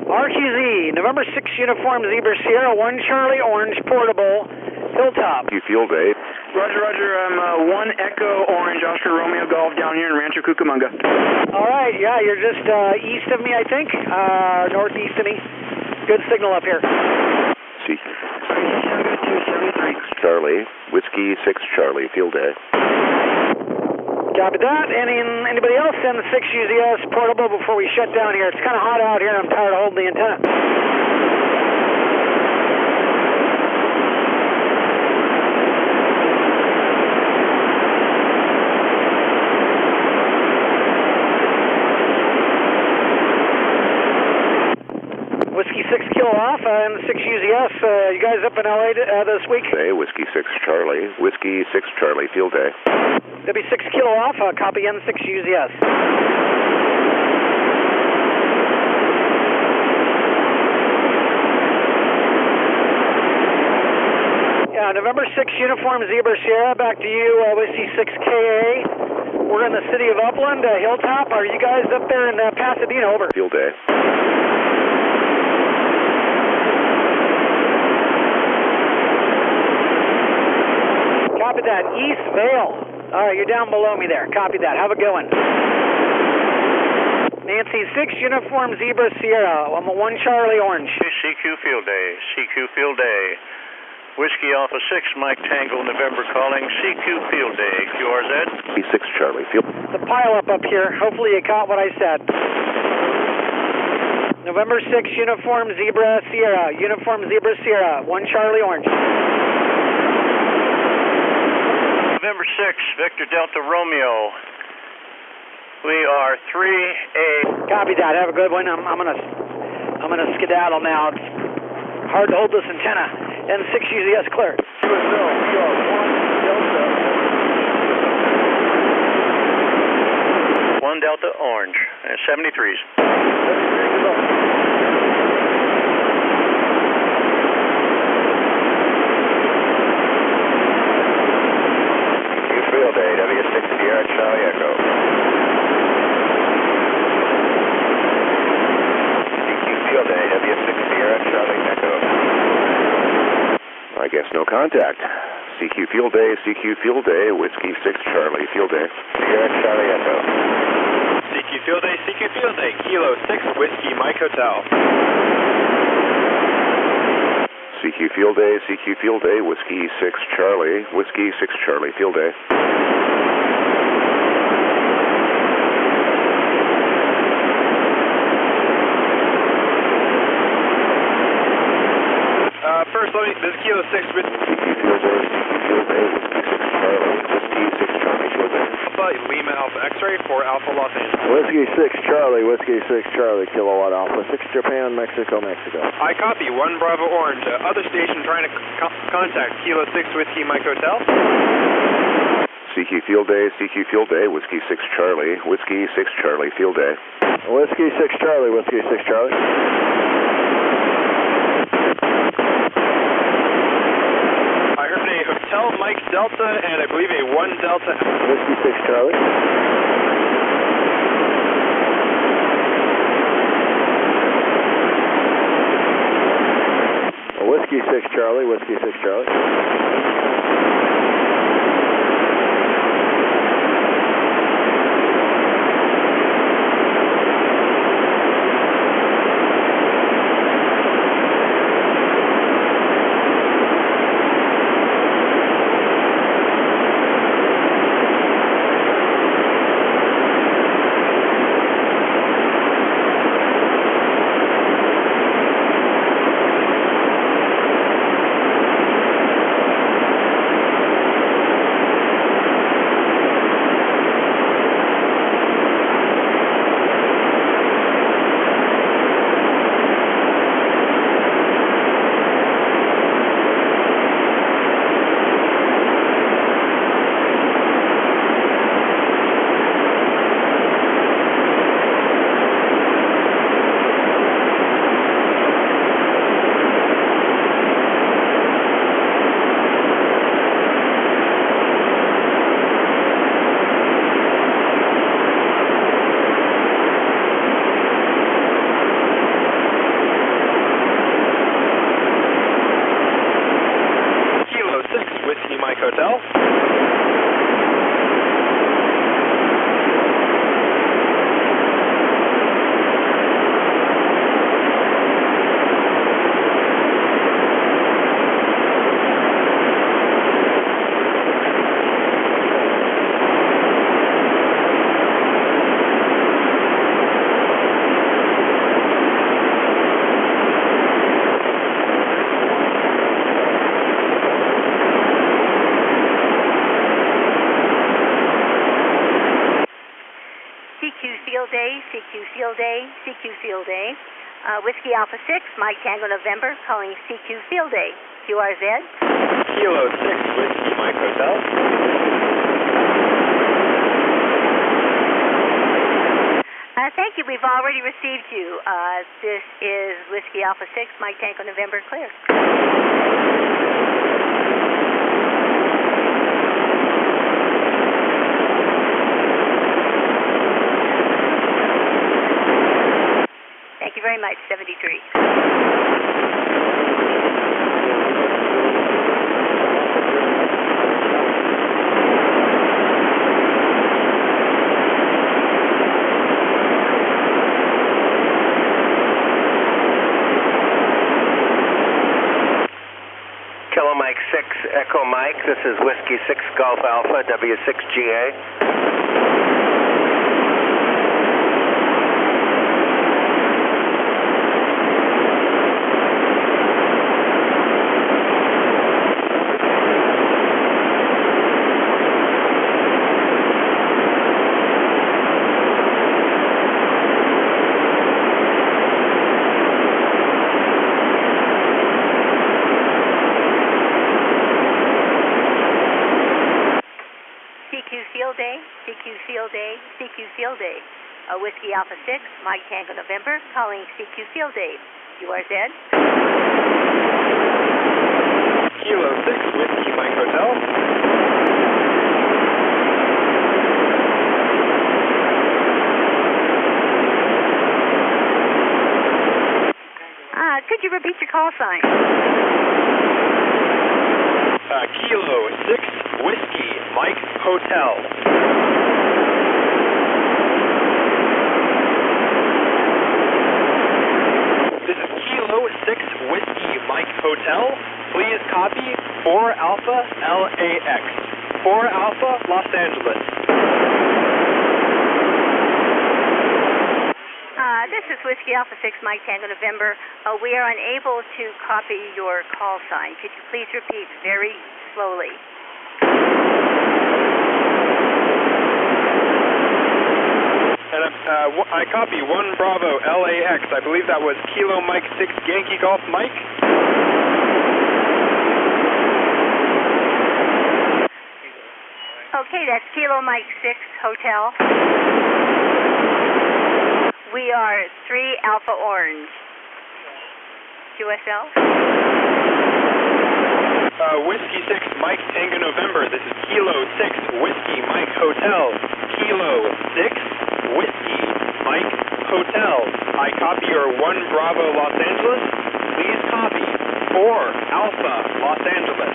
RQZ, November 6 Uniform Zebra Sierra, 1 Charlie Orange Portable, Hilltop. CQ Field Day. Roger, I'm 1 Echo Orange Oscar Romeo Golf down here in Rancho Cucamonga. All right, yeah, you're just east of me, I think, northeast of me. Good signal up here. Charlie, Whiskey 6 Charlie, Field Day. Copy that. Anybody else send the 6UZS Portable before we shut down here? It's kind of hot out here. I'm tired of holding the antenna. Whiskey 6 Kilo Alpha and the 6UZS. You guys up in LA this week? Hey, Whiskey 6 Charlie. Whiskey 6 Charlie, Field Day. W6 Kilo Alpha, copy N6UZS. Yeah, November 6 Uniform Zebra Sierra, back to you, Whiskey 6KA. We're in the city of Upland, Hilltop. Are you guys up there in Pasadena? Over. Field day. Copy that. East Vale. All right, you're down below me there. Copy that. Have a good one. Nancy 6 Uniform Zebra Sierra. I'm a 1 Charlie Orange. CQ Field Day. CQ Field Day. Whiskey Alpha 6 Mike Tango November calling CQ Field Day. QRZ. B6 Charlie Field. The pileup up here. Hopefully you caught what I said. November 6 Uniform Zebra Sierra. Uniform Zebra Sierra. 1 Charlie Orange. November 6 Victor Delta Romeo. We are 3A. Copy that. Have a good one. I'm gonna skedaddle now. It's hard to hold this antenna. N6 UZS clear. We are 1 Delta Orange. 73s. Field Day, W6 Sierra Charlie Echo. CQ Field Day, W6 Sierra Charlie Echo. I guess no contact. CQ Field Day, CQ Field Day, Whiskey 6 Charlie Field Day. Sierra Charlie Echo. CQ Field Day, CQ Field Day, Kilo 6 Whiskey Mike Hotel. CQ Field Day, CQ Field Day, Whiskey 6 Charlie, Whiskey 6 Charlie Field Day. First, this is Kilo 6 with CQ Field Day, CQ Field Day, Whiskey 6 Charlie, Whiskey 6 Charlie Field Day. Alpha Lima Alpha X-ray for Alpha Los Angeles. Whiskey 6 Charlie, Whiskey 6 Charlie, Kilowatt Alpha 6 Japan, Mexico, Mexico. I copy. 1 Bravo Orange. Other station trying to contact Kilo 6 Whiskey Mike Hotel. CQ Field Day, CQ Field Day, Whiskey 6 Charlie, Whiskey 6 Charlie Field Day. Whiskey 6 Charlie, Whiskey 6 Charlie. I heard a Hotel Mike Delta and I believe a 1 Delta. Whiskey 6 Charlie. Whiskey 6 Charlie, Whiskey 6 Charlie. CQ Field Day, CQ Field Day. Whiskey Alpha 6, Mike Tango November, calling CQ Field Day. QRZ. Kilo 6, Whiskey Mike Hotel. Thank you. We've already received you. This is Whiskey Alpha 6, Mike Tango November, clear. very much, 73. Kilo Mike 6, Echo Mike. This is Whiskey 6 Golf Alpha, W6GA. Field Day, CQ Field Day, CQ Field Day. Whiskey Alpha 6, Mike Tango November, calling CQ Field Day. QRZ. Kilo 6, Whiskey Mike Hotel. Could you repeat your call sign? Kilo 6, Whiskey Mike Hotel. This is Kilo 6, Whiskey Mike Hotel. Please copy 4 Alpha LAX. 4 Alpha Los Angeles. This is Whiskey Alpha 6, Mike Tango November. We are unable to copy your call sign. Could you please repeat very slowly? And I copy 1 Bravo LAX. I believe that was Kilo Mike 6 Yankee Golf Mike. Okay, that's Kilo Mike 6 Hotel. We are 3 Alpha Orange. QSL? Whiskey 6 Mike Tango November. This is Kilo 6 Whiskey Mike Hotel. Kilo 6 Whiskey Mike Hotel. I copy your 1 Bravo Los Angeles. Please copy 4 Alpha Los Angeles.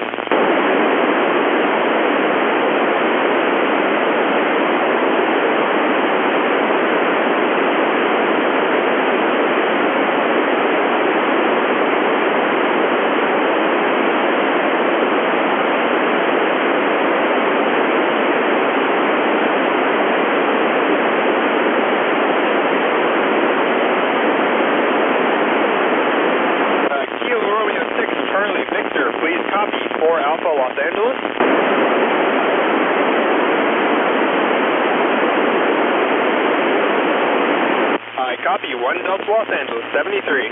Copy 1 Delta Los Angeles, 73.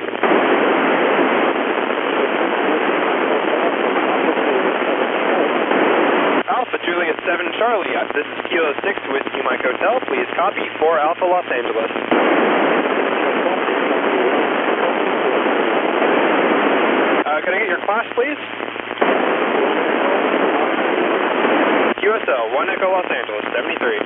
Alpha Juliet 7 Charlie, this is Kilo 6 Whiskey Mike Hotel. Please copy 4 Alpha Los Angeles. Can I get your class, please? QSL 1 Echo Los Angeles, 73.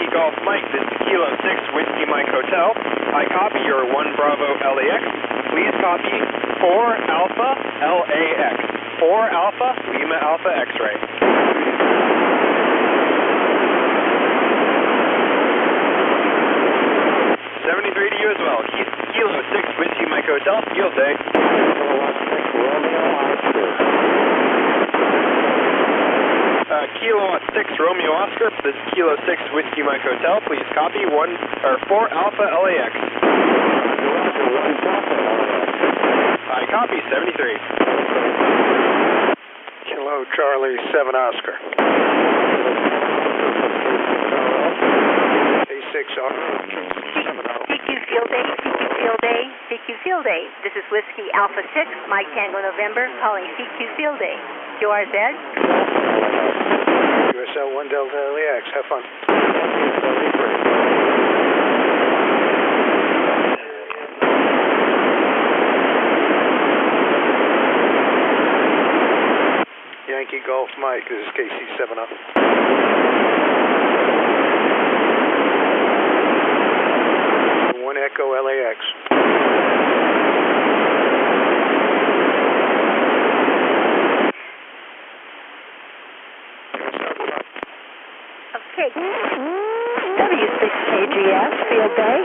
Golf Mike, this is Kilo 6 Whiskey Mike Hotel. I copy your 1 Bravo LAX. Please copy 4 Alpha LAX. 4 Alpha Lima Alpha X-Ray. 73 to you as well. Kilo 6 Whiskey Mike Hotel. Field Day. Kilo 6 Romeo Oscar. This is Kilo 6 Whiskey Mike Hotel. Please copy 4 Alpha LAX. I copy 73. Kilo Charlie 7 Oscar. K6 CQ Field Day, CQ Field Day, CQ Field Day. This is Whiskey Alpha 6, Mike Tango November, calling CQ Field Day. QRZ. USL 1 Delta LAX. Have fun. Golf Mike, this is KC-700. One Echo LAX. Okay. W6KGS, field day.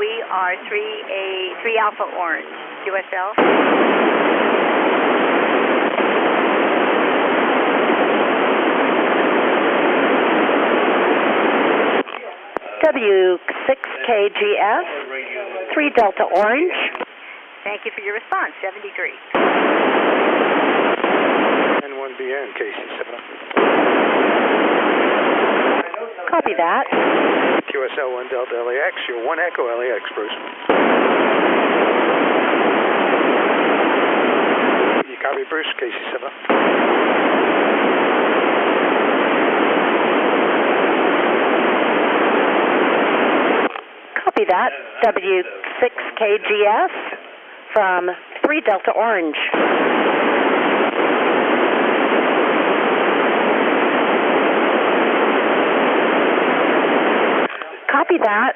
We are 3 Alpha Orange, QSL. W6KGS, 3 Delta Orange. Thank you for your response, 73. N1BN, KC-700. Copy that. QSL 1 Delta LAX, you're 1 Echo LAX, Bruce. You copy, Bruce, KC-700. Copy that. W6KGS from 3 Delta Orange. Copy that.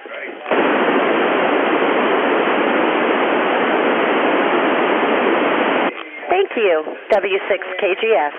Thank you, W6KGS.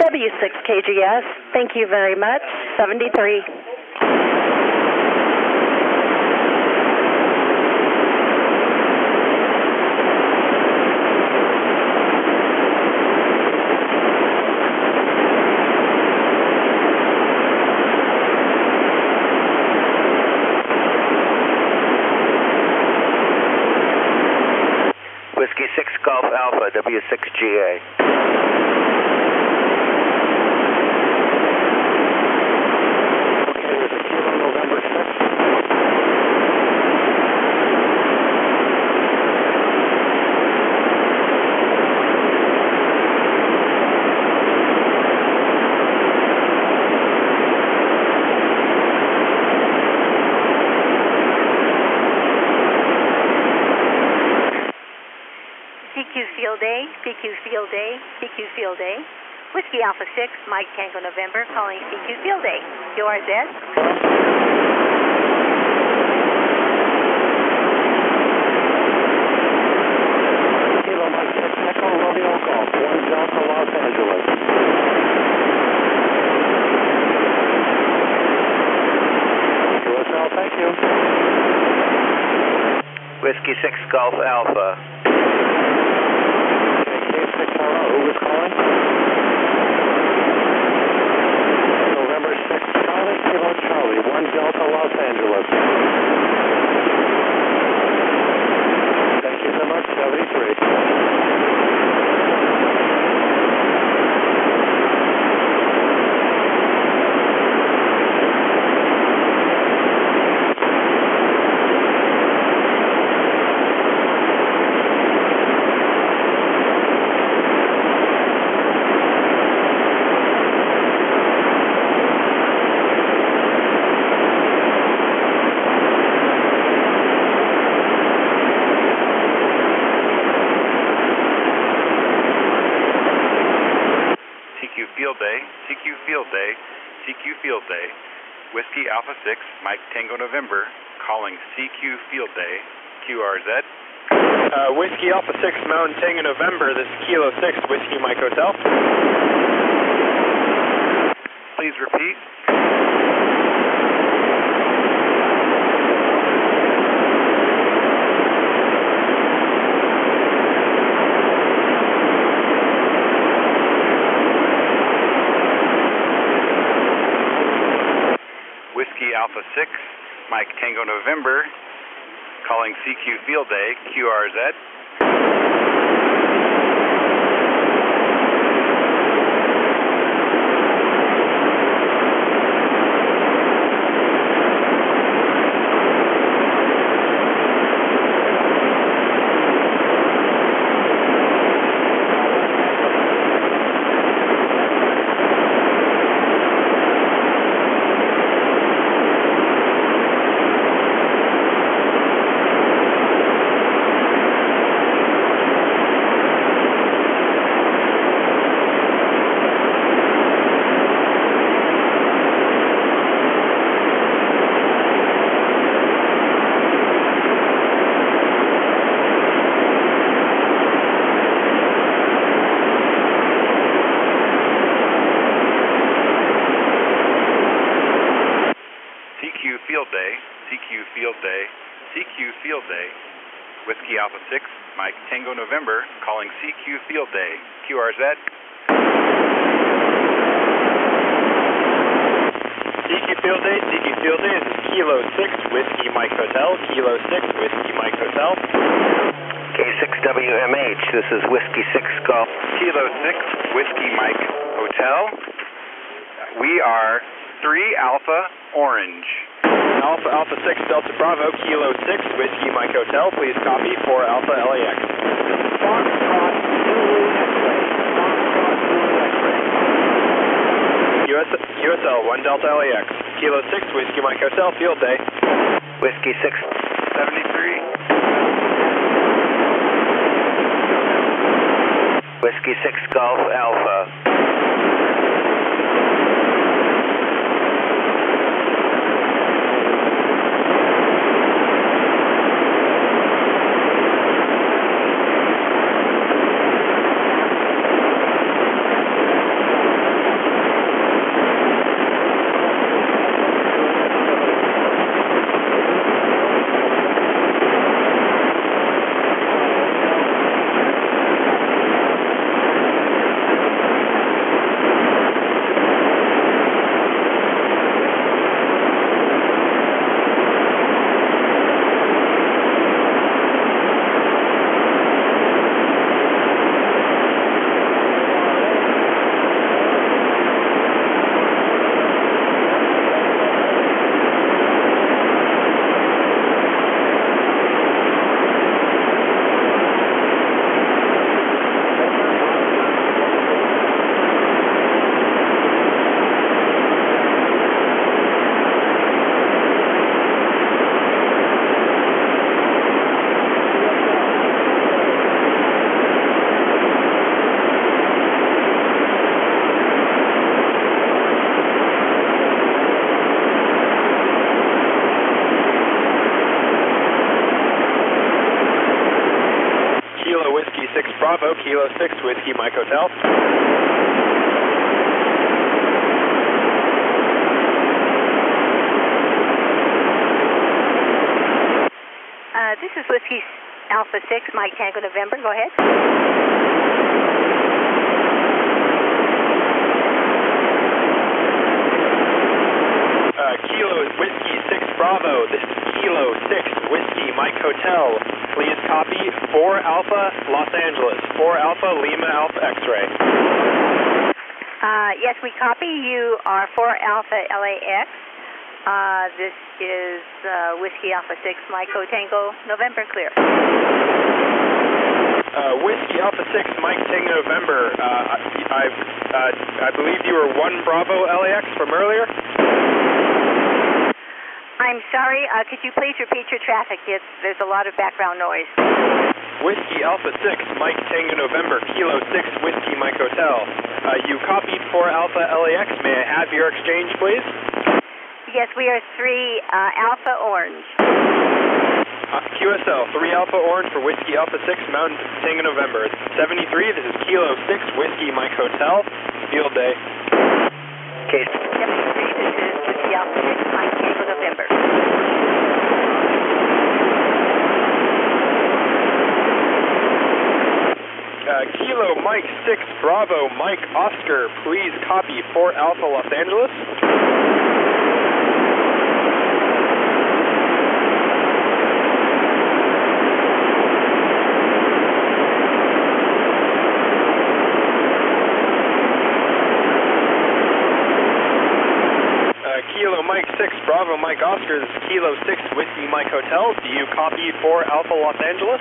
W6KGS, thank you very much, 73. Whiskey 6 Golf Alpha, W6GA. Field day, CQ Field day, CQ Field day. Whiskey Alpha 6, Mike Tango November, calling CQ Field day. QRZ. Kilo Mike 6, Echo Romeo Golf, 1 Delta Los Angeles. QSL, thank you. Whiskey 6 Golf Alpha. Who was calling? November 6, Charlie, Kilo Charlie, 1 Delta Los Angeles. Thank you so much, 73. Field day, CQ Field day, CQ Field day. Whiskey Alpha 6, Mike Tango November, calling CQ Field day, QRZ. Whiskey Alpha 6, Mountain Tango November, this is Kilo 6, Whiskey Mike Hotel. Please repeat. 6, Mike Tango November, calling CQ Field Day, QRZ. CQ Field Day, Whiskey Alpha 6, Mike Tango November, calling CQ Field Day, QRZ. CQ Field Day, this is Kilo 6, Whiskey Mike Hotel, Kilo 6, Whiskey Mike Hotel. K6WMH, this is Whiskey 6 Golf. Kilo 6, Whiskey Mike Hotel. We are 3 Alpha Orange. Alpha 6 Delta Bravo, Kilo 6, Whiskey Mike Hotel. Please copy 4 Alpha LAX. Foxtrot Zulu X-ray. Foxtrot Zulu X-ray. USL 1 Delta LAX. Kilo 6, Whiskey Mike Hotel, Field Day. Whiskey 673. Whiskey 6 Golf Alpha. Bravo, Kilo 6, Whiskey Mike Hotel. This is Whiskey Alpha 6, Mike Tango November. Go ahead. Kilo Whiskey 6 Bravo. This is Kilo 6 Whiskey Mike Hotel. Please copy 4 Alpha Los Angeles, 4 Alpha Lima Alpha X-ray. Yes, we copy. You are 4 Alpha LAX. This is Whiskey Alpha 6 Mike Tango November, clear. Whiskey Alpha 6 Mike Tango November. I believe you were 1 Bravo LAX from earlier? I'm sorry, could you please repeat your traffic? There's a lot of background noise. Whiskey Alpha 6, Mike Tango November, Kilo 6, Whiskey Mike Hotel. You copied 4 Alpha LAX. May I have your exchange, please? Yes, we are 3 Alpha Orange. QSL, 3 Alpha Orange for Whiskey Alpha 6, Mountain Tango November. 73, this is Kilo 6, Whiskey Mike Hotel, Field Day. Case 73, this is Whiskey Alpha 6, Mike Tango November. Kilo Mike 6 Bravo Mike Oscar, please copy 4 Alpha Los Angeles. Bravo Mike Oscar, this is Kilo 6 Whiskey Mike Hotel. Do you copy 4 Alpha Los Angeles?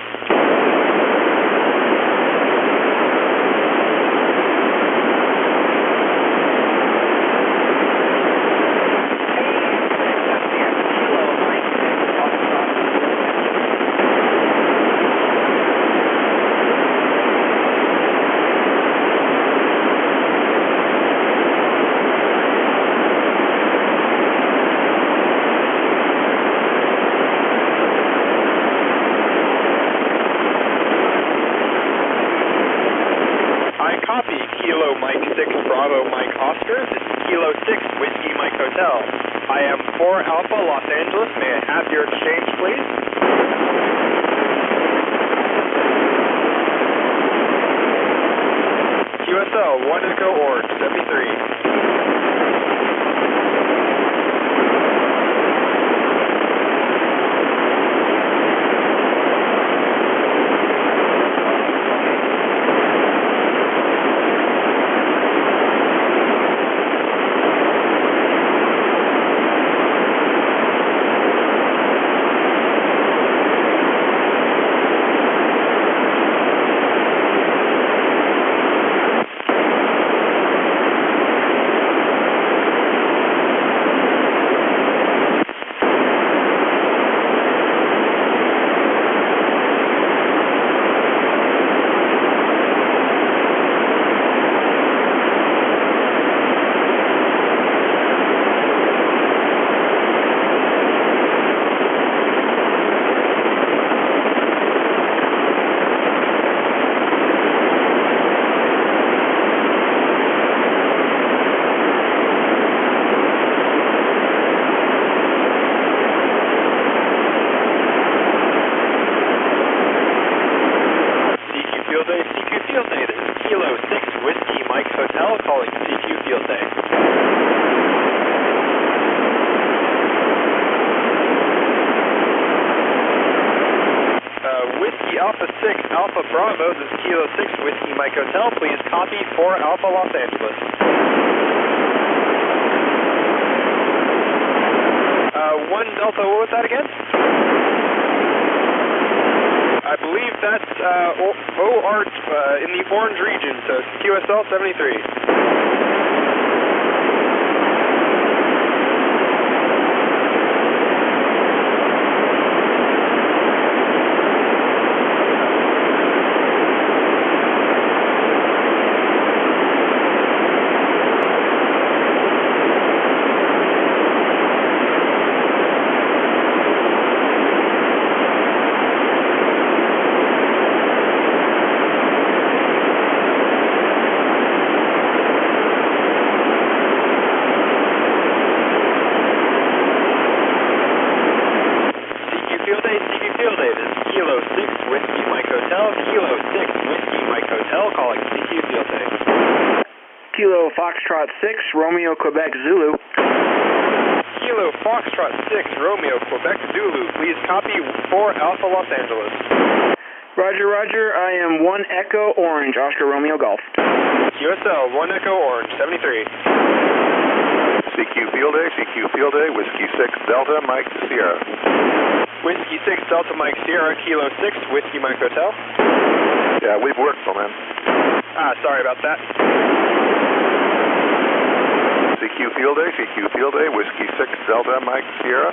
Copy Kilo Mike 6 Bravo Mike Oscar. This is Kilo 6 Whiskey Mike Hotel. I am 4 Alpha Los Angeles. May I have your exchange, please? QSL 1 Echo Orange 73. Calling CQ Field Day. Whiskey Alpha 6 Alpha Bravo, this is Kilo 6 Whiskey Mike Hotel. Please copy 4 Alpha Los Angeles. 1 Delta, what was that again? I believe that's OART in the orange region, so it's QSL 73. Kilo 6 Whiskey Mike Hotel, Kilo 6 Whiskey Mike Hotel, calling CQ Field Day. Kilo Foxtrot 6, Romeo Quebec Zulu. Kilo Foxtrot 6, Romeo Quebec Zulu, please copy 4 Alpha Los Angeles. Roger, Roger, I am 1 Echo Orange, Oscar Romeo Golf. QSL 1 Echo Orange, 73. CQ Field Day, Whiskey 6 Delta Mike Sierra. Whiskey 6 Delta Mike Sierra, Kilo 6 Whiskey Mike Hotel. Yeah, we've worked for man. Sorry about that. CQ Field Day, Whiskey 6 Delta Mike Sierra.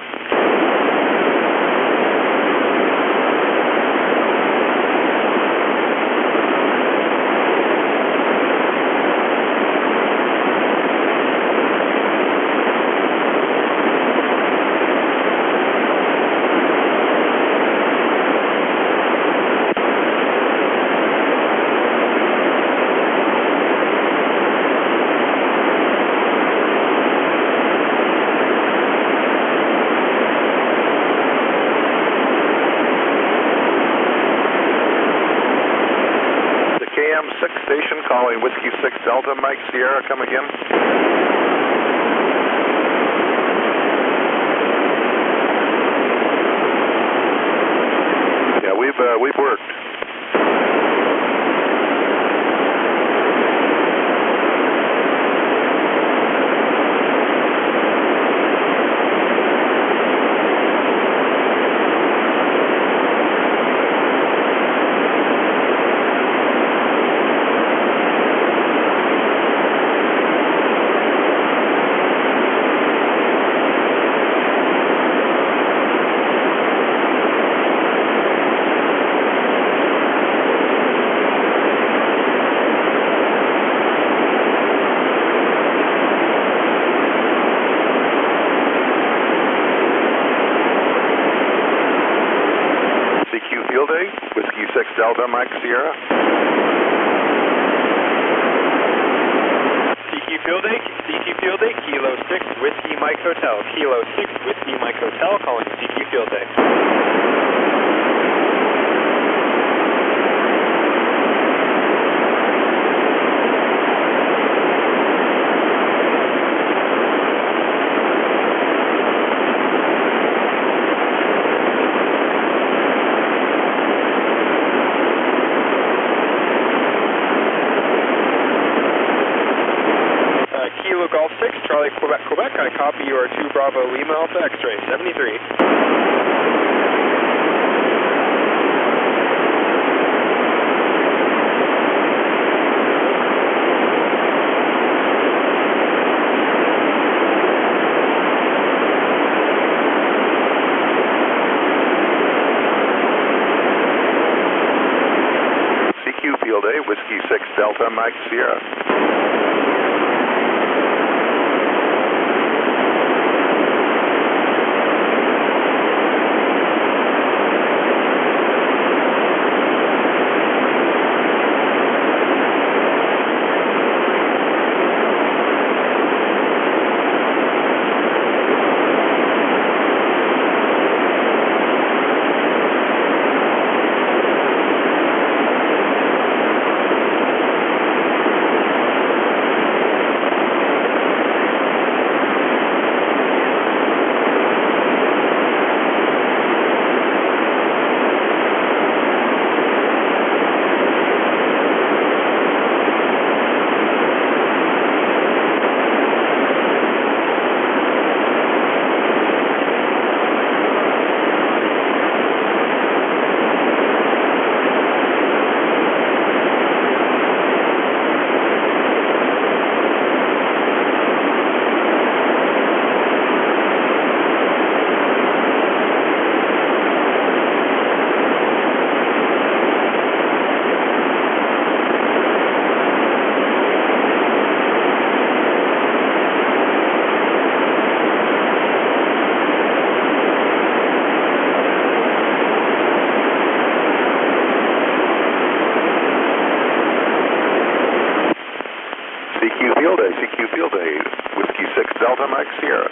KM6 station calling Whiskey 6 Delta Mike Sierra, come again. Yeah, we've worked. Delta, Mike Sierra. CQ Field Day, Kilo 6, Whiskey Mike Hotel. Kilo 6, Whiskey Mike Hotel, calling CQ Field Day. Kilo Golf 6, Charlie Quebec, I copy your 2 Bravo Lima Alpha X-ray, 73. CQ Field Day, Whiskey 6 Delta, Mike Sierra. CQ Field Day, Whiskey 6 Delta, Mike Sierra.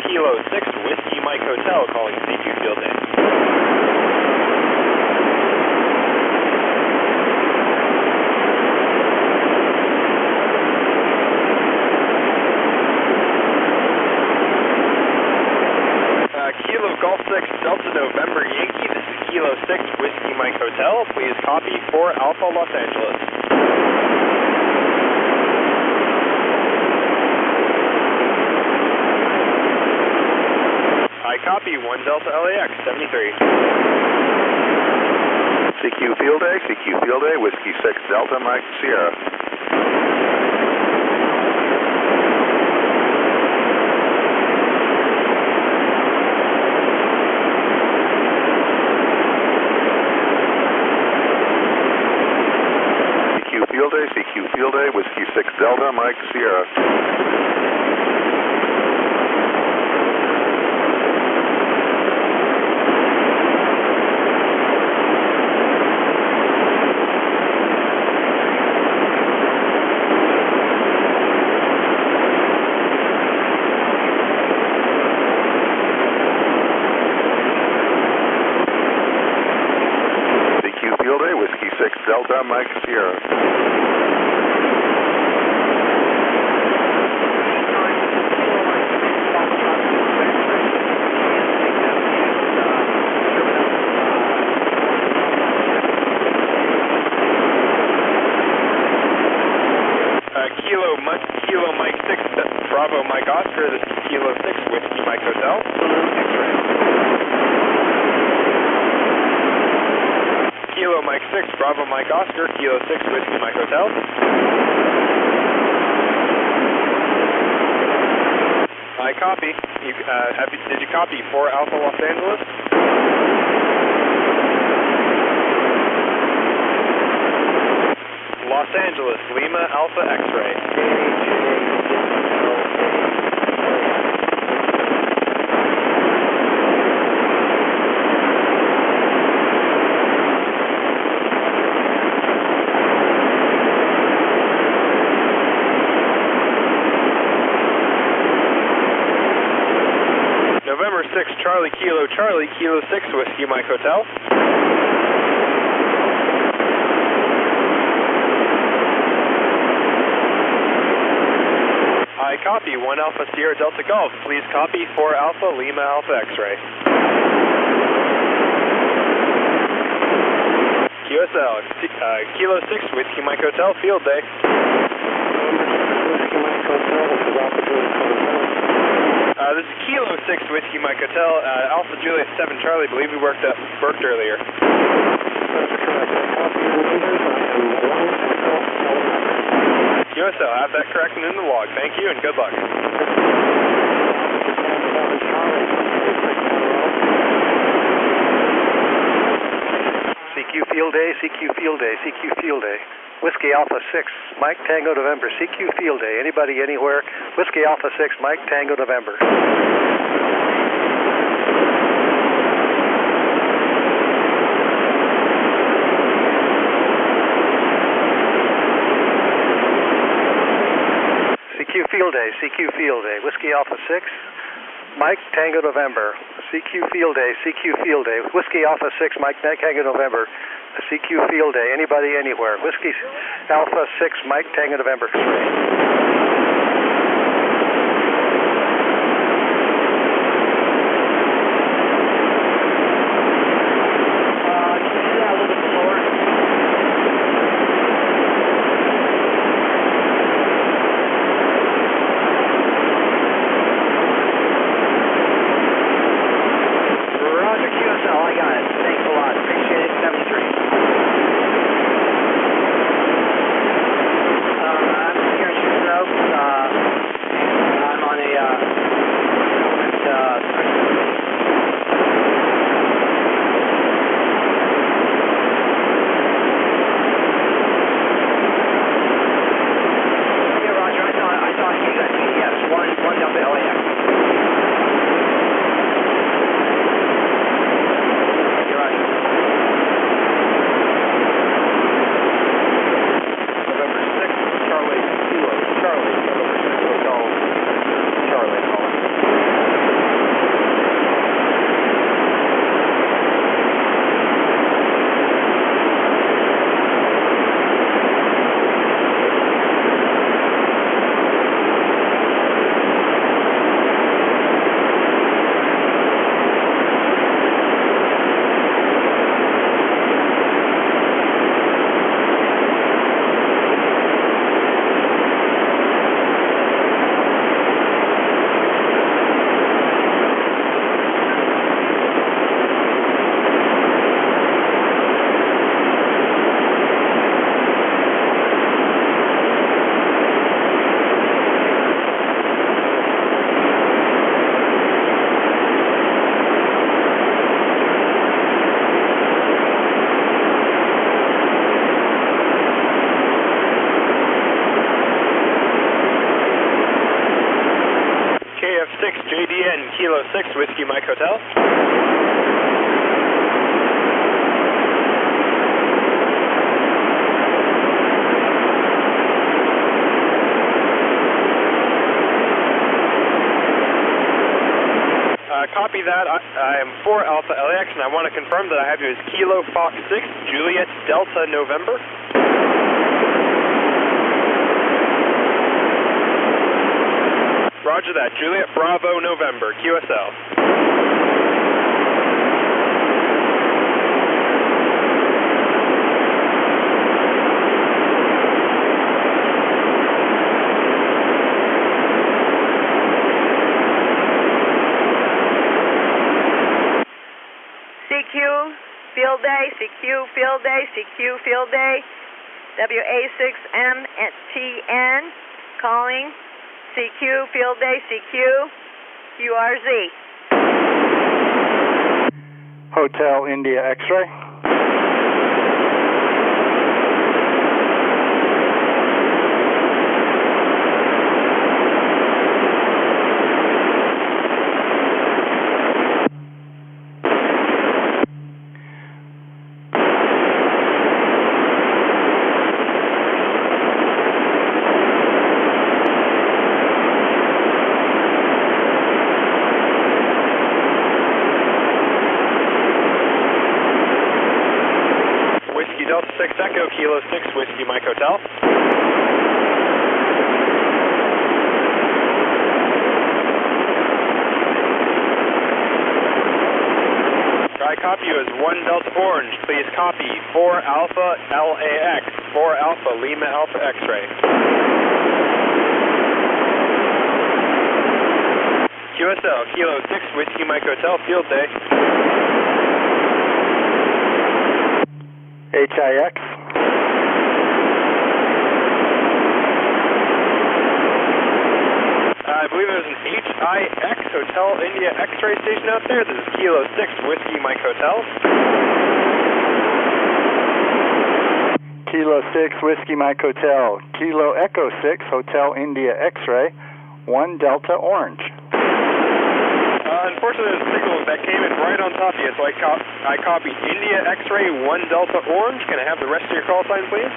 Kilo 6, Whiskey Mike Hotel, calling CQ Field Day. Kilo Golf 6, Delta November Yankee, this is Kilo 6, Whiskey Mike Hotel. Please copy for Alpha Los Angeles. I copy 1 Delta LAX, 73. CQ Field Day, Whiskey 6 Delta, Mike Sierra. Field Day, Whiskey 6 Delta, Mike Sierra. Field Day, Whiskey 6 Delta, Mike Sierra. Kilo Mike 6 Bravo Mike Oscar, this is Kilo 6 Whiskey Mike Hotel. Kilo Mike 6 Bravo Mike Oscar, Kilo 6 Whiskey Mike Hotel. I copy. Did you copy 4 Alpha Los Angeles? Los Angeles, Lima Alpha X-ray. November 6 Charlie Kilo 6 Whiskey Mike Hotel. I copy 1 Alpha Sierra Delta Golf. Please copy 4 Alpha Lima Alpha X-ray. QSL, Kilo 6 Whiskey Mike Hotel, Field Day. Whiskey Mike Hotel, this is Alpha Juliet 7. This is Kilo 6 Whiskey Mike Hotel, Alpha Juliet 7 Charlie. I believe we worked earlier. That's correct. I copy your numbers. I am 1 Echo November. QSL, have that corrected in the log. Thank you and good luck. CQ Field Day, CQ Field Day, CQ Field Day. Whiskey Alpha 6, Mike Tango November, CQ Field Day. Anybody, anywhere? Whiskey Alpha 6, Mike Tango November. CQ Field Day, CQ Field Day. Whiskey Alpha 6, Mike Tango November. CQ Field Day, CQ Field Day. Whiskey Alpha 6, Mike Tango November. CQ Field Day. Anybody, anywhere. Whiskey Alpha 6, Mike Tango November. I'm here, Kilo 6, Whiskey Mike Hotel. Copy that. I am 4 Alpha LAX, and I want to confirm that I have you as Kilo Fox 6, Juliet Delta November. Roger that. Juliet Bravo November, QSL. CQ Field Day, CQ Field Day, CQ Field Day, WA6MTN, calling CQ Field Day, CQ, URZ. Hotel India X-Ray. Delta 6 Echo, Kilo 6, Whiskey Mike Hotel. I copy you as 1 Delta Orange. Please copy 4 Alpha LAX, 4 Alpha Lima Alpha X-Ray. QSL, Kilo 6, Whiskey Mike Hotel, Field Day. HIX. I believe there's an HIX Hotel India X-Ray station out there. This is Kilo 6 Whiskey Mike Hotel. Kilo 6 Whiskey Mike Hotel. Kilo Echo 6 Hotel India X-Ray. 1 Delta Orange. Unfortunately, the signal that came in right on top of you, so I copied India X-Ray 1 Delta Orange. Can I have the rest of your call sign, please?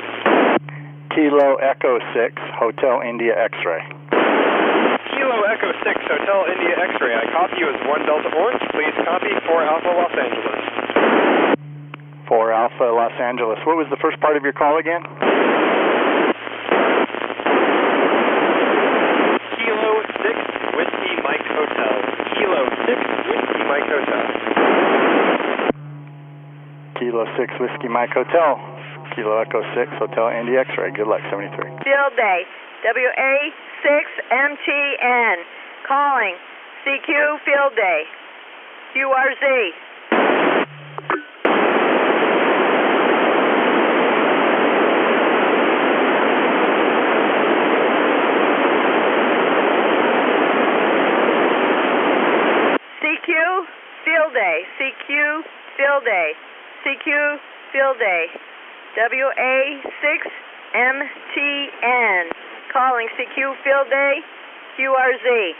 Kilo Echo 6 Hotel India X-Ray. Kilo Echo 6 Hotel India X-Ray. I copy you as 1 Delta Orange. Please copy 4 Alpha Los Angeles. 4 Alpha Los Angeles. What was the first part of your call again? Kilo 6 Whiskey Mike Hotel. Kilo 6 Whiskey Mike Hotel. Kilo 6 Whiskey Mike Hotel. Kilo Echo 6 Hotel India X-Ray. Good luck, 73. Field Day, WA6MTN, calling CQ Field Day, URZ. CQ Field Day, CQ Field Day, CQ Field Day, WA6MTN, calling CQ Field Day, QRZ.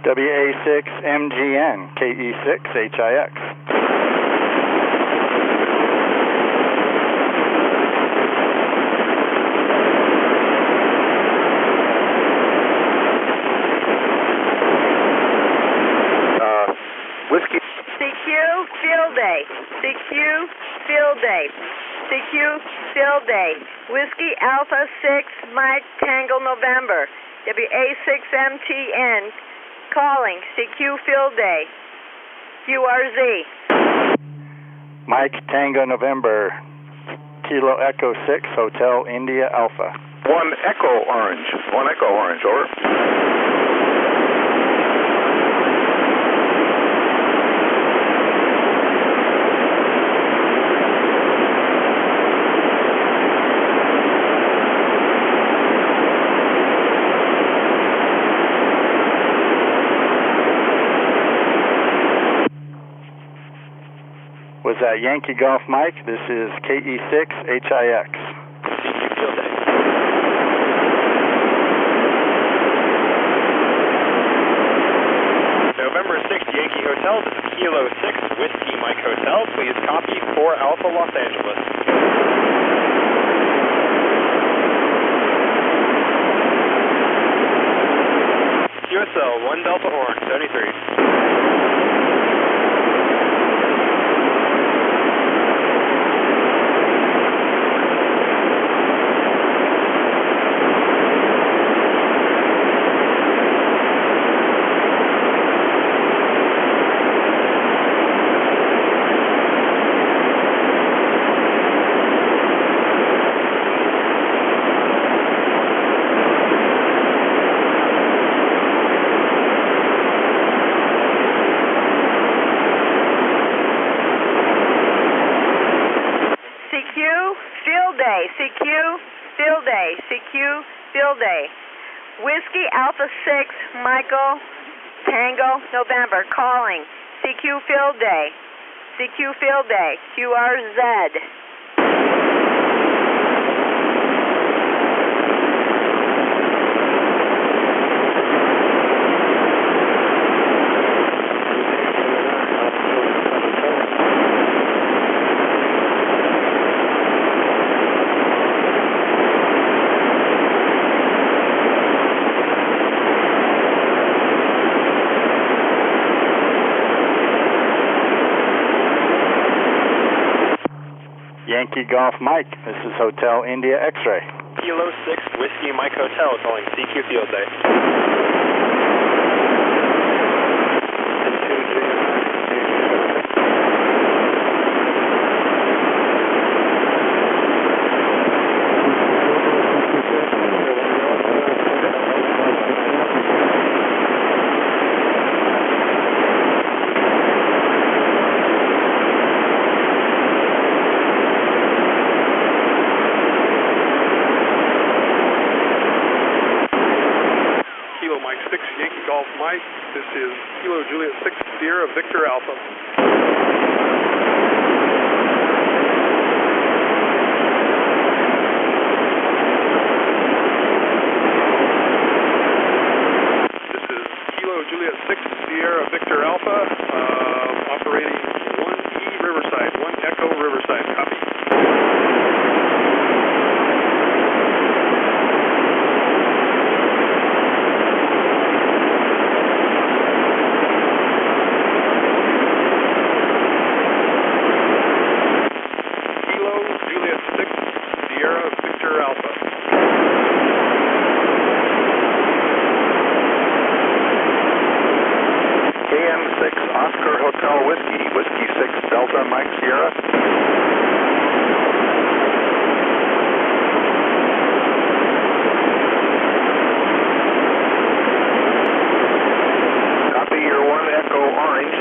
WA6MGN, KE6HIX. Whiskey. CQ Field Day, CQ Field Day, CQ Field Day, Whiskey Alpha 6 Mike Tango November, WA6MTN, calling CQ Field Day, QRZ. Mike Tango November, Kilo Echo 6 Hotel India Alpha. 1 Echo Orange, 1 Echo Orange, over. Was that Yankee Golf Mike? This is KE6HIX. Hotel. This is Kilo 6 Whiskey Mike Hotel. Please copy 4 Alpha Los Angeles. QSL 1 Delta Orange 73. CQ Field Day. Whiskey Alpha 6 Michael Tango November calling. CQ Field Day. CQ Field Day. QRZ. Yankee Golf Mike, this is Hotel India X-Ray. Kilo 6 Whiskey Mike Hotel calling CQ Field Day. Mike, this is Kilo Juliet 6 Sierra Victor Alpha. This is Kilo Juliet 6 Sierra Victor Alpha, operating 1E Riverside, 1 Echo Riverside, copy. Oscar Hotel Whiskey, Whiskey 6 Delta Mike Sierra. Copy, you're 1 Echo Orange.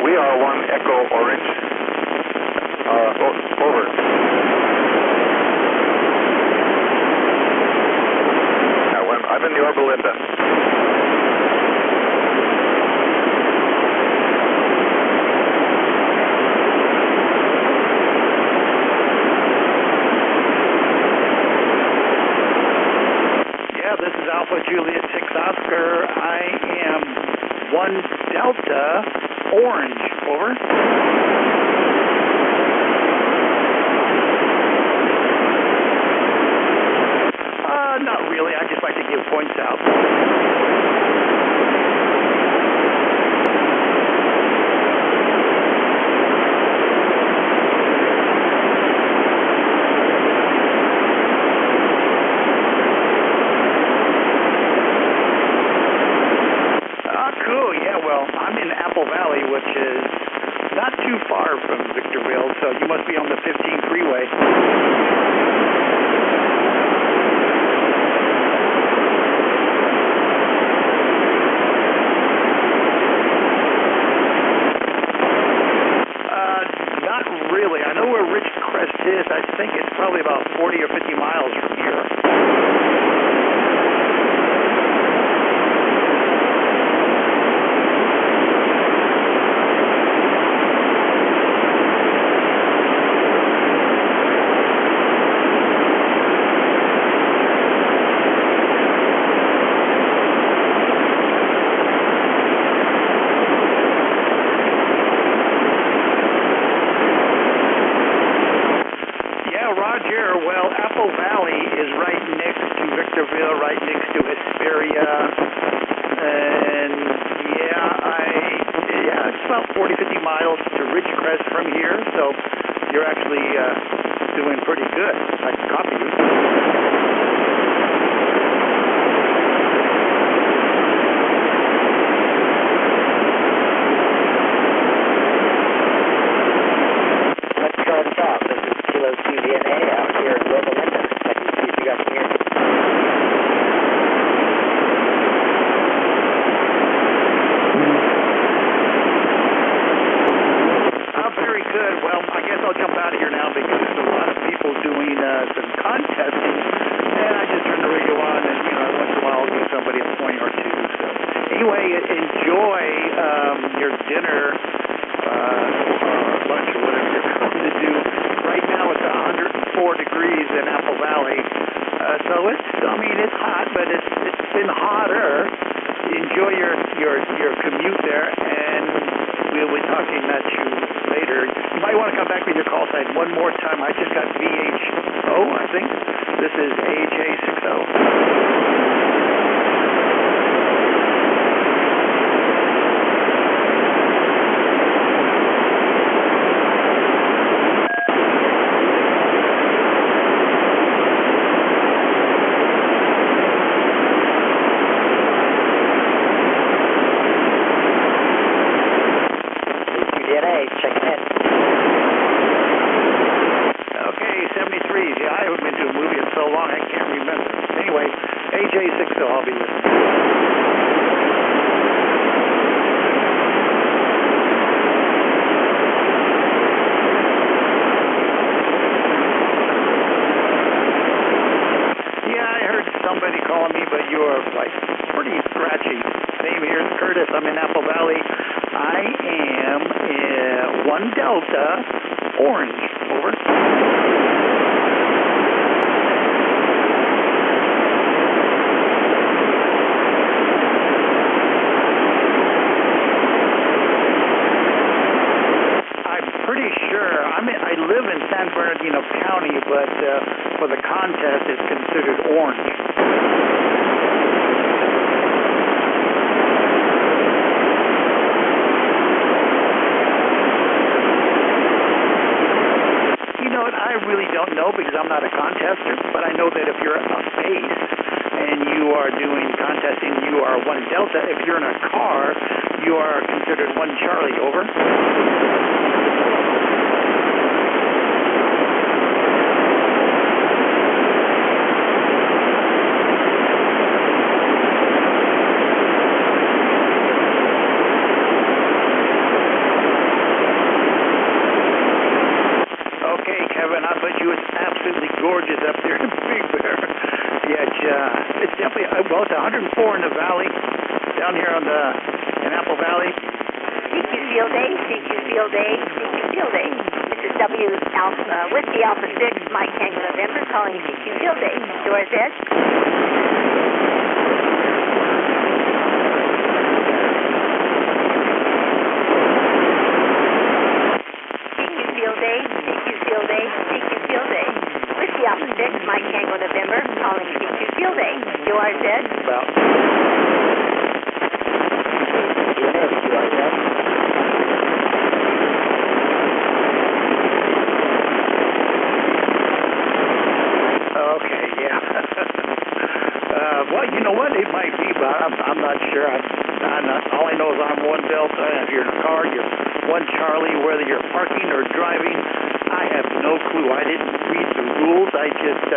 We are 1 Echo Orange. Over. I'm in the Yorba Linda. Alpha Juliet 6 Oscar. I am 1 Delta Orange. Over. Not really. I just like to give points out. Valley, which is not too far from Victorville, so you must be on the 15 freeway. Not really. I know where Ridgecrest is. I think it's probably about 40 or 50 miles from here. to Hesperia, and it's about 40, 50 miles to Ridgecrest from here, so you're actually doing pretty good. I can copy you. Let's start us off. This is Kilo CVNA out here in Loma Linda. Checking to see if you got some here. Very good. Well, I guess I'll jump out of here now because there's a lot of people doing some contesting, and I just turn the radio on, and once in a while I'll give somebody a point or two. So anyway, enjoy your dinner, lunch, or whatever you're going to do. Right now it's 104 degrees in Apple Valley, so it's hot, but it's been hotter. Enjoy your commute there, and we'll be talking at you later. You might want to come back with your call sign one more time. I just got VHO, I think. This is AJ60. Checking in. Okay, 73. Yeah, I haven't been to a movie in so long I can't remember. Anyway, AJ60, I'll be listening. Yeah, I heard somebody calling me, but you're pretty scratchy. Name here is Curtis. I'm in Apple Valley. I am 1 Delta Orange. Over. I'm pretty sure. I live in San Bernardino County, but for the contest, it's considered orange. I really don't know because I'm not a contester, but I know that if you're a base and you are doing contesting, you are 1 Delta. If you're in a car, you are considered 1 Charlie. Over. Kevin, I bet you it's absolutely gorgeous up there in Big Bear. Yeah, it's definitely, well, it's 104 in the valley, down here in Apple Valley. CQ Field Day, CQ Field Day, CQ Field Day. This is Whiskey Alpha 6, Mike Tango November, calling CQ Field Day. Doris Edge. Whiskey Alpha 6, Mike Tango November, calling CQ Field Day. URZ. Well. Okay, yeah. Well, you know what? It might be, but I'm not sure. All I know is I'm 1 Delta. If you're in a car, you're 1 Charlie, whether you're parking or driving. I have no clue. I didn't read the rules. I just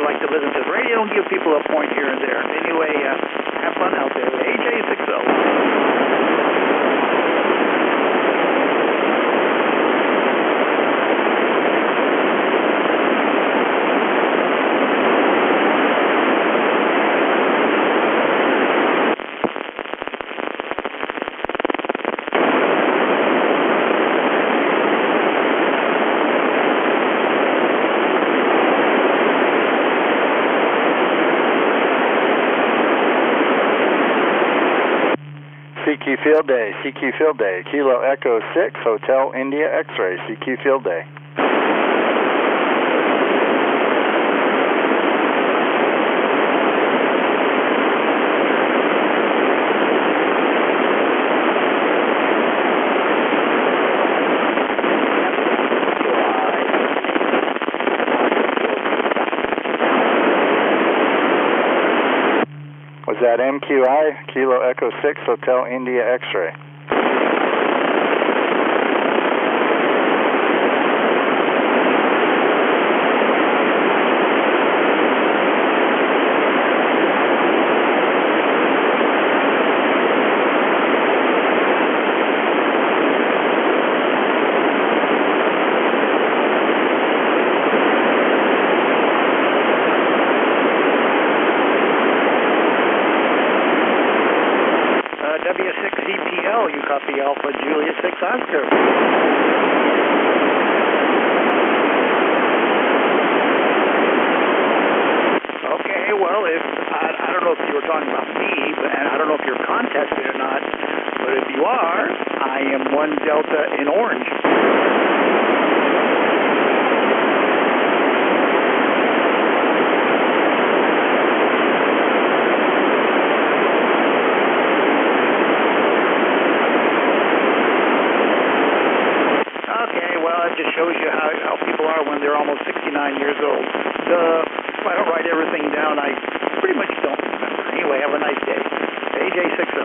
like to listen to the radio and give people a point here and there. Anyway, have fun out there. AJ60. CQ Field Day, CQ Field Day, Kilo Echo 6, Hotel India X-Ray, CQ Field Day. at MQI, Kilo Echo 6, Hotel India X-Ray. W6EPL, you copy Alpha Juliet 6 Oscar. Okay, well, if I don't know if you were talking about me, and I don't know if you're contacted or not, but if you are, I am 1 Delta in orange. It just shows you how people are when they're almost 69 years old. If I don't write everything down, I pretty much don't remember. Anyway, have a nice day. AJ60.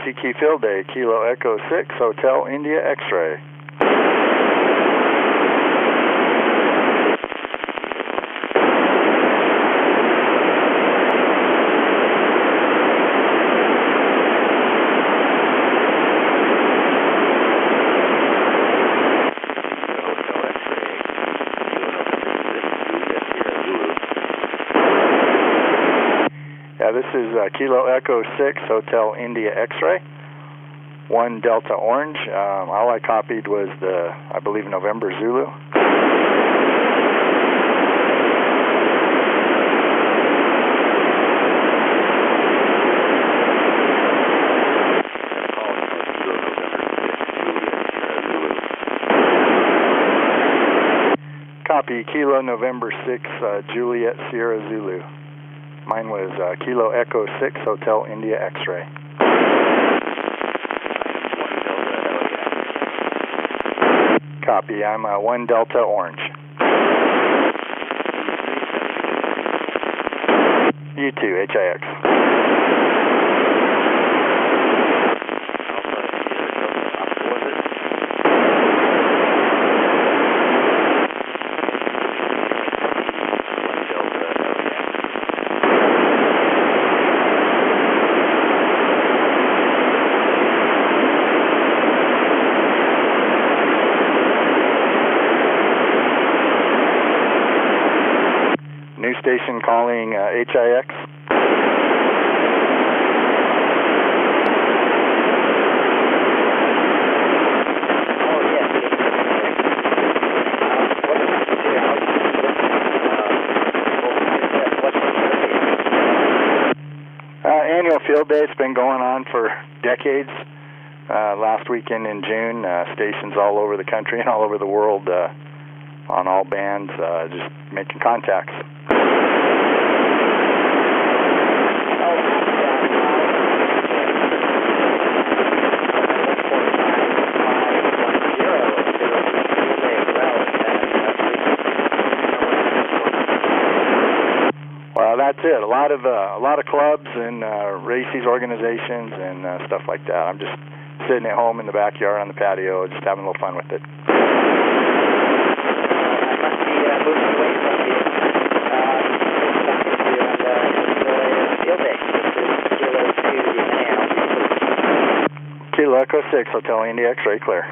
CQ Field Day, Kilo Echo 6, Hotel India X-Ray. This is Kilo Echo 6, Hotel India X-Ray, 1 Delta Orange. All I copied was I believe, November Zulu. Copy Kilo November 6, Juliet Sierra Zulu. Mine was Kilo Echo 6, Hotel India X-Ray. Copy, I'm 1 Delta Orange. You too, HIX. New station calling HIX. Field Day. It's been going on for decades. Last weekend in June, stations all over the country and all over the world on all bands, just making contacts. Well, that's it. A lot of clubs and races organizations and stuff like that. I'm just sitting at home in the backyard on the patio, just having a little fun with it. Kilo Echo 6, Hotel India X-ray, clear.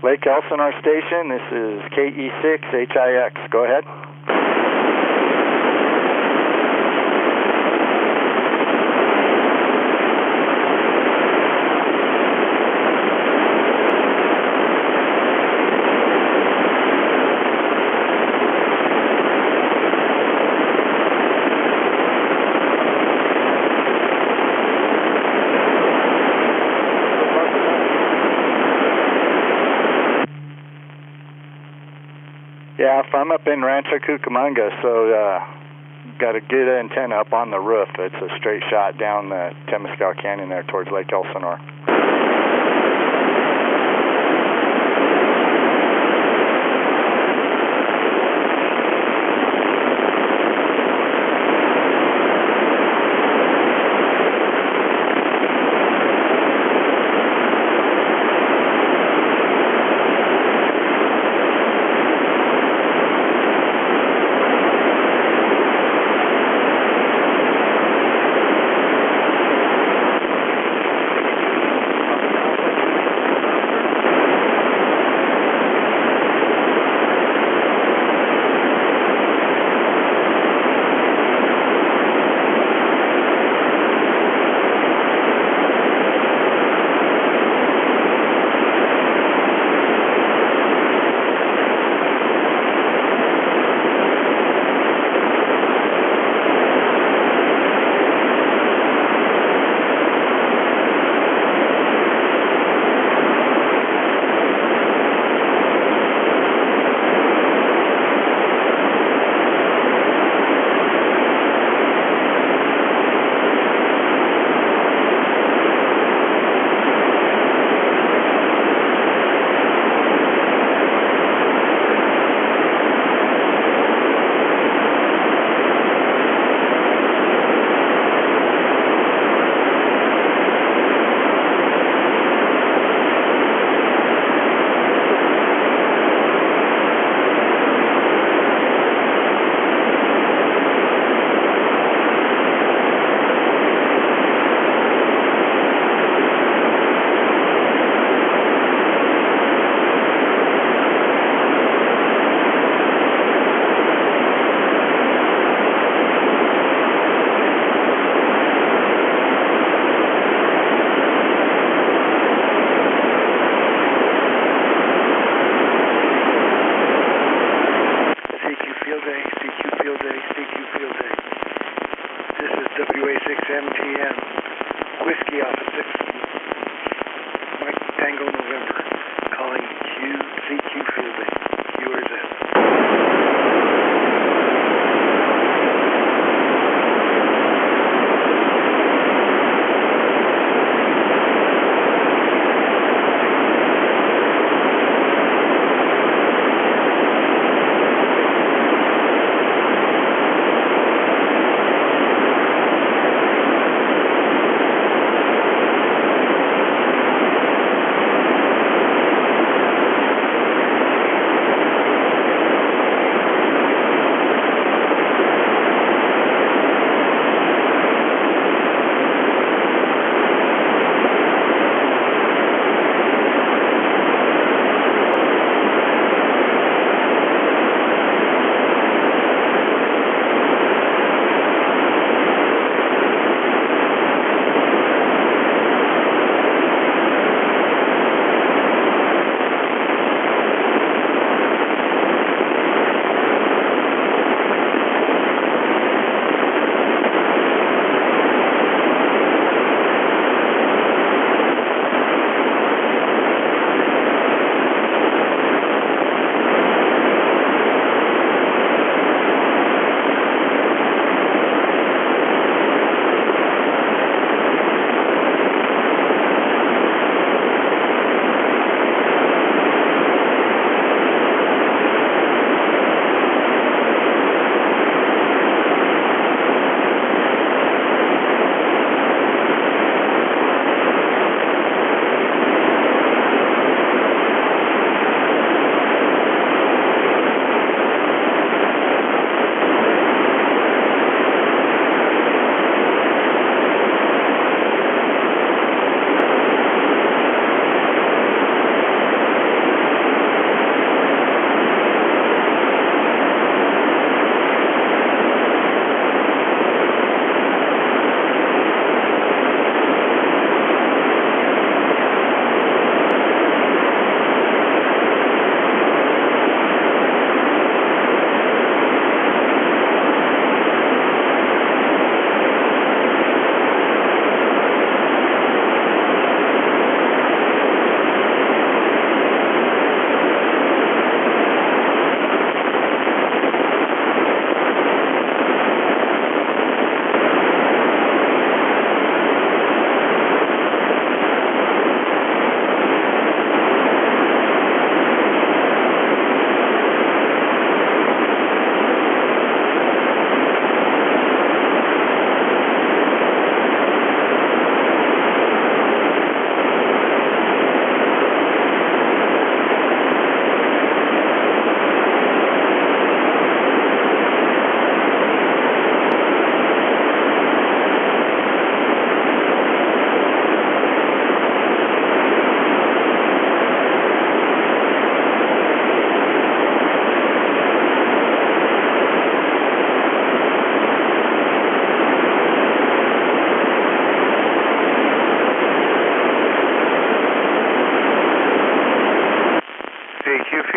Lake Elsinore Station, this is K6EGG. Go ahead. Yeah, I'm up in Rancho Cucamonga, so got a good antenna up on the roof. It's a straight shot down the Temescal Canyon there towards Lake Elsinore.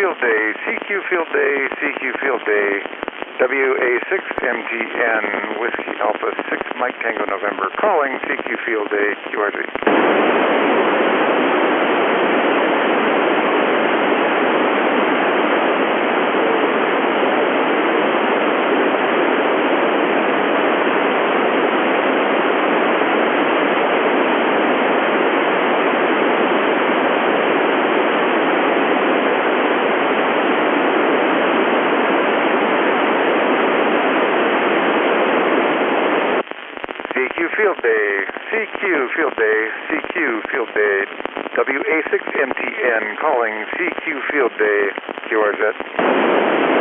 Field Day, CQ Field Day, CQ Field Day, WA6MTN, Whiskey Alpha 6, Mike Tango November, calling CQ Field Day, QRZ. Field Day, CQ Field Day, CQ Field Day, WA6MTN calling CQ Field Day, QRZ.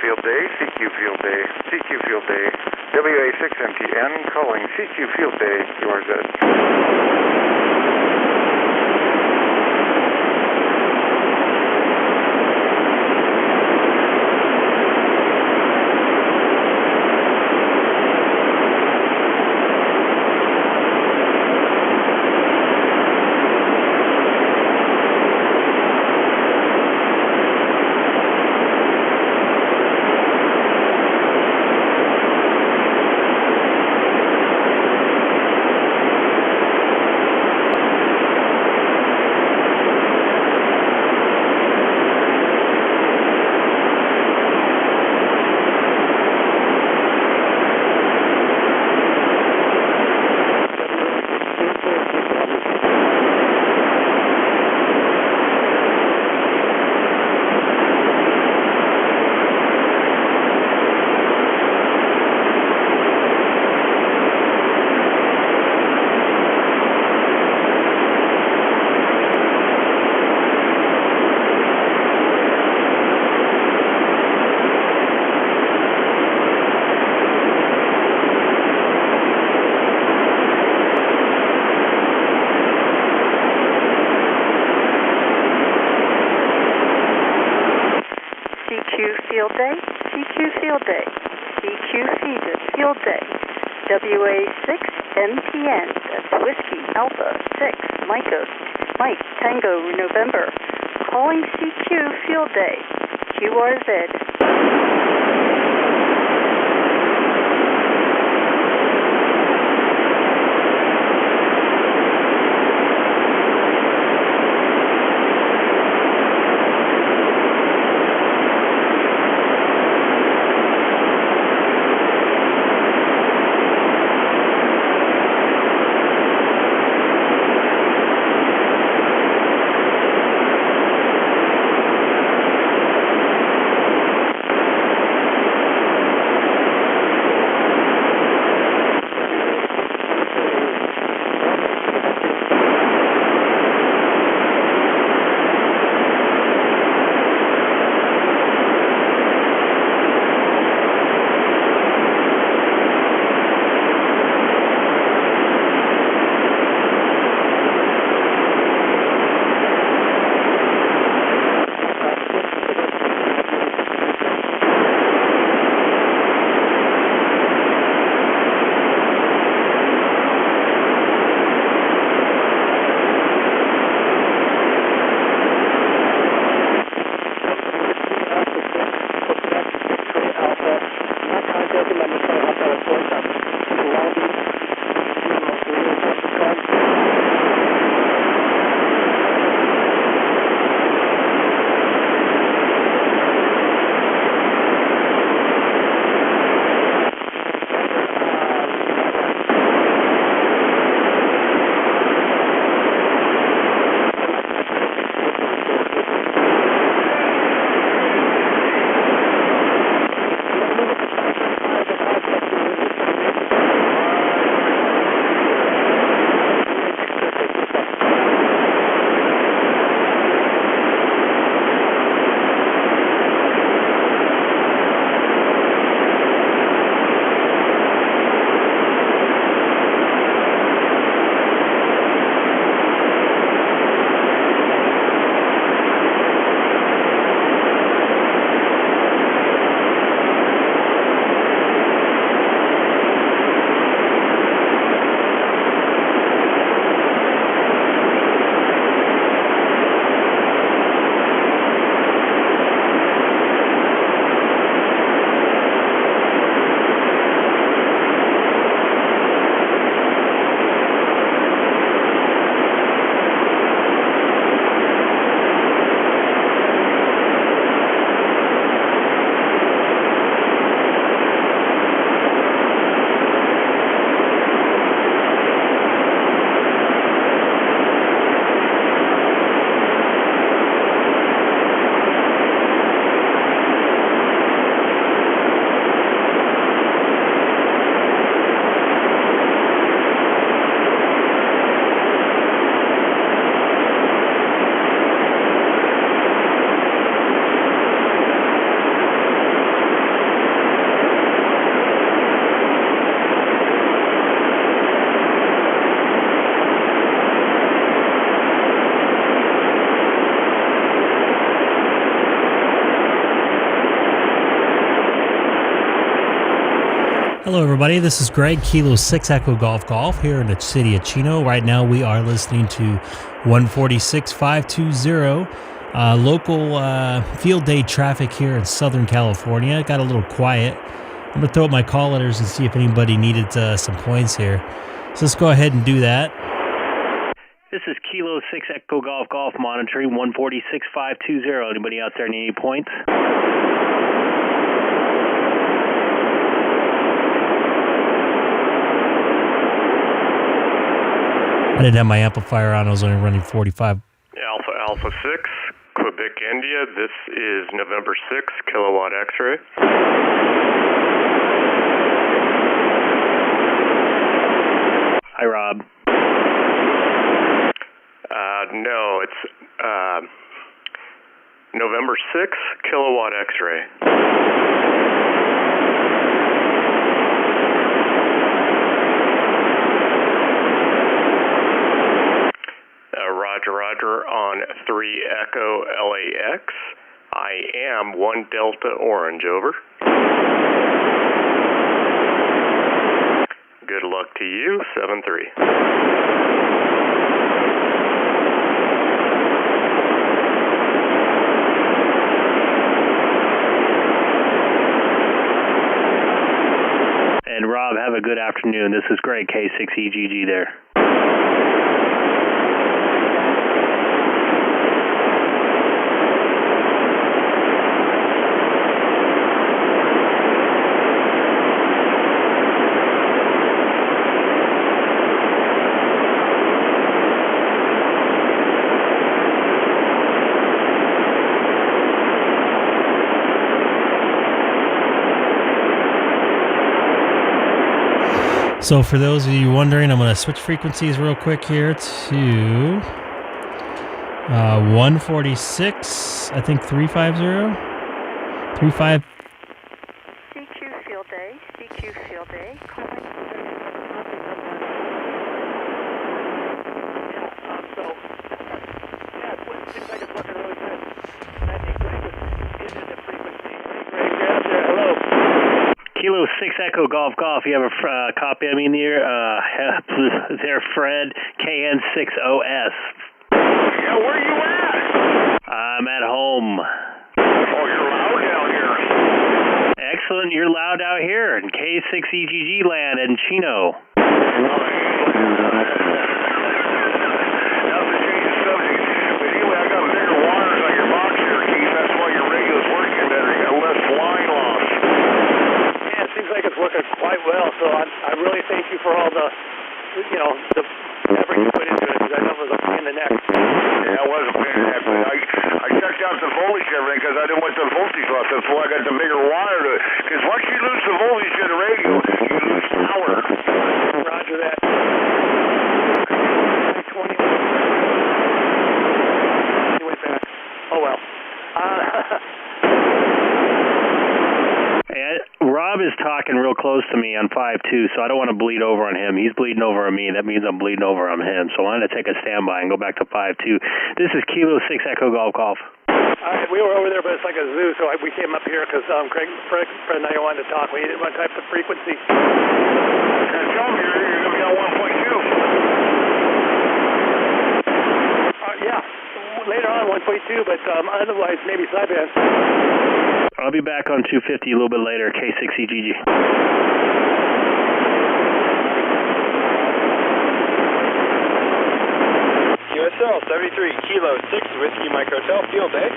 Field Day, CQ Field Day, CQ Field Day, WA6MTN calling CQ Field Day, QRZ. Field Day, CQ Field Day, CQ Field Day, WA6MTN, that's Whiskey Alpha 6, Mike Tango November, calling CQ Field Day, QRZ. Hello, everybody. This is Greg, Kilo 6 Echo Golf Golf here in the city of Chino. Right now, we are listening to 146.520, local field day traffic here in Southern California. It got a little quiet. I'm going to throw up my call letters and see if anybody needed some points here. So let's go ahead and do that. This is Kilo 6 Echo Golf Golf monitoring 146.520. Anybody out there need any points? I didn't have my amplifier on. I was only running 45. Alpha 6, Quebec, India. This is November 6, Kilowatt X-ray. Hi, Rob. No, it's November 6, Kilowatt X-ray. Roger, on 3 Echo LAX. I am 1 Delta Orange, over. Good luck to you, 7-3. And Rob, have a good afternoon. This is Greg, K6EGG there. So for those of you wondering, I'm going to switch frequencies real quick here to 146, I think 350. 35. CQ Field Day, CQ Field Day, calling. Kilo 6 Echo Golf Golf. You have a copy of me in here? There, Fred, KN6OS. Yeah, where you at? I'm at home. Oh, you're loud down here. Excellent. You're loud out here in K6EGG land in Chino. Working quite well, so I really thank you for all the, the effort you put into it, because I know it was a pain in the neck. Yeah, it was a pain in the neck, but I checked out the voltage and everything, because I didn't want the voltage loss. That's why I got the bigger wire to it, because once you lose the voltage to the radio, you lose power. Roger that. 20. He went back. Oh, well. Rob is talking real close to me on 5-2, so I don't want to bleed over on him. He's bleeding over on me. That means I'm bleeding over on him. So I'm going to take a standby and go back to 5-2. This is Kilo 6 Echo Golf Golf. We were over there, but it's like a zoo, so we came up here because Fred and I wanted to talk. We didn't want to type the frequency. Tell me you're going to be on 1.2. Yeah, later on 1.2, but otherwise maybe sideband. I'll be back on 250 a little bit later, K6EGG. QSL 73, Kilo 6, Whiskey Mike Hotel, field day.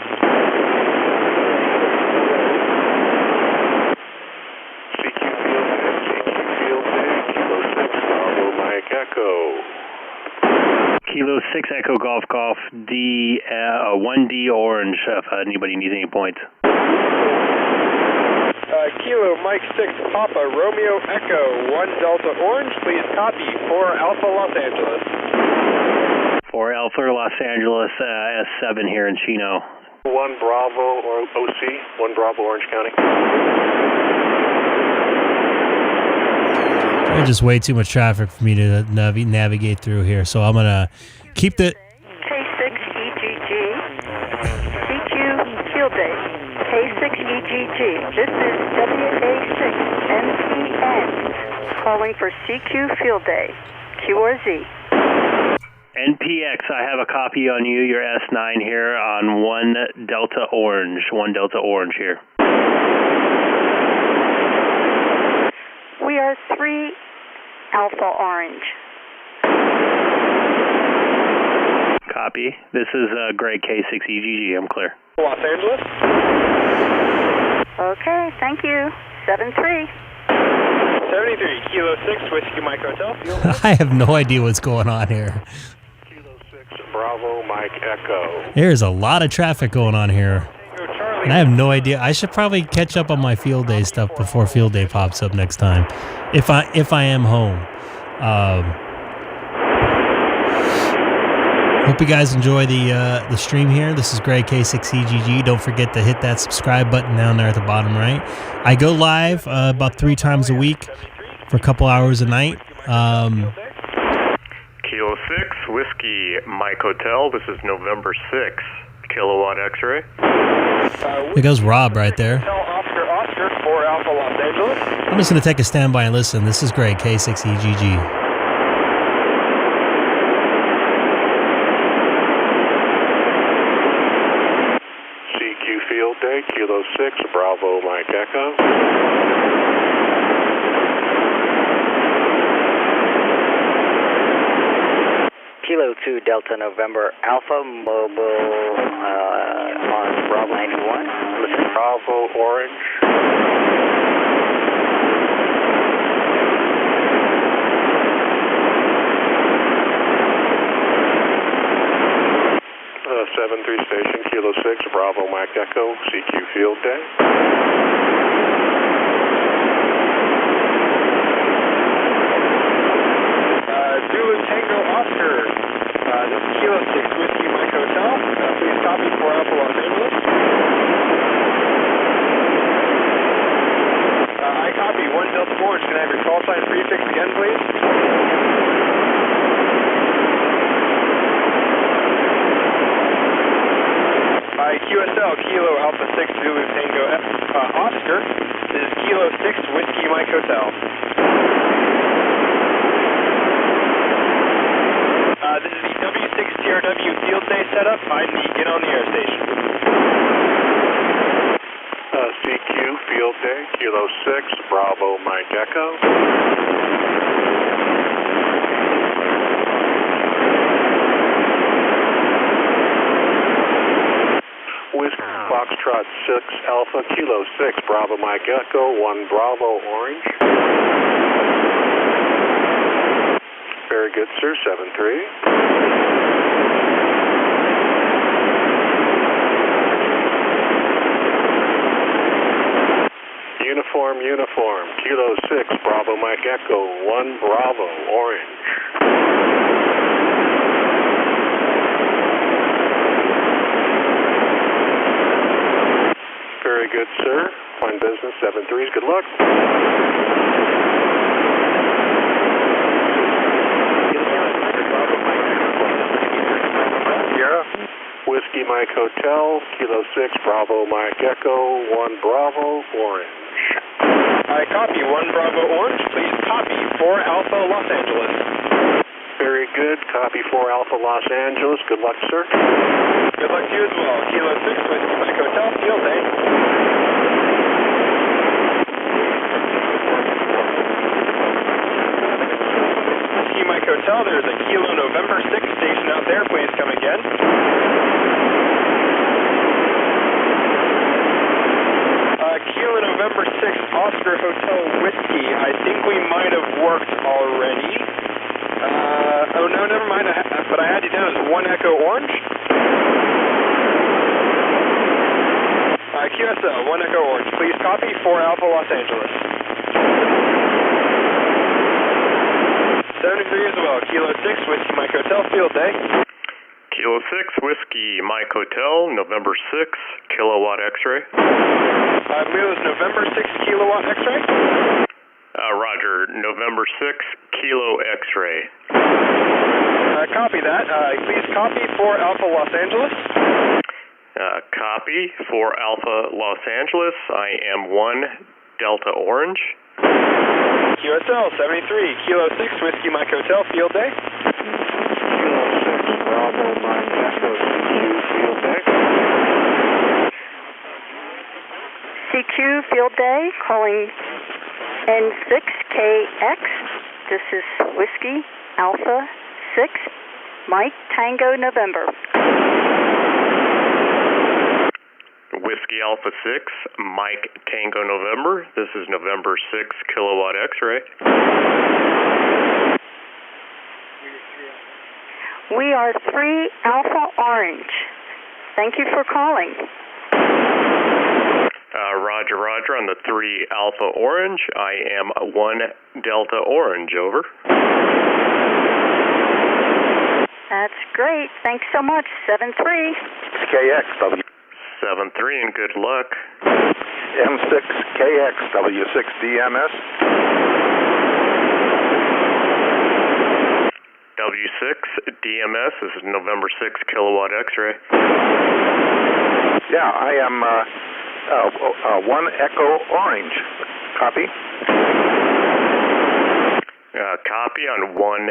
CQ field day, Kilo 6, Bravo Mike Echo. Kilo 6 Echo Golf Golf, 1D Orange, if anybody needs any points. Kilo Mike 6 Papa Romeo Echo 1 Delta Orange, please copy 4 Alpha Los Angeles. 4 Alpha Los Angeles, S7 here in Chino. 1 Bravo or OC, 1 Bravo Orange County. There's just way too much traffic for me to navigate through here, so I'm going to keep the... K6EGG, CQ Field Day, K6EGG. This is WA6MTN. calling for CQ Field Day. QRZ. NPX, I have a copy on you, your S9 here on 1 Delta Orange. 1 Delta Orange here. We are 3 Alpha Orange. Copy. This is Greg K6EGG. I'm clear. Los Angeles. Okay, thank you. 73. 73, Kilo 6, Whiskey Mike Hotel. I have no idea what's going on here. Kilo 6, Bravo, Mike Echo. There's a lot of traffic going on here. And I have no idea. I should probably catch up on my field day stuff before field day pops up next time. If I am home. Hope you guys enjoy the stream here. This is Greg K6EGG. Don't forget to hit that subscribe button down there at the bottom right. I go live about 3 times a week for a couple hours a night. Kilo 6, Whiskey Mike Hotel. This is November 6, Kilowatt X-ray. There goes Rob right there. Oscar, 4 Alpha Los Angeles. I'm just going to take a standby and listen. This is Greg K6EGG. Field Day, Kilo 6, Bravo, Mike Echo. Kilo 2, Delta November Alpha, mobile on Bravo 91. Listen, Bravo, Orange. 73 station, Kilo 6, Bravo, Mike Echo, CQ Field Day. Zulu Tango Oscar, this is Kilo 6, Whiskey Mike Hotel. Please copy 4 Alpha Los Angeles. I copy 1 Delta Orange. Can I have your call sign prefix again, please? QSL, Kilo Alpha 6, Zulu Tango Oscar. This is Kilo 6, Whiskey Mike Hotel. This is the W6TRW Field Day setup. I need to get on the air station. CQ Field Day, Kilo 6, Bravo, Mike Echo. Foxtrot 6 Alpha, Kilo 6, Bravo Mike Echo, 1 Bravo Orange. Very good, sir, 7-3. Uniform, Kilo 6, Bravo Mike Echo, 1 Bravo Orange. Very good, sir. Fine business, 7-3s. Good luck. Sierra. Whiskey Mike Hotel, Kilo 6, Bravo Mike Echo, 1 Bravo Orange. I copy 1 Bravo Orange. Please copy 4 Alpha Los Angeles. Very good. Copy 4 Alpha Los Angeles. Good luck, sir. Good luck to you as well. Kilo 6, Whiskey Mike Hotel, Field Day. Whiskey Mike Hotel, there's a Kilo November 6 station out there. Please come again. Kilo November 6, Oscar Hotel Whiskey. I think we might have worked already. Oh, no, never mind. But I had you down as 1 Echo Orange. QSL, 1 Echo Orange. Please copy 4 Alpha Los Angeles. 73 as well. Kilo 6, Whiskey Mike Hotel, Field Day. Kilo 6, Whiskey Mike Hotel, November 6, Kilowatt X-ray. I believe it was November 6, Kilowatt X-ray. Roger, November 6, Kilo X-ray. Copy that. Please copy 4 Alpha Los Angeles. Copy 4 Alpha Los Angeles. I am 1 Delta Orange. QSL 73, Kilo 6, Whiskey Mike Hotel, Field Day. Kilo 6, Bravo Mike Echo CQ Field Day. CQ Field Day, calling N6KX. This is Whiskey Alpha 6, Mike Tango November. Whiskey Alpha 6, Mike Tango November. This is November 6 Kilowatt X-ray. We are 3 Alpha Orange. Thank you for calling. Roger, roger. On the 3 Alpha Orange, I am 1 Delta Orange, over. That's great. Thanks so much. 73. KXW. 73, and good luck. M6KXW6DMS. W6 DMS, this is November 6 Kilowatt X-ray. Yeah, I am 1 Echo Orange. Copy? Copy on 1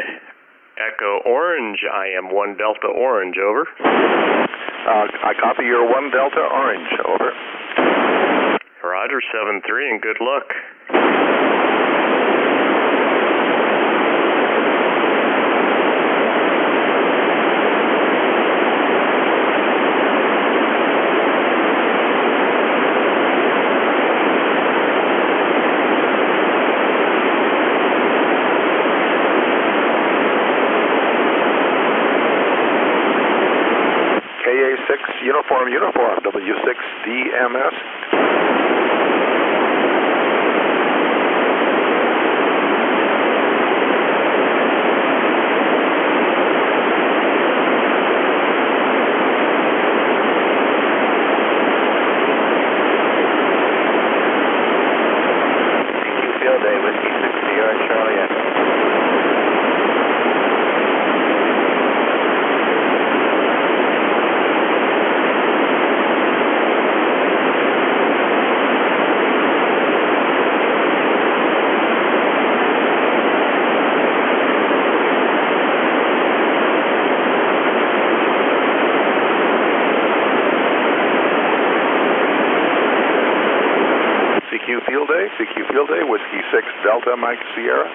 Echo Orange. I am 1 Delta Orange, over. I copy your 1 Delta Orange, over. Roger, 73, and good luck. KA6 Uniform, W6 DMS. CQ Field Day, Whiskey 6 Sierra Charlie Echo. CQ Field Day, Whiskey 6 Delta Mike Sierra.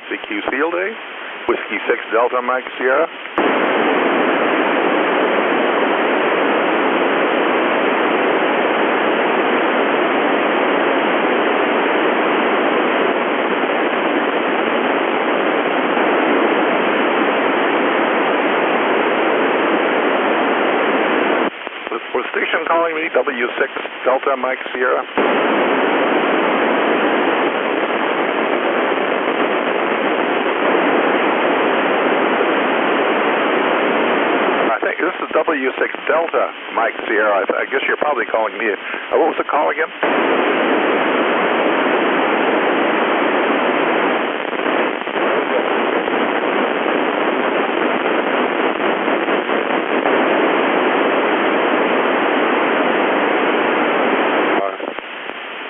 CQ Field Day, Whiskey 6 Delta Mike Sierra. Calling me, W6 Delta Mike Sierra. I think this is W6 Delta Mike Sierra. I guess you're probably calling me. What was the call again?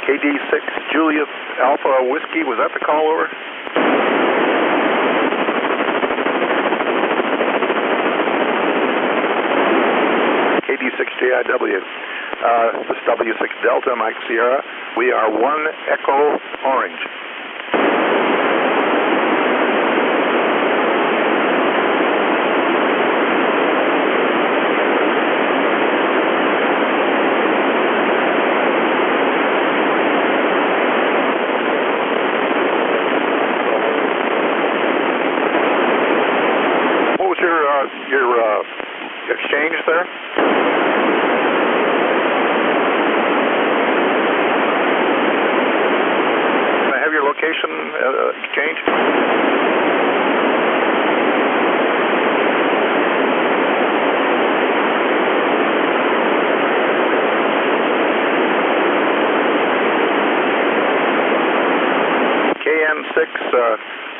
KD6 Juliet Alpha Whiskey, was that the call over? KD6 JIW. This is W6 Delta Mike Sierra. We are 1 Echo Orange. Your exchange there? Can I have your location exchange?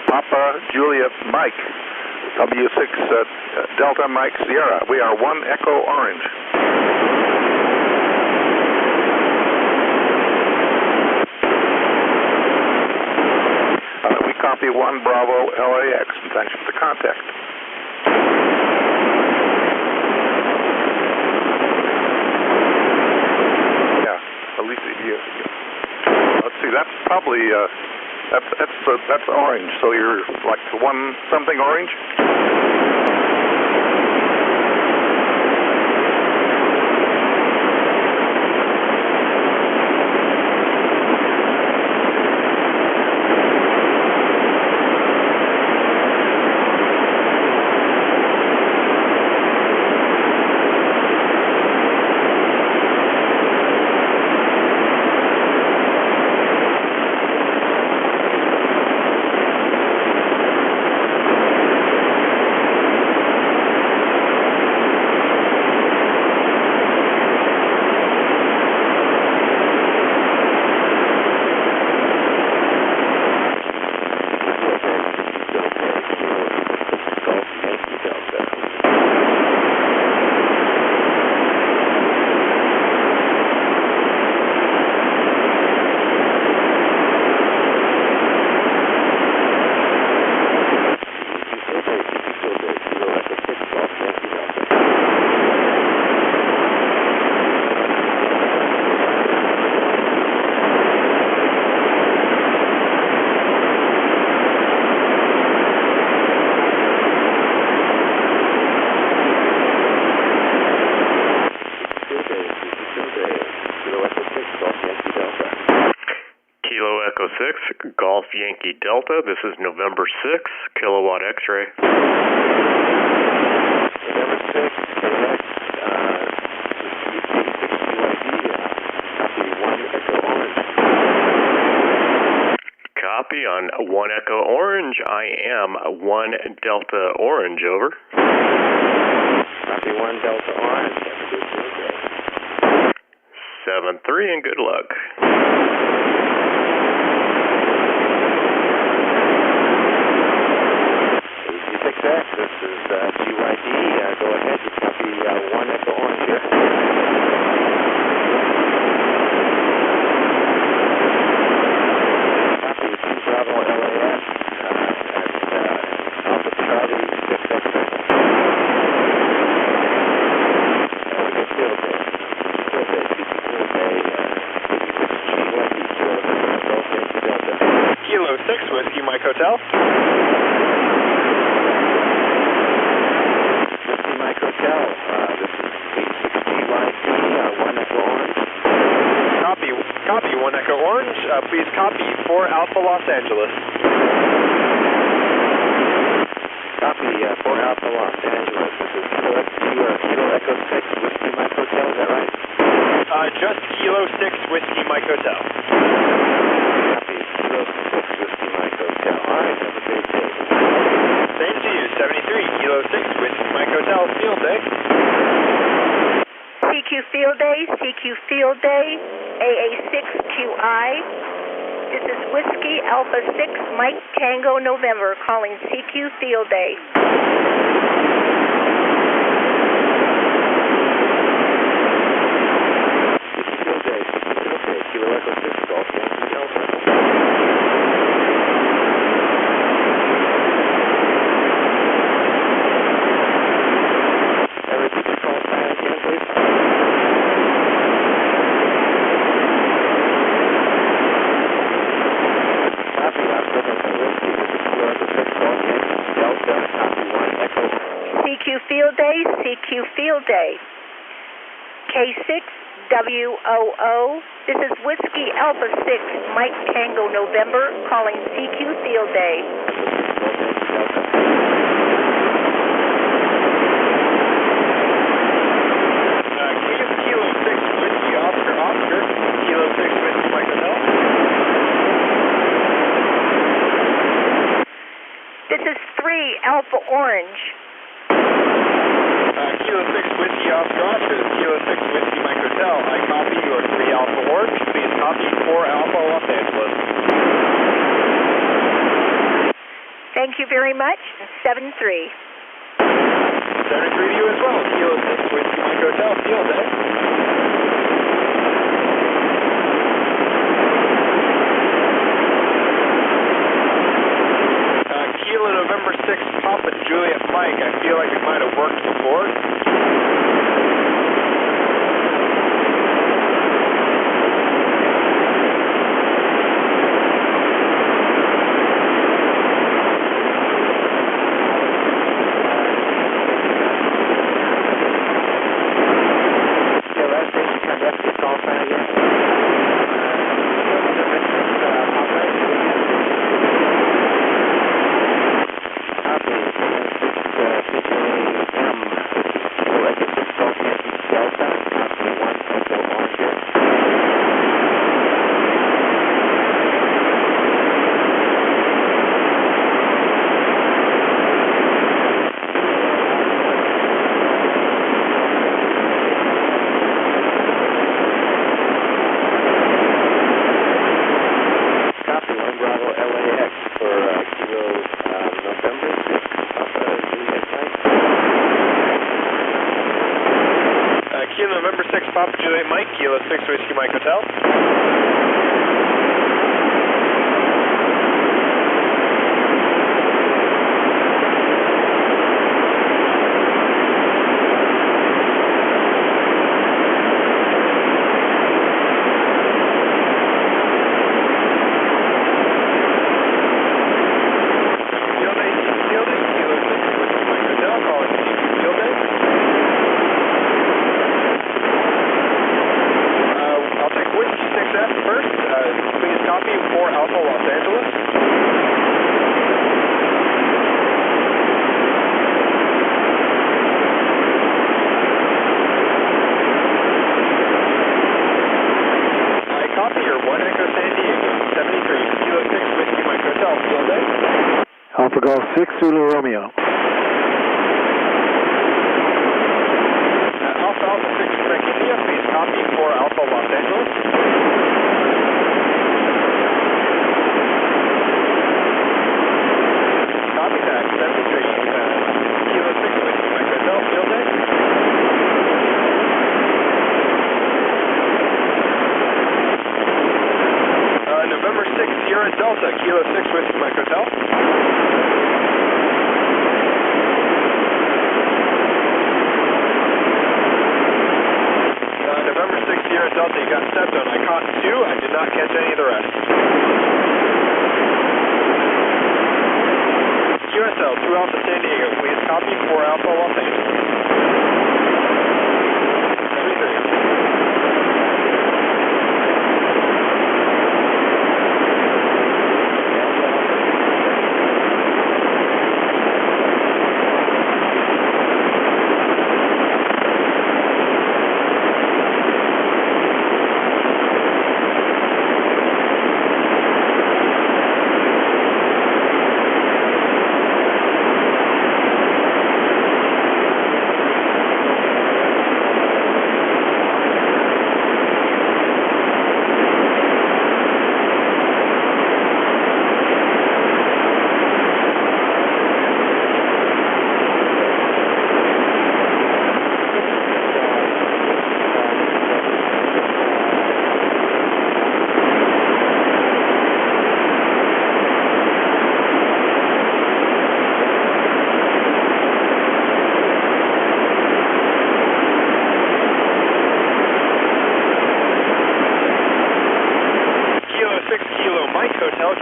Papa Julia Mike, W6 Delta Mike Sierra. We are 1 Echo Orange. We copy 1 Bravo LAX, and thanks for the contact. Yeah, at least let's see, that's probably, that's orange, so you're like 1 something orange? Echo 6, Golf Yankee Delta. This is November 6, Kilowatt X-ray. November 6, correct. Copy on 1 Echo Orange. I am 1 Delta Orange, over. Copy 1 Delta Orange. Have a good day. 7-3 and good luck. This is GYD. Go ahead. You copy 1 Echo Orange here. Copy 2 Bravo LAS at Alpha Charlie 6 X-ray. Good field day. Field day. Field day. 86 GYD. Golf Yankee Delta. Kilo 6 Whiskey Mike Hotel. Hotel. This is K6EGG, 1 Echo Orange. Copy 1 Echo Orange. Please copy 4 Alpha Los Angeles. Copy 4 Alpha Los Angeles. This is Kilo Echo 6 Whiskey Mike Hotel, is that right? Just Kilo 6 Whiskey Mike Hotel. Copy Kilo 6 Whiskey Mike Hotel. Alright, have a great day. Same to you, 73 Kilo 6 Whiskey Mike Hotel, field day. CQ Field Day, CQ Field Day, AA6QI. This is Whiskey Alpha 6 Mike Tango November calling CQ Field Day. Field Day, Kilo Echo 6 Golf Yankee Delta. Repeat your call sign again, please. Copy, Whiskey. This is Kilo Echo 6 Golf Yankee Delta. Copy 1 Echo. CQ Field Day, CQ Field Day. K6WOO. This is Whiskey Alpha 6 Mike Tango November calling CQ Field Day. Kilo 6 Whiskey Oscar, Kilo 6 Whiskey Mike Hotel. This is 3 Alpha Orange. Kilo 6 Whiskey Oscar, Kilo 6 Whiskey Mike Hotel. I copy your 3 Alpha Orange. Please copy 4 Alpha Los Angeles. Thank you very much. 7-3. 7-3 to you as well. Kilo 6 Whiskey Mike Hotel, field day. Kilo November 6 Papa Juliet Mike. I feel like it might have worked before. November 6 Papa Juliet Mike, Kilo 6 Whiskey Mike Hotel. Alpha Golf 6, Zulu Romeo. Alpha 6 Quebec, India, please copy for Alpha Los Angeles. Copy that, 73. Kilo 6 Whiskey Mike Hotel, field day. November 6 Sierra Delta, Kilo 6 Whiskey Mike Hotel. November 6 Sierra Delta, you got stepped on. I caught 2, I did not catch any of the rest. QSL, 2 Alpha San Diego, please copy 4 Alpha Los Angeles. 73.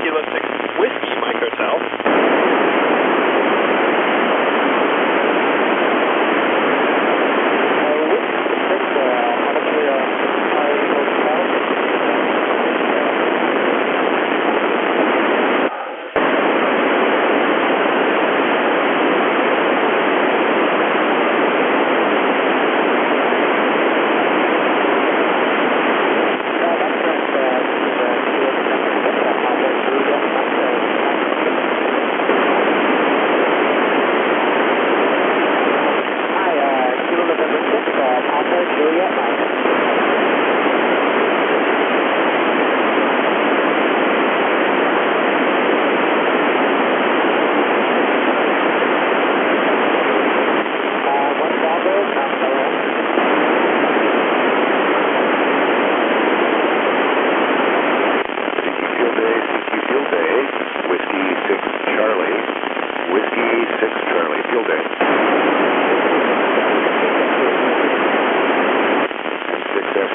Kilo 6 Whiskey Mike Hotel.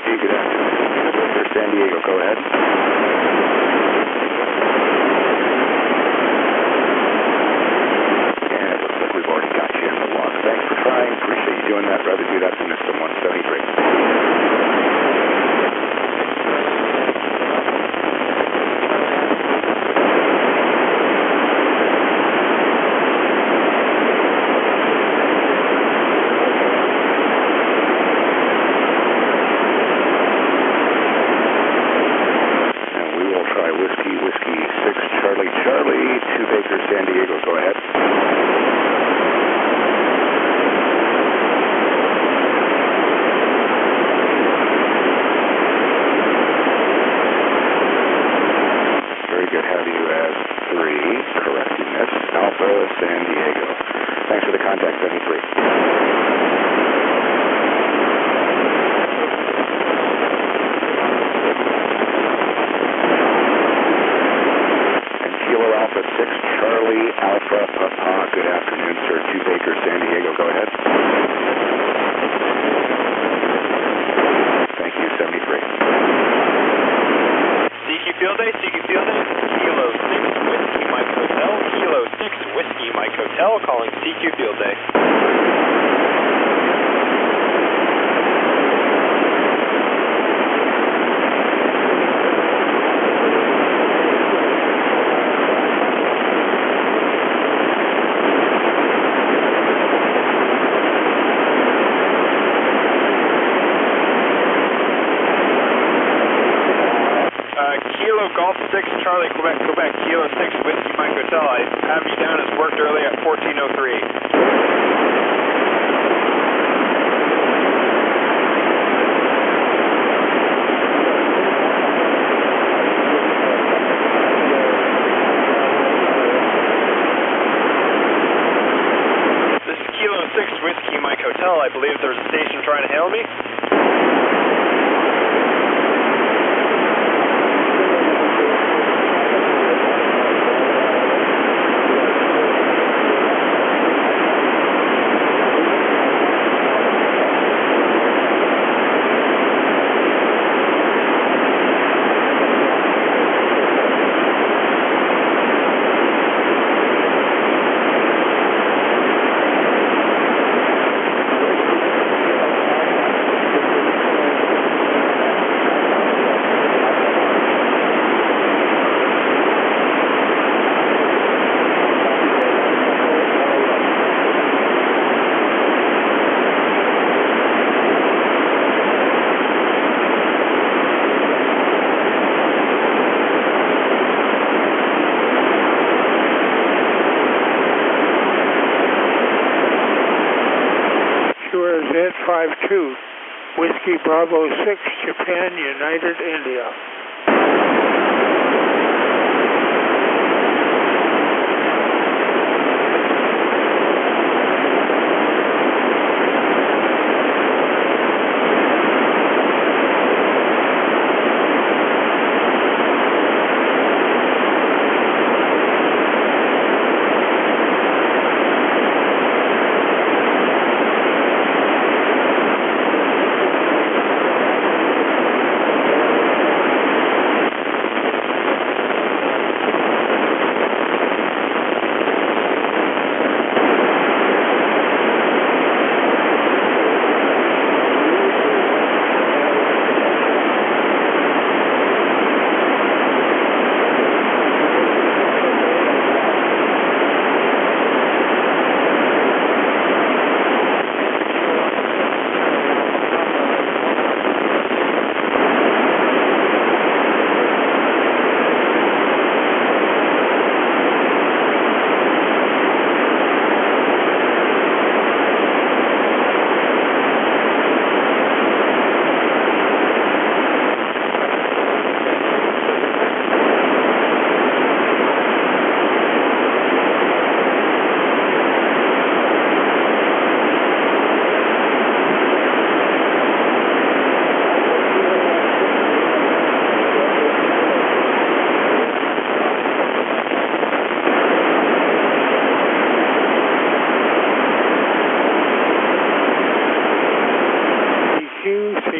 good afternoon. Victor, San Diego, go ahead. And it looks like we've already got you in the log. Thanks for trying. Appreciate you doing that. Rather do that than miss some 173. San Diego, go ahead. Very good. Have you as 3, correcting this. Alpha, San Diego. Thanks for the contact, 73. Alpha 6, Charlie, Alpha, Papa. Good afternoon, sir. 2 Baker, San Diego. Go ahead. Thank you, 73. CQ Field Day, CQ Field Day. Kilo 6, Whiskey Mike Hotel. Kilo 6, Whiskey Mike Hotel. Calling CQ Field Day. Golf 6, Charlie, Quebec, Kilo 6, Whiskey Mike Hotel. I have you down as worked early at 1403. This is Kilo 6, Whiskey Mike Hotel. I believe there's a station trying to hail me. Z52, Whiskey Bravo 6, Japan, United India.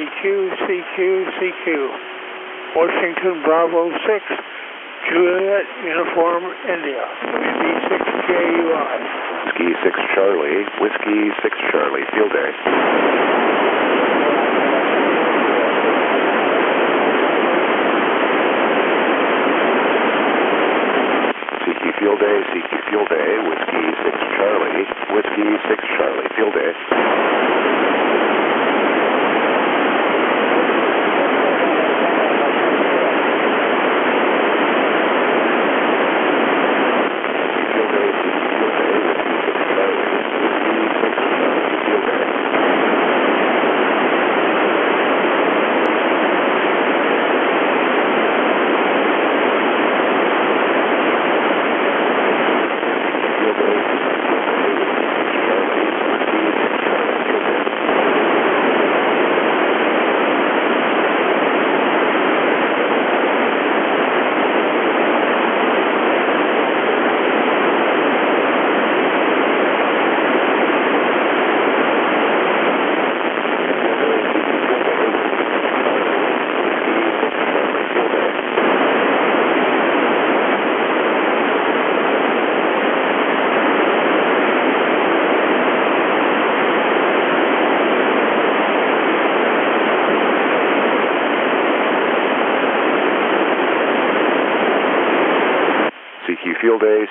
CQ. Washington Bravo 6, Juliet Uniform India, WB6JUI. Whiskey 6 Charlie, Whiskey 6 Charlie, field day. CQ field day, Whiskey 6 Charlie, Whiskey 6 Charlie, field day.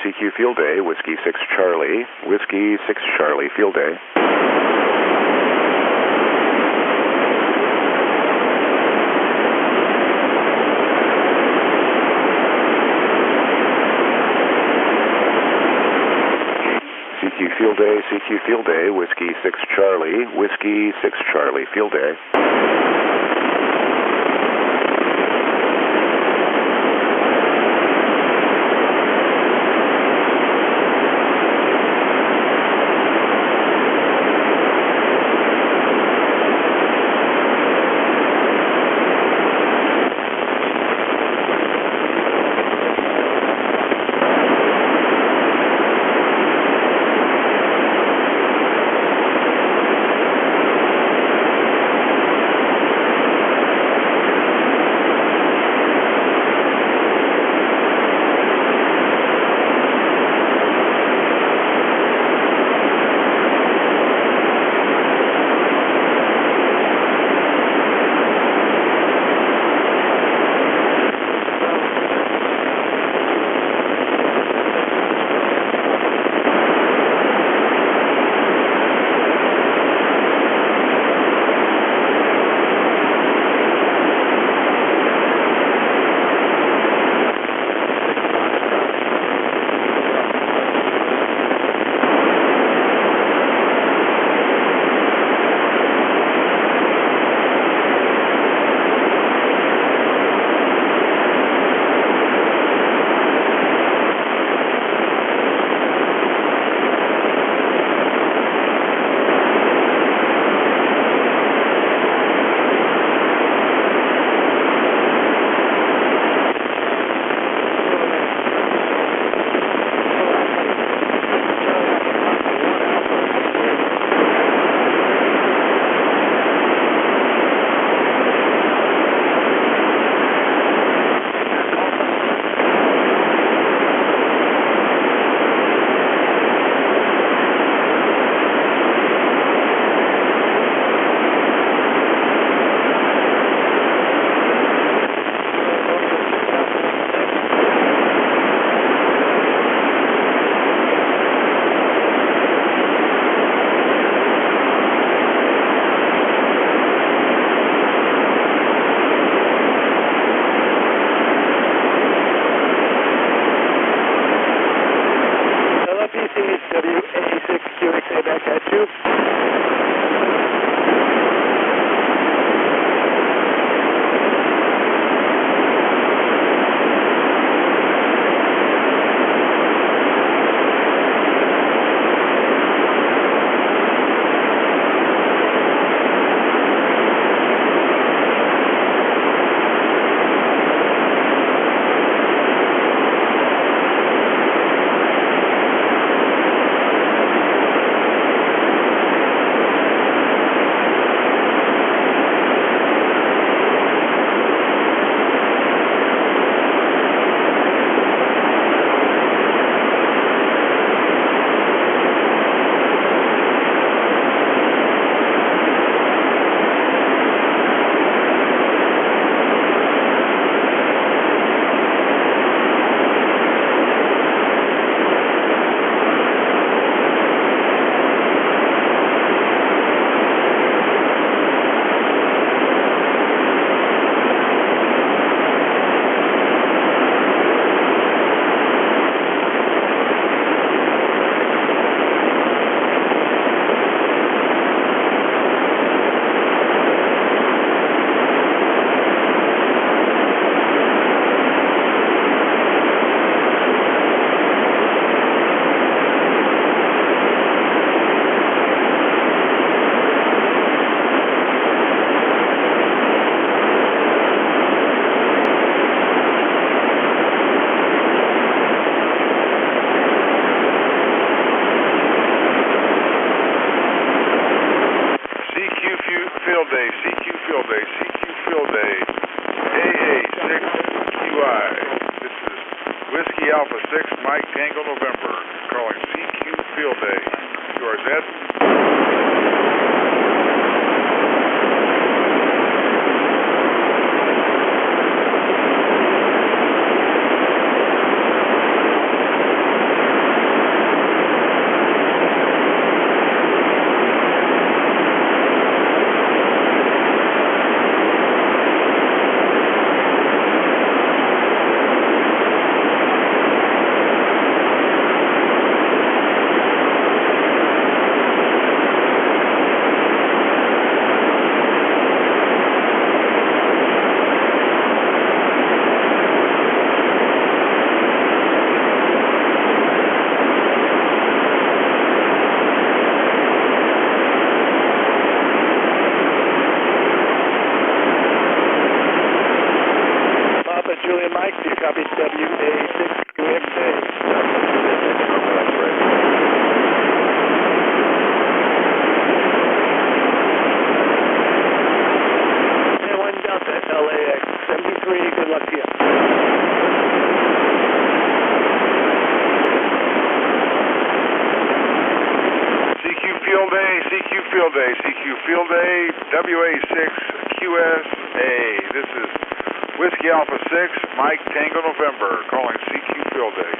CQ field day, Whiskey 6 Charlie, Whiskey 6 Charlie, field day. CQ field day, Whiskey 6 Charlie, Whiskey 6 Charlie, field day. Alpha 6, Mike Tango November, calling CQ Field Day. QRZ. Julia Mike, do you copy WA6QXA? A1 Delta, LAX 73, good luck to you. CQ Field Day, CQ Field Day, CQ Field Day, WA6QSA. This is Whiskey Alpha 6, Mike Tango November, calling CQ Field Day.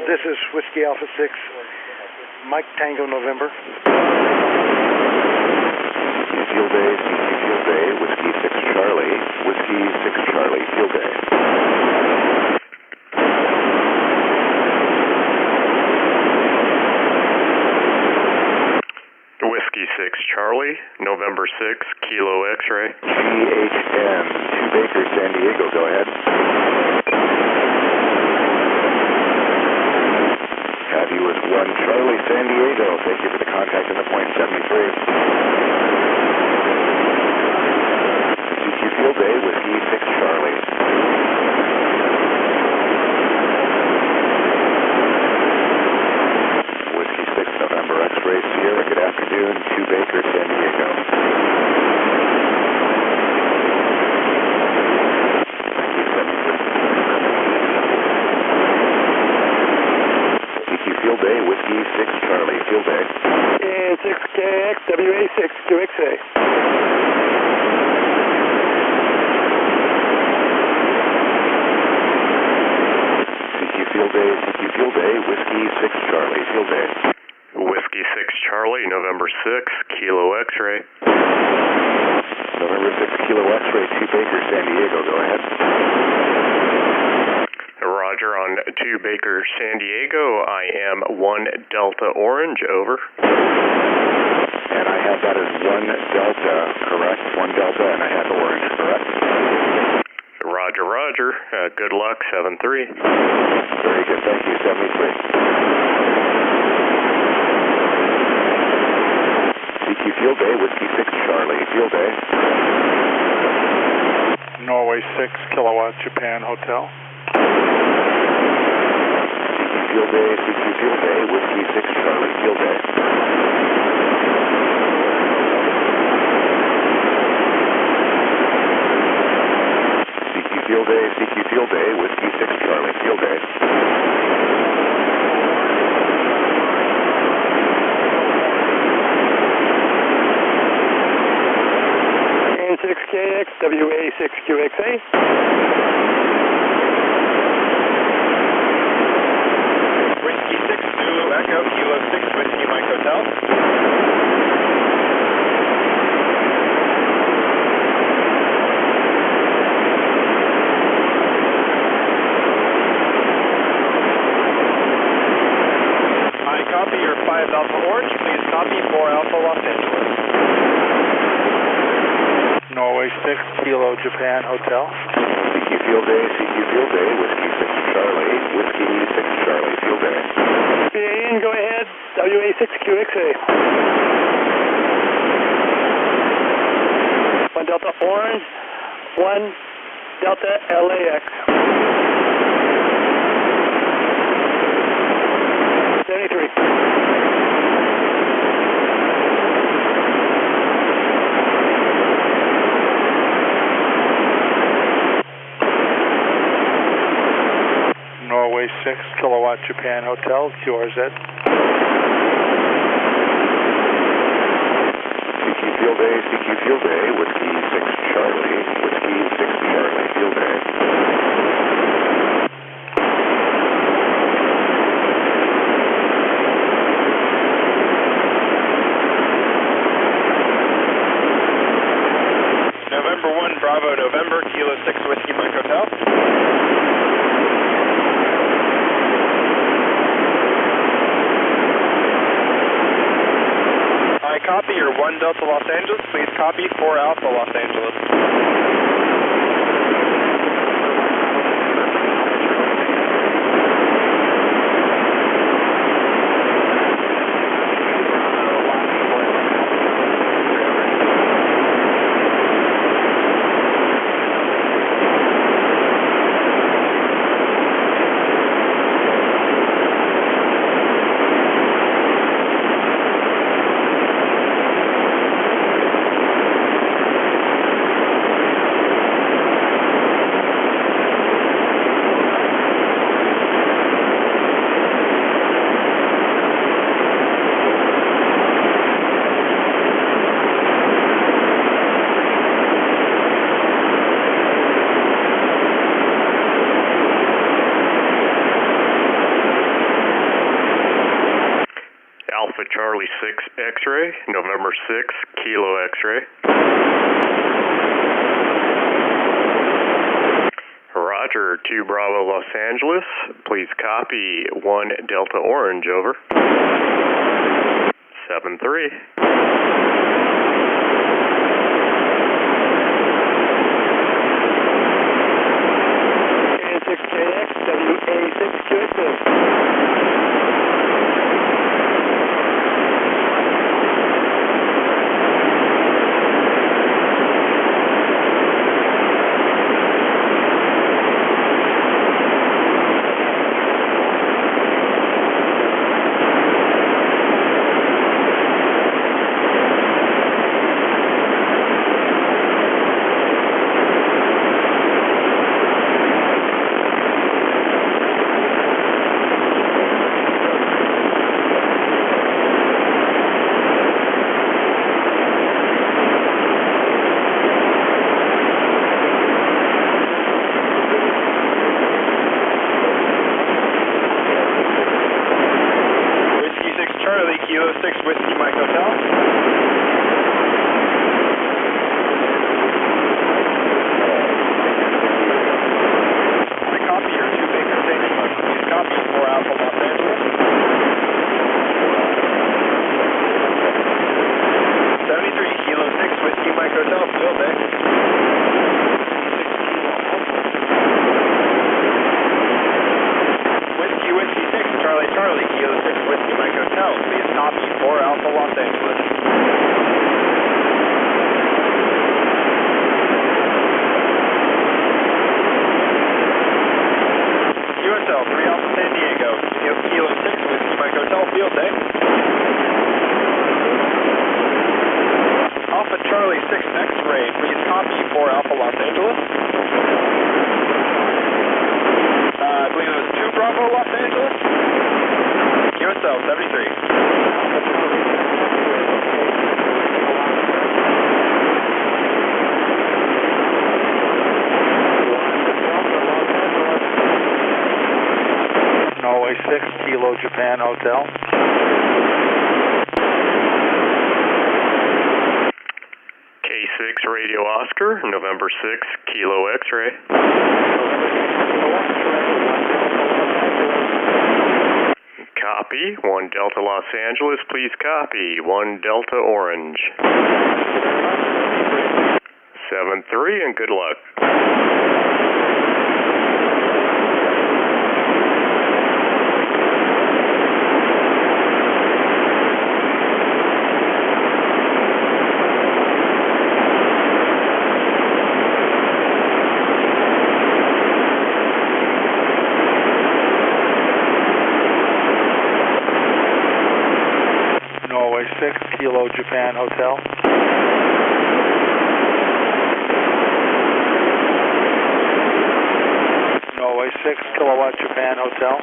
This is Whiskey Alpha 6, Mike Tango November. Field Day, CQ Field Day, Whiskey 6 Charlie, Whiskey 6 Charlie, Field Day. Whiskey 6 Charlie, November 6, Kilo X-ray. GHN, 2 Baker, San Diego, go ahead. Have you as 1 Charlie, San Diego. Thank you for the contact in the point 73. Field Day, Whiskey 6 Charlie. Whiskey 6 November X-Ray Sierra, good afternoon, 2 Baker, San Diego. Field Day, Whiskey 6 Charlie, Field Day. K6EGG, WA6, QXA. CQ Field Day, Whiskey 6 Charlie, Field Day. Whiskey 6 Charlie, November 6, Kilo X-Ray. November 6, Kilo X-Ray, 2 Baker, San Diego, go ahead. Roger, on 2 Baker, San Diego, I am 1 Delta Orange, over. And I have that as 1 Delta, correct? 1 Delta, and I have orange, correct? Roger, roger. Good luck, 7-3. Very good, thank you, 73. CQ Field Day, Whiskey 6 Charlie, Field Day. Norway 6, Kilowatt, Japan Hotel. Field Day, CQ Field Day, Whiskey 6 Charlie, Field Day. CQ Field Day, Whiskey 6 Charlie, Field Day. K6KX, WA6 QXA. Whiskey 6 Zulu Echo, Kilo 6 Whiskey Mike Hotel. I copy your 5 Alpha Orange, please copy 4 Alpha Los Angeles. Norway 6, Kilo, Japan Hotel. CQ Field Day, Whiskey 6 Charlie, Whiskey 6 Charlie, Field Day. BAN, go ahead, WA6 QXA. 1 Delta Orange, 1 Delta LAX. 73. Norway 6, Kilowatt, Japan Hotel, QRZ. CQ Field Day, Whiskey 6 Charlie, Whiskey 6 Charlie, Field Day. November 1, Bravo, November, Kilo 6 Whiskey Mike Hotel. I copy your 1 Delta Los Angeles, please copy 4 Alpha Los Angeles. Alpha Charlie 6 X-Ray, November 6, Kilo X-Ray. Roger, 2 Bravo Los Angeles, please copy 1 Delta Orange, over. 7-3. K6KX, WA6 QXA. Charlie, Kilo 6, Whiskey Mike Hotel. I copy your 2 Baker Tango. Please copy 4 Alpha Los Angeles. 73, Kilo 6, Whiskey Mike Hotel, Field Day. Whiskey 6, Charlie, Kilo 6, Whiskey Mike Hotel. Please copy 4 Alpha Los Angeles. QSL 3 Alpha San Diego, Kilo 6, Whiskey Mike Hotel, Field Day. Alpha Charlie 6 X-Ray, please copy 4 Alpha Los Angeles. I believe it was 2 Bravo Los Angeles. QSL 73. Norway 6, Kilo Japan Hotel. K6 Radio Oscar, November 6, Kilo X-Ray. Copy, 1 Delta Los Angeles, please copy, 1 Delta Orange. 7-3 and good luck. Norway 6, Kilo Japan Hotel. Norway 6, Kilowatt Japan Hotel.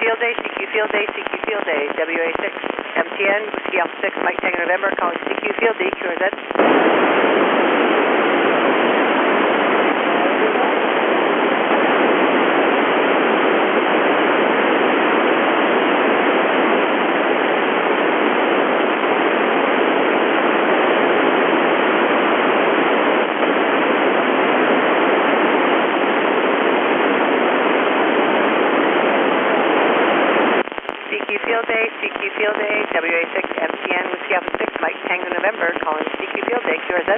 Field Day, CQ Field Day, WA6, MTN, Whiskey Alpha 6, Mike Tango November, calling CQ Field Day, QRZ. CQ Field Day, WA6, MTN, Whiskey Alpha 6, Mike Tango November, calling CQ Field Day, QRZ.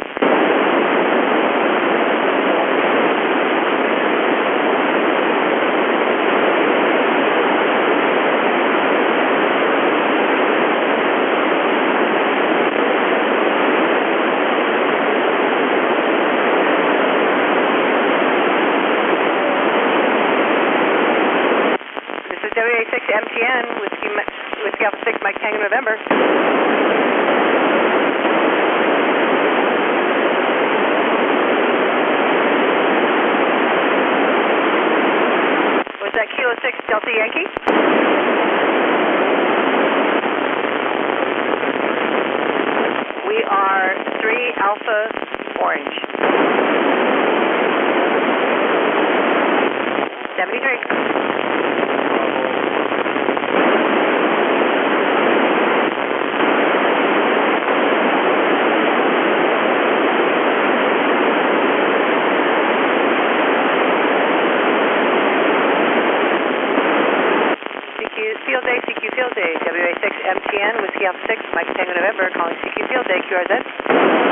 MTN, Whiskey Alpha 6, Mike Tango November. Was that Kilo 6 Delta Yankee? We are 3 Alpha Orange. 73. Field Day, CQ Field Day, WA6 MTN, Whiskey Alpha 6, Mike Tango November, calling CQ Field Day, QRZ.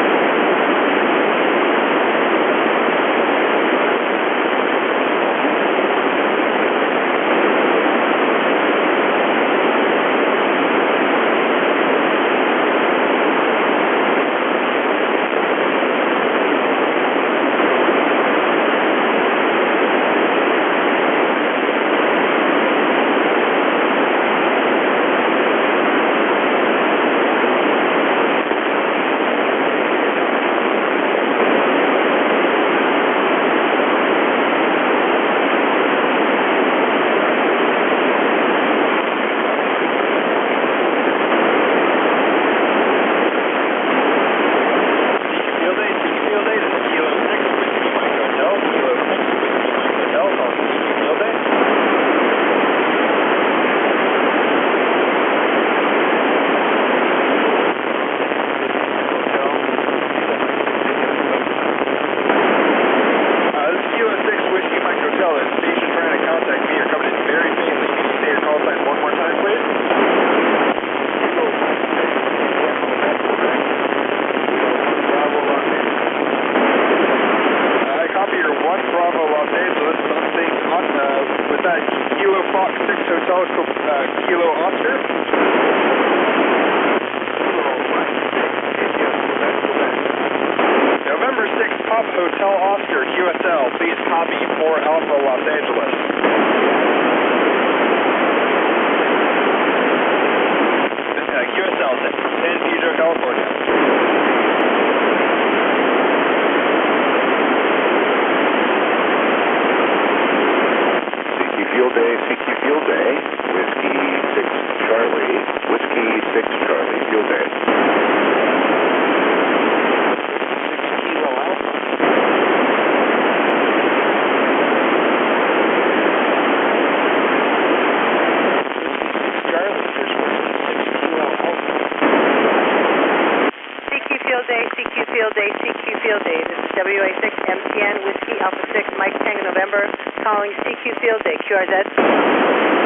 WA6 MTN, Whiskey Alpha 6, Mike Tango November, calling CQ Field Day, QRZ.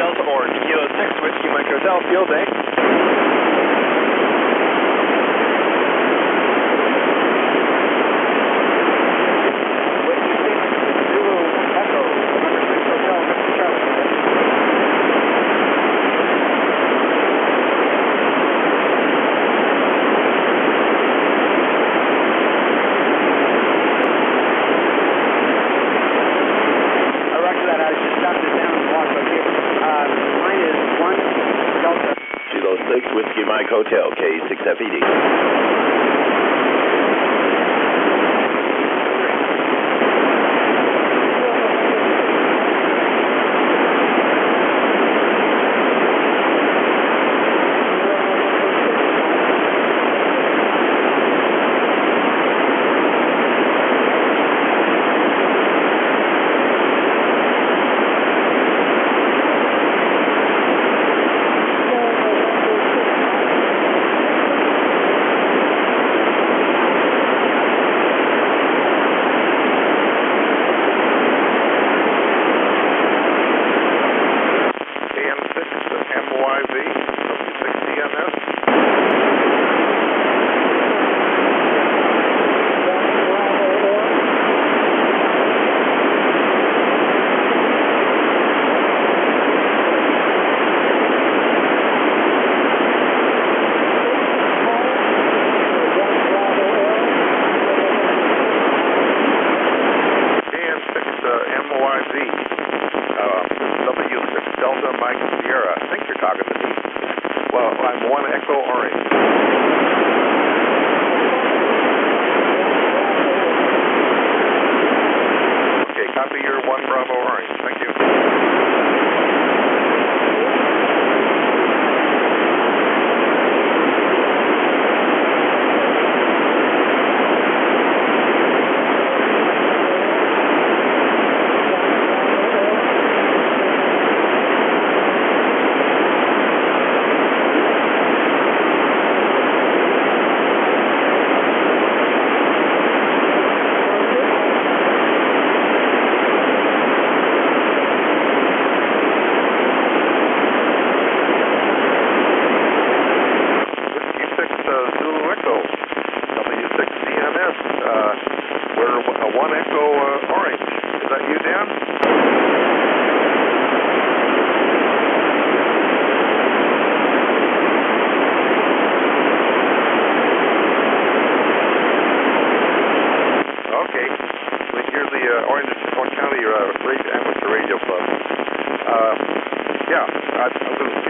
Delta Orange, Kilo 6, Whiskey Mike Hotel, Field Day. that. I just stopped it down and walked right here. Mine is 1 Delta. Kilo 6, Whiskey Mike Hotel, K6EGG.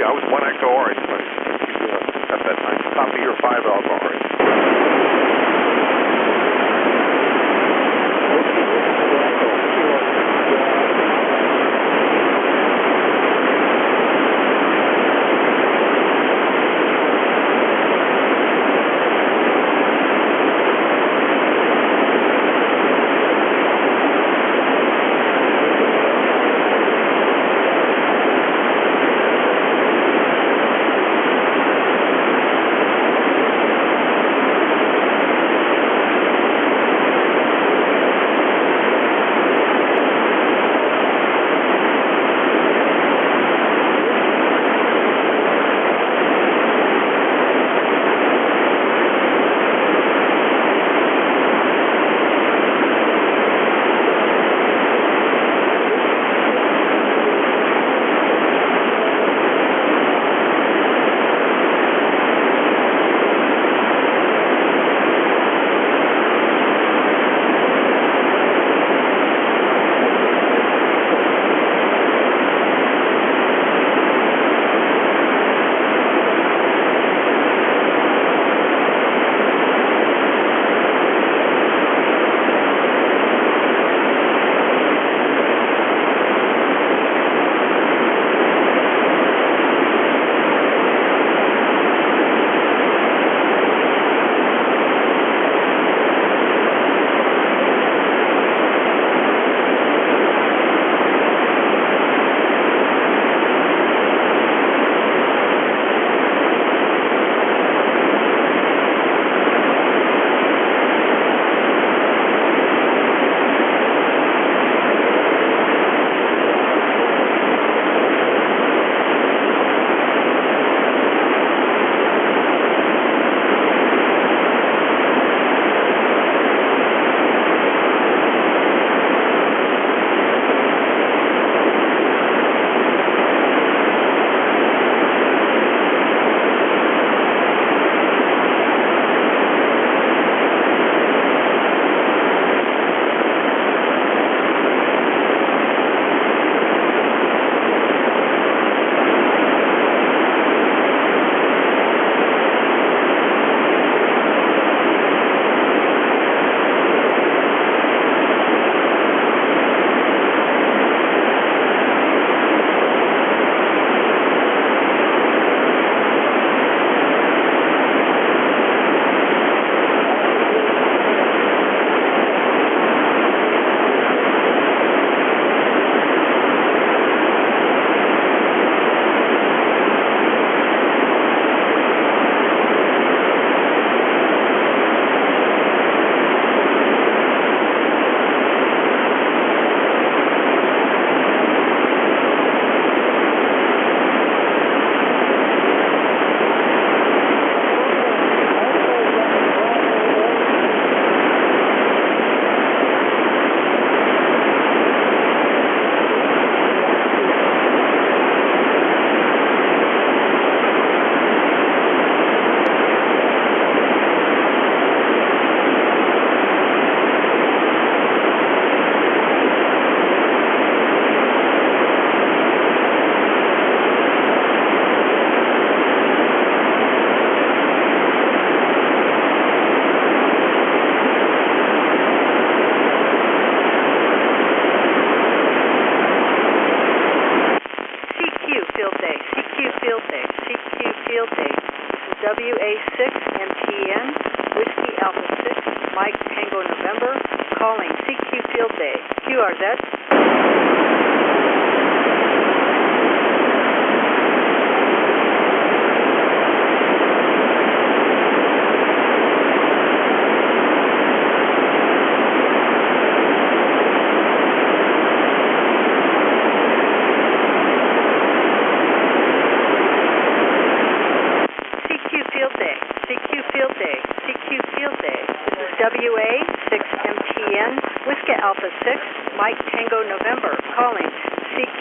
I was 1 Echo Orange at that time. Copy your 5 Alpha Orange.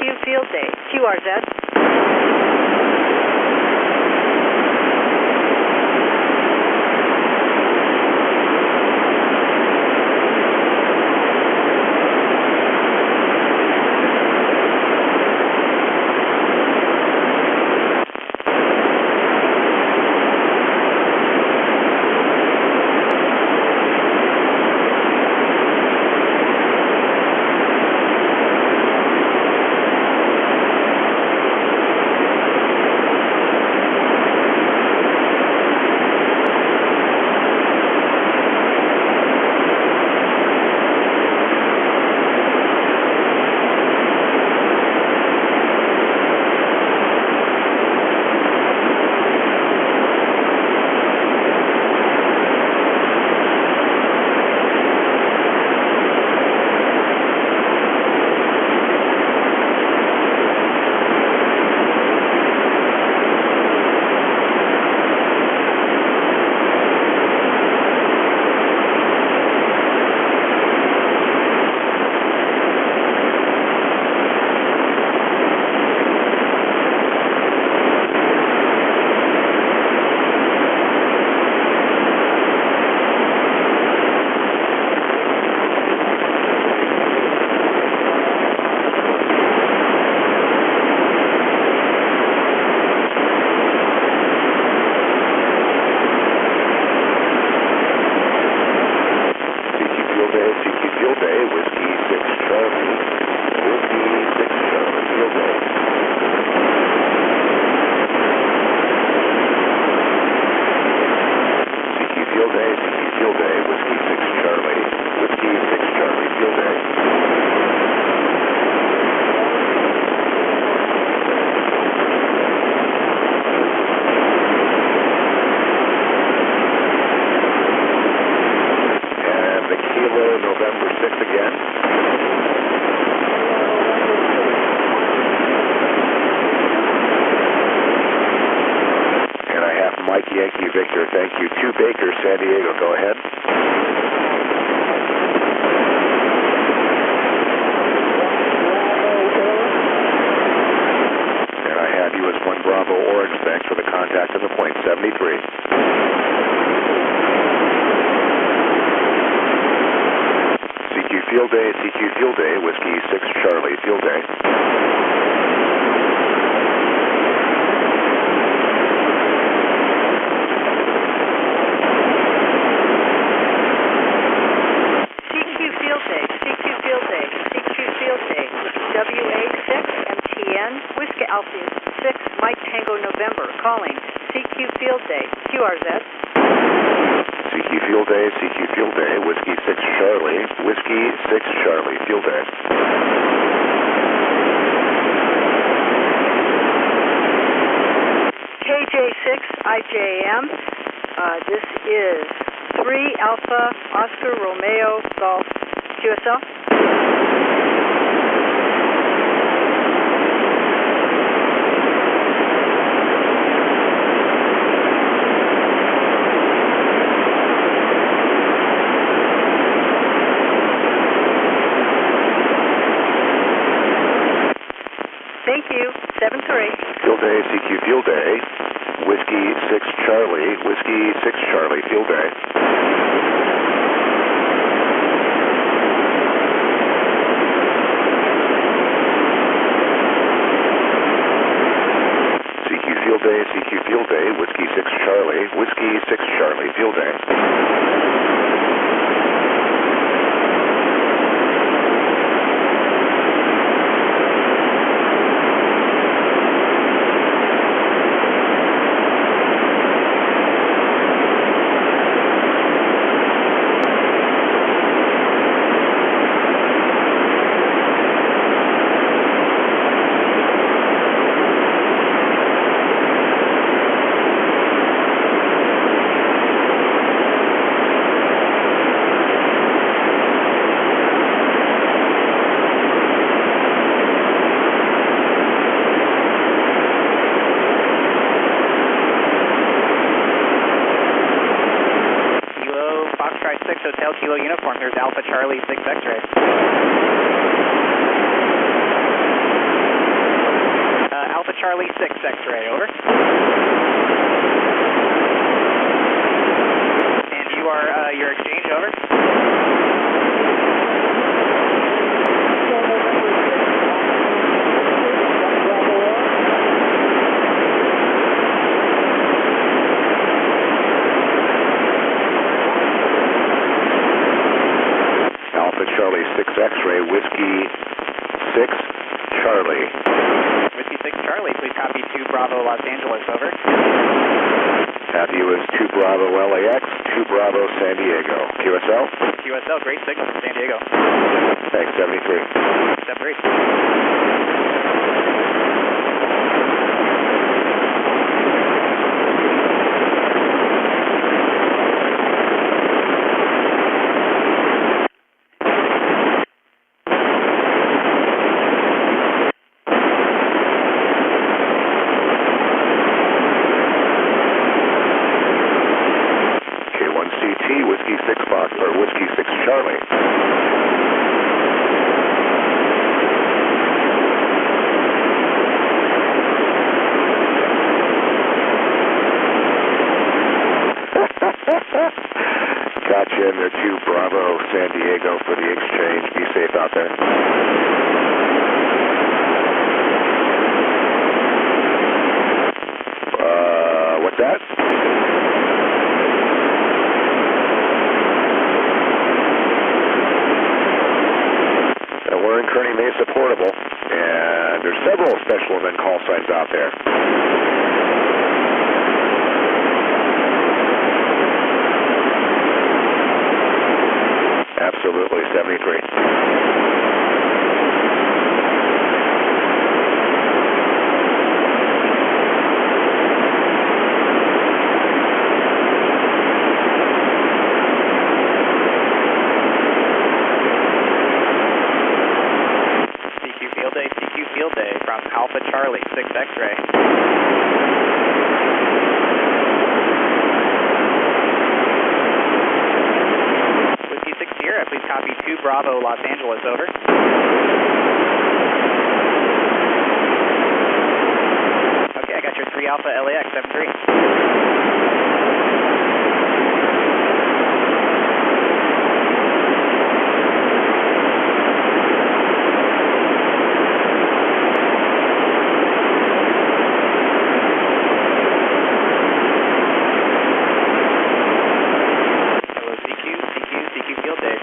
CQ Field Day, QRZ. K6EGG. This is 3 Alpha Oscar Romeo Golf QSL. Thank you. 7-3. Field Day, CQ Field Day. Whiskey 6 Charlie, Whiskey 6 Charlie, Field Day. CQ Field Day, CQ Field Day, Whiskey 6 Charlie, Whiskey 6 Charlie, Field Day. Hotel Kilo Uniform, here's Alpha Charlie 6 X-ray. Charlie 6 X-ray, over. And you are your exchange, over. Alpha Charlie 6 X-ray, Whiskey 6 Charlie. Whiskey 6 Charlie, please copy 2 Bravo Los Angeles, over. Have you as 2 Bravo LAX, 2 Bravo San Diego. QSL? QSL, great signal from San Diego. Thanks, 73. 73. K1CT, Whiskey 6 Fox, or Whiskey 6 Charlie. Gotcha, and they're 2 Bravo San Diego for the exchange. Be safe out there. What's that? We're in Kearney Mesa Portable, and there's several special event call signs out there. Absolutely, 73. Field Day from Alpha Charlie 6 X-ray. Whiskey 6 Sierra, please copy 2 Bravo Los Angeles, over. Okay, I got your 3 Alpha LAX 73.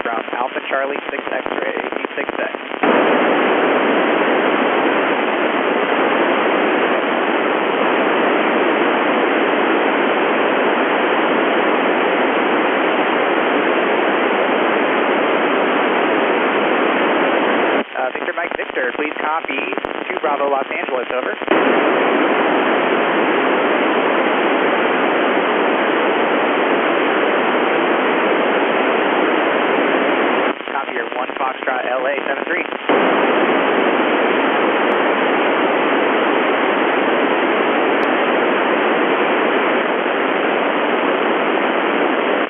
From Alpha Charlie 6 X-ray, C6X. Victor Mike Victor, please copy 2 Bravo Los Angeles, over. Your 1 Foxtrot LA 73.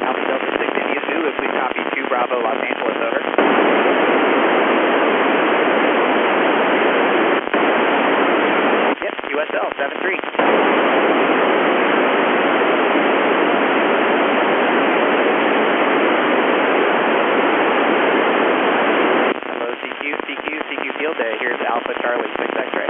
Alpha Delta 6 India Zulu, please copy 2 Bravo Los Angeles, over. Yep, USL 73. CQ Field Day. Here's Alpha Charlie 6 X-ray.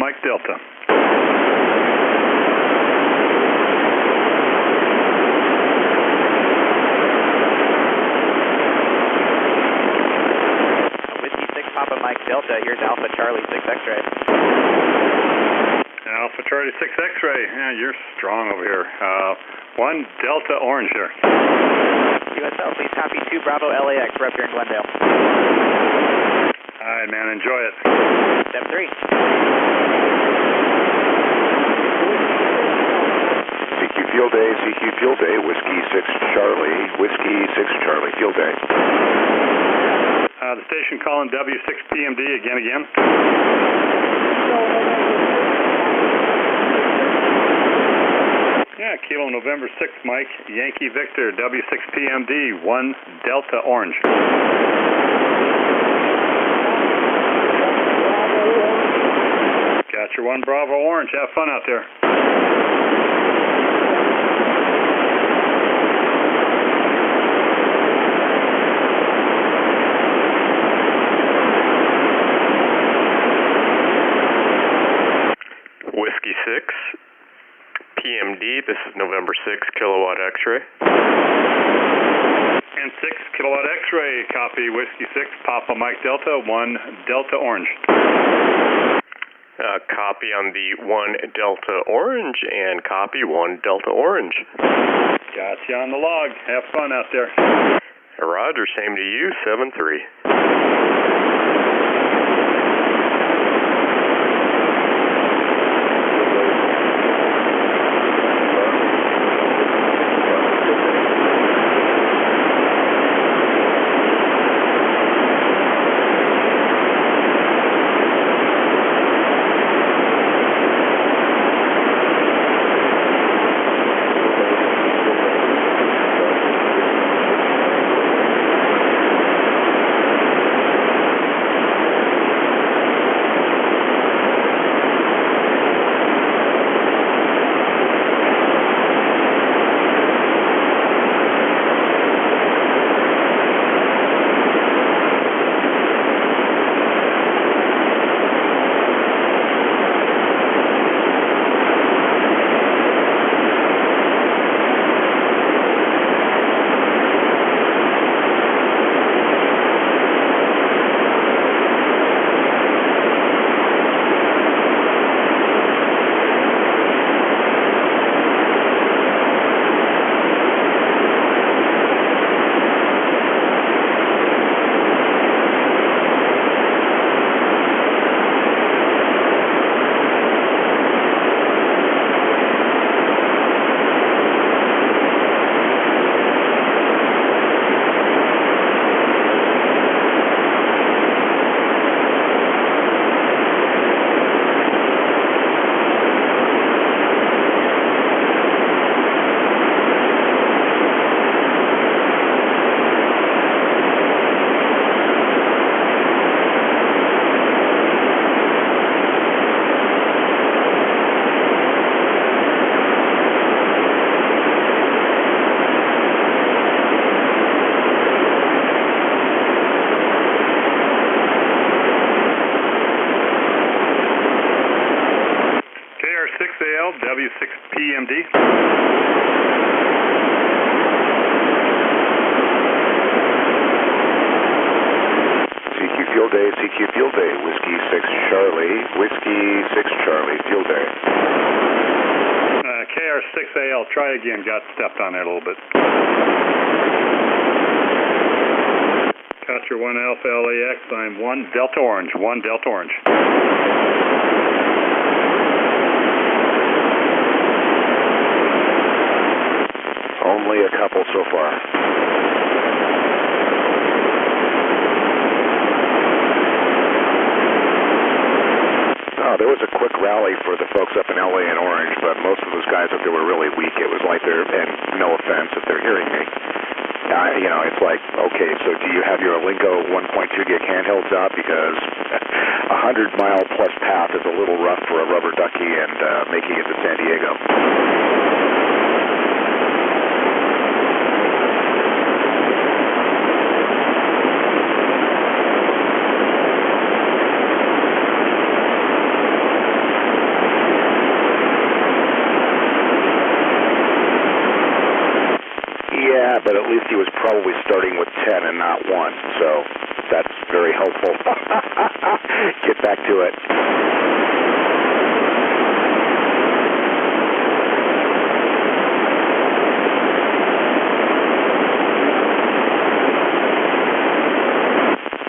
Mike Delta. Whiskey 6 Papa Mike Delta, here's Alpha Charlie 6 X-ray. Alpha Charlie 6 X-ray, yeah, you're strong over here. 1 Delta Orange here. USL, please copy 2 Bravo LAX, we're up here in Glendale. All right, man, enjoy it. Step 3. CQ Field Day, CQ Field Day, Whiskey 6 Charlie, Whiskey 6 Charlie, Field Day. The station calling W6PMD again. Yeah, Kilo November 6 Mike, Yankee Victor, W6PMD, 1 Delta Orange. Got your 1 Bravo Orange. Have fun out there. Whiskey 6, PMD, this is November 6, Kilowatt X-ray. And 6 Kilowatt X-ray, copy Whiskey 6, Papa Mike Delta, 1 Delta Orange. Copy on the 1 Delta Orange, and copy 1 Delta Orange. Got you on the log. Have fun out there. Roger, same to you, 7-3. KR6AL, W6PMD. CQ Field Day, CQ Field Day, Whiskey 6 Charlie, Whiskey 6 Charlie, Field Day. KR6AL, try again, got stepped on there a little bit. Got your 1 Alpha LAX, I'm 1 Delta Orange, 1 Delta Orange. Only a couple so far. There was a quick rally for the folks up in LA and Orange, but most of those guys up there were really weak. It was like they're, and no offense if they're hearing me, it's like, okay, so do you have your Alinco 1.2 gig handhelds out? Because a 100-mile plus path is a little rough for a rubber ducky and making it to San Diego. Yeah, but at least he was probably starting with 10 and not 1, so that's very helpful. Get back to it.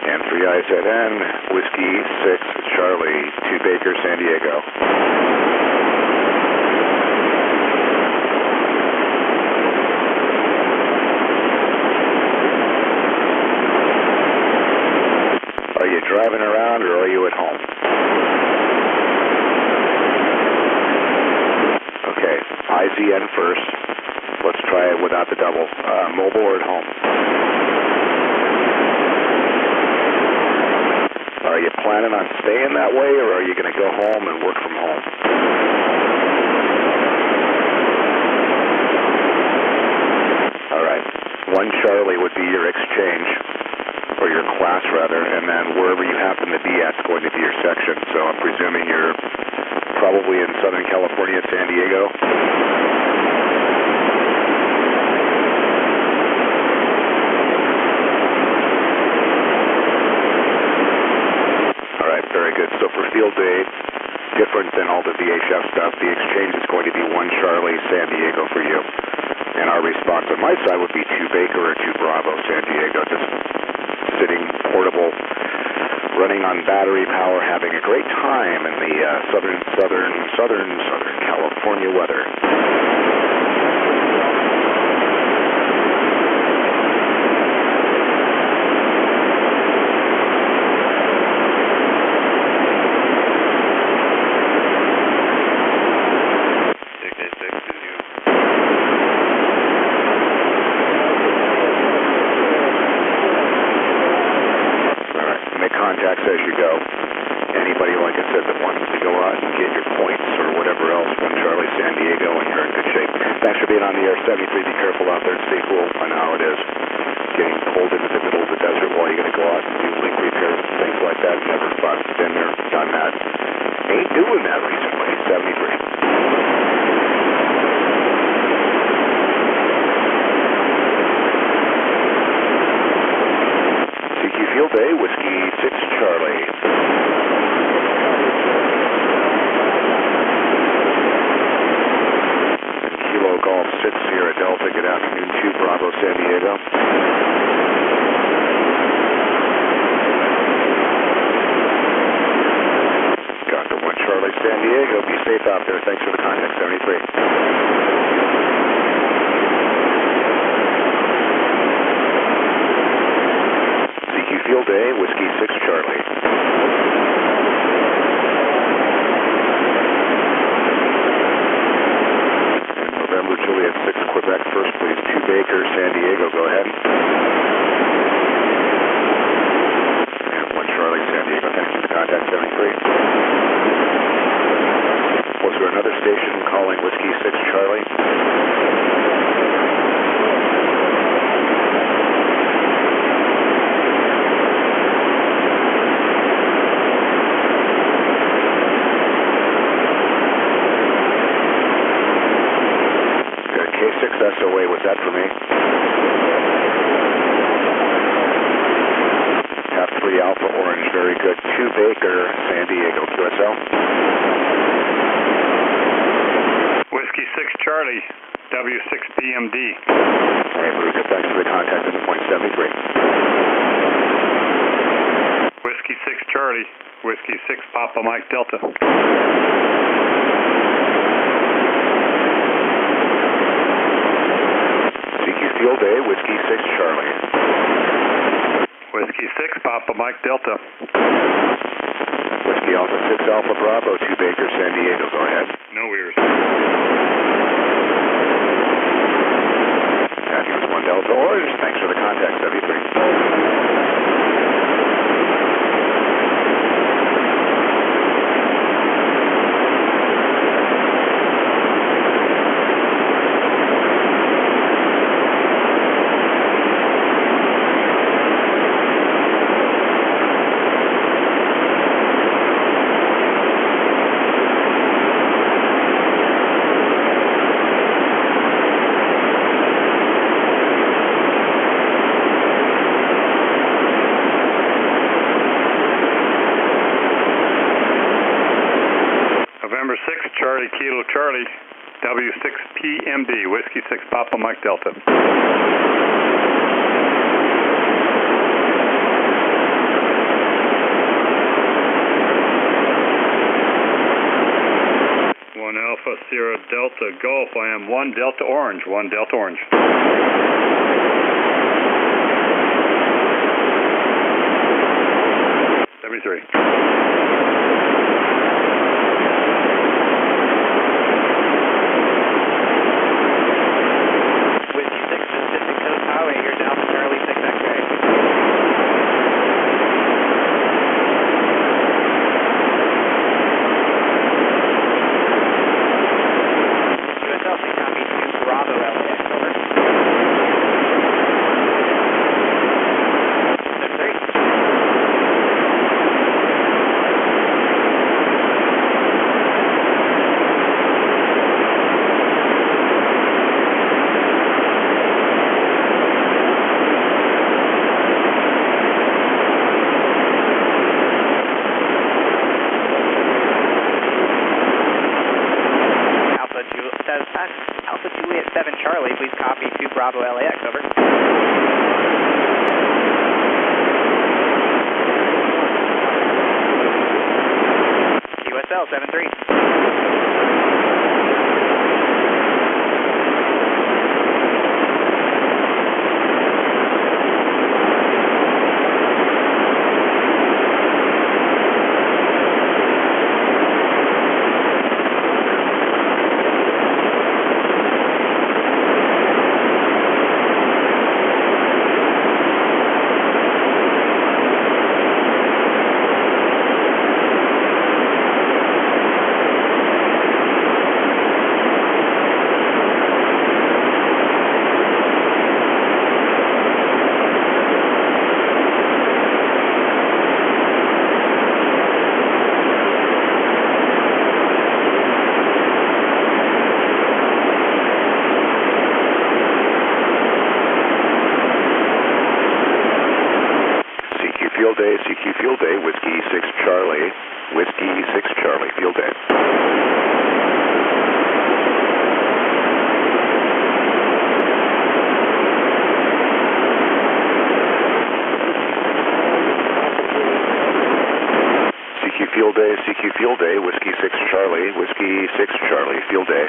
And 3IZN, Whiskey 6 Charlie, 2 Baker, San Diego. Are you driving around or are you at home? Okay, IZN first. Let's try it without the double. Mobile or at home? Are you planning on staying that way or are you going to go home and work from home? All right, 1 Charlie would be your exchange. Or your class, rather, and then wherever you happen to be at is going to be your section. So I'm presuming you're probably in Southern California, San Diego. All right, very good. So for field day, different than all the VHF stuff, the exchange is going to be 1 Charlie, San Diego for you. And our response on my side would be 2 Baker or 2 Bravo, San Diego. Just sitting portable, running on battery power, having a great time in the Southern California weather. Contacts as you go. Anybody, like I said, that wants to go out and get your points or whatever else, 1 Charlie, San Diego, and you're in good shape. Thanks for being on the air, 73. Be careful out there and stay cool. I know how it is. Getting pulled into the middle of the desert while you're going to go out and do link repairs and things like that. Never fun. Been there, done that. Ain't doing that recently. 73. Field Day, Whiskey 6 Charlie. And Kilo Golf 6 Sierra Delta, good afternoon, 2 Bravo, San Diego. Got the 1 Charlie, San Diego. Be safe out there. Thanks for the contact, 73. Field Day, Whiskey 6 Charlie. November Juliet 6 Quebec first, please. 2 Baker, San Diego, go ahead. And 1 Charlie, San Diego, thanks for the contact, 73. Was there another station calling Whiskey 6 Charlie? K6 SOA, was that for me? Half 3 Alpha Orange, very good. 2 Baker, San Diego, QSL. Whiskey 6 Charlie, W6BMD. All right, very good. Thanks for the contact in the point 73. Whiskey 6 Charlie, Whiskey 6 Papa Mike Delta. Field Day, Whiskey 6 Charlie. Whiskey 6 Papa Mike Delta. Whiskey Alpha 6 Alpha Bravo, 2 Baker, San Diego, go ahead. No ears. And here's 1 Delta Orange, thanks for the contact, 73. Charlie, W6PMD, Whiskey 6 Papa Mike Delta. One Alpha Sierra Delta Golf. I am 1 Delta Orange. 1 Delta Orange. Whiskey 6 Pacific Coast Highway, you're down to Charlie 6 X-ray. USL, please copy 2 Bravo LAX, over. 7-3. Alpha Juliet 7 Charlie, please copy 2 Bravo LAX, over. QSL 7-3. Field day, CQ Field day, Whiskey 6 Charlie, Whiskey 6 Charlie, Field day. CQ Field day, Whiskey 6 Charlie, Whiskey 6 Charlie, Field day.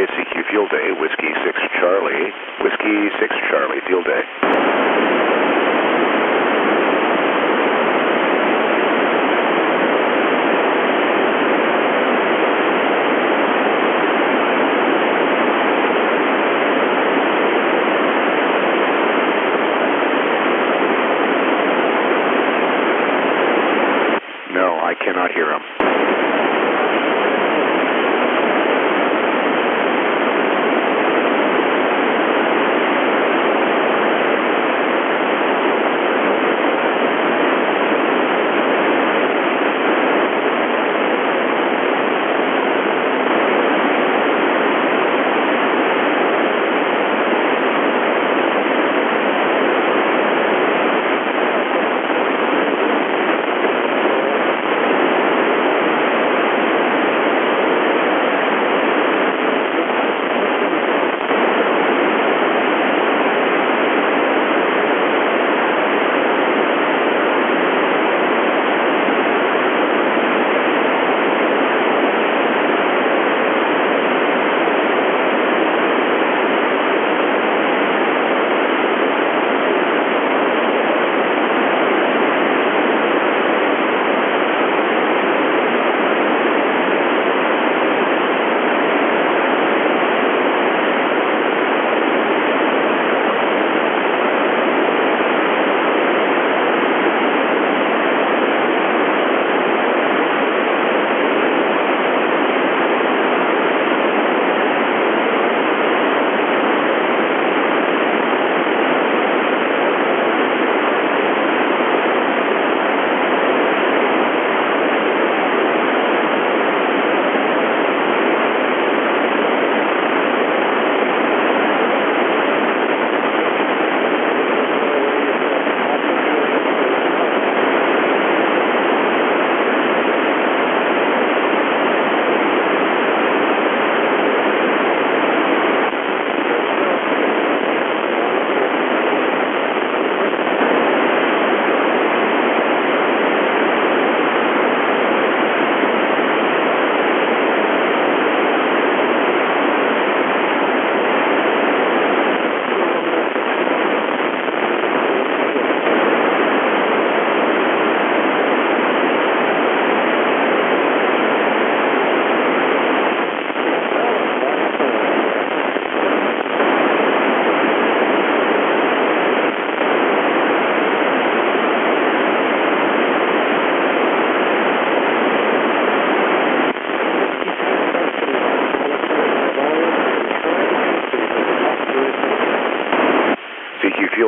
CQ Field day, Whiskey 6 Charlie, Whiskey 6 Charlie, Field day. No, I cannot hear him.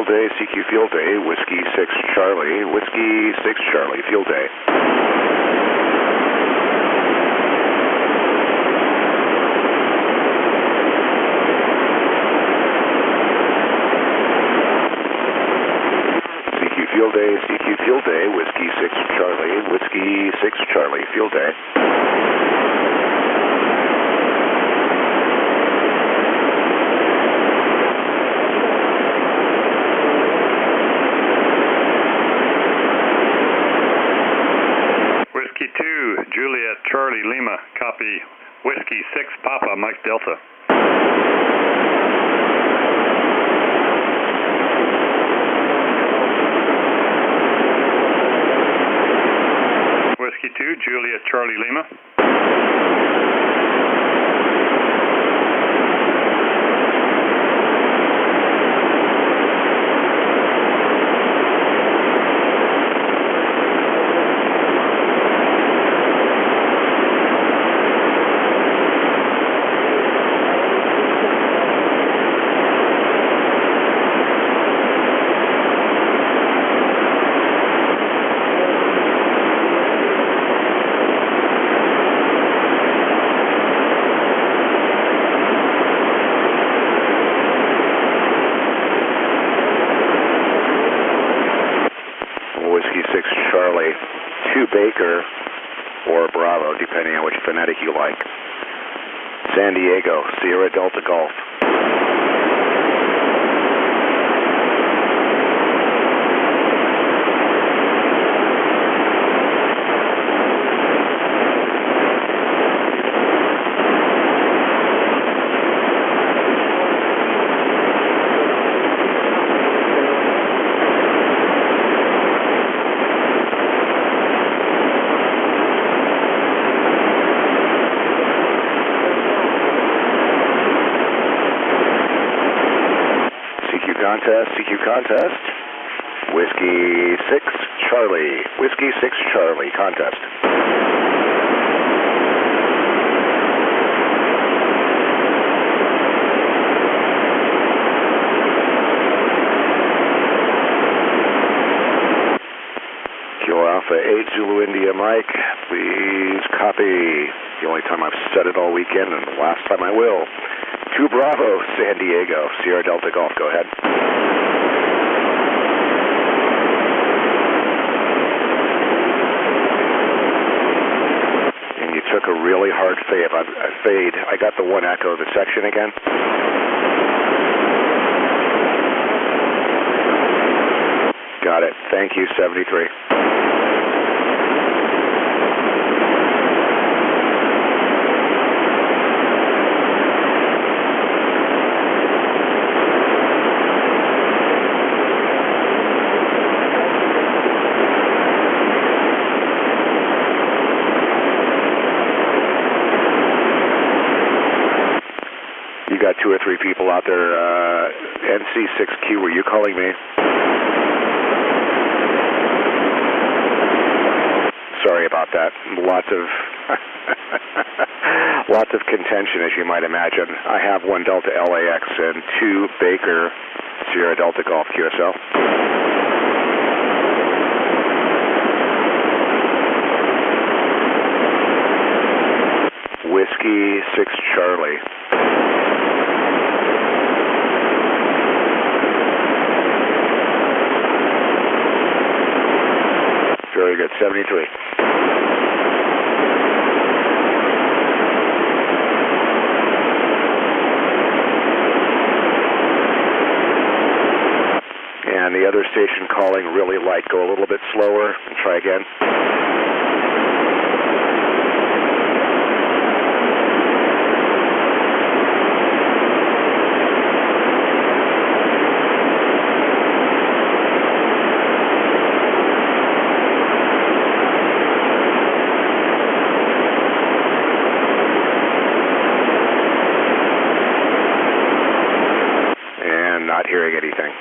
Field Day, CQ Field Day, Whiskey 6 Charlie, Whiskey 6 Charlie, Field Day. CQ Field Day, CQ Field Day, Whiskey 6 Charlie, Whiskey 6 Charlie, Field Day. Whiskey 2, Juliet Charlie Lima, copy. Whiskey 6 Papa Mike Delta. Whiskey 2, Juliet Charlie Lima. Whiskey 6 Charlie, 2 Baker or Bravo, depending on which phonetic you like. San Diego, Sierra Delta Golf. CQ contest, Whiskey 6 Charlie, Whiskey 6 Charlie contest. Kilo Alpha 8 Zulu India Mike, please copy. The only time I've said it all weekend and the last time I will. 2 Bravo, San Diego, Sierra Delta Golf, go ahead. And you took a really hard fade. I got the 1 echo of the section again. Got it. Thank you, 73. You got 2 or 3 people out there. NC6Q, were you calling me? Sorry about that. Lots of contention, as you might imagine. I have 1 Delta LAX and 2 Baker Sierra Delta Golf QSL. Whiskey 6 Charlie. Very good, 73. And the other station calling really light. Go a little bit slower and try again. Not hearing anything.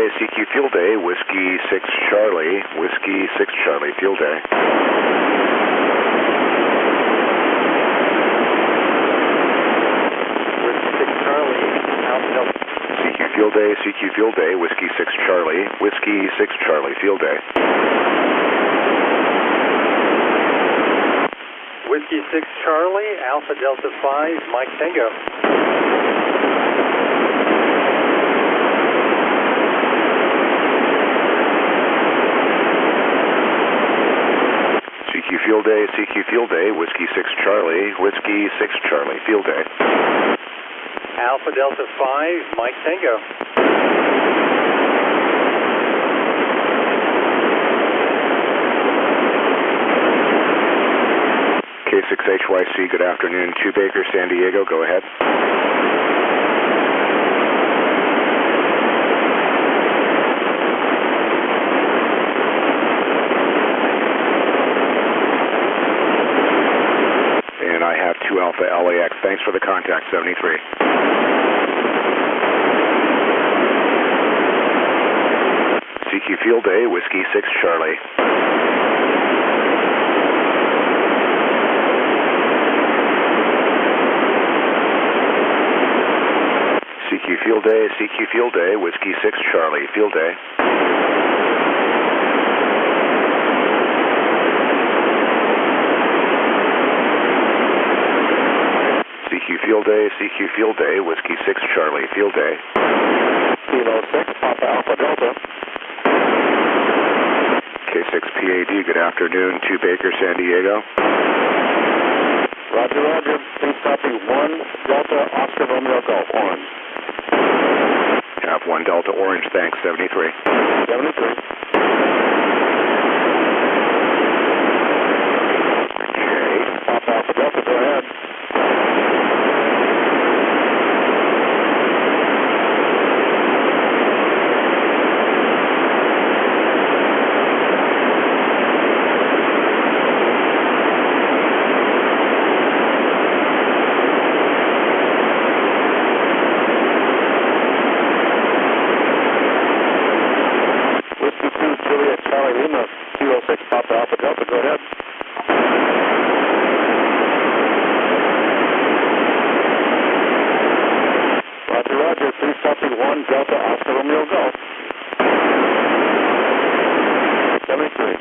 CQ Field Day, Whiskey 6 Charlie, Whiskey 6 Charlie, Field Day. CQ Field Day, CQ Field Day, Whiskey 6 Charlie, Whiskey 6 Charlie, Field Day. Whiskey 6 Charlie, Alpha Delta 5, Mike Tango. CQ Field Day, CQ Field Day, Whiskey 6 Charlie, Whiskey 6 Charlie, Field Day. Alpha Delta 5, Mike Tango. K6HYC, good afternoon. 2 Baker, San Diego, go ahead. And I have 2 Alpha LAX. Thanks for the contact, 73. CQ Field Day, Whiskey 6 Charlie. CQ Field Day, CQ Field Day, Whiskey 6 Charlie, Field Day. CQ Field Day, CQ Field Day, Whiskey 6 Charlie, Field Day. Kilo 6, Papa Alpha Delta. K6PAD, good afternoon. 2 Baker, San Diego. Roger, roger. Please copy 1 Delta Oscar Romeo Golf, Orange. Have 1 Delta Orange, thanks, 73. 73. Okay. Papa Alpha Delta, go ahead. Charlie Lima, 206 Papa Alpha Delta, go ahead. Roger, roger, please copy 1 Delta Oscar Romeo Golf. 73.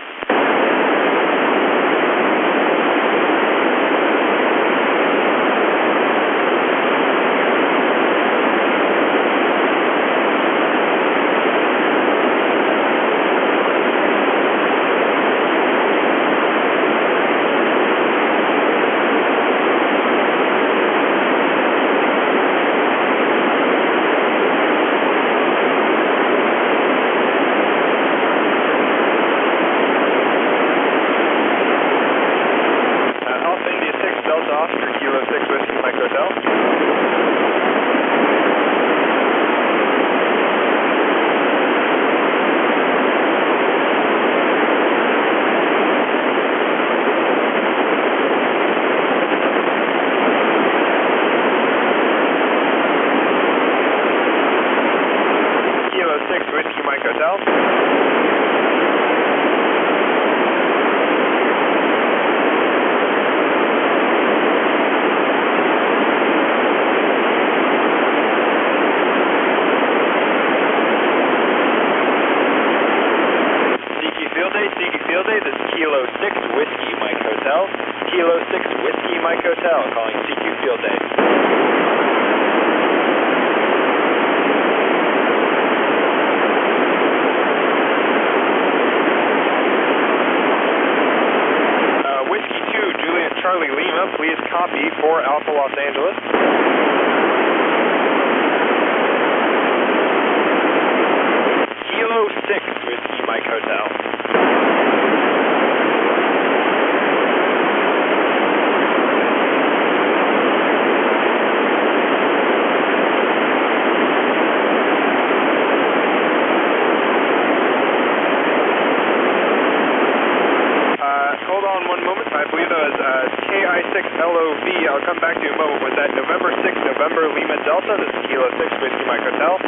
Hold on one moment. I believe that was K I6LOV. I'll come back to you in a moment with that. November 6, November Lima Delta. This is Kilo 6 Whiskey Mike Hotel.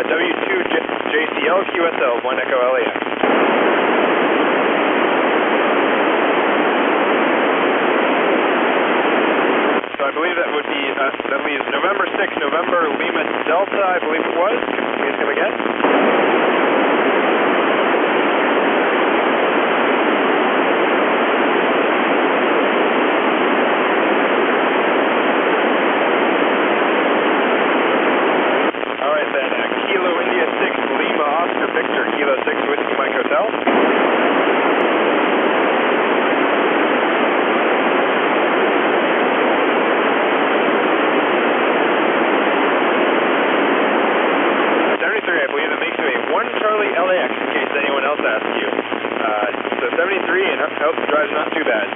W2JCL QSL 1 Echo LAX. So I believe that would be, that leaves November 6, November Lima Delta, I believe it was. Please come again. All right then, Kilo India 6, Lima Oscar Victor, Kilo 6 Whiskey Mike Hotel. I believe that makes you a 1 Charlie LAX in case anyone else asks you. So 73 and hope the drive's not too bad.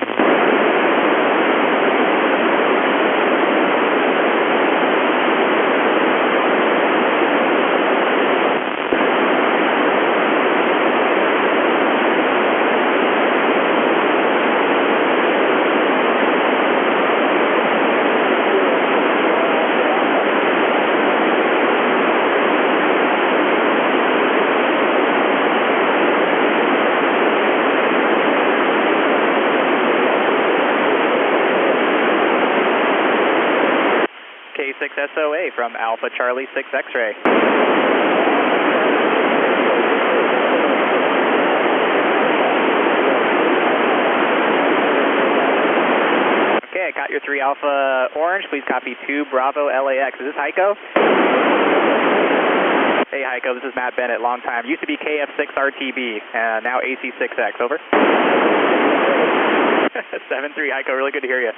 K6SOA from Alpha Charlie 6 X-ray. Okay, I got your 3 Alpha Orange. Please copy 2 Bravo LAX. Is this Heiko? Hey Heiko, this is Matt Bennett, long time. Used to be KF6RTB, now AC6X, over. 7-3 Heiko, really good to hear you.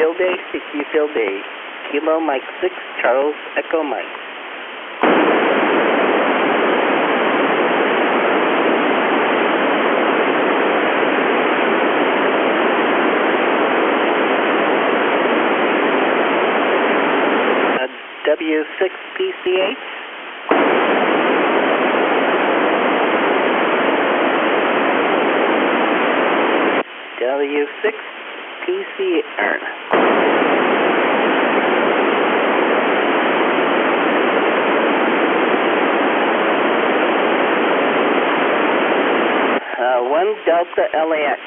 Field Day, CQ Field Day. Kilo Mike 6, Charles Echo Mike. W6PCH. W6PCR. One Delta LAX.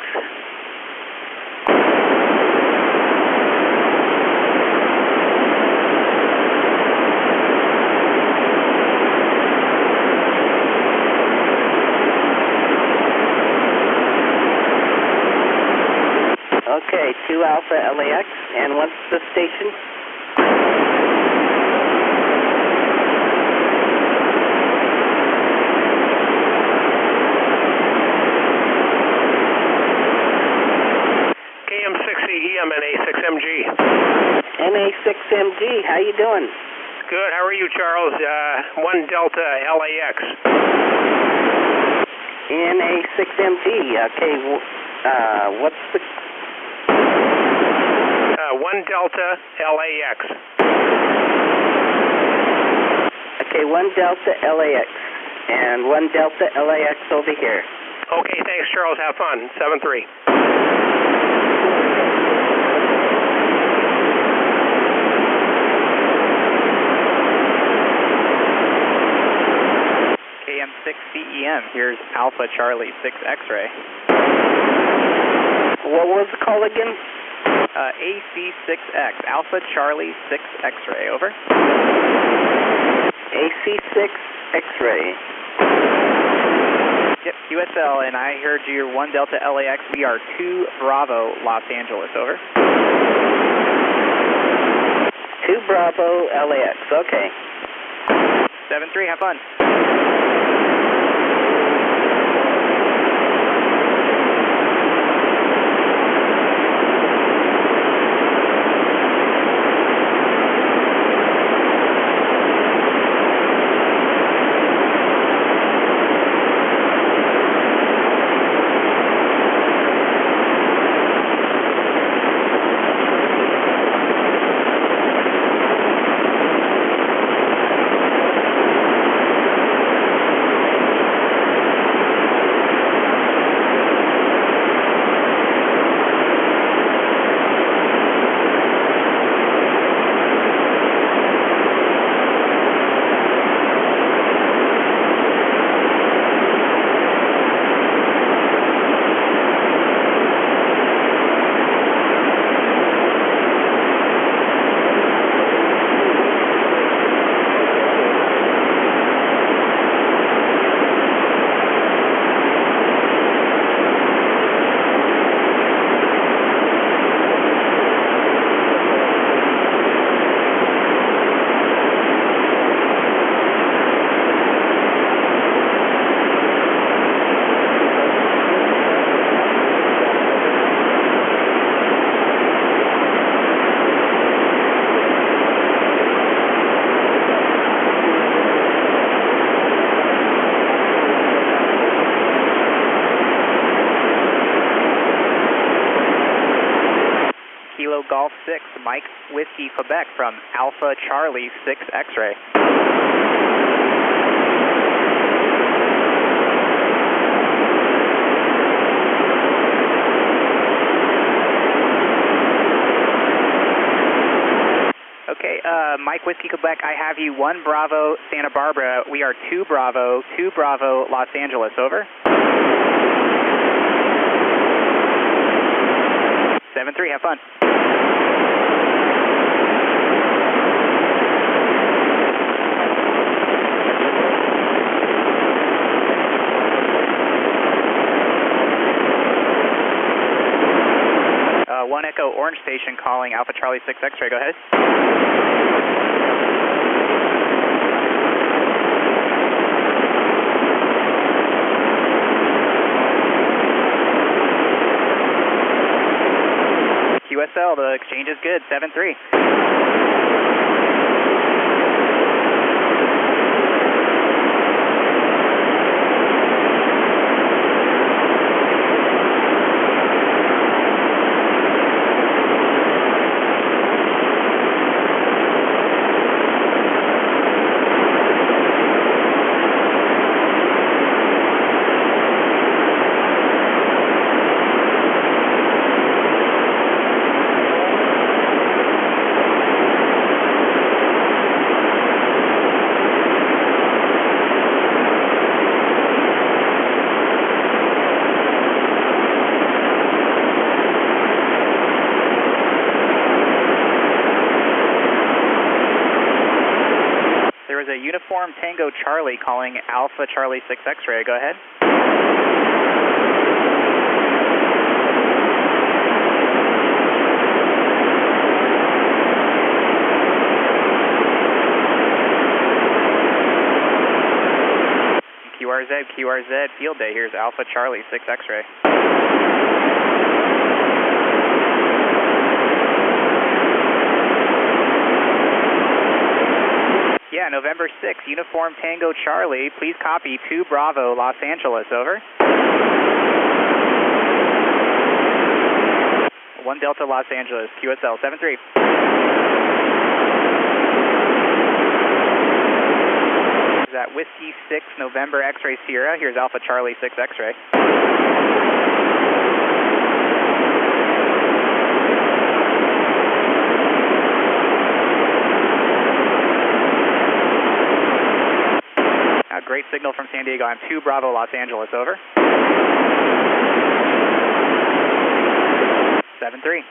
Okay, 2 Alpha LAX, and what's the station? KM6EGG, I'm NA6MG. NA6MG, how you doing? Good, how are you, Charles? 1 Delta LAX. NA6MG, okay, what's the... 1 Delta LAX. Okay, 1 Delta LAX, and 1 Delta LAX over here. Okay, thanks, Charles, have fun. 7-3. KM6CEM, here's Alpha Charlie 6 X-ray. What was the call again? AC6X, Alpha Charlie 6 X-ray, over. AC6 X-ray. Yep, QSL, and I heard you're 1 Delta LAX. We are 2 Bravo Los Angeles, over. 2 Bravo LAX, okay. 7-3, have fun. Golf 6, Mike Whiskey Quebec from Alpha Charlie 6 X-ray. Okay, Mike Whiskey Quebec, I have you 1 Bravo Santa Barbara. We are 2 Bravo Los Angeles, over. 7-3, have fun. One Echo Orange Station calling Alpha Charlie 6 X-ray, go ahead. QSL, Hotel. The exchange is good. 7-3. Uniform Tango Charlie calling Alpha Charlie 6 X-ray. Go ahead. QRZ, field day. Here's Alpha Charlie 6 X-ray. Yeah, November 6th, Uniform Tango Charlie. Please copy 2 Bravo, Los Angeles, over. 1 Delta, Los Angeles, QSL, 7-3. Is that Whiskey 6, November X-ray Sierra. Here's Alpha Charlie 6 X-ray. Great signal from San Diego. I'm 2 Bravo, Los Angeles, over. 7-3.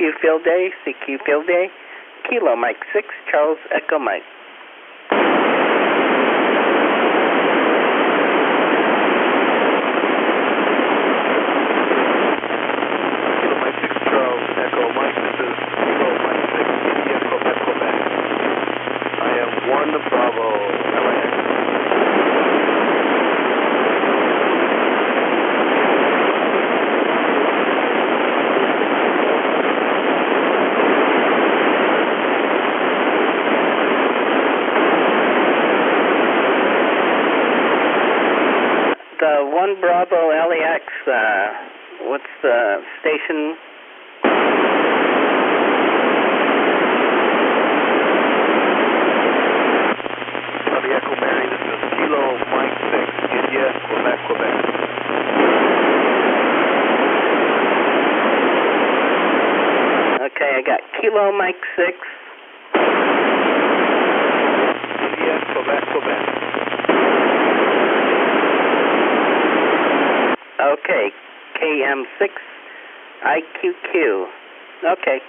CQ Field Day, CQ Field Day, Kilo Mike 6, Charles Echo Mike. Kilo Mike 6, Charles Echo Mike. This is Kilo Mike 6, India, Quebec, Quebec. I am 1 Bravo, LAX. The 1 Bravo LAX, what's the station? The Echo Mary, this is Kilo Mike 6, India, Quebec, Quebec. Okay, I got Kilo Mike 6. India, Quebec, Quebec. Okay, KM6 IQQ. Okay.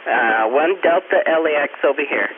1 Delta LAX over here.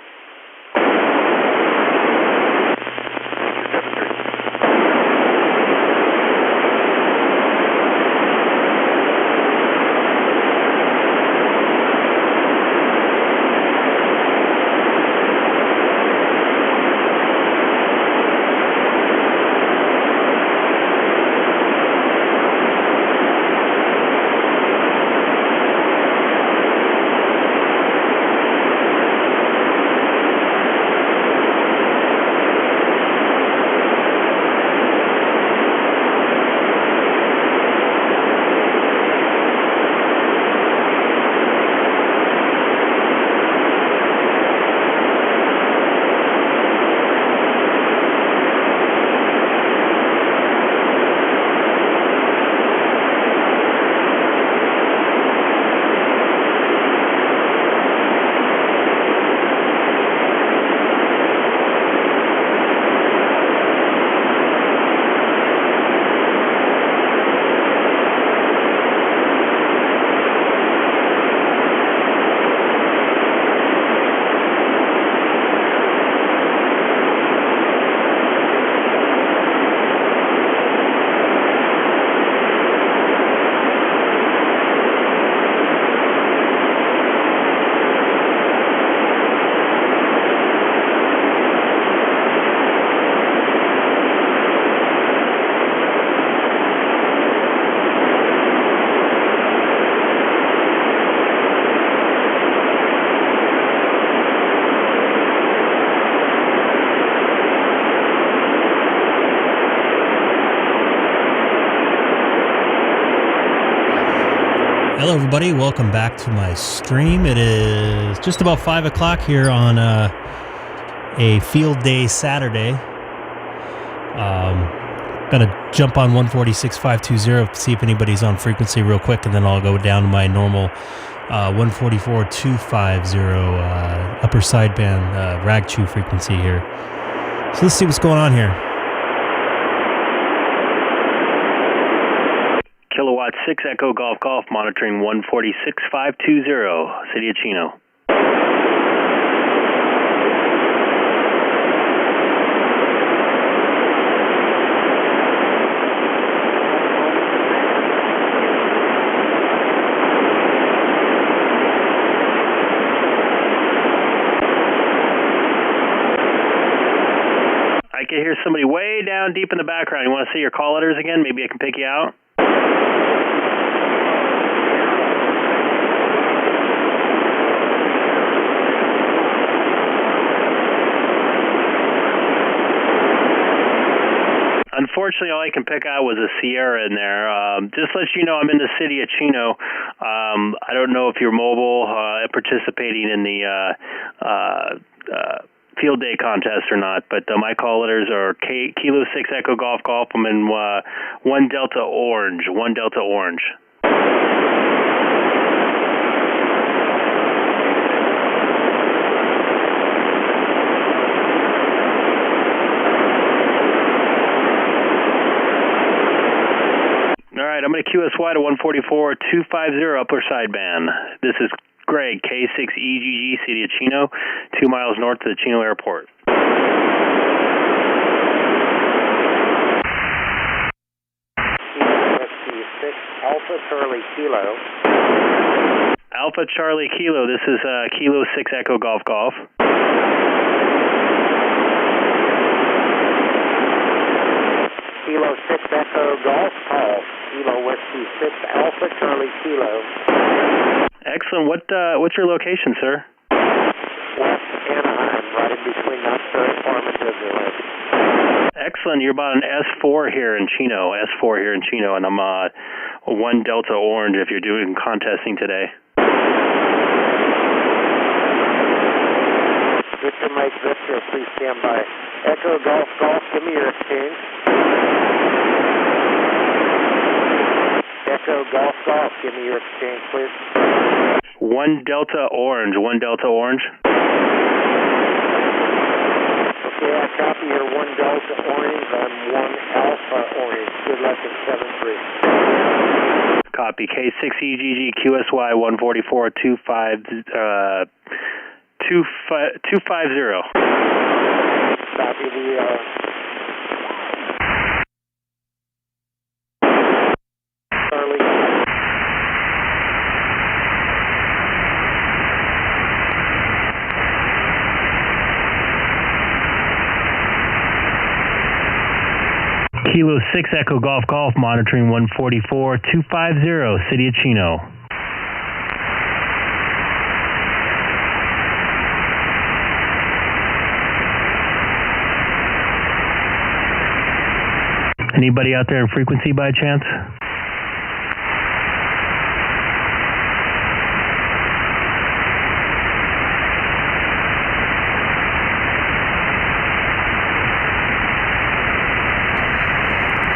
Hello everybody, welcome back to my stream. It is just about 5 o'clock here on a field day Saturday. Gonna jump on 146.520 to see if anybody's on frequency real quick, and then I'll go down to my normal 144.250 upper sideband rag chew frequency here. So let's see what's going on here. Kilowatt 6 Echo Golf Golf monitoring 146.520, City of Chino. I can hear somebody way down deep in the background. You want to see your call letters again? Maybe I can pick you out. Unfortunately, all I can pick out was a Sierra in there. Just to let you know, I'm in the city of Chino. I don't know if you're mobile, participating in the field day contest or not, but my call letters are Kilo 6 Echo Golf Golf. I'm in 1 Delta Orange, 1 Delta Orange. All right, I'm going to QSY to 144-250 upper sideband. This is Greg, K6EGG, City of Chino, 2 miles north of the Chino Airport. Alpha Charlie Kilo. Alpha Charlie Kilo, this is Kilo 6 Echo Golf Golf. Kilo 6 Echo Golf Golf. Kilo Whiskey 6 Alpha Charlie Kilo. Excellent. What's your location, sir? West Anaheim, right in between Knoxville Farm and Disneyland. Excellent. You're about an S4 here in Chino, and I'm 1 Delta Orange if you're doing contesting today. Victor Mike Victor, please stand by. Echo Golf Golf, give me your exchange. Echo Golf Golf, give me your exchange, please. 1 Delta Orange, 1 Delta Orange. Okay, I copy your 1 Delta Orange. I'm 1 Alpha Orange. Good luck at 7-3. Copy. K6EGG QSY 144-250. Copy the Charlie. Kilo 6 Echo Golf Golf, monitoring 144-250, City of Chino. Anybody out there in frequency by chance?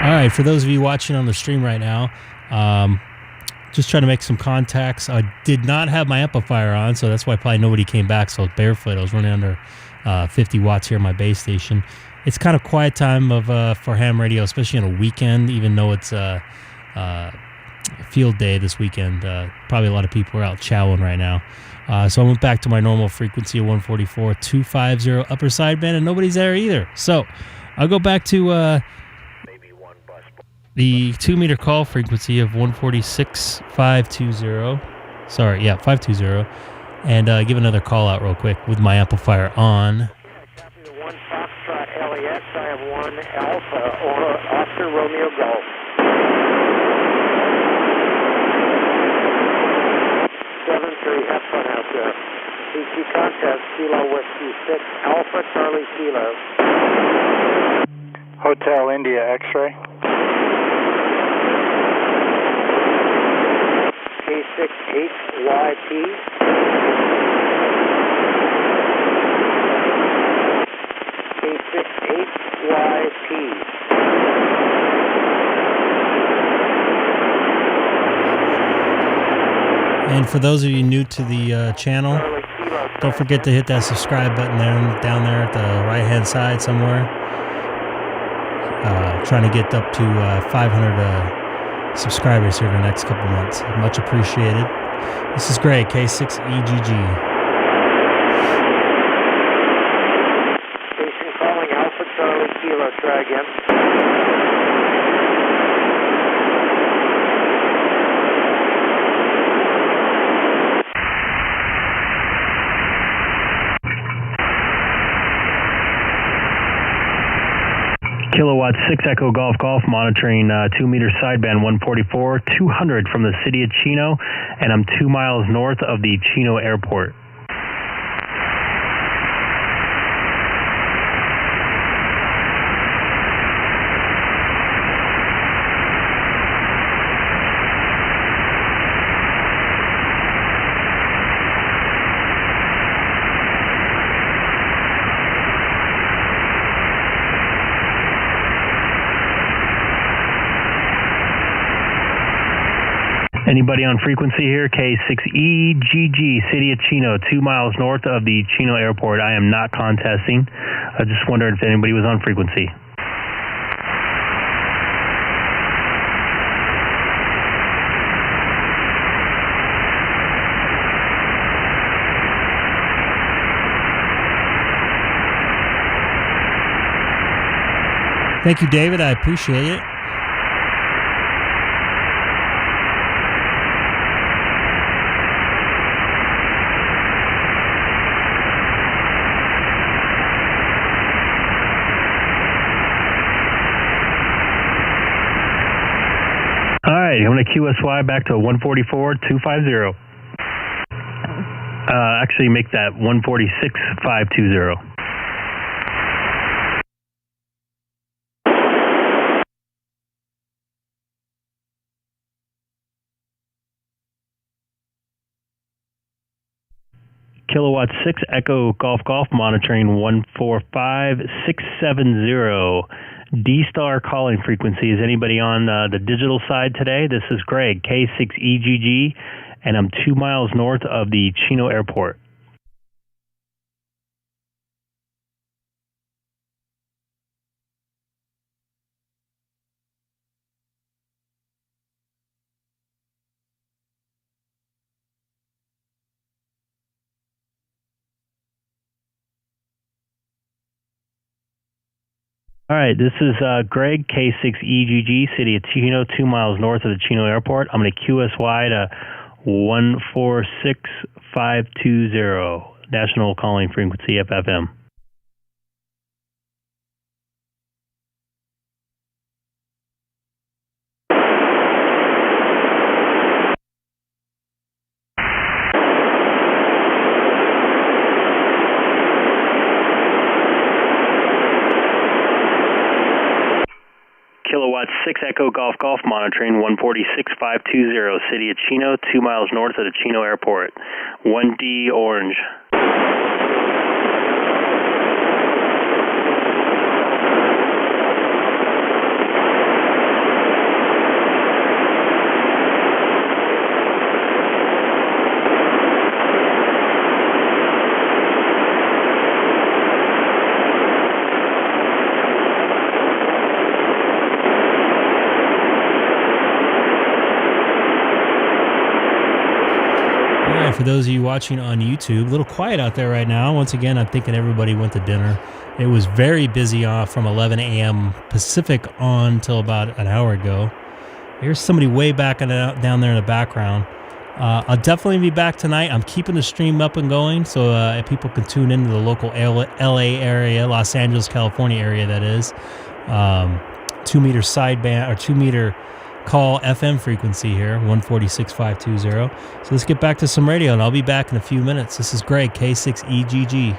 All right, for those of you watching on the stream right now, just trying to make some contacts. I did not have my amplifier on, so that's why probably nobody came back, so I was barefoot. I was running under 50 watts here at my base station. It's kind of quiet time for ham radio, especially on a weekend, even though it's field day this weekend. Probably a lot of people are out chowing right now. So I went back to my normal frequency of 144-250 upper sideband, and nobody's there either. So I'll go back to the 2-meter call frequency of 146-520. Sorry, yeah, 520. And give another call out real quick with my amplifier on. LAX, I have 1 Alpha or Oscar Romeo Golf. 7-3, have fun out there. CQ contest, Kilo Whiskey 6 Alpha Charlie Kilo. Hotel India X-ray. K6EGG. K6EGG. And for those of you new to the channel, don't forget to hit that subscribe button down there at the right-hand side somewhere. Trying to get up to 500 subscribers here in the next couple months. Much appreciated. This is Greg, K6EGG. Station calling Alpha Charlie Kilo. Try again. Kilowatt 6 Echo Golf Golf, monitoring 2-meter sideband 144-200 from the City of Chino, and I'm 2 miles north of the Chino Airport. Anybody on frequency here? K6EGG, City of Chino, 2 miles north of the Chino Airport. I am not contesting. I just wondered if anybody was on frequency. Thank you, David. I appreciate it. All right, I'm going to QSY back to 144.250. Actually, make that 146.520. Kilowatt 6 Echo Golf Golf monitoring 145670. D-Star calling frequency. Is anybody on the digital side today? This is Greg, K6EGG, and I'm 2 miles north of the Chino Airport. All right, this is Greg, K6EGG, City of Chino, 2 miles north of the Chino Airport. I'm going to QSY to 146520, national calling frequency, FFM. Kilowatt 6 Echo Golf Golf monitoring 146520, City of Chino, 2 miles north of the Chino Airport. 1D orange. For those of you watching on YouTube, a little quiet out there right now. Once again, I'm thinking everybody went to dinner. It was very busy from 11 a.m. Pacific on till about an hour ago. Here's somebody way back down there in the background. I'll definitely be back tonight. I'm keeping the stream up and going so if people can tune into the local LA area, Los Angeles, California area, that is. 2 meter sideband or 2 meter call FM frequency here, 146520. So let's get back to some radio, and I'll be back in a few minutes. This is Greg, K6EGG.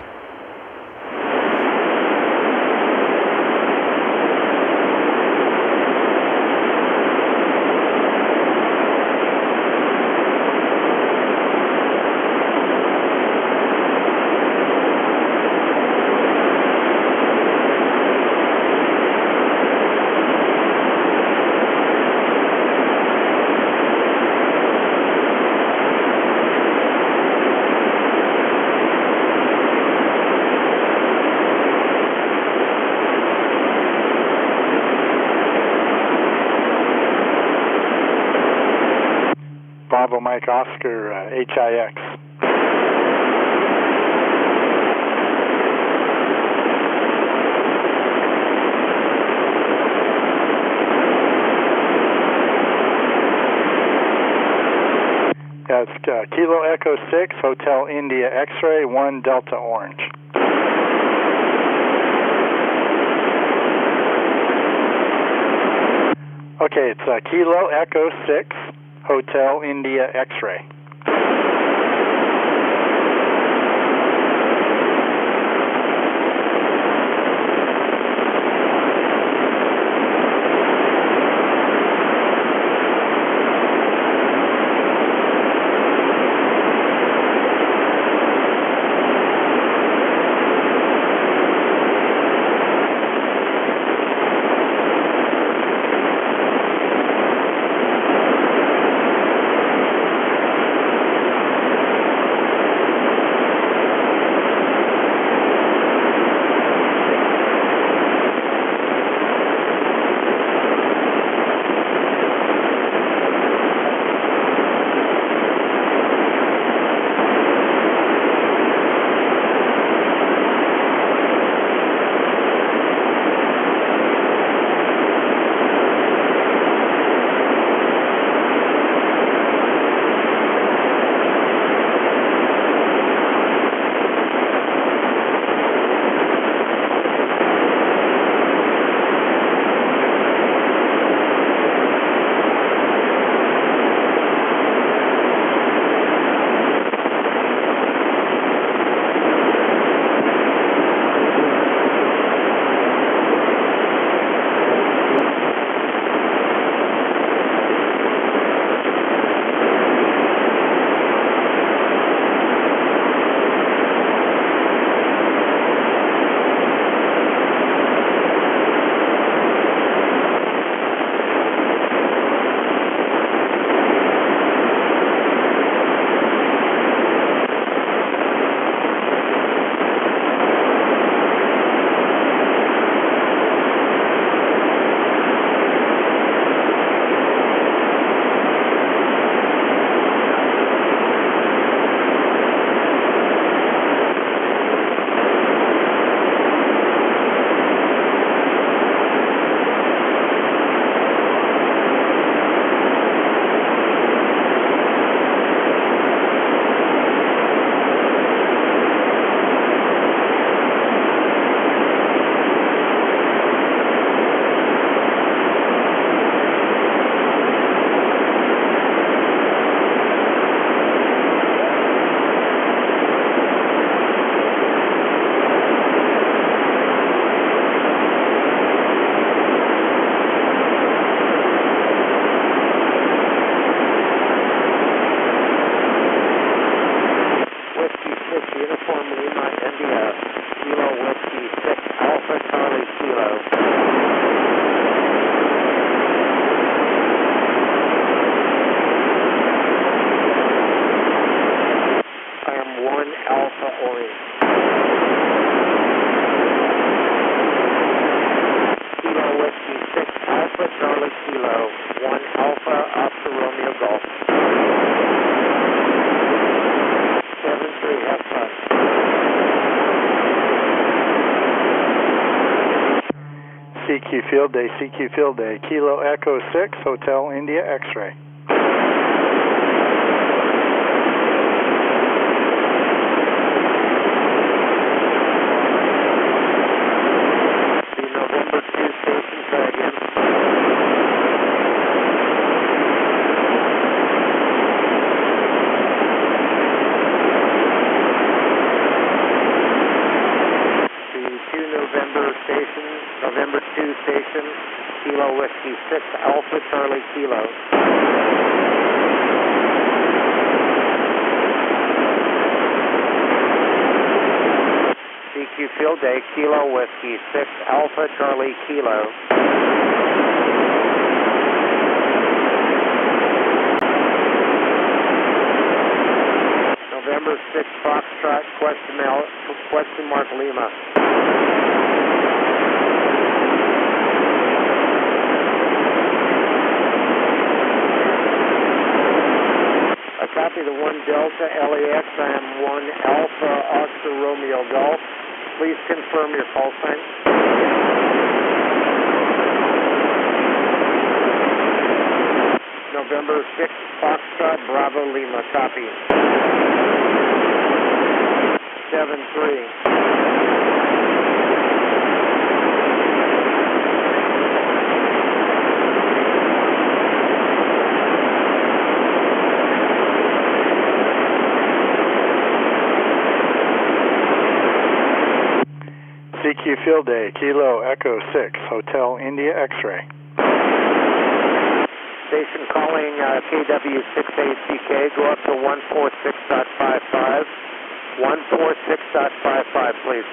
Bravo Mike Oscar, HIX. That's Kilo Echo 6, Hotel India X-Ray, 1 Delta Orange. Okay, it's Kilo Echo 6, Hotel India X-Ray. Uniform Lima, India, Kilo Whiskey 6 Alpha Charlie Kilo. I am 1 Alpha Orange. Kilo Whiskey 6 Alpha Charlie Kilo, 1 Alpha Oscar Romeo Golf. 7-3, have fun. CQ Field Day, CQ Field Day, Kilo Echo 6, Hotel India X-Ray. The November 2 station, try again. November 2 station, Kilo Whiskey 6 Alpha Charlie Kilo. CQ Field Day, Kilo Whiskey 6 Alpha Charlie Kilo. November 6 Foxtrot, question mark Lima. Copy the 1 Delta LAX. I am 1 Alpha Oscar Romeo Golf. Please confirm your call sign. November 6 Foxtrot Bravo Lima. Copy. 7-3. CQ Field Day, Kilo Echo 6, Hotel India X-Ray. Station calling KW6ACK, go up to 146.55. 146.55, please.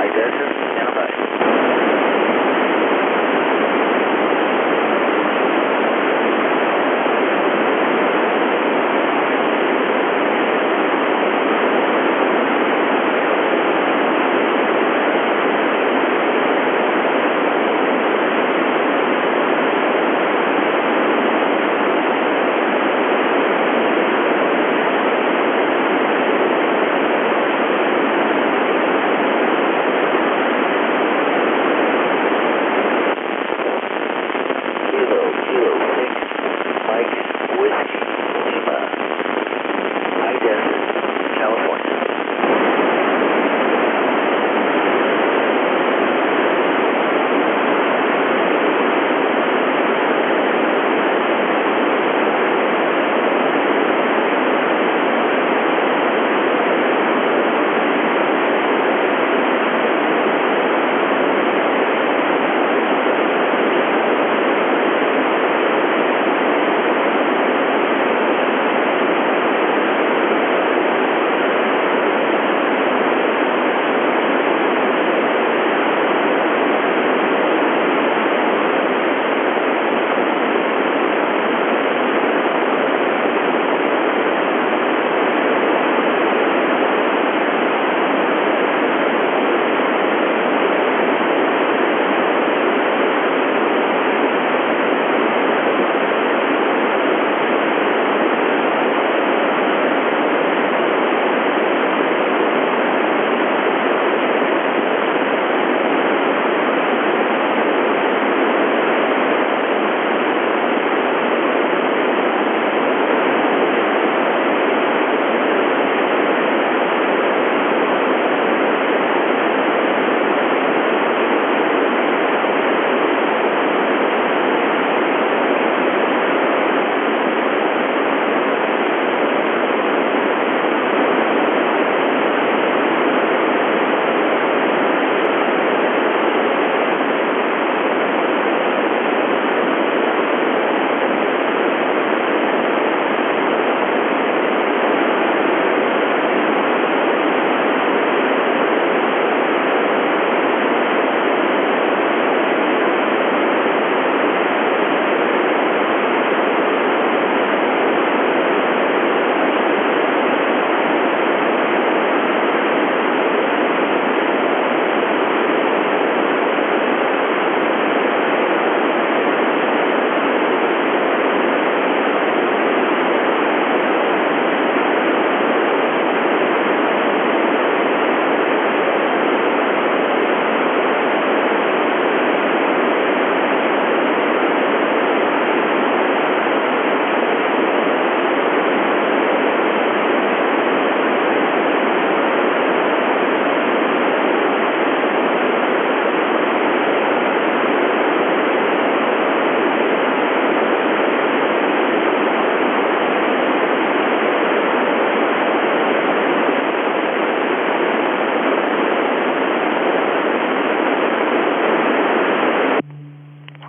High Desert, stand by.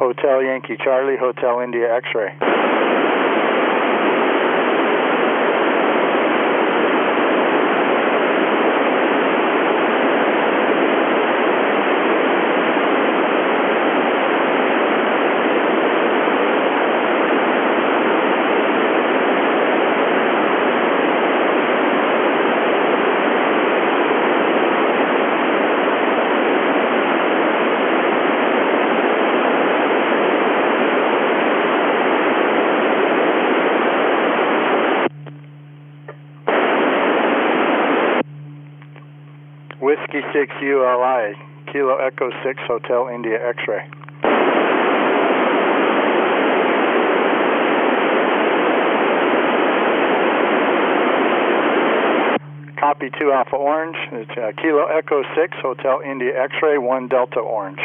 Hotel Yankee Charlie, Hotel India X-ray. Whiskey 6 ULI, Kilo Echo 6, Hotel India X-ray. Copy 2 Alpha Orange, it's Kilo Echo 6, Hotel India X-ray, 1 Delta Orange.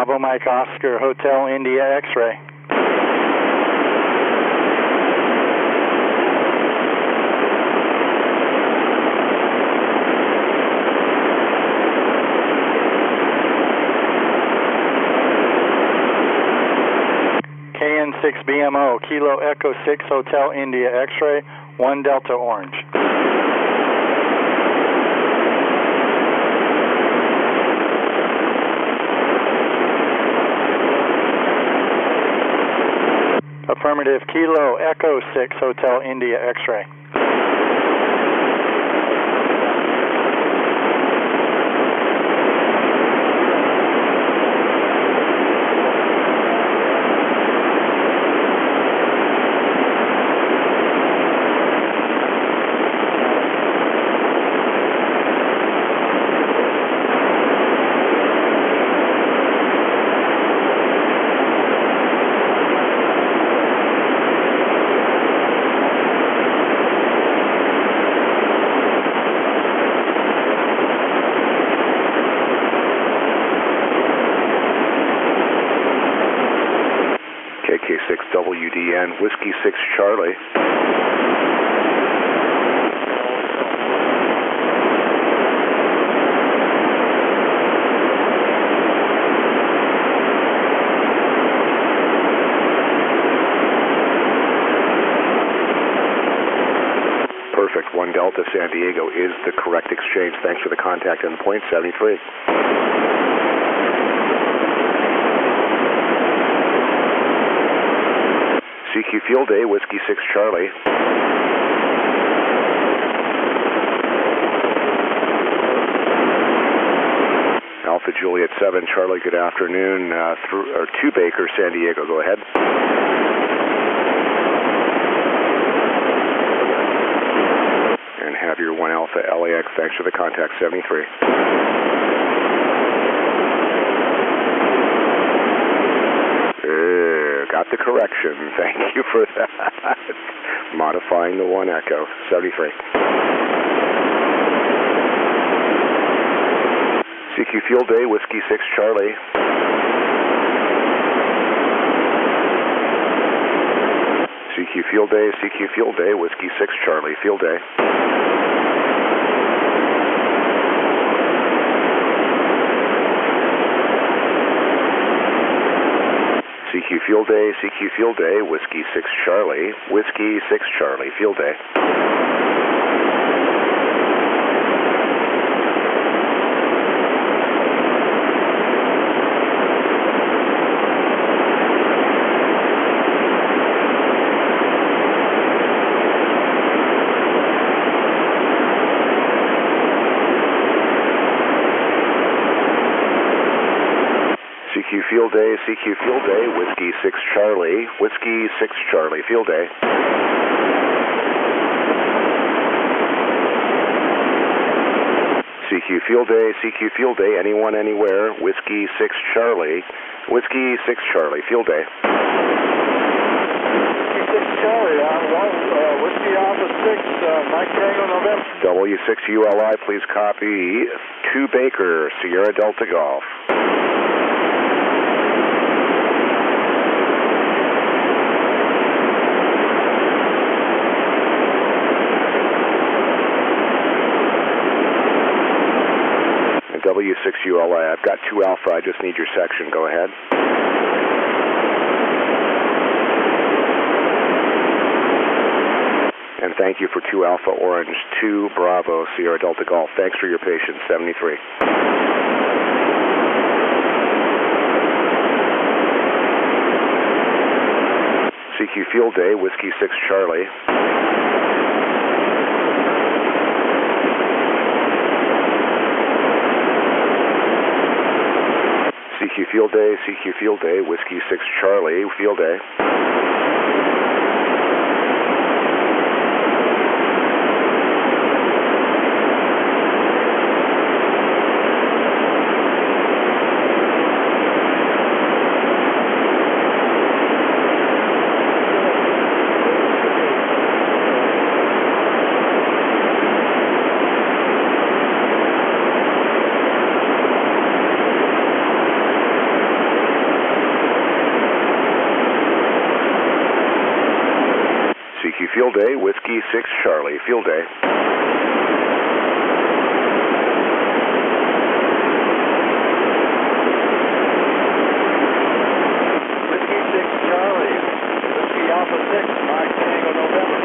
Bravo Mike Oscar, Hotel India X-ray. KN6BMO, Kilo Echo 6, Hotel India X-ray, 1 Delta Orange. Affirmative, Kilo Echo 6, Hotel India X-ray. K6WDN, Whiskey 6 Charlie. Perfect. 1 Delta San Diego is the correct exchange. Thanks for the contact on point 73. CQ Field Day, Whiskey 6 Charlie. Alpha Juliet 7 Charlie, good afternoon. 2 Baker, San Diego, go ahead. And have your 1 Alpha LAX, thanks for the contact, 73. Got the correction. Thank you for that. Modifying the 1 Echo. 73. CQ Field Day, Whiskey 6 Charlie. CQ Field Day, Whiskey 6 Charlie, Field Day. CQ Field Day, Whiskey 6 Charlie, Whiskey 6 Charlie, Field Day. CQ Field Day, Whiskey 6 Charlie, Whiskey 6 Charlie, Field Day. CQ Field Day, anyone, anywhere, Whiskey 6 Charlie, Whiskey 6 Charlie, Field Day. Whiskey 6 Charlie, Whiskey Alpha 6, Mike Tango November. W6 ULI, please copy 2 Baker, Sierra Delta Golf. W6 ULI, I've got 2 Alpha, I just need your section, go ahead. And thank you for 2 Alpha Orange, 2 Bravo, Sierra Delta Golf. Thanks for your patience, 73. CQ Field Day, Whiskey 6 Charlie. CQ Field Day, Whiskey 6 Charlie, Field Day. Field Day, Whiskey 6 Charlie, Field Day. Whiskey 6 Charlie, Whiskey Alpha 6, Mike Tango November.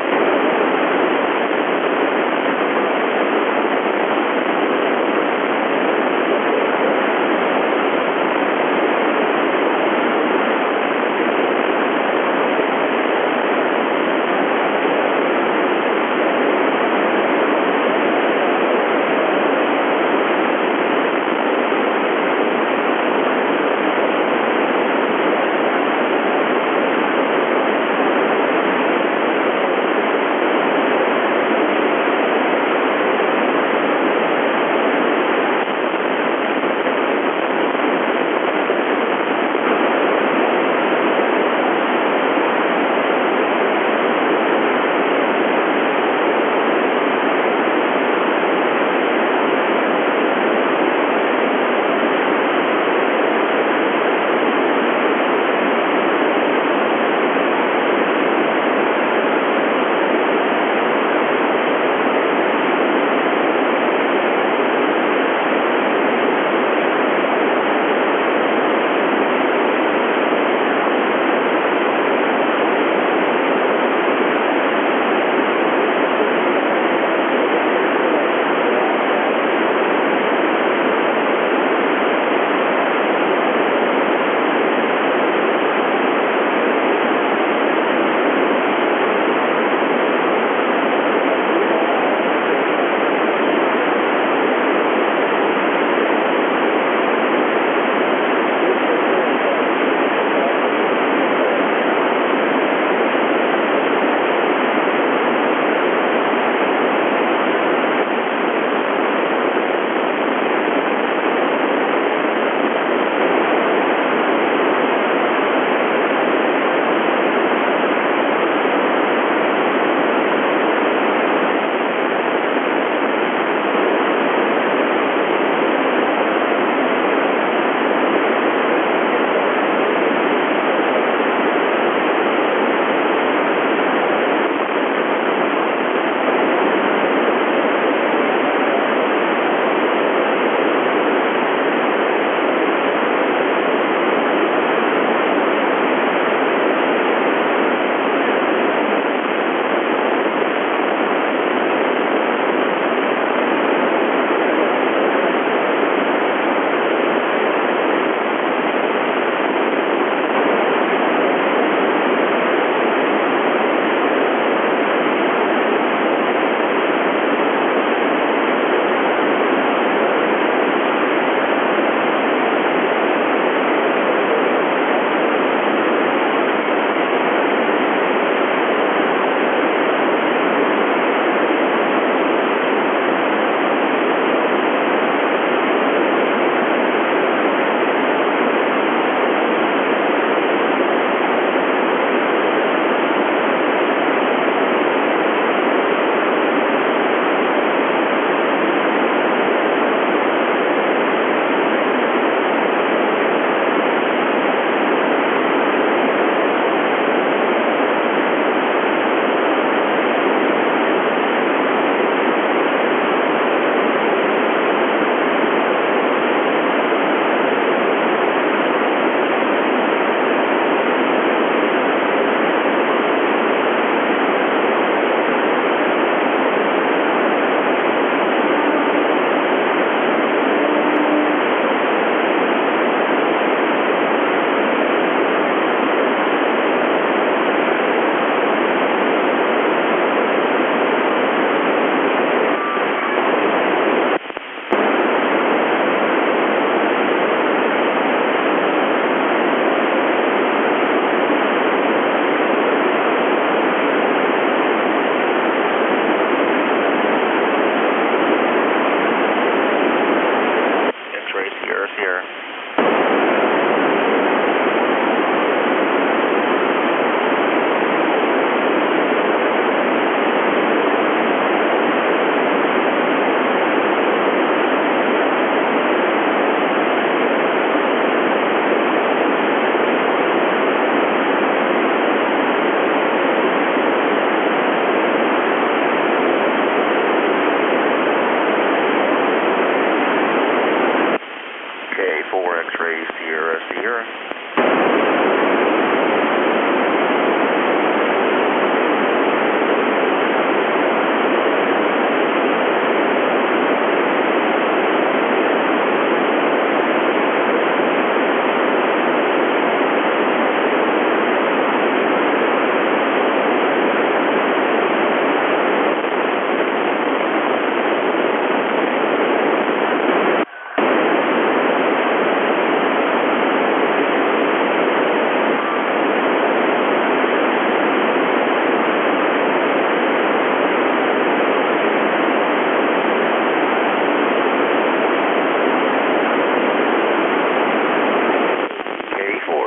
K4 X-ray Sierra Sierra.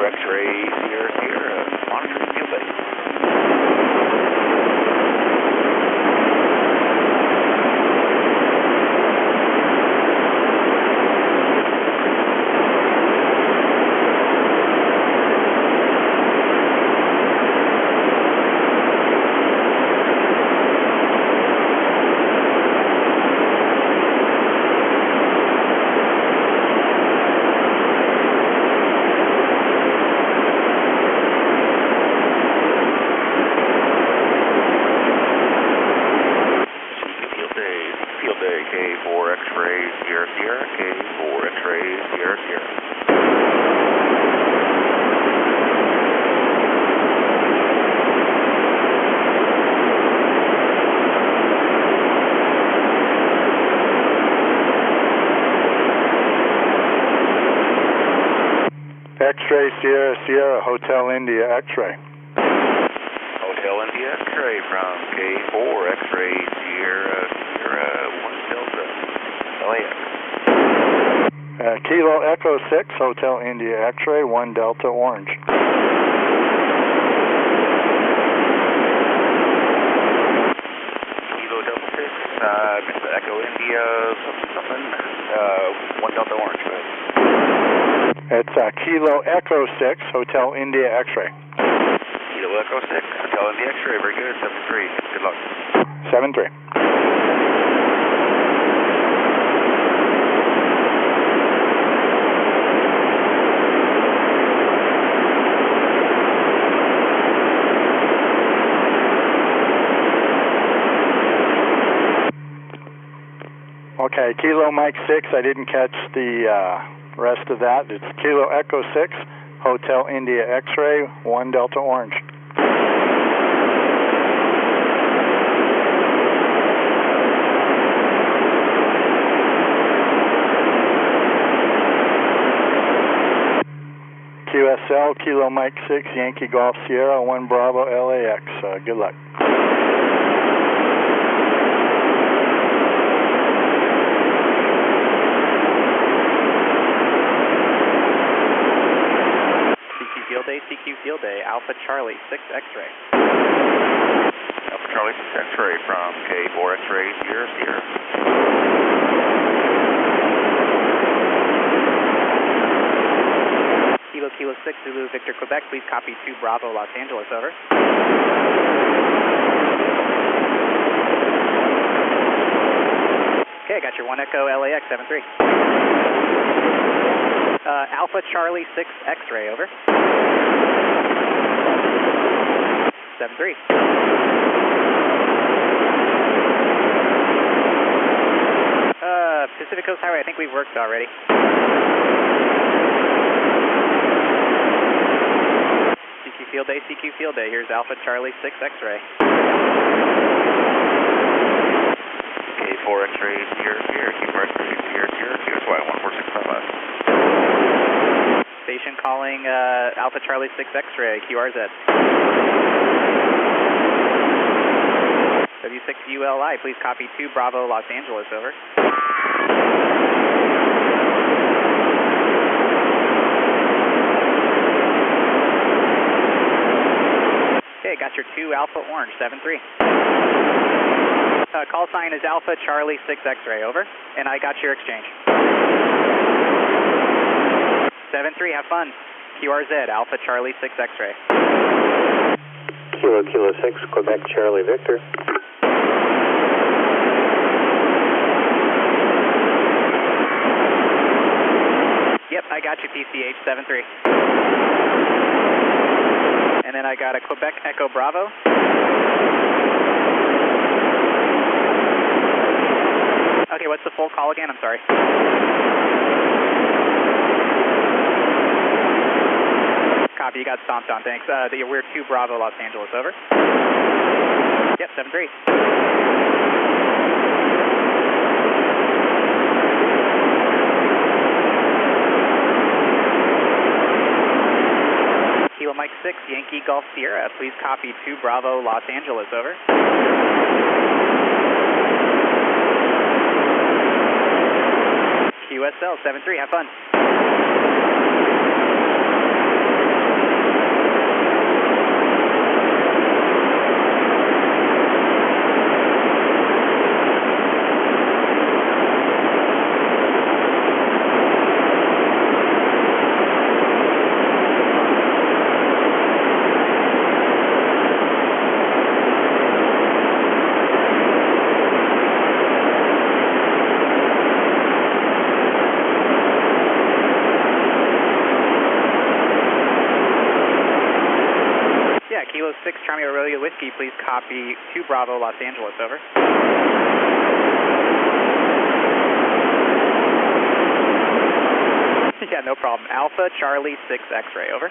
X-ray Sierra Sierra, monitoring field base. K4 X-ray Sierra Sierra, K4 X-ray Sierra Sierra. X-ray Sierra Sierra, Hotel India X-ray. Hotel India X-ray from K4 X-ray Sierra Sierra 1 Delta LAX. Kilo Echo 6, Hotel India X-ray 1 Delta Orange. Kilo Delta 6, Mr. Echo India something, 1 Delta Orange. It's Kilo Echo 6, Hotel India X-ray. Kilo Echo 6, Hotel India X-ray, very good, 7-3, good luck. 7-3. Okay, Kilo Mike 6, I didn't catch the rest of that. It's Kilo Echo 6, Hotel India X-ray, 1 Delta Orange. QSL, Kilo Mike 6, Yankee Golf Sierra, 1 Bravo LAX. Good luck. CQ Field Day, Alpha Charlie 6 X-ray. Alpha Charlie 6 X-ray from K4 X-ray Sierra Sierra. Kilo 6 Zulu Victor Quebec, please copy 2 Bravo Los Angeles, over. Okay, got your 1 Echo LAX 7-3. Alpha Charlie 6 X-ray, over. 7-3. Pacific Coast Highway, I think we've worked already. CQ Field Day, here's Alpha Charlie 6 X-ray. K4 X-ray Sierra Sierra, K4 X-ray Sierra Sierra, QSY 14655. Station calling Alpha Charlie 6 X-ray, QRZ. W6ULI, please copy 2 Bravo Los Angeles, over. Okay, got your 2 Alpha Orange, 7-3. Call sign is Alpha Charlie 6 X-ray, over. And I got your exchange. 7-3, have fun. QRZ, Alpha Charlie 6 X-ray. Kilo 6, Quebec Charlie Victor. Yep, I got you, PCH 73. And then I got a Quebec Echo Bravo. Okay, what's the full call again? I'm sorry. Copy, you got stomped on, thanks. We're 2 Bravo, Los Angeles, over. Yep, 7-3. Kilo Mike 6, Yankee Golf Sierra, please copy 2 Bravo, Los Angeles, over. QSL 73, have fun. Kilo 6, Charlie Aurelia Whiskey, please copy 2 Bravo, Los Angeles, over. Yeah, no problem. Alpha, Charlie 6, X-ray, over.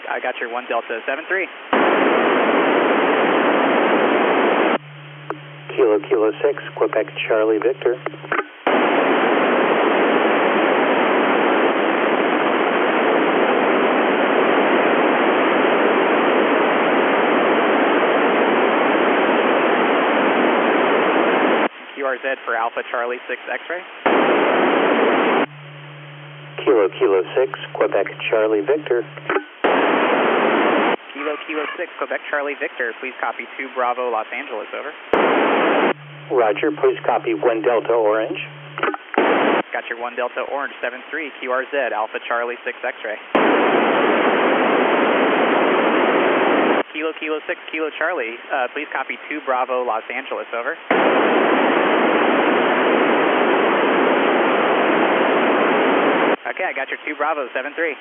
I got your 1 Delta 7-3. Kilo 6, Quebec Charlie Victor. QRZ for Alpha Charlie 6 X-ray. Kilo 6, Quebec Charlie Victor. Kilo 6, Quebec Charlie Victor, please copy 2 Bravo, Los Angeles, over. Roger, please copy 1 Delta Orange. Got your 1 Delta Orange, 7-3, QRZ, Alpha Charlie 6 X-ray. Kilo 6, Kilo Charlie, please copy 2 Bravo, Los Angeles, over. Okay, I got your 2 Bravo, 7-3.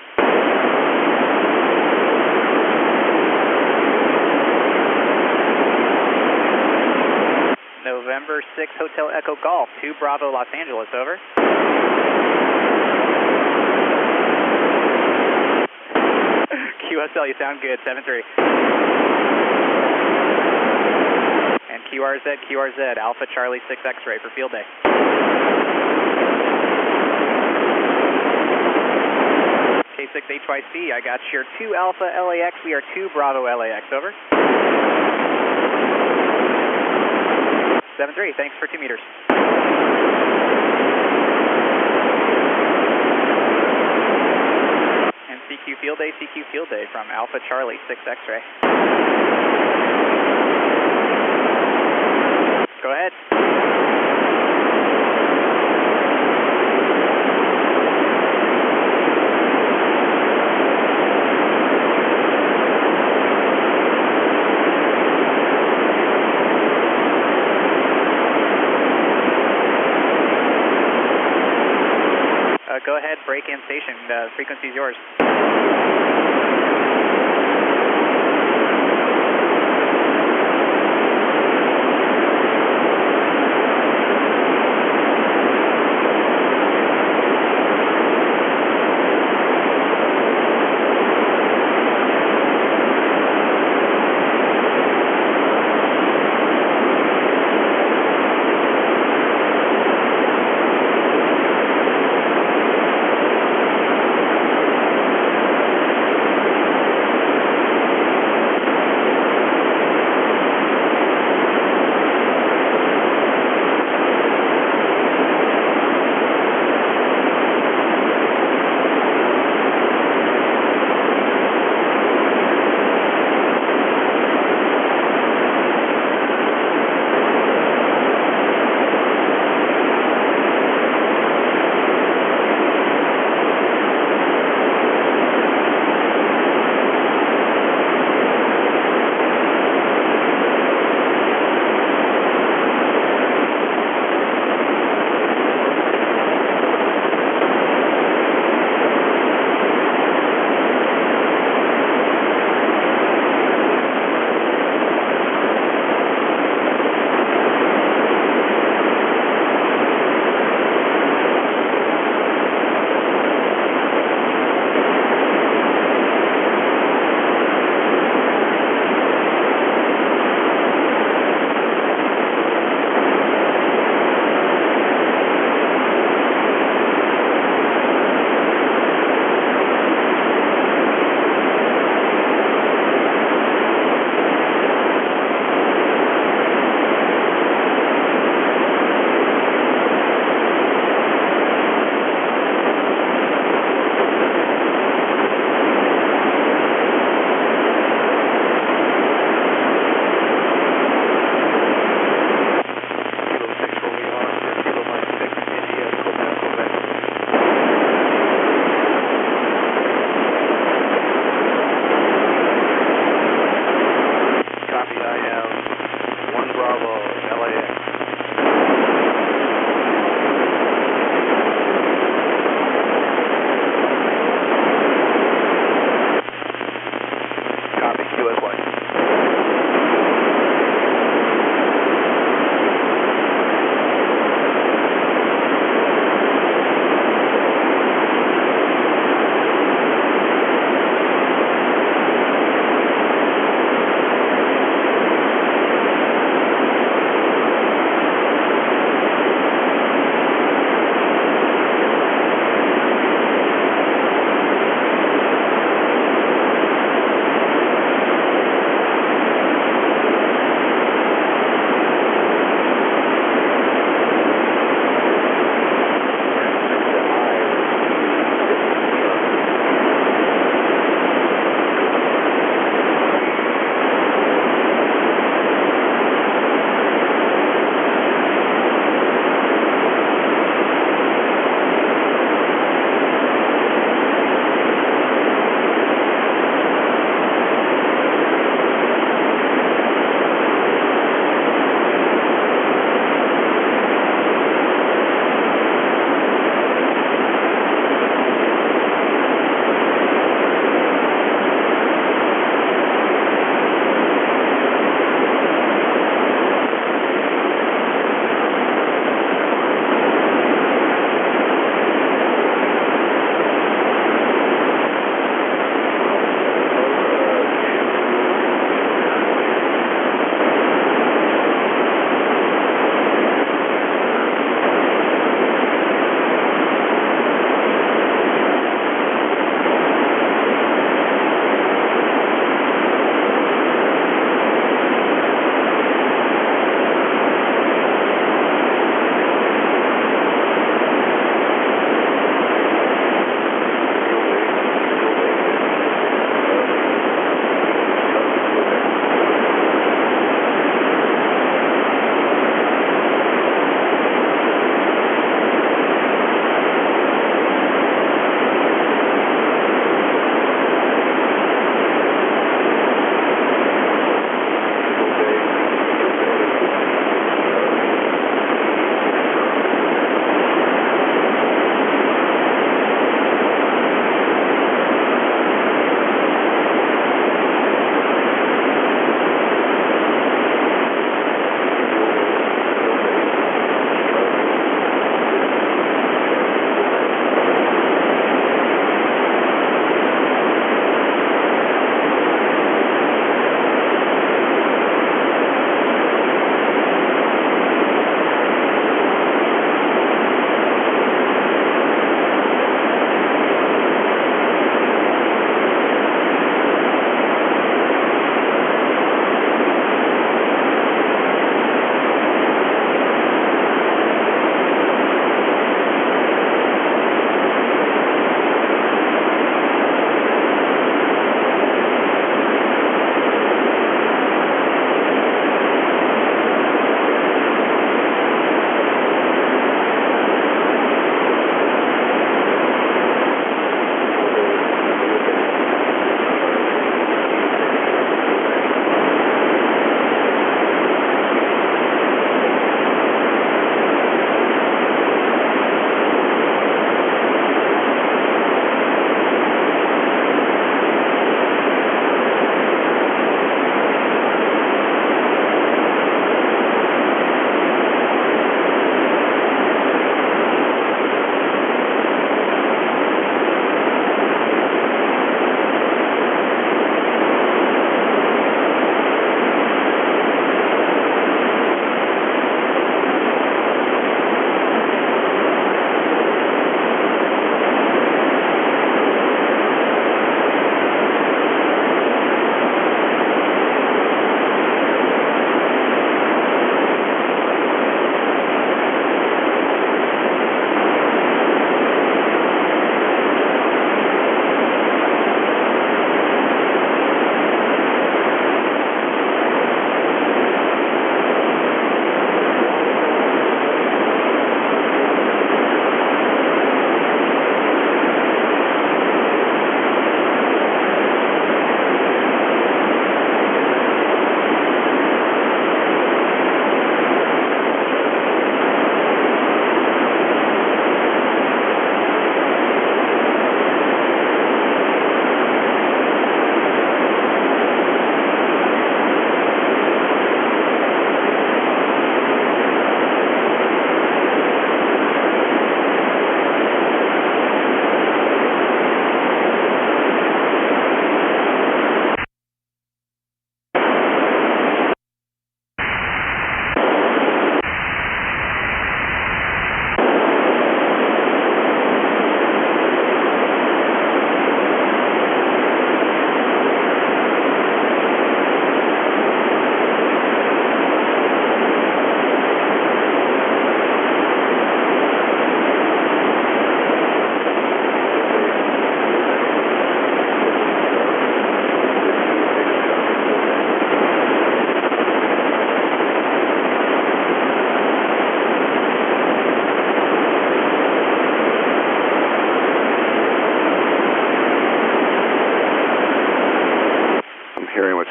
November 6, Hotel Echo Golf, 2 Bravo, Los Angeles, over. QSL, you sound good, 7-3. And QRZ, Alpha Charlie 6 X-ray for field day. K6HYC, I got your 2 Alpha LAX, we are 2 Bravo LAX, over. 7-3, thanks for 2 meters. And CQ Field Day from Alpha Charlie 6 X-ray. Go ahead. Go ahead, break in station. The frequency is yours.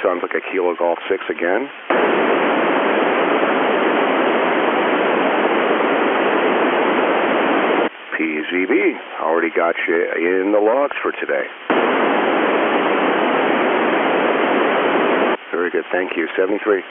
sounds like a Kilo Golf 6 again. PZB, already got you in the logs for today. Very good, thank you. 73.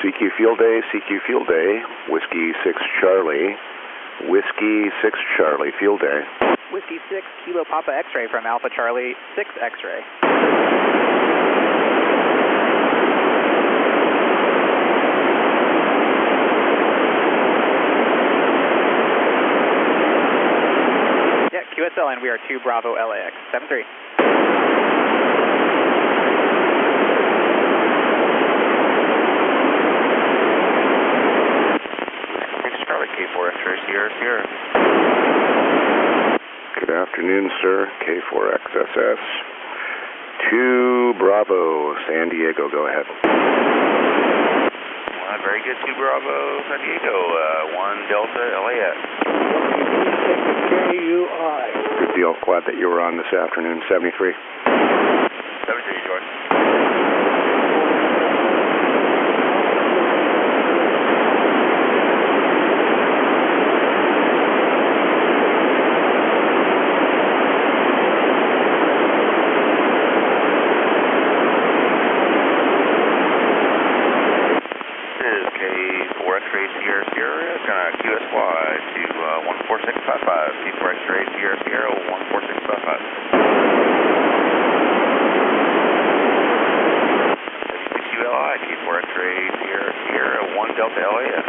CQ Field Day, CQ Field Day, Whiskey 6 Charlie, Whiskey 6 Charlie, Field Day. Whiskey 6, Kilo Papa X-ray from Alpha Charlie 6 X-ray. Yeah, QSL, and we are 2 Bravo LAX, 73. K4 X-ray, Sierra, Sierra. Good afternoon, sir. K4XSS. 2 Bravo, San Diego, go ahead. Very good, 2 Bravo, San Diego, 1 Delta, LAX. KUI. Good deal. Glad that you were on this afternoon. 73. 73, George. X-ray Sierra Sierra, gonna QSY to 14655. K4 X-ray Sierra Sierra 14655. QLI K4 X-ray Sierra Sierra 1 Delta LAS.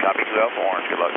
Copy 2 Alpha Orange. Good luck.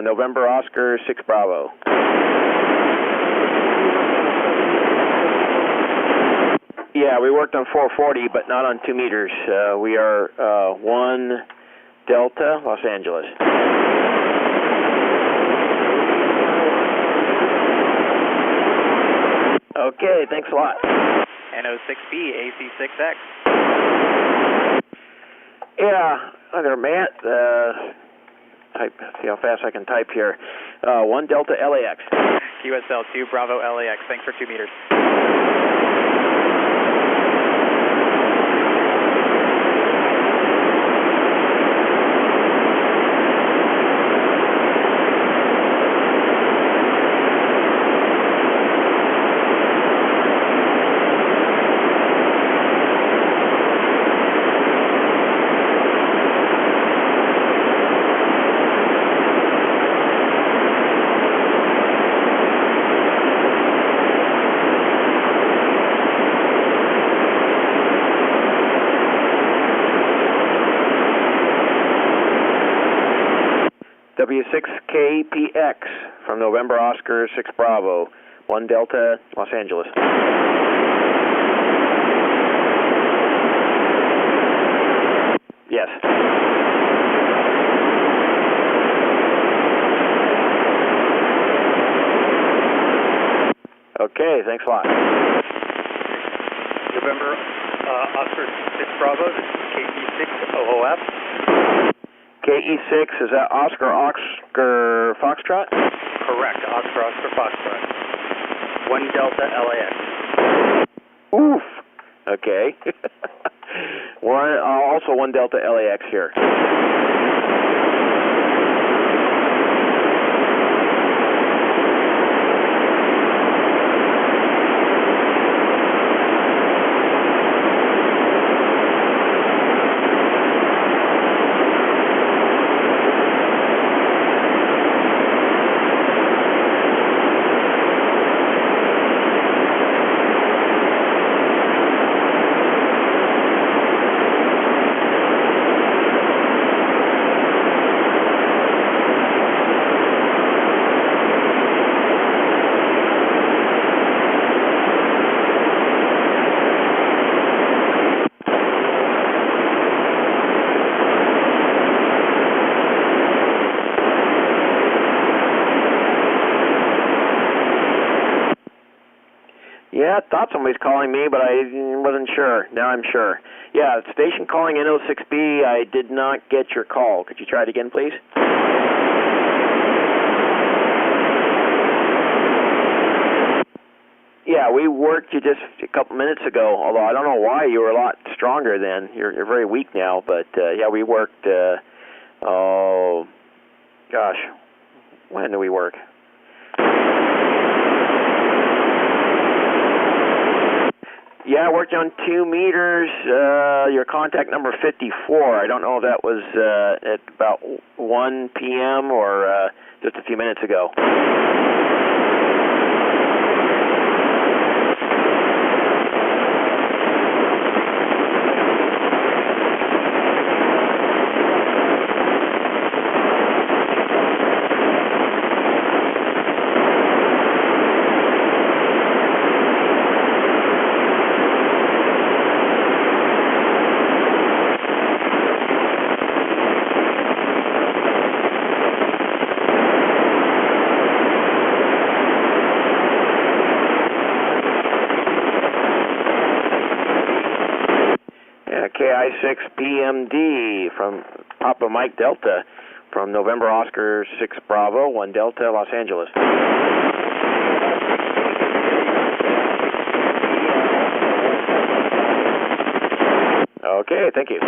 November Oscar 6 Bravo. Yeah, we worked on 440, but not on 2 meters. We are 1 Delta, Los Angeles. Okay, thanks a lot. NO6B, AC6X. Yeah, hi there, Matt. See how fast I can type here. 1 Delta LAX. QSL 2 Bravo LAX. Thanks for 2 meters. W6KPX from November Oscar 6 Bravo, 1 Delta, Los Angeles. Yes. Okay, thanks a lot. November Oscar 6 Bravo, this is KE6OOF. KE6, is that Oscar Foxtrot? Correct, Oscar Foxtrot. 1 Delta LAX. Oof. Okay. Also 1 Delta LAX here. Yeah, I thought somebody was calling me, but I wasn't sure. Now I'm sure. Yeah, station calling NO6B, I did not get your call. Could you try it again, please? Yeah, we worked you just a couple minutes ago, although I don't know why you were a lot stronger then. You're very weak now, but yeah, we worked, oh, gosh, when did we work? Yeah, I worked on 2 meters, your contact number 54. I don't know if that was at about 1 p.m. or just a few minutes ago. K6PMD from Papa Mike Delta from November Oscar 6 Bravo, 1 Delta, Los Angeles. Okay, thank you.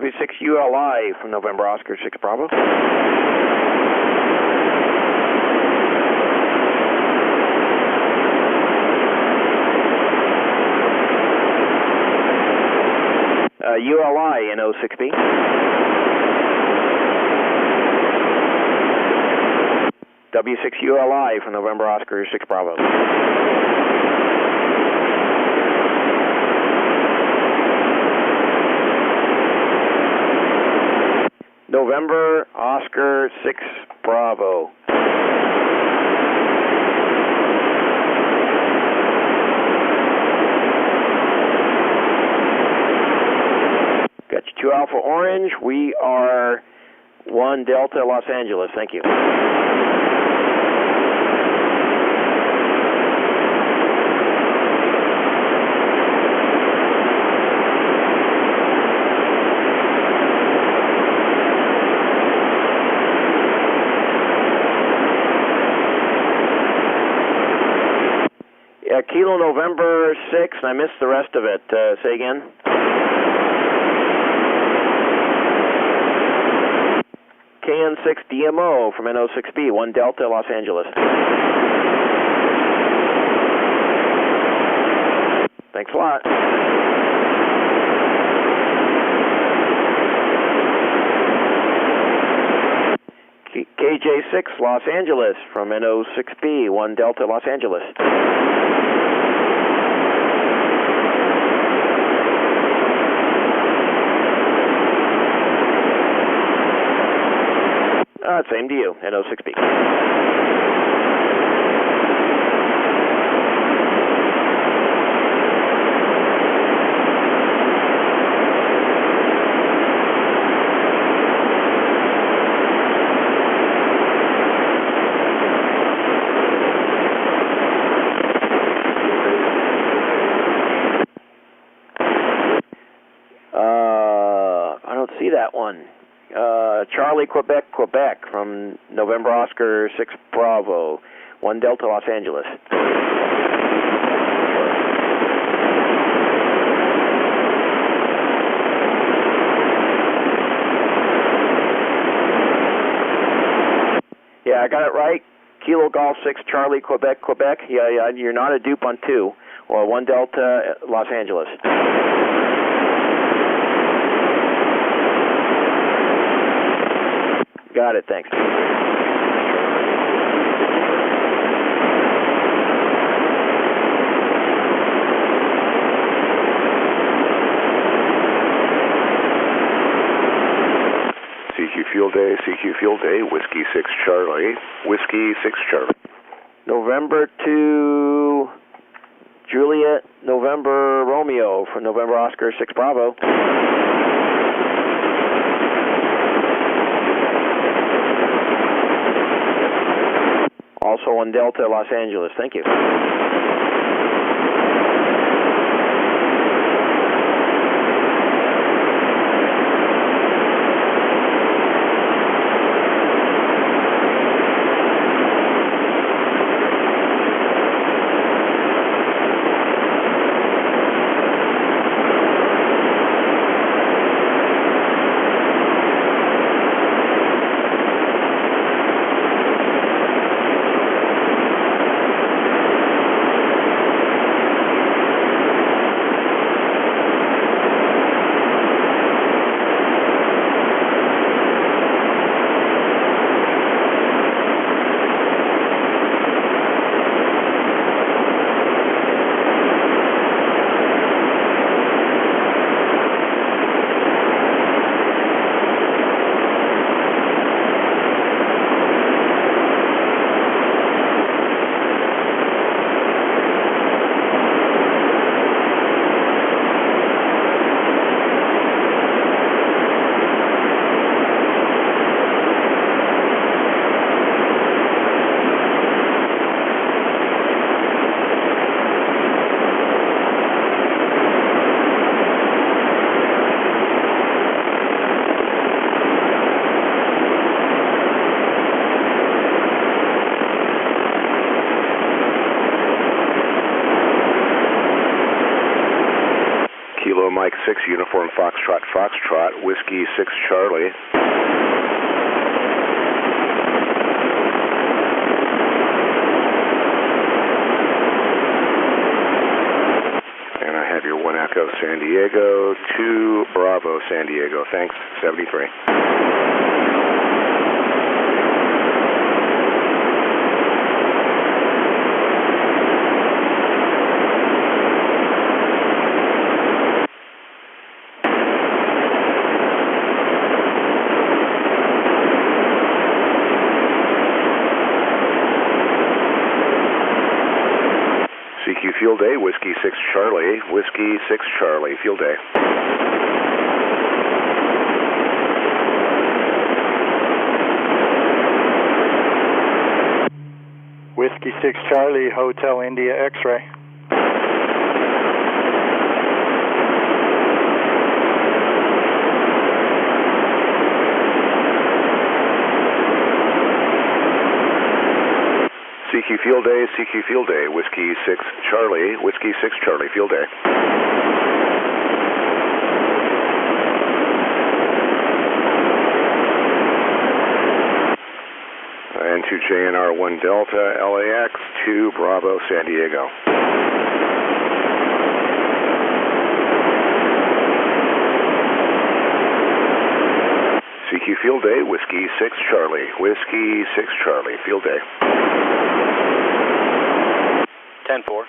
W6ULI from November Oscar 6 Bravo. ULI NO6B. W6ULI from November Oscar 6 Bravo. November Oscar 6 Bravo. Got you 2 Alpha Orange. We are 1 Delta Los Angeles. Thank you. Kilo November 6, and I missed the rest of it. Say again. KN6DMO from NO6B, 1 Delta, Los Angeles. Thanks a lot. KJ6, Los Angeles from NO6B, 1 Delta, Los Angeles. Same to you, NO6B. I don't see that one. Charlie, Quebec, Quebec, from November Oscar 6 Bravo, 1 Delta, Los Angeles. Yeah, I got it right. Kilo Golf 6 Charlie, Quebec, Quebec. Yeah, you're not a dupe on 2, or 1 Delta, Los Angeles. Got it, thanks. CQ Field Day, Whiskey 6 Charlie, Whiskey 6 Charlie. November 2 Juliet, November Romeo from November Oscar 6 Bravo. Also on Delta, Los Angeles. Thank you. Kilo Mike 6, Uniform Foxtrot, Foxtrot, Whiskey 6 Charlie. And I have your 1 Echo San Diego, 2 Bravo San Diego. Thanks, 73. CQ Field Day, Whiskey 6 Charlie, Whiskey 6 Charlie, Field Day. Whiskey 6 Charlie, Hotel India X-ray. CQ Field Day, CQ Field Day, Whiskey 6 Charlie, Whiskey 6 Charlie, Field Day. And 2 JNR 1 Delta, LAX, 2 Bravo San Diego. CQ Field Day, Whiskey 6 Charlie, Whiskey 6 Charlie, Field Day. 10-4.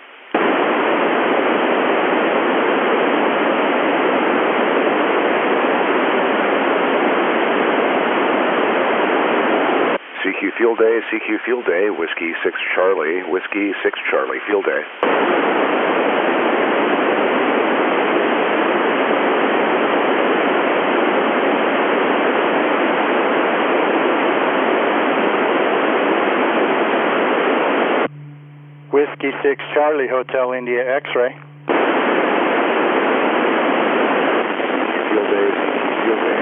CQ Field Day, CQ Field Day, Whiskey 6 Charlie, Whiskey 6 Charlie, Field Day. Whiskey 6 Charlie, Hotel India X-ray. Field Day, Field Day,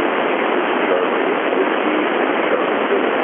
Charlie, Whiskey 6 Charlie, Field Day.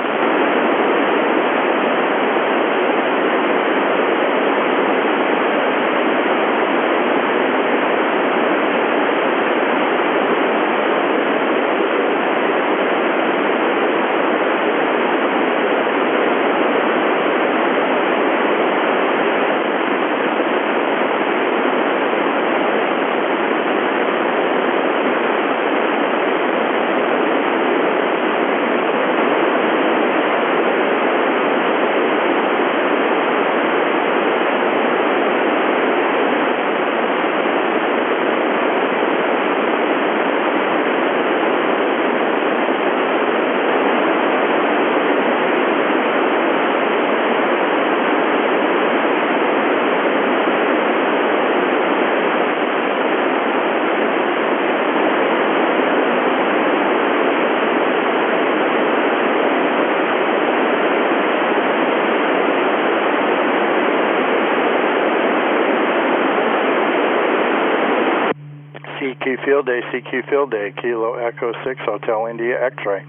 CQ Field Day, CQ Field Day, Kilo Echo 6, Hotel India X-ray.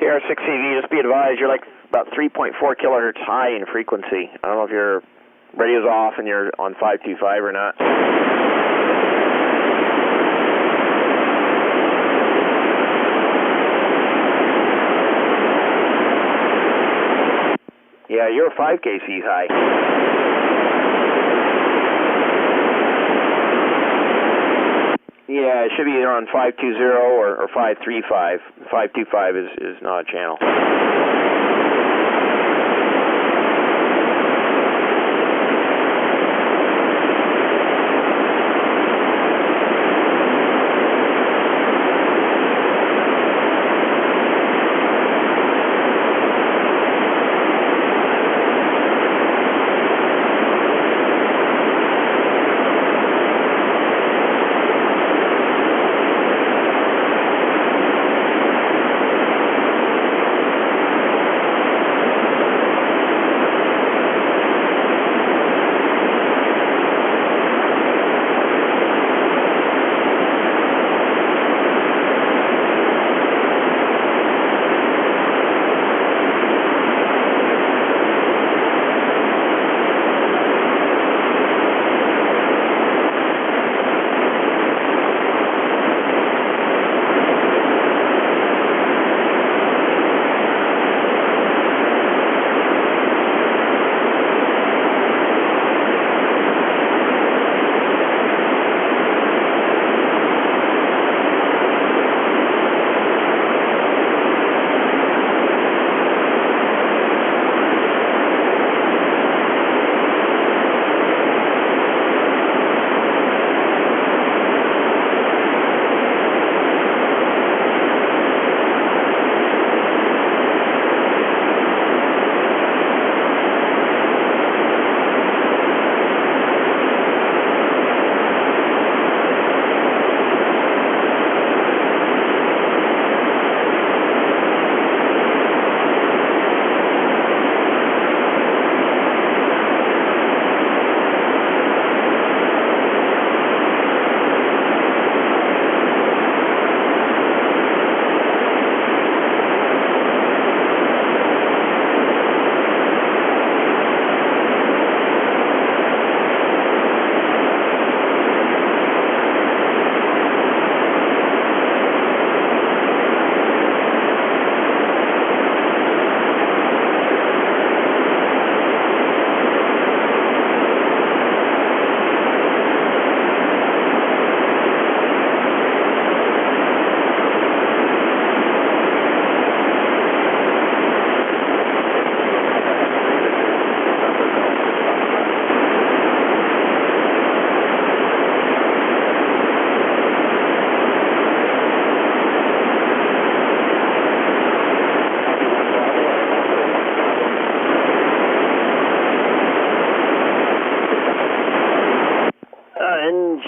K6EGG, just be advised, you're like about 3.4 kilohertz high in frequency. I don't know if your radio's off and you're on 525 or not. you're 5 KCs high. Yeah, it should be either on 520 or 535. 525 is not a channel.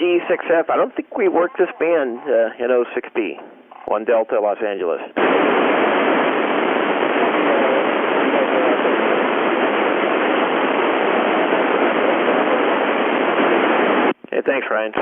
G6F, I don't think we worked this band in 06B. 1 Delta, Los Angeles. Hey, thanks, Ryan.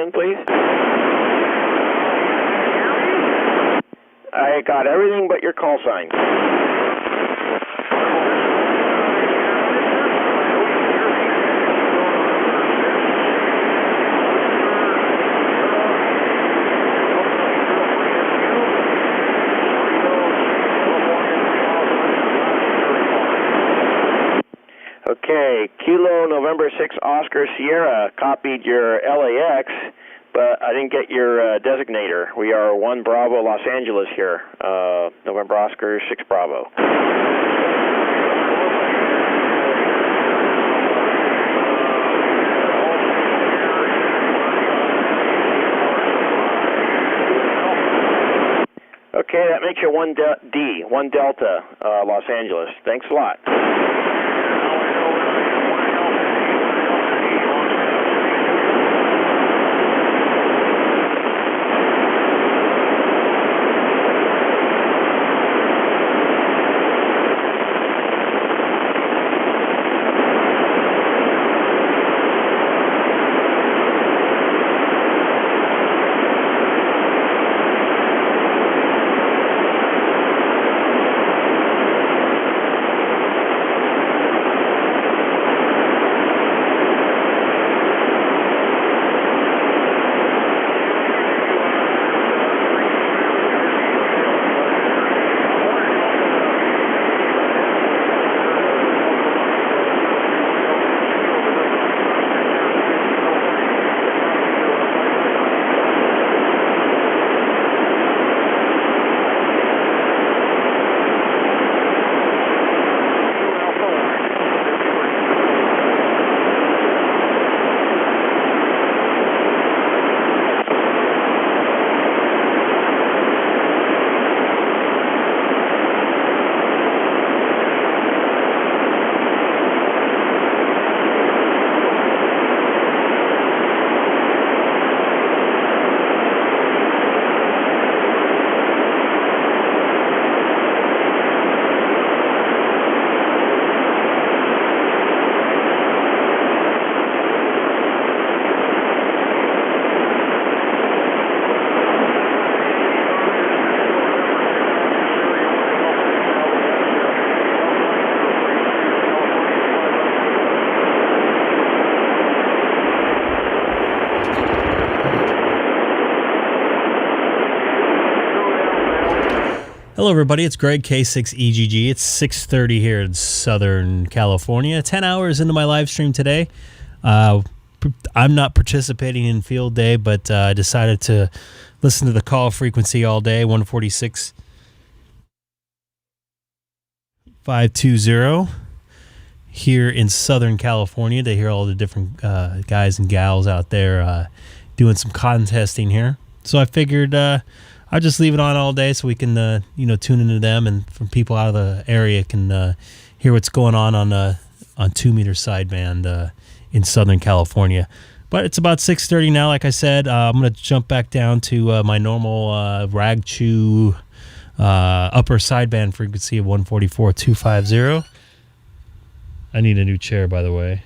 again, please? I got everything but your call sign. Okay, Kilo November 6 Oscar Sierra copied your LAX, but I didn't get your designator. We are 1 Bravo Los Angeles here, November Oscar 6 Bravo. Okay, that makes you 1 Delta Los Angeles. Thanks a lot. Hello, everybody. It's Greg, K6EGG. It's 6:30 here in Southern California. 10 hours into my live stream today. I'm not participating in field day, but I decided to listen to the call frequency all day, 146-520 here in Southern California, to hear all the different guys and gals out there doing some contesting here. So I figured I'll just leave it on all day so we can, tune into them, and from people out of the area can hear what's going on 2 meter sideband in Southern California. But it's about 6:30 now. Like I said, I'm going to jump back down to my normal rag chew upper sideband frequency of 144.250. I need a new chair, by the way.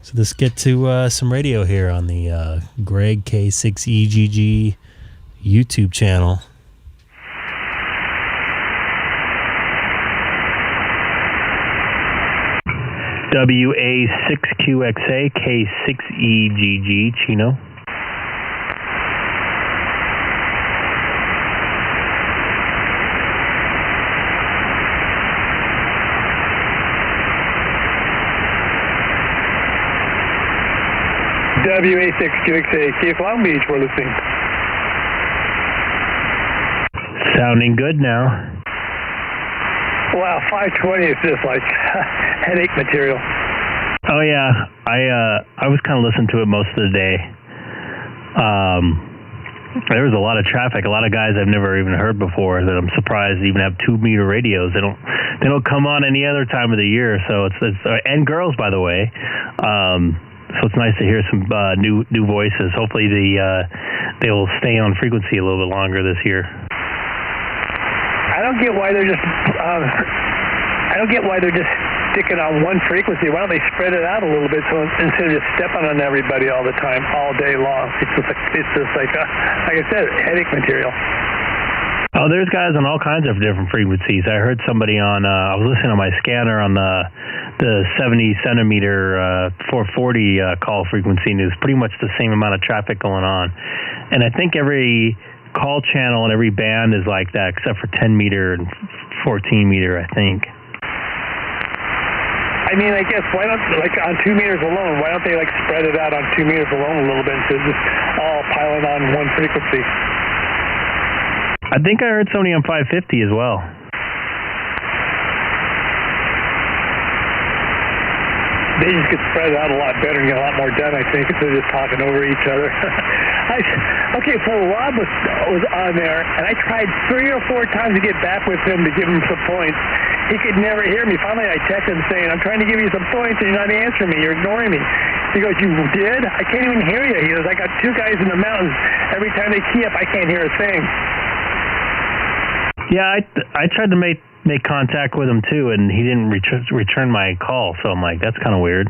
So let's get to some radio here on the Greg K6EGG YouTube channel. WA6QXA K6EGG Chino. WA6QXA, Cape Long Beach, we're listening. Sounding good now. Wow, 520 is just like headache material. Oh yeah, I was kind of listening to it most of the day. There was a lot of traffic, a lot of guys I've never even heard before that I'm surprised even have 2 meter radios. They don't come on any other time of the year. So it's and girls, by the way. So it's nice to hear some new voices. Hopefully they will stay on frequency a little bit longer this year. I don't get why they're just sticking on one frequency. Why don't they spread it out a little bit so instead of just stepping on everybody all the time, all day long? It's just like I said, headache material. Oh, there's guys on all kinds of different frequencies. I heard somebody on, I was listening on my scanner on the 70 centimeter 440 call frequency, and there's pretty much the same amount of traffic going on. And I think every call channel and every band is like that, except for 10 meter and 14 meter, I think. I mean, I guess, why don't, like on 2 meters alone, why don't they like spread it out on 2 meters alone a little bit instead of just all piling on one frequency? I think I heard somebody on 550 as well. They just could spread it out a lot better and get a lot more done, I think, instead of just talking over each other. Okay, so Rob was on there, and I tried 3 or 4 times to get back with him to give him some points. He could never hear me. Finally, I texted him saying, I'm trying to give you some points, and you're not answering me. You're ignoring me. He goes, you did? I can't even hear you. He goes, I got 2 guys in the mountains. Every time they key up, I can't hear a thing. Yeah, I tried to make contact with him too, and he didn't return my call. So I'm like, that's kind of weird.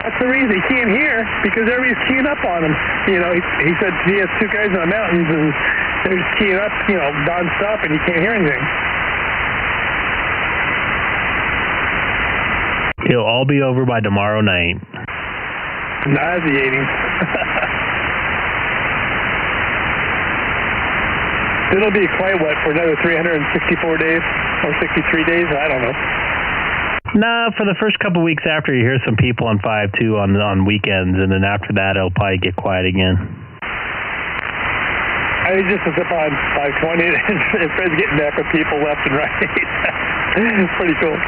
That's the reason he can't hear, because everybody's keying up on him. You know, he said he has 2 guys in the mountains, and they're just keying up, you know, nonstop, and he can't hear anything. It'll all be over by tomorrow night. Nauseating. It'll be quite what, for another 364 days or 63 days? I don't know. Nah, for the first couple weeks after, you hear some people on 5.2 on weekends, and then after that, it'll probably get quiet again. I mean, just was up on 520, and Fred's getting back with people left and right. It's pretty cool.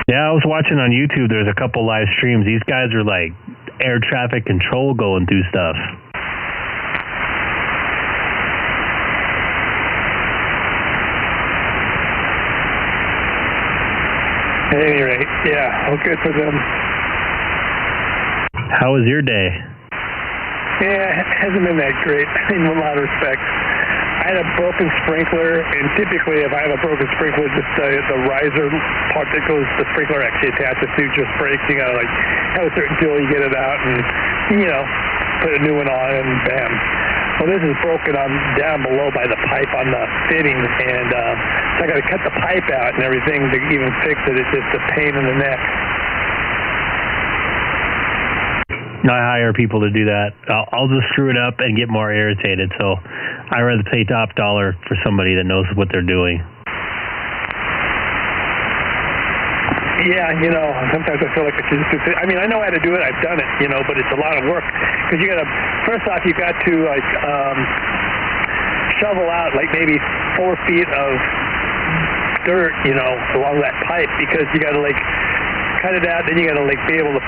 Yeah, I was watching on YouTube. There's a couple live streams. These guys are like air traffic control going through stuff. At any rate, yeah, well, good for them. How was your day? Yeah, it hasn't been that great in a lot of respects. I had a broken sprinkler, and typically if I have a broken sprinkler, just the riser part that goes, the sprinkler actually attaches to just breaks. You gotta like have a certain tool, you get it out, and you know, put a new one on, and bam. Well, this is broken on down below by the pipe on the fitting, and so I got to cut the pipe out and everything to even fix it. It's just a pain in the neck. I hire people to do that. I'll just screw it up and get more irritated. So I'd rather pay top dollar for somebody that knows what they're doing. Yeah, you know, sometimes I feel like I should just do it. I mean, I know how to do it. I've done it, you know, but it's a lot of work. Because you got to, first off, you got to, like, shovel out, like, maybe 4 feet of dirt, you know, along that pipe. Because you got to, like, cut it out. Then you got to, like, be able to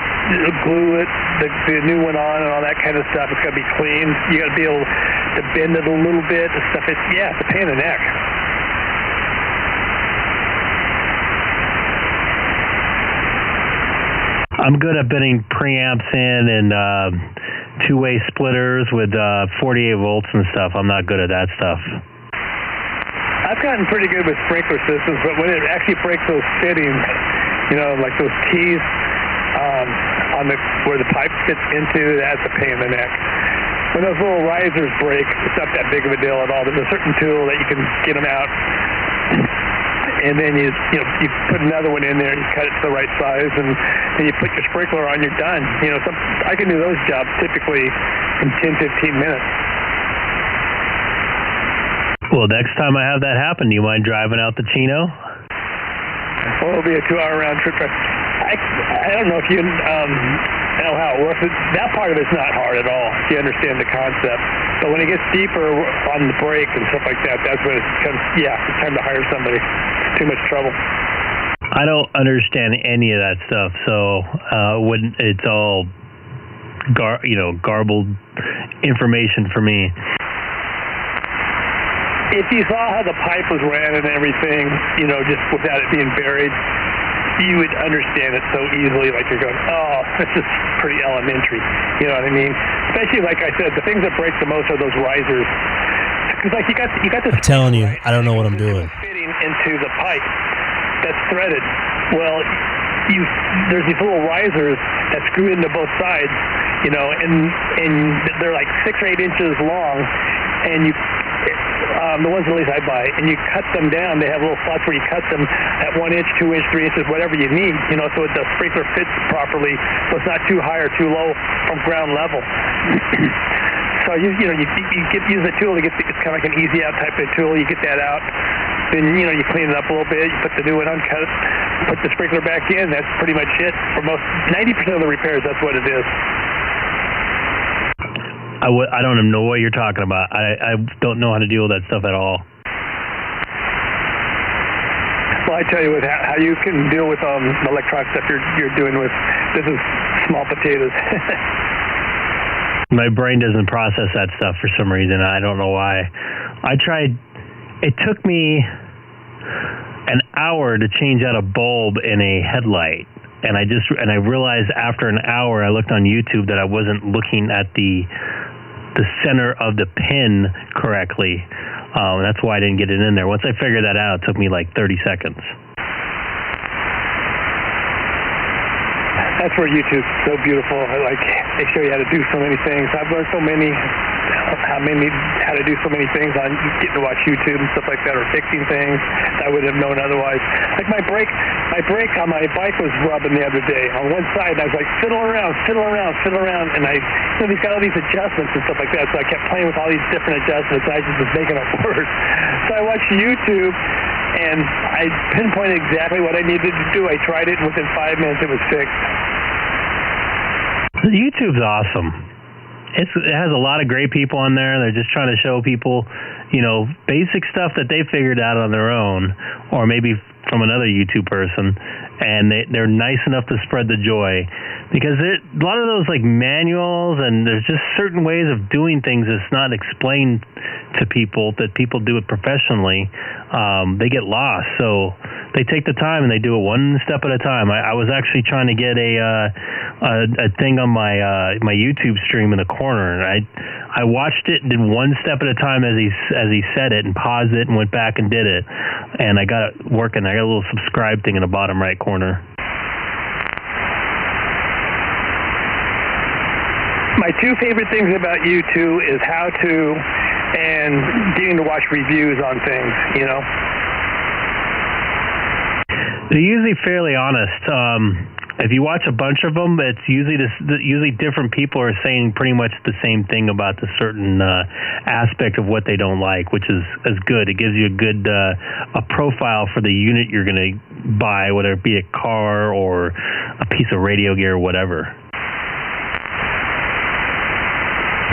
glue it, the new one on and all that kind of stuff. It's got to be cleaned. You got to be able to bend it a little bit and stuff. It's a pain in the neck. I'm good at bending preamps in and two-way splitters with 48 volts and stuff. I'm not good at that stuff. I've gotten pretty good with sprinkler systems, but when it actually breaks those fittings, you know, like those keys on where the pipe fits into, that's a pain in the neck. When those little risers break, it's not that big of a deal at all. There's a certain tool that you can get them out, and then you put another one in there and you cut it to the right size, and then you put your sprinkler on, you're done. You know, I can do those jobs typically in 10-15 minutes. Well, next time I have that happen, do you mind driving out to Chino? Well, it'll be a 2-hour round trip. I don't know if you know how it works. That part of it's not hard at all, if you understand the concept. But when it gets deeper on the brake and stuff like that, that's when it becomes, it's time to hire somebody. It's too much trouble. I don't understand any of that stuff, so when it's all garbled information for me. If you saw how the pipe was ran and everything, you know, just without it being buried, you would understand it so easily. Like you're going, oh, this is pretty elementary. You know what I mean? Especially, like I said, the things that break the most are those risers. Because like you got this. I'm telling you, I don't know what I'm doing. Fitting feeding into the pipe that's threaded. Well, there's these little risers that screw into both sides, you know, and they're like 6 or 8 inches long, and the ones at least I buy, and you cut them down. They have little slots where you cut them at 1 inch, 2 inch, 3 inches, whatever you need, you know, so the sprinkler fits properly, so it's not too high or too low from ground level. So you use the tool to get it's kind of like an easy out type of tool. You get that out, then you clean it up a little bit. You put the new one on, cut it, put the sprinkler back in. That's pretty much it for 90% of the repairs. That's what it is. I don't even know what you're talking about. I don't know how to deal with that stuff at all. Well, I tell you how you can deal with electronic stuff you're doing with. This is small potatoes. My brain doesn't process that stuff for some reason. I don't know why. I tried. It took me an hour to change out a bulb in a headlight. And I realized after an hour, I looked on YouTube that I wasn't looking at the center of the pin correctly. That's why I didn't get it in there. Once I figured that out, it took me like 30 seconds. That's where YouTube's so beautiful. They show you how to do so many things. I've learned how to do so many things on getting to watch YouTube and stuff like that, or fixing things that I wouldn't have known otherwise. Like my brake on my bike was rubbing the other day on one side, and I was like fiddling around, and he's got all these adjustments and stuff like that. So I kept playing with all these different adjustments. I just was making it worse. So I watched YouTube, and I pinpointed exactly what I needed to do. I tried it, and within 5 minutes it was fixed. YouTube's awesome. It has a lot of great people on there. They're just trying to show people, basic stuff that they figured out on their own, or maybe from another YouTube person, and they're nice enough to spread the joy. Because a lot of those like manuals, and there's just certain ways of doing things that's not explained to people, that people do it professionally. They get lost, so they take the time and they do it one step at a time. I was actually trying to get a thing on my YouTube stream in the corner, and I watched it and did one step at a time as he said it, and paused it and went back and did it, and I got it working. I got a little subscribe thing in the bottom right corner. My 2 favorite things about YouTube is how to and getting to watch reviews on things, They're usually fairly honest. If you watch a bunch of them, it's usually different people are saying pretty much the same thing about the certain aspect of what they don't like, which is good. It gives you a good a profile for the unit you're going to buy, whether it be a car or a piece of radio gear or whatever.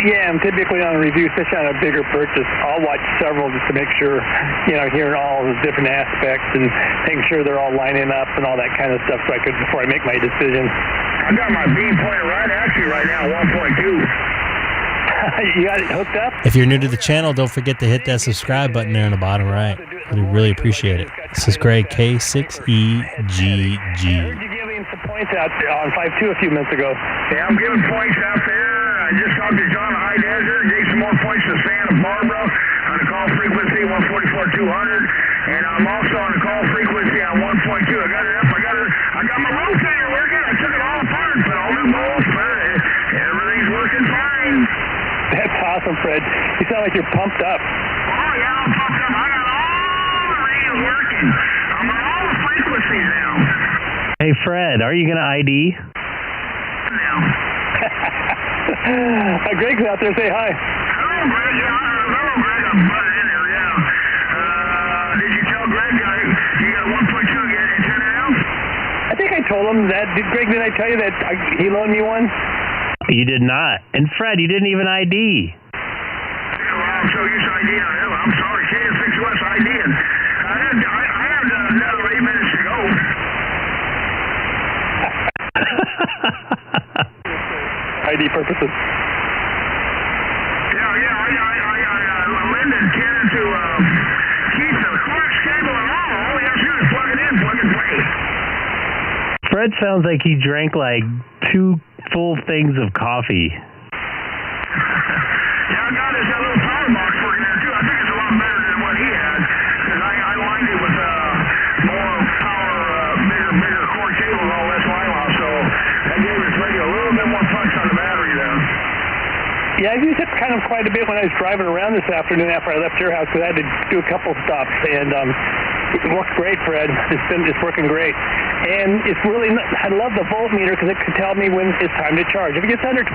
Yeah, I'm typically on a review, especially on a bigger purchase. I'll watch several just to make sure, hearing all the different aspects and making sure they're all lining up and all that kind of stuff before I make my decision. I got my beam pointed right at you right now, 1.2. You got it hooked up? If you're new to the channel, don't forget to hit that subscribe button there on the bottom right. I'd really appreciate it. This is Greg, K6EGG. Some points out on 5.2 a few minutes ago. Yeah, I'm giving points out there. I just talked to John High Desert, gave some more points to Santa Barbara on the call frequency 144-200, and I'm also on the call frequency on 1.2. I got it up. I got my rotator working. I took it all apart, put all new bolts. Everything's working fine. That's awesome, Fred. You sound like you're pumped up. Oh yeah, I'm pumped up. I got all the readings working. I'm on all the frequencies now. Hey, Fred, are you going to ID? Greg's out there. Say hi. Hello, Greg. Hello, Greg. I'm butted in there, yeah. Did you tell Greg you got 1.2 again and turn it out? I think I told him that. Did I tell you that he loaned me one? You did not. And Fred, you didn't even ID. Yeah, well, I'm so used to ID on him. I'm sorry. K6 IDing. I had another 8 minutes to go. ID purposes. Yeah, I lended Ken to keep the coax cable and all we have to do is plug it in, plug and play. Fred sounds like he drank like 2 full things of coffee. Yeah, I got his little power box working there too. I think it's a lot better than what he had, because I lined it with Yeah, I've used it kind of quite a bit when I was driving around this afternoon after I left your house because I had to do a couple stops, and it works great, Fred. It's working great, and it's really. I love the voltmeter because it can tell me when it's time to charge. If it gets under 12,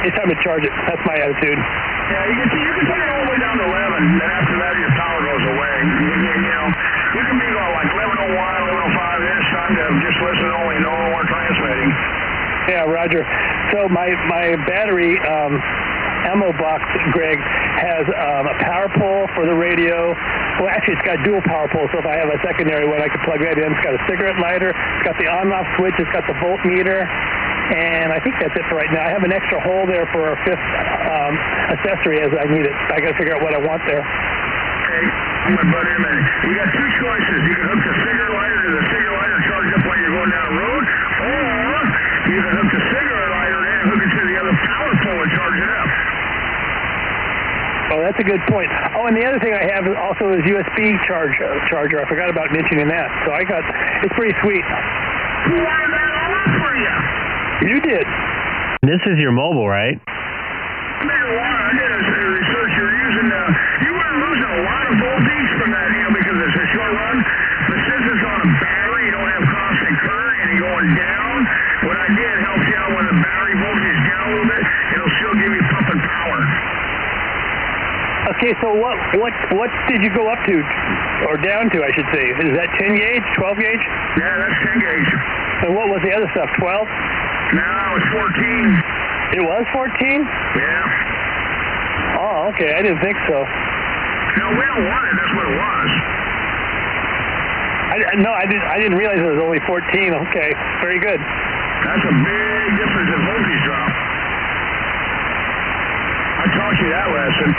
it's time to charge it. That's my attitude. Yeah, you can take it all the way down to 11, and after that your power goes away. You can be going like 11:01, 11:05. Then it's time to just listen only, no more transmitting. Yeah, Roger. So my battery ammo box, Greg, has a power pole for the radio. Well, actually, it's got dual power poles, so if I have a secondary one, I can plug that in. It's got a cigarette lighter. It's got the on-off switch. It's got the voltmeter. And I think that's it for right now. I have an extra hole there for a fifth accessory as I need it. I got to figure out what I want there. Okay, I'm going to butt in a minute. You got two choices. You can hook the cigarette lighter to the cigarette lighter and charge up while you're going down the road, or you can hook the cigarette lighter in and hook it to the other power pole and charge it up. Oh, that's a good point. Oh, and the other thing I have also is USB charger. I forgot about mentioning that. So it's pretty sweet. Who wanted that all up for you? You did. This is your mobile, right? Marijuana, I did a research. You were losing a lot of voltage from that, because it's a short run. But since it's on a battery, you don't have constant current, and you're going down. What I did helps you out when the battery voltage is down a little bit. It'll still give you pumping power. Okay, so what did you go up to, or down to, I should say? Is that 10 gauge, 12 gauge? Yeah, that's 10 gauge. And what was the other stuff, 12? No, it's 14. It was 14? Yeah. Oh, okay, I didn't think so. No, we don't want it, that's what it was. I didn't realize it was only 14. Okay, very good. That's a big difference in voltage drop. I taught you that lesson.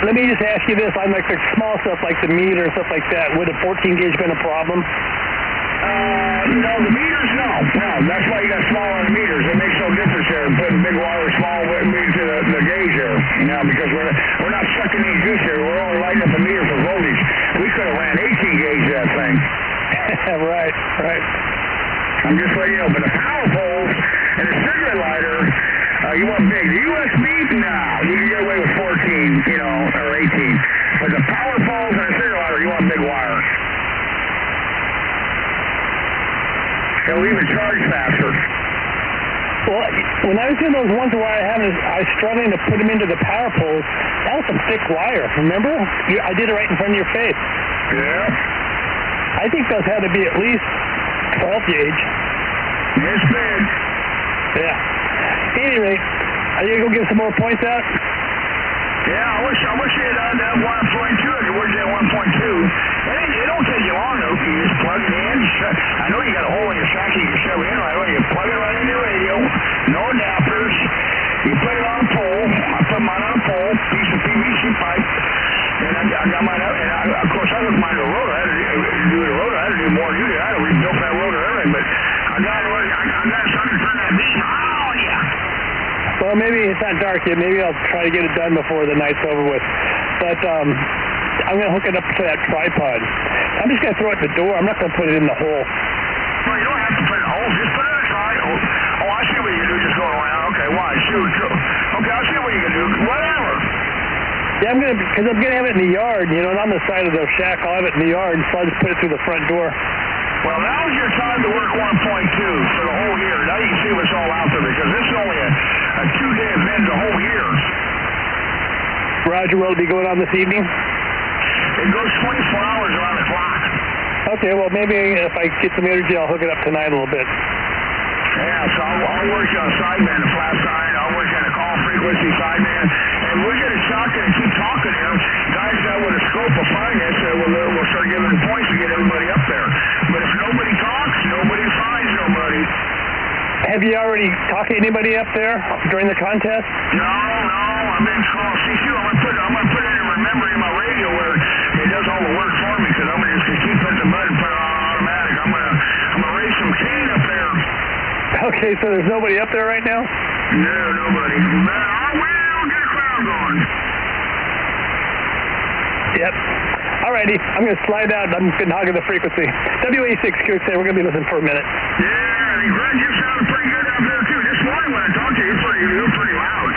Let me just ask you this, on like the small stuff like the meter and stuff like that, would a 14 gauge been a problem? The meters, no. That's why you got small on the meters. It makes no difference there. Putting big wire, small meter to the gauge there. Because we're not sucking any juice here. We're only lighting up the meter for voltage. We could have ran 18 gauge that thing. Right. I'm just letting you know. But the power poles and the cigarette lighter, you want big. The USB, no. You can get away with 14, or 18. But the power poles and the cigarette lighter, you want big wire. It'll even charge faster. Well, when I was doing those ones where I was struggling to put them into the power poles, that was some thick wire, remember? I did it right in front of your face. Yeah. I think those had to be at least 12 gauge. It's big. Yeah. Anyway, are you going to go get some more points out? Yeah, I wish you had done that 1.2. If you would have done 1.2. It don't take you long, though. You just plug it in. I know you got a hole in your socket you can shove it in right away. You plug it right into your radio. No adapters. You put it on a pole. I put mine on a pole. Piece of PVC pipe. And I got mine up. And of course, I hooked mine to a rotor. I had to do the rotor. I had to do more than you did. I had to rebuild that rotor and everything. But I got it so I could turn that beam on you. Well, maybe it's not dark yet. Maybe I'll try to get it done before the night's over with. But I'm going to hook it up to that tripod. I'm just going to throw it at the door. I'm not going to put it in the hole. Well, you don't have to put it in the hole. Just put it in a tripod. Oh, I see what you can do. Just go around. Okay, why? Shoot. Okay, I see what you can do. Whatever. Yeah, because I'm going to have it in the yard, and on the side of the shack, I'll have it in the yard, so I'll just put it through the front door. Well, now's your time to work 1.2 for the whole year. Now you can see what's all out there, because this is only a 2-day event the whole year. Roger, will it be going on this evening? It goes 24 hours around the clock. Okay, well, maybe if I get some energy, I'll hook it up tonight a little bit. Yeah, so I'll work you on sideband, the flat side. I'll work you on the call frequency sideband. And we're going to talk and keep talking here. Guys that with a scope will find us. We'll start giving points to get everybody up there. But if nobody talks, nobody finds nobody. Have you already talked to anybody up there during the contest? No. I've been calling CQ. I'm going to put it in Remember in my radio where it does all the work for me, because I'm going to just keep pressing the button and put it on automatic. I'm going to raise some cane up there. Okay, so there's nobody up there right now? No, nobody. But I will get a crowd going. Yep. Alrighty, I'm going to slide out. I'm going to hog the frequency. WA6QXA, we're going to be listening for a minute. Yeah, and Greg, you sounded pretty good out there, too. This morning when I talked to you, You're pretty loud.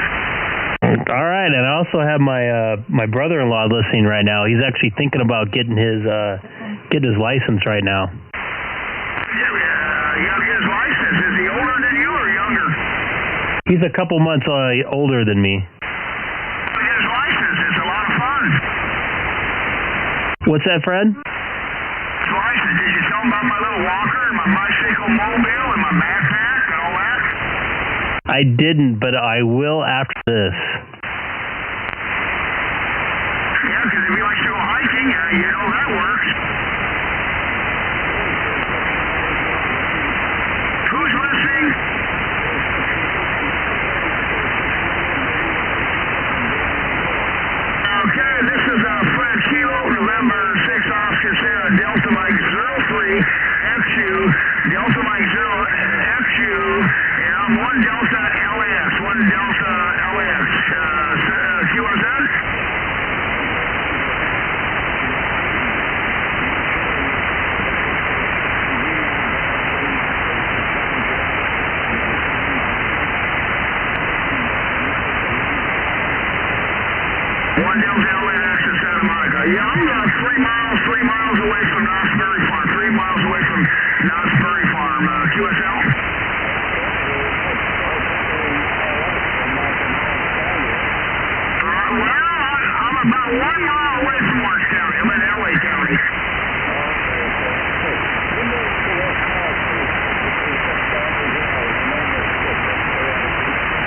All right, and I also have my brother-in-law listening right now. He's actually thinking about getting his license right now. Yeah, you got to get his license. Is he older than you or younger? He's a couple months older than me. Get his license. It's a lot of fun. What's that, Fred? His license. Did you tell him about my little walker and my bicycle mobile and my backpack and all that? I didn't, but I will after this. Yeah, because if he likes to go hiking, you know that works. Who's listening? Okay, this is Fred Kilo, November 6 Oscar Sierra, Delta Mike 03 XU, Delta Mike 0 XU, and I'm 1 Delta LAX, 1 Delta LAX. QRZ? One Delta LAX in Santa Monica. Yeah, I'm 3 miles away from Knott's Berry Farm. 3 miles away from Knott's Berry Farm. QSL? Well, I'm about 1 mile away from Orange County. I'm in LA County.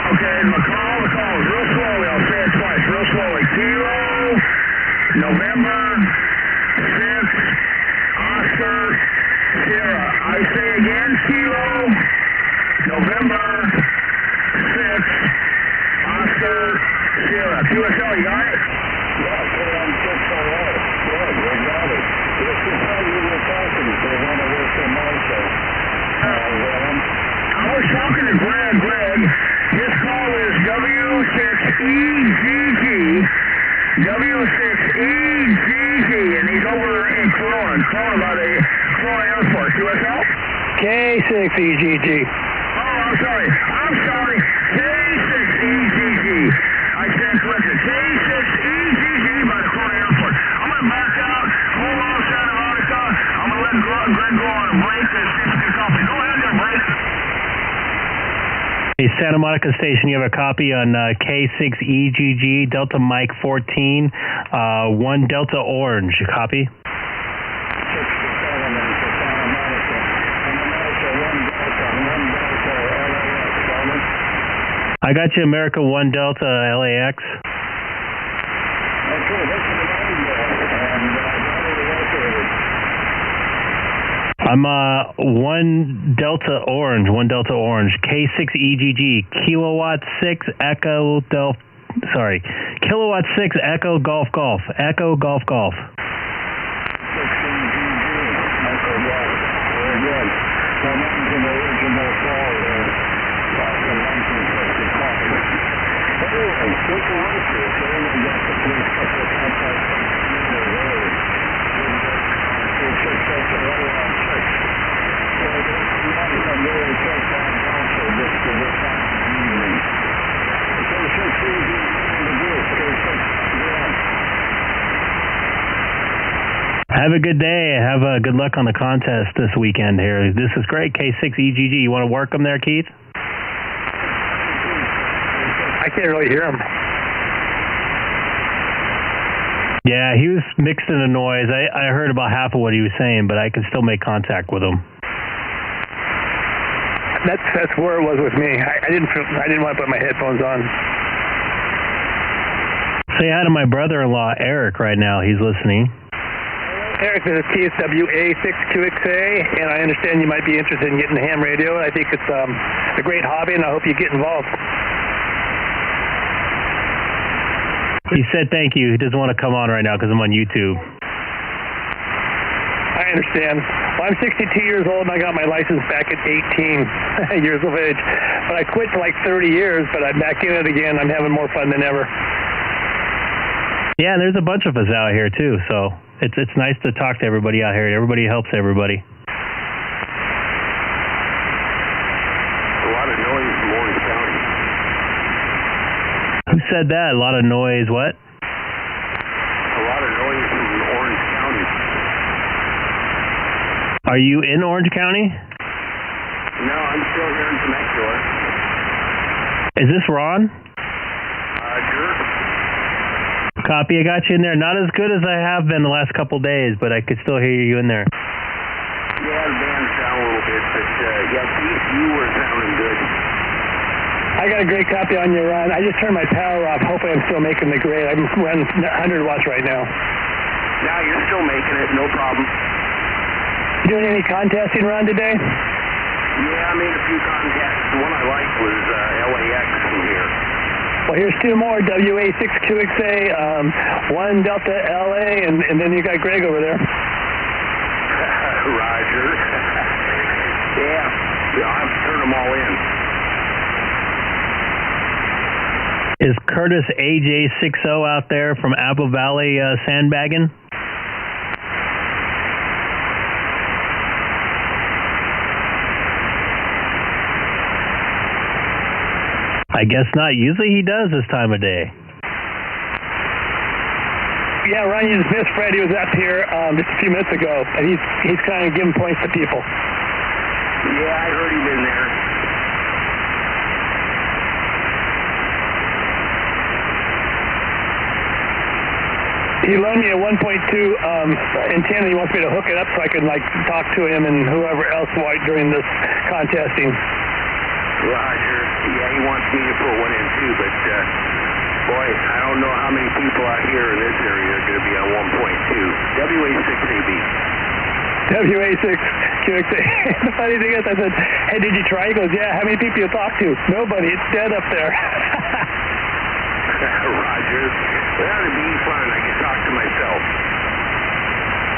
Okay, the call is real slowly. I'll say it twice, real slowly. Kilo, November 6, Oscar, Sierra. I say again, Kilo, November 6, Oscar, Sierra. QSL, you got it? Yeah, I'm just all right. Good, we got it. This is how you were talking to one of us in Marshall. I was talking to Greg. This call is W6EGG, and he's over in Corona by the Corona Airport. QSL? K6EGG. Oh, I'm sorry. K6EGG. I stand corrected. K6EGG by the Corona Airport. I'm going to back out, hold on Santa Monica. I'm going to let Greg go on a break and see if he can copy. Go ahead there, Blake. Hey, Santa Monica Station, you have a copy on K6EGG, Delta Mike 14, 1 Delta Orange. Copy? I got you, America 1 Delta LAX. I'm 1 Delta Orange, K6EGG, Kilowatt 6 Echo Golf, Echo Golf. Have a good day. Have good luck on the contest this weekend here. This is great, K6EGG. You want to work them there, Keith? I can't really hear him. Yeah, he was mixed in the noise. I heard about half of what he was saying, but I could still make contact with him. That's where it was with me. I didn't want to put my headphones on. Say hi to my brother-in-law, Eric, right now. He's listening. Eric, this is K6EGG, and I understand you might be interested in getting ham radio. I think it's a great hobby, and I hope you get involved. He said thank you. He doesn't want to come on right now because I'm on YouTube. I understand. Well, I'm 62 years old, and I got my license back at 18 years of age. But I quit for like 30 years, but I'm back in it again. I'm having more fun than ever. Yeah, there's a bunch of us out here, too, so it's nice to talk to everybody out here. Everybody helps everybody. A lot of noise in Orange County. Who said that? A lot of noise, what? A lot of noise from Orange County. Are you in Orange County? No, I'm still here in Temecula. Is this Ron? Sure. Copy, I got you in there. Not as good as I have been the last couple days, but I could still hear you in there. Yeah, the band's down a little bit, but yeah, Keith, you were sounding good. I got a great copy on you, Ron. I just turned my power off. Hopefully I'm still making the grade. I'm running 100 watts right now. No, you're still making it, no problem. Doing any contesting, Ron, today? Yeah, I made a few contacts. The one I liked was LAX from here. Well, here's two more, WA6QXA, 1 Delta LA, and then you got Greg over there. Roger. Yeah, I'll have to turn them all in. Is Curtis AJ60 out there from Apple Valley sandbagging? I guess not. Usually he does this time of day. Yeah, Ron, you just missed Fred. He was up here just a few minutes ago, and he's kind of giving points to people. Yeah, I heard him in there. He loaned me a 1.2 antenna. He wants me to hook it up so I can talk to him and whoever else during this contesting. Roger. Yeah, he wants me to put one in too, but boy, I don't know how many people out here in this area are going to be on 1.2. WA6AB. WA6QXA. The funny thing is, I said, hey, did you try? He goes, yeah, how many people you talk to? Nobody. It's dead up there. Roger. Well, that'd be fun. I can talk to myself.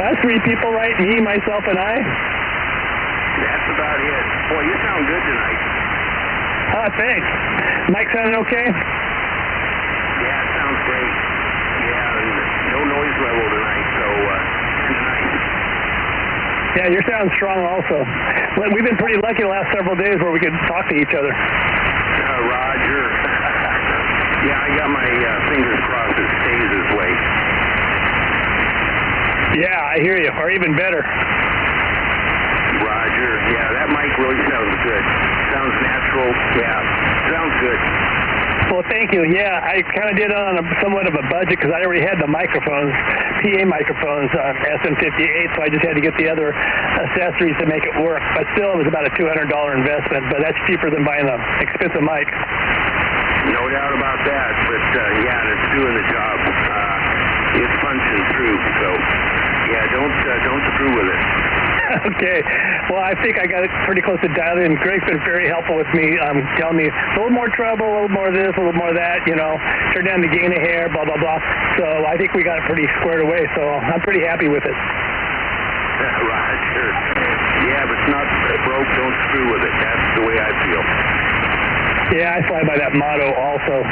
That's 3 people, right? Me, myself, and I? That's about it. Boy, you sound good tonight. Thanks. Mike sounding okay? Yeah, it sounds great. Yeah, and no noise level tonight, so kind of nice. Yeah, you're sounding strong also. We've been pretty lucky the last several days where we could talk to each other. Roger. Yeah, I got my fingers crossed it stays this way. Yeah, I hear you. Or even better. Roger. Yeah, that mic really sounds good. Sounds natural. Yeah, sounds good. Well, thank you. Yeah, I kind of did it on somewhat of a budget because I already had the microphones, PA microphones on SM58, so I just had to get the other accessories to make it work. But still, it was about a $200 investment, but that's cheaper than buying an expensive mic. No doubt about that, but yeah, it's doing the job. It's punching through, so yeah, don't screw with it. Okay. Well, I think I got it pretty close to dialed in. Greg's been very helpful with me, telling me a little more treble, a little more this, a little more that, turn down the gain a hair, blah, blah, blah. So I think we got it pretty squared away, so I'm pretty happy with it. Roger. Yeah, if it's not broke, don't screw with it. That's the way I feel. Yeah, I fly by that motto also.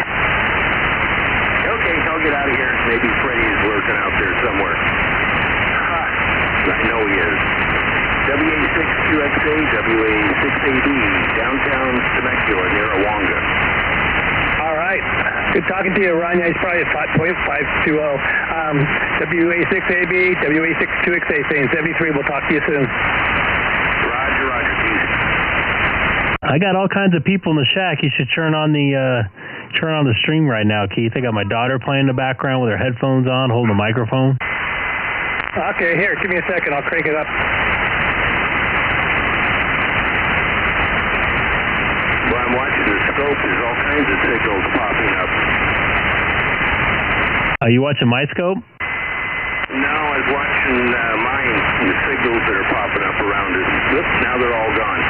Okay, I'll get out of here. Maybe Freddie's lurking out there somewhere. I know he is. WA6QXA, WA6AB, downtown Temecula, near Awonga. All right. Good talking to you, Ron. He's probably at 5.520. WA6AB, WA6QXA, saying 73. We'll talk to you soon. Roger, peace. I got all kinds of people in the shack. You should turn on the stream right now, Keith. I got my daughter playing in the background with her headphones on, holding the microphone. Okay, here, give me a second. I'll crank it up. Well, I'm watching the scope. There's all kinds of signals popping up. Are you watching my scope? No, I was watching mine, the signals that are popping up around us. Oops, now they're all gone.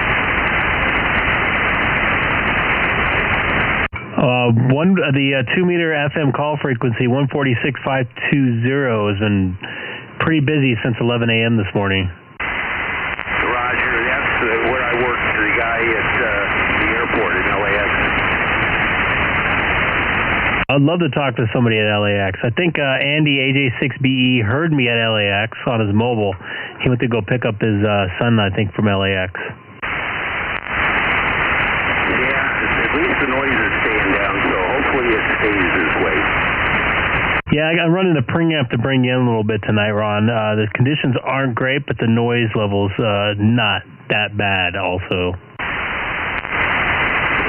The 2-meter FM call frequency, 146.520, has been pretty busy since 11 a.m. this morning. Roger, that's where I worked for the guy at the airport in LAX. I'd love to talk to somebody at LAX. I think Andy, AJ6BE, heard me at LAX on his mobile. He went to go pick up his son, I think, from LAX. Yeah, at least the noise is staying down, so hopefully it's phase this way. Yeah, I'm running the preamp to bring you in a little bit tonight, Ron. The conditions aren't great, but the noise level's not that bad also.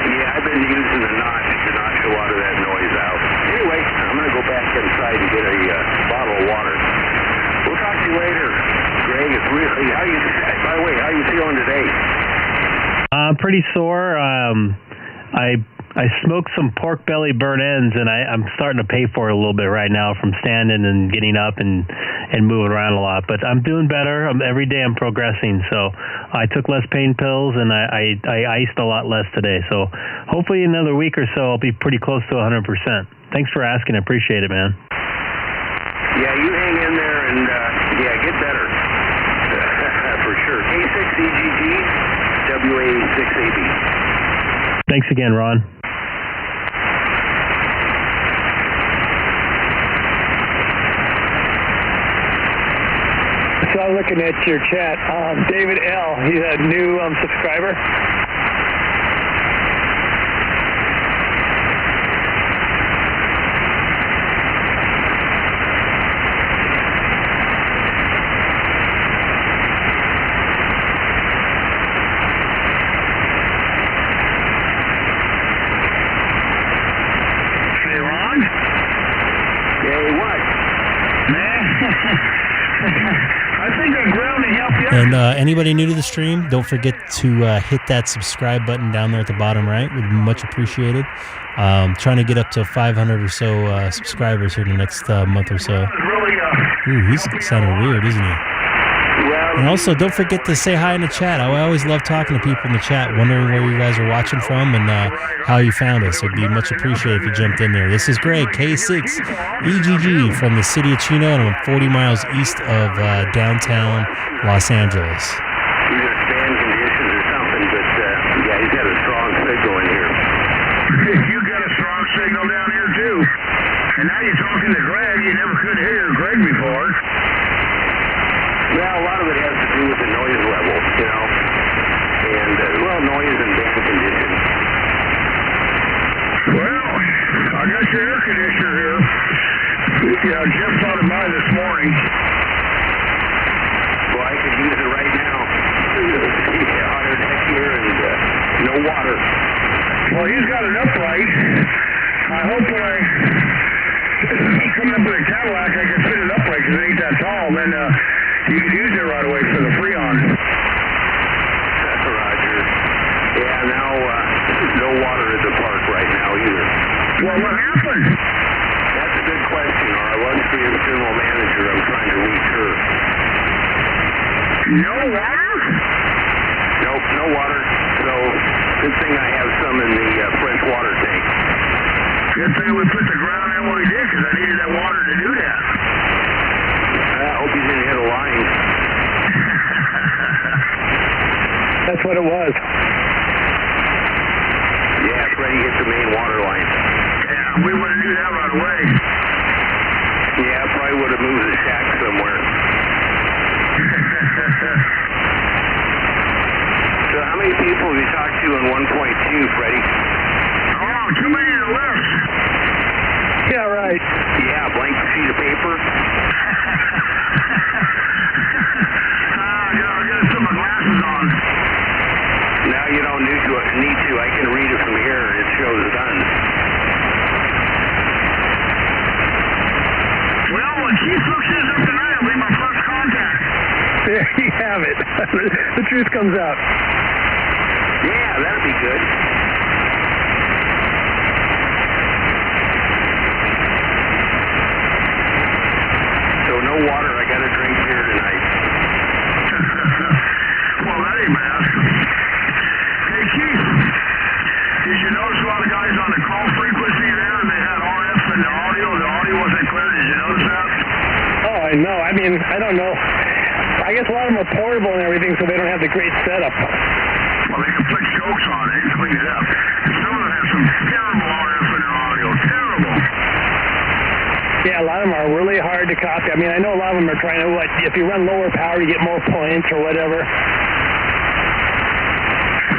Yeah, I've been using the notch to notch a lot of that noise out. Anyway, I'm going to go back inside and get a bottle of water. We'll talk to you later, Greg. It's really, by the way, how are you feeling today? I'm pretty sore. I smoked some pork belly burnt ends, and I'm starting to pay for it a little bit right now from standing and getting up and moving around a lot. But I'm doing better. Every day I'm progressing. So I took less pain pills, and I iced a lot less today. So hopefully in another week or so I'll be pretty close to 100%. Thanks for asking. I appreciate it, man. Yeah, you hang in there and, get better. For sure. K6EGG, WA6AB. Thanks again, Ron. So I'm looking at your chat. David L., he's a new subscriber. Hey, Ron? Hey, what? I think I'm ground to help you. And anybody new to the stream, don't forget to hit that subscribe button down there at the bottom right. Would be much appreciated. Trying to get up to 500 or so subscribers here in the next month or so. Ooh, he's sounding weird, isn't he? And also, don't forget to say hi in the chat. I always love talking to people in the chat, wondering where you guys are watching from and how you found us. It'd be much appreciated if you jumped in there. This is Greg, K6EGG from the city of Chino, and I'm 40 miles east of downtown Los Angeles. Either stand conditions or something, but he's got a strong signal in here. You got a strong signal down here, too. And now you're talking to Greg. You never could hear Greg before. Well, a lot of it has to do with the noise level, and, noise and band conditions. Well, I got your air conditioner here. Yeah, Jeff brought it by this morning. Well, I could use it right now. Hotter deck here and no water. Well, he's got an upright. I hope when I come up with a Cadillac, I can fit it upright because it ain't that tall. Then you can use it right away for the Freon. Roger. Yeah, now no water at the park right now either. Well, what happened? That's a good question. Our illustrious general manager, I'm trying to reach her. No water? Nope, no water. So, good thing I have some in the fresh water tank. Good thing we put the ground in what we did because I needed that water to do that. I hope you didn't hit a line. That's what it was. Yeah, Freddie hit the main water line. Yeah, we wouldn't do that right away. Yeah, probably would have moved the shack somewhere. So how many people have you talked to in 1.2, Freddie? Oh, too many to list. Yeah, right. Yeah, blank sheet of paper. I'll get some of my glasses on. Now you don't need to. I can read it from here. It shows done. Well, when Keith hooks this up tonight, it'll be my first contact. There you have it. The truth comes out. Yeah, that'd be good. So no water. I got to drink beer tonight. Well, that ain't bad. Hey, Keith, did you notice a lot of guys on the call frequency there? They had RF and the audio. The audio wasn't clear. Did you notice that? Oh, I know. I mean, I don't know. I guess a lot of them are portable and everything, so they don't have the great setup. Well, they can put chokes on it and clean it up. Some of them have some terrible RF in their audio. Terrible. Yeah, a lot of them are really hard to copy. I mean, I know a lot of them are trying to, if you run lower power, you get more points or whatever.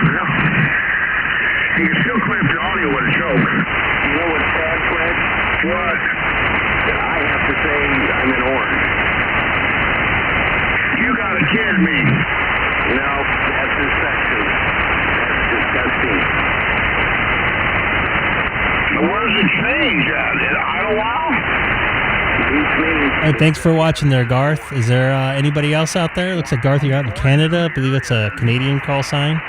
Yeah. You can still clamp the audio with a choke. You know what's sad, Fred? What? I have to say I'm in orange. You gotta kid me. No, that's his section. That's disgusting. Where does it change at? In Idlewild? Hey, thanks for watching there, Garth. Is there anybody else out there? Looks like Garth, you're out in Canada. I believe it's a Canadian call sign.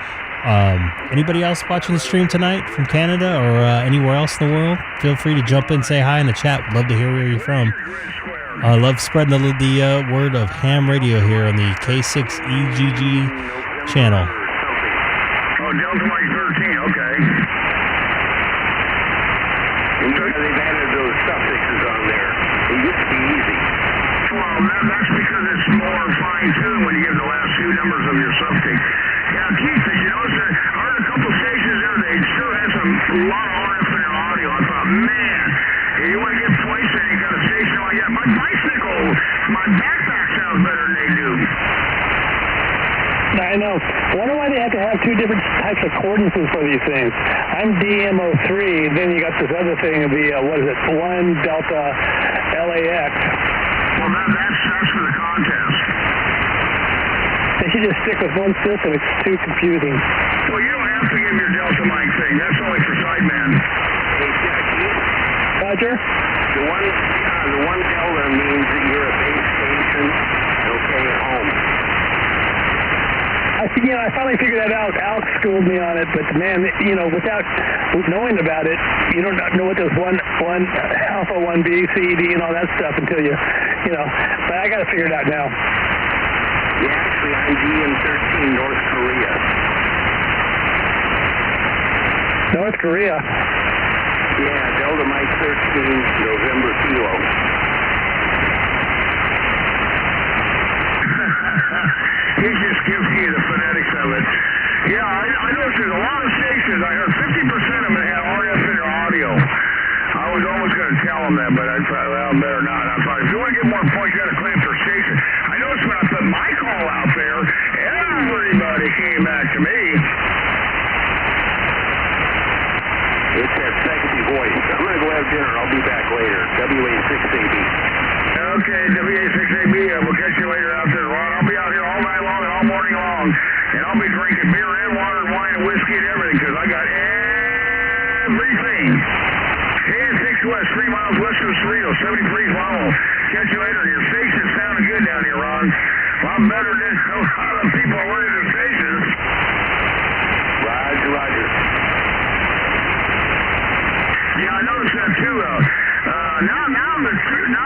Anybody else watching the stream tonight from Canada or anywhere else in the world? Feel free to jump in, say hi in the chat. Would love to hear where you're from. I love spreading the word of ham radio here on the K6EGG channel. Oh, Delta Mike 13, okay. They've added those suffixes on there. It used to be easy. Well, that's because it's more fine-tuned when you give the last few numbers of your suffix. Yeah, Keith, did you notice that I heard a couple stations there, they sure had a lot of RF in their audio. I thought, man, if you want to get points and you got a station like that, my bicycle, my backpack sounds better than they do. I know. I wonder why they have to have two different types of coordinates for these things. I'm DMO3, then you got this other thing, what is it, 1 Delta LAX. Well, that's for the contest. They should just stick with one system. It's too confusing. Well, you don't have to give your Delta mic thing. That's only for sidemen. Hey, Jackie. Roger? The one Delta means that you're a base station, okay, at home. I finally figured that out. Alex schooled me on it, but man, without knowing about it, you don't know what those one Alpha, 1B, C, D, and all that stuff until but I got to figure it out now. Yeah, actually, I'm DM13, North Korea. North Korea? Yeah, Delta Mike 13, November Kilo. He just gives you the phonetics of it. Yeah, I noticed there's a lot of stations. I heard 50% of them had RF in their audio. I was almost going to tell them that, but I thought, well, better not. I thought, if you want to get more points, you got to claim per station. I noticed when I put my call out there, everybody came back to me. It's that sexy voice. I'm going to go have dinner. I'll be back later. WA6AB. Okay, WA6AB. We'll catch you later out there, Ron. I'll be out here all night long and all morning long. And I'll be drinking beer and water and wine and whiskey and everything because I got everything. KN6 West, 3 miles west of Cerrito, 73 Follow. Catch you later. Your station's sounding good down here, Ron. A lot better than a lot of people are running the stations. Roger. Yeah, I noticed that too. Now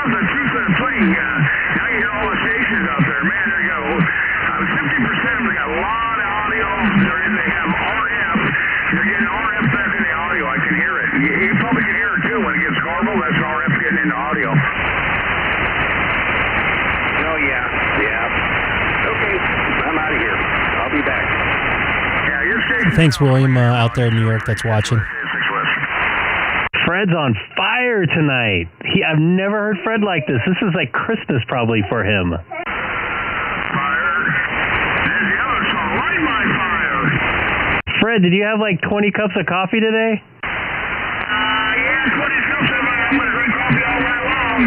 the truth of the pudding. Now you hear all the stations out there. Man, they got 50% of them got a lot of audio. They have RF. They're getting RF back in the audio. I can hear it. You probably can hear it too when it gets garbled. That's RF getting into audio. Oh, yeah. Okay, I'm out of here. I'll be back. Yeah, your station. Thanks, William, out there in New York that's watching. Fred's on fire tonight. I've never heard Fred like this. This is like Christmas probably for him. Fire. There's the other song. Light my fire. Fred, did you have like 20 cups of coffee today? Yeah, 20 cups of it. I'm going to drink coffee all night long.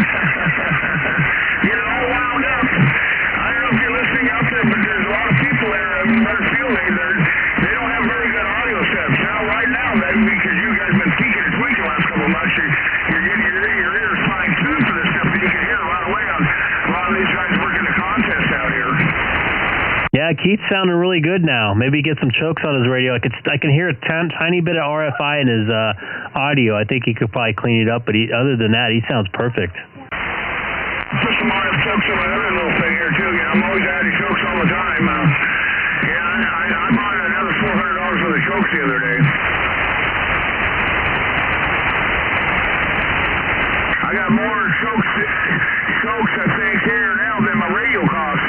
Get it all wound up. I don't know if you're listening out there, but there's a lot of people there in Butterfield. They don't have very good audio sets. Right now, because you guys have been peeking and tweaking the last couple of months, you're getting your ears fine-tuned for this stuff, and you can hear it right away on a lot of these guys working the contest out here. Yeah, Keith's sounding really good now. Maybe get some chokes on his radio. I can hear a tiny bit of RFI in his audio. I think he could probably clean it up, but other than that, he sounds perfect. Put some RF chokes on my other little thing here, too. I'm always adding chokes all the time. I bought another $400 worth of chokes the other day. I got more chokes I think here now than my radio costs.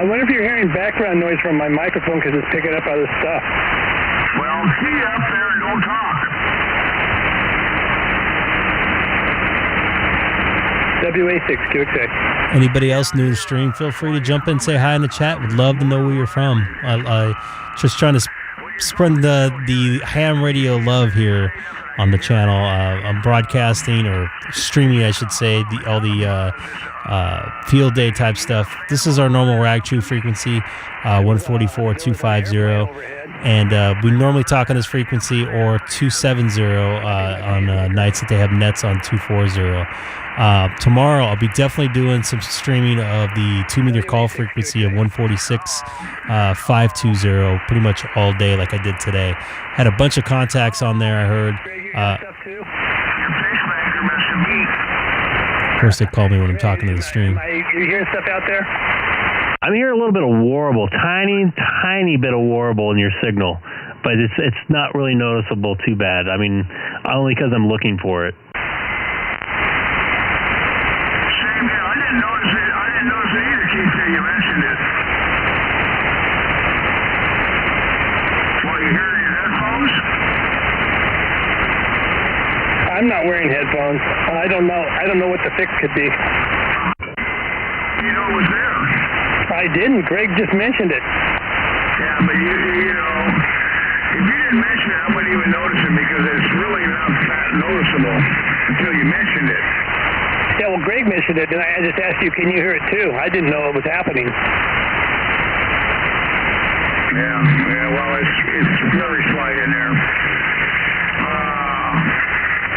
I wonder if you're hearing background noise from my microphone because it's picking up other stuff. Well, key up there and don't talk. WA6, QXA. Anybody else new to the stream, feel free to jump in, say hi in the chat. Would love to know where you're from. I just trying to spread the ham radio love here on the channel. I'm broadcasting or streaming, I should say, all the field day type stuff. This is our normal rag true frequency, 144.250, and we normally talk on this frequency or 270 on nights that they have nets on 240. Tomorrow I'll be definitely doing some streaming of the 2-meter call frequency of 146.520 pretty much all day like I did today. Had a bunch of contacts on there, I heard. Of course they call me when I'm talking to the stream. You hearing stuff out there? I'm hearing a little bit of warble, tiny bit of warble in your signal, but it's not really noticeable too bad. I mean, only because I'm looking for it. You mentioned it. Well, you hear your headphones? I'm not wearing headphones. I don't know what the fix could be. You know it was there. I didn't. Greg just mentioned it. Yeah, but you know, if you didn't mention it, I wouldn't even notice it because it's really not that noticeable until you mentioned it. Yeah, well, Greg mentioned it, and I just asked you, can you hear it too? I didn't know it was happening. Yeah, well, it's very slight in there.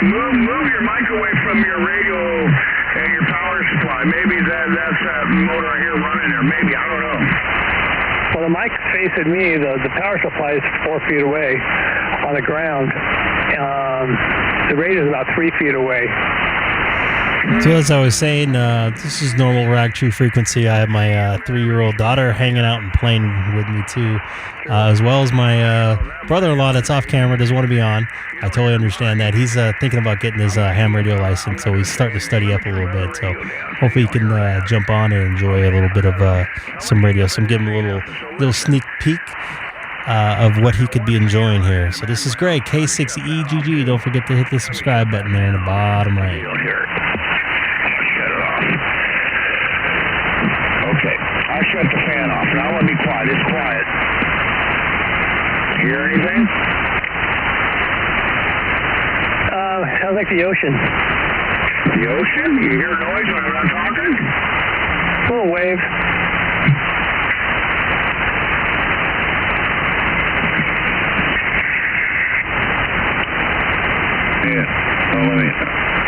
Move your mic away from your radio and your power supply. Maybe that's that motor I hear running there. Maybe, I don't know. Well, the mic's facing me. The power supply is 4 feet away on the ground. The radio is about 3 feet away. So as I was saying, this is normal rag true frequency. I have my 3-year-old daughter hanging out and playing with me too, as well as my brother-in-law that's off camera, doesn't want to be on. I totally understand that. He's thinking about getting his ham radio license, so he's starting to study up a little bit. So hopefully he can jump on and enjoy a little bit of some radio. So I'm giving him a little sneak peek of what he could be enjoying here. So this is great. K6EGG. Don't forget to hit the subscribe button there in the bottom right. I shut the fan off. Now let me quiet. It's quiet. Hear anything? Sounds like the ocean. The ocean? You hear noise when I'm not talking? A little wave. Yeah. Well,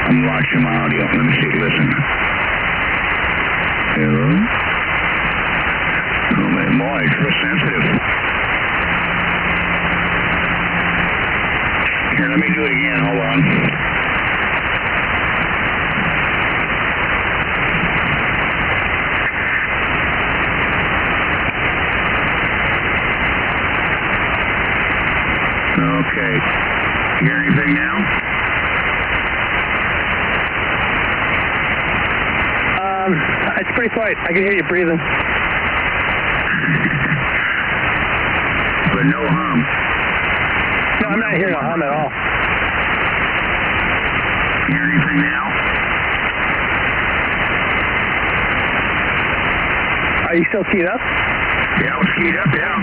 I'm watching my audio. Let me see. Listen. Hello? Boy, it's real sensitive. Here, let me do it again. Hold on. Okay. Hear anything now? It's pretty quiet. I can hear you breathing. But no hum. No, I'm not hearing a hum at all. Hear anything now? Are you still keyed up? Yeah, I was keyed up, yeah.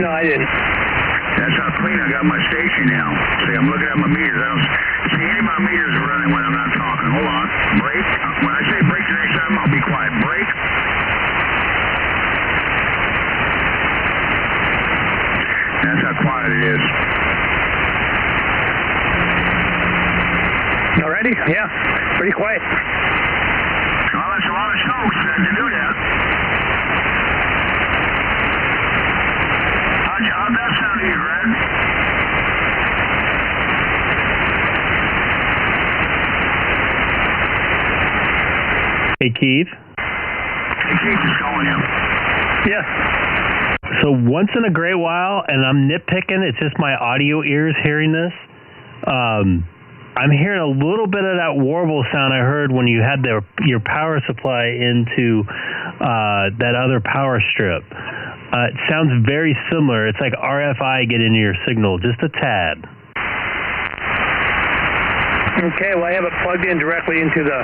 No, I didn't. That's how clean I got my station now. See, I'm looking at my meters. I don't see any of my meters are running when I'm not talking. Hold on. Break. When I say break the next time, I'll be quiet. Break. That's how quiet it is. You ready? Yeah. Pretty quiet. Well, that's a lot of smoke to do that. How'd that sound to you, Greg? Hey, Keith? Hey, Keith is calling you. Yes. So once in a great while, and I'm nitpicking, it's just my audio ears hearing this, I'm hearing a little bit of that warble sound I heard when you had your power supply into that other power strip. It sounds very similar. It's like RFI get into your signal, just a tad. Okay, well, I have it plugged in directly into the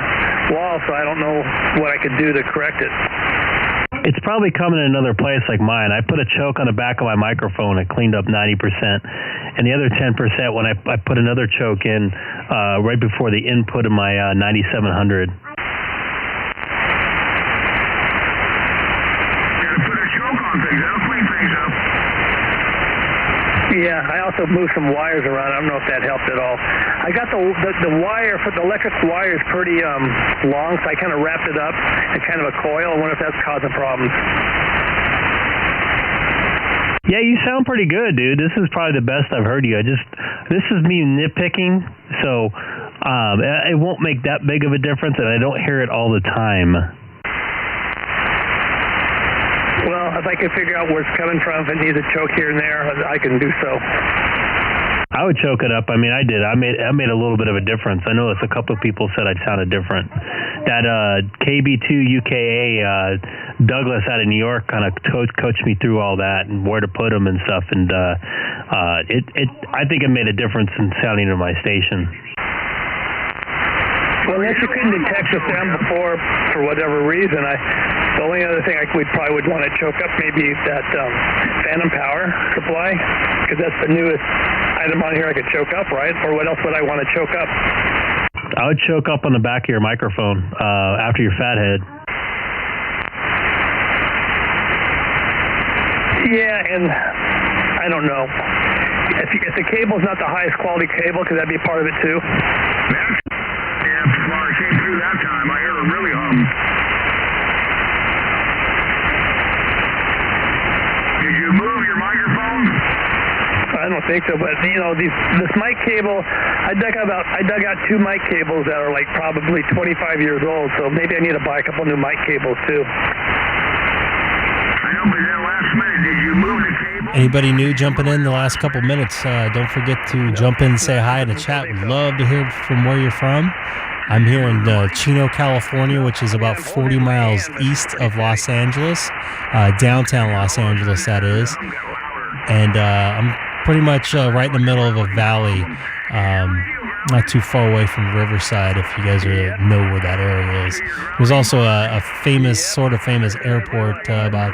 wall, so I don't know what I could do to correct it. It's probably coming in another place like mine. I put a choke on the back of my microphone and cleaned up 90%. And the other 10% when I put another choke in right before the input of my 9700. Yeah, I also moved some wires around. I don't know if that helped at all. I got the wire, for the electric wire is pretty long, so I kind of wrapped it up in kind of a coil. I wonder if that's causing problems. Yeah, you sound pretty good, dude. This is probably the best I've heard you. This is me nitpicking, so it won't make that big of a difference, and I don't hear it all the time. Well, if I can figure out where it's coming from, if it needs a choke here and there, I can do so. I would choke it up. I mean, I did. I made a little bit of a difference. I noticed a couple of people said I sounded different. That KB2UKA Douglas out of New York kind of coached me through all that and where to put them and stuff. And I think it made a difference in sounding in my station. Well, unless you couldn't detect the sound before for whatever reason, the only other thing we probably would want to choke up maybe that phantom power supply, because that's the newest item on here I could choke up, right? Or what else would I want to choke up? I would choke up on the back of your microphone after your fathead. Yeah, and I don't know. If the cable's not the highest quality cable, could that be part of it too? Yeah, before I came through that time, I heard it really hum. Did you move your microphone? I don't think so, but you know, this mic cable, I dug out two mic cables that are like probably 25 years old, so maybe I need to buy a couple new mic cables too. I know, but then last minute, did you move the cable? Anybody new jumping in the last couple minutes, don't forget to jump in and say hi in the chat. We'd love to hear from where you're from. I'm here in Chino, California, which is about 40 miles east of Los Angeles, downtown Los Angeles, that is. And I'm pretty much right in the middle of a valley, not too far away from Riverside, if you guys know where that area is. There's also a sort of famous airport about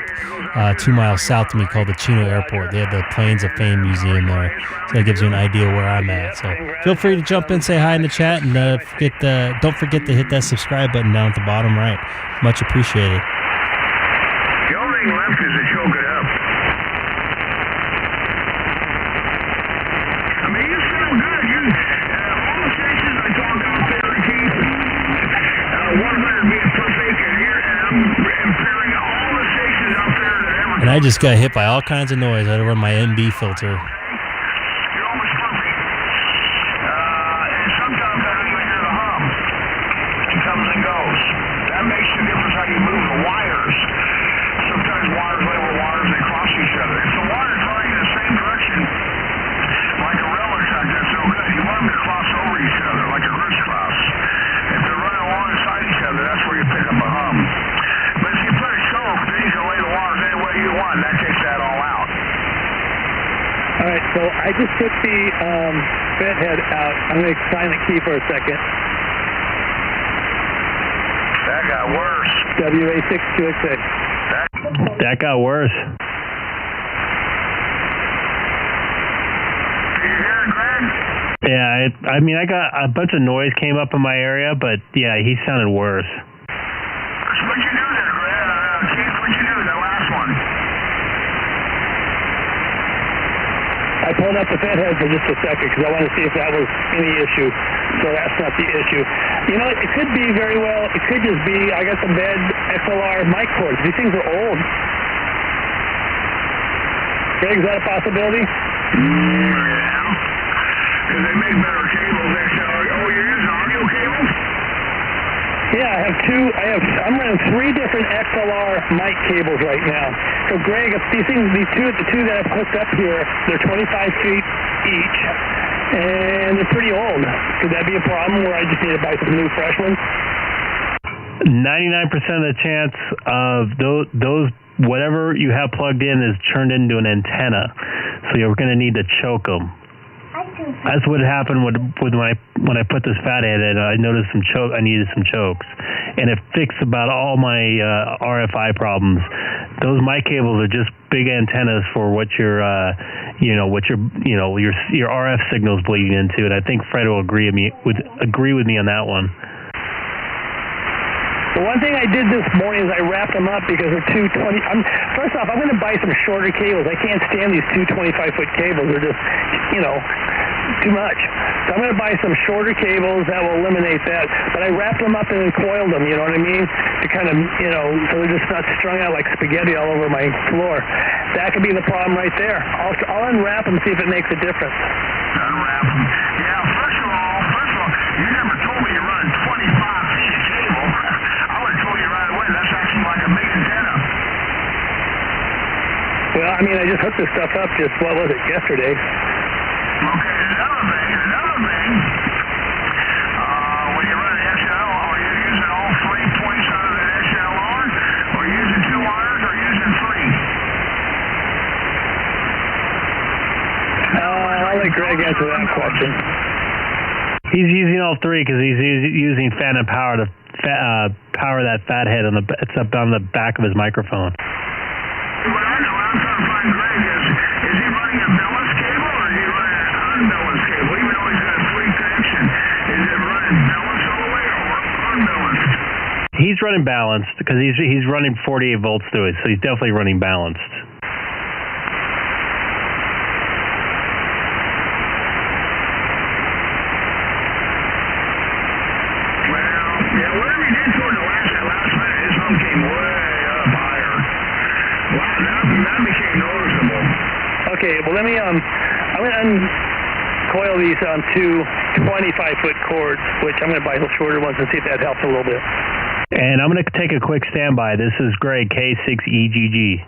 2 miles south of me called the Chino Airport. They have the Planes of Fame Museum there, so that gives you an idea where I'm at. So feel free to jump in, say hi in the chat, and don't forget to hit that subscribe button down at the bottom right. Much appreciated. The only thing left is to choke it up. I mean, you sound good. All the stations I talked out there to keep 100 being perfect, and I'm impairing all the stations out there that ever. And I just got hit by all kinds of noise. I had to run my MB filter. You're almost perfect. And sometimes I don't even hear the hum. It comes and goes. That makes the difference how you move the wires. Sometimes wires label wires, they cross each other. If the wire's running in the same direction, like a railroad track, that's no good. You want them to cross over each other, like a crisscross. If they're running alongside each other, that's where you pick up a hum. But if you put a choke, then you can lay the wires any way you want. That takes that all out. All right, so I just took the fed head out. I'm going to silent key for a second. That got worse. WA6QXX. That got worse. Yeah, I mean, I got a bunch of noise came up in my area, but yeah, he sounded worse. What'd you do there, Keith? What'd you do, that last one? I pulled up the fed head for just a second because I wanted to see if that was any issue. So that's not the issue. You know, it could be very well, it could just be, I got some bad XLR mic cords. These things are old. Greg, is that a possibility? Yeah. Because they make better cables. Oh, you're using audio cables? Yeah, I'm running 3 different XLR mic cables right now. So Greg, if the two that I've hooked up here, they're 25 feet each, and they're pretty old. Could that be a problem where I just need to buy some new fresh ones? 99% of the chance of those whatever you have plugged in is turned into an antenna, so you're going to need to choke them. That's what happened with when I put this fathead in. I noticed I needed some chokes, and it fixed about all my RFI problems. Those mic cables are just big antennas for what your RF signal's bleeding into, and I think Fred will agree with me on that one. The one thing I did this morning is I wrapped them up because they're 220. First off, I'm going to buy some shorter cables. I can't stand these 2 25-foot cables. They're just, too much. So I'm going to buy some shorter cables that will eliminate that. But I wrapped them up and then coiled them, you know what I mean? To kind of, so they're just not strung out like spaghetti all over my floor. That could be the problem right there. I'll unwrap them, see if it makes a difference. Unwrap them. Yeah, first of all, you never told me you run 25 feet of cable. I would have told you right away. That's actually like a big antenna. Well, I mean, I just hooked this stuff up just, yesterday. Okay, another thing, when you run an XL, are you using all 3 points out of that XL on, or using 2 wires, or using 3? I'll let Greg answer that question. He's using all 3 because he's using phantom power to power that fathead it's up on the back of his microphone. What I'm trying to find Greg is he running a balanced cable or is he running an unbalanced cable? Even though he's got a 3 connection, is it running balanced all the way or unbalanced? He's running balanced because he's running 48 volts through it, so he's definitely running balanced. Okay, well let me I'm going to uncoil these 2 25-foot cords, which I'm going to buy the shorter ones and see if that helps a little bit. And I'm going to take a quick standby. This is Greg, K6EGG.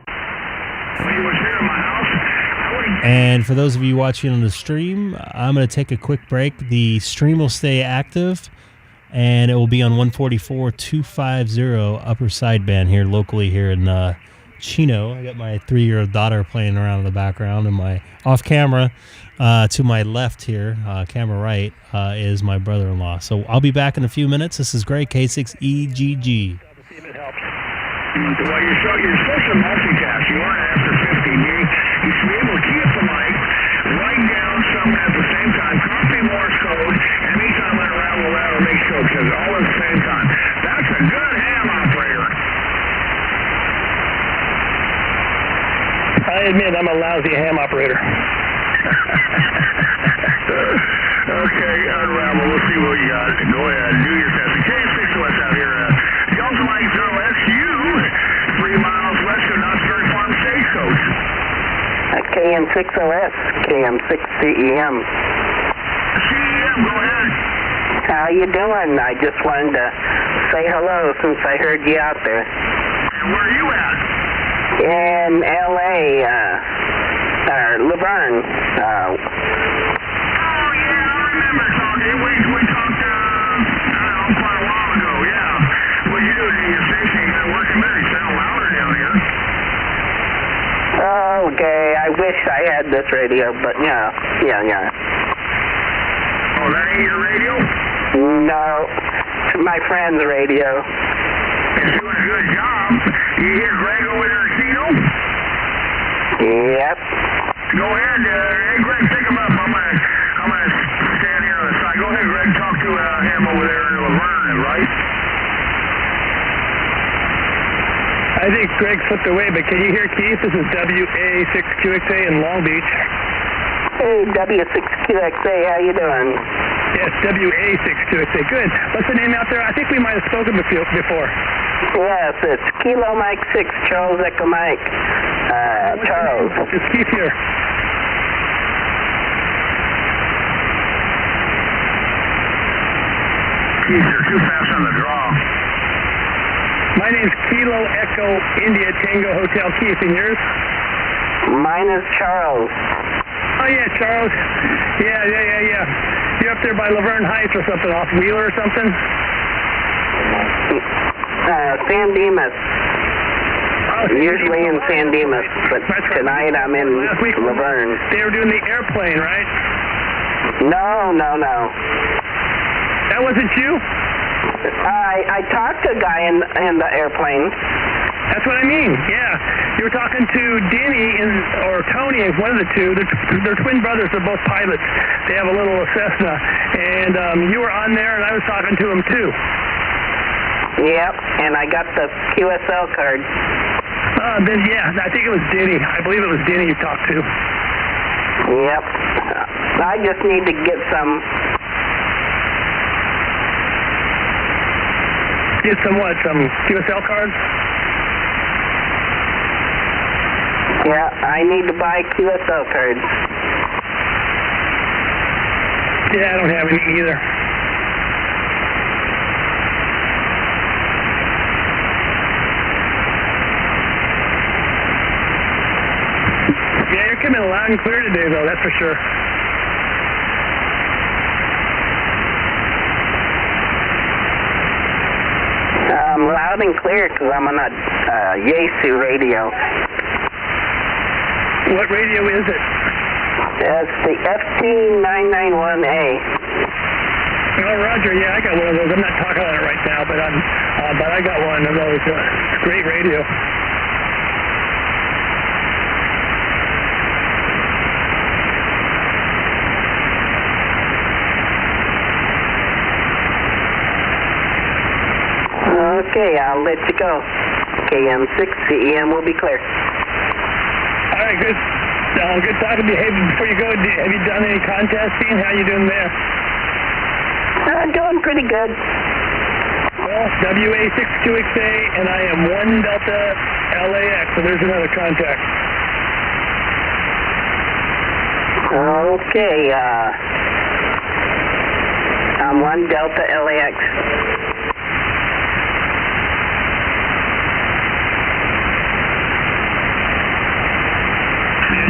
And for those of you watching on the stream, I'm going to take a quick break. The stream will stay active, and it will be on 144.250 upper sideband here locally here in Chino. I got my 3-year-old daughter playing around in the background, and my off camera to my left here, camera right, is my brother-in-law. So I'll be back in a few minutes. This is Greg, K6EGG. Well, you're supposed to multitask. You aren't after 50. You should be able to keep the mic, write down something at the same time, copy Morse code, and anytime I unravel that or make chokes, all at the same time. That's a good ham operator. I admit I'm a lousy ham operator. Okay, unravel. We'll see what you got. Go ahead. Do your test. K6 West out here. Delta Mike 0SU, 3 miles west of Knott's Berry Farm Stagecoach. KM6OS, KM6CEM. CEM, go ahead. How you doing? I just wanted to say hello since I heard you out there. And where are you at? In LA, Laverne. Oh, yeah, I remember talking. We talked, quite a while ago, yeah. What you do to your station? You got working better. You sound louder down here. Okay, I wish I had this radio, but yeah. Oh, that ain't your radio? No, it's my friend's radio. It's doing a good job. You hear Greg over there at Chino? Yep. Go ahead, hey Greg, pick him up. I'm gonna stand here on the side. Go ahead, Greg, talk to him over there in Laverne, right? I think Greg slipped away, but can you hear Keith? This is WA6QXA in Long Beach. Hey, W6QXA, how you doing? Yes, WA6QXA. Good. What's the name out there? I think we might have spoken before. Yes, it's Kilo Mike 6, Charles Echo Mike. Charles. It's Keith here. Keith, you're too fast on the draw. My name's Kilo Echo India Tango Hotel Keith, and yours? Mine is Charles. Oh, yeah, Charles. Yeah. You're up there by Laverne Heights or something, off Wheeler or something? San Dimas. Usually in San Dimas, but tonight I'm in Laverne. They were doing the airplane, right? No. That wasn't you? I talked to a guy in the airplane. That's what I mean, yeah. You were talking to Denny or Tony, one of the two. They're twin brothers. They're both pilots. They have a little Cessna. And you were on there, and I was talking to them, too. Yep, and I got the QSL card. Then, yeah, I think it was Denny. I believe it was Denny you talked to. Yep. I just need to get some... Get some what? Some QSL cards? Yeah, I need to buy QSL cards. Yeah, I don't have any either. Yeah, you're coming loud and clear today, though, that's for sure. Loud and clear because I'm on a Yaesu radio. What radio is it? It's the FT991A. Oh, Roger, yeah, I got one of those. I'm not talking on it right now, but I got one of those. It's great radio. Okay, I'll let you go. KM6CEM will be clear. All right, good. Good talking to you. Hey, before you go, have you done any contesting? How you doing there? Doing pretty good. Well, WA6QXA, and I am 1 Delta LAX, so there's another contact. Okay, I'm 1 Delta LAX.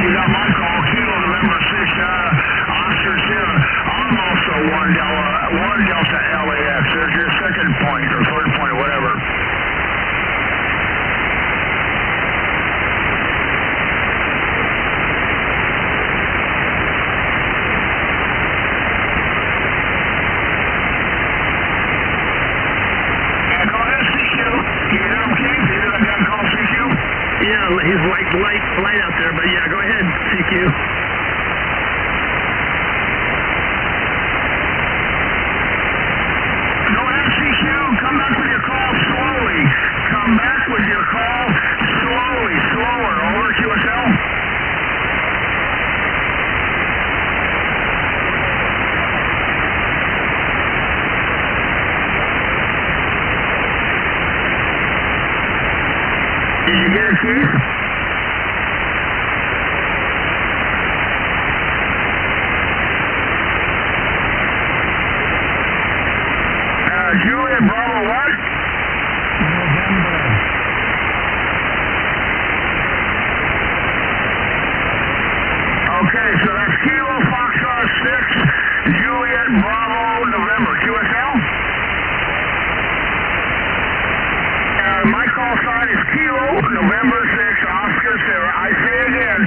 You got my call, Kilo November 6, Oscar Sierra. I'm also 1 Delta LAX. There's your second point or third point, whatever. Go ahead, CQ. You hear him, Keith? You hear that guy call CQ? Yeah, he's light out there, but yeah, go ahead, CQ. Go ahead, CQ. Come back with your call slowly. Come back with your call slowly. Slower. Over, QSL. Did you get it, Keith? Juliet Bravo what? November. Okay, so that's Kilo Foxtrot 6, Juliet Bravo November. QSL? My call sign is Kilo November 6, Oscar Sierra. I say again,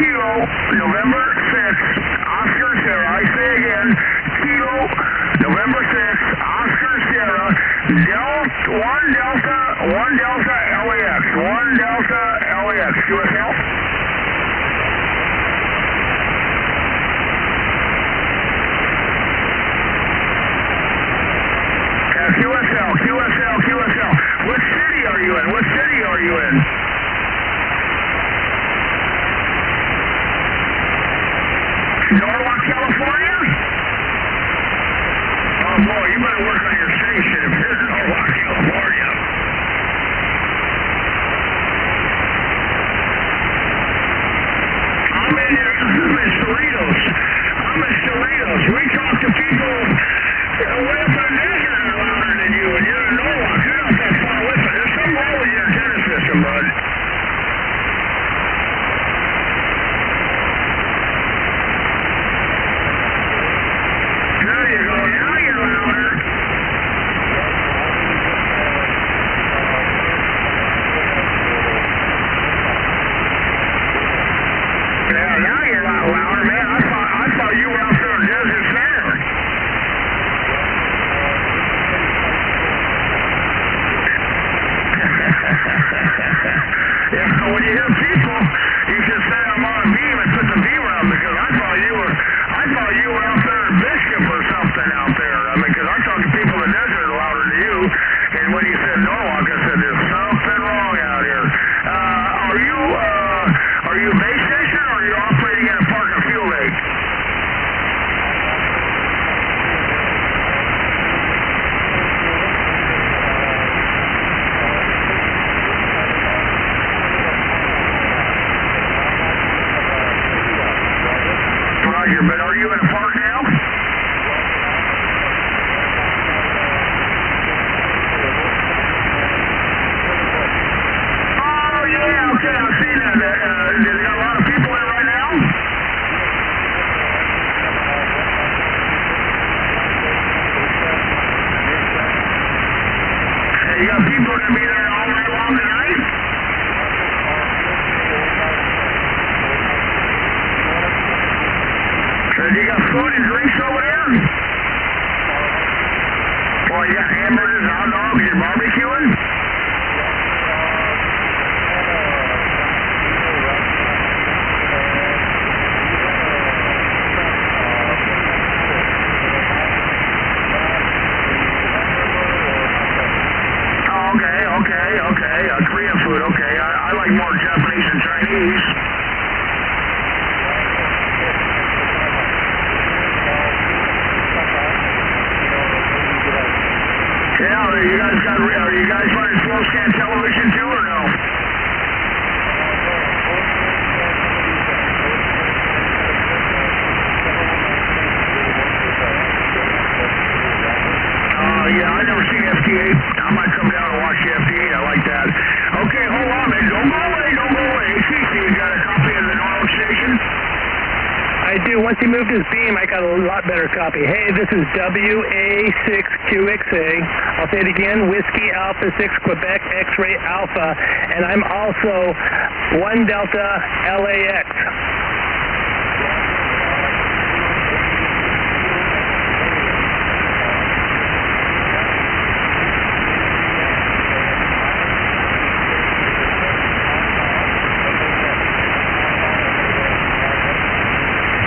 Kilo November 6, Oscar Sierra. I say again, Kilo November 6, Oscar Sierra, 1 Delta LAX, 1 Delta LAX, QSL? QSL. What city are you in? Norwalk, California? Oh boy, you better work on your station if you're in Norwalk, California. I'm in Cerritos. We talk to people way up in the desert that are louder than you, and you're in Norwalk. You're not that far away from it. There's something wrong with your antenna system, bud. There you go. Now you're louder. Yeah, now you're a lot louder, man. figure, but are you in a park now? Oh, yeah, okay, I've seen that. They got a lot of people in right now? Hey, you got people going to be there all night long tonight? You got food and drinks over there? Boy, you got hamburgers, hot dogs, you're barbecuing? Oh, okay. Korean food, okay. I like more Japanese and Chinese. Yeah, are you guys running slow scan television too, or no? Yeah, I never seen FT8. I might come down and watch the FT8. I like that. Okay, hold on, man. Don't go away. CC, you got a copy of the Norwalk station? I do. Once he moved his beam, I got a lot better copy. Hey, this is WA6QXA. I'll say it again, Whiskey Alpha 6 Quebec X-Ray Alpha, and I'm also 1 Delta LAX.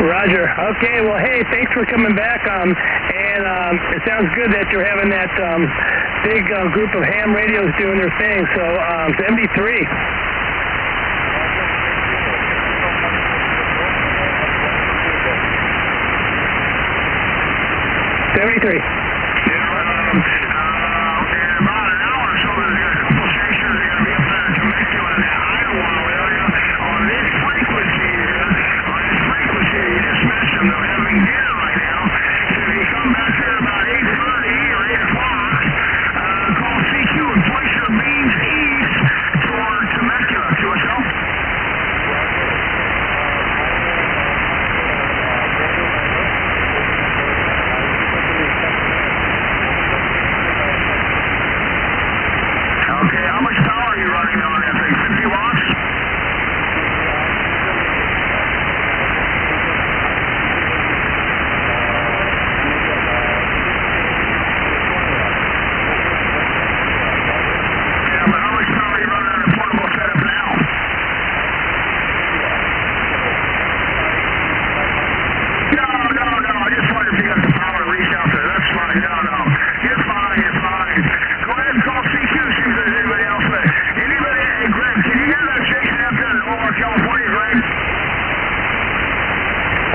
Roger. Okay, well, hey, thanks for coming back. And it sounds good that you're having that big group of ham radios doing their thing. So, 73. 73. In about an hour or so, there's a couple stations that are going to be up there in Temecula in the Idlewild area on this frequency here. You just mentioned they're having dinner right now. So if you come back there about 8:30 or 8 o'clock, call CQ and place your beams east toward Temecula. QSL? Okay, how much power are you running on that thing? 50 watts?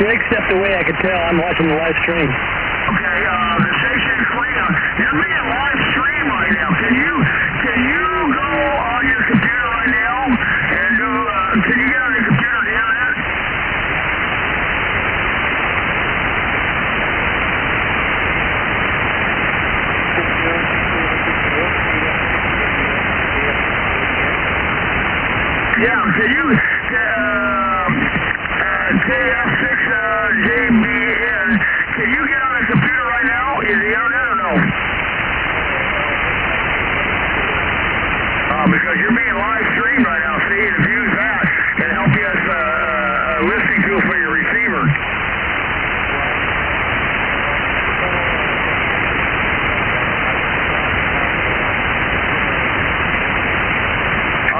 Greg stepped away, I could tell. I'm watching the live stream. Okay, the station is clean. You're being live streamed right now. Can you go on your computer right now and do, can you get on your computer to the internet? Yeah, can you, K6EGG, can you get on the computer right now? Is the internet or no? Because you're being live streamed right now, see, and if you use that, it'll help you as a listening tool for your receiver.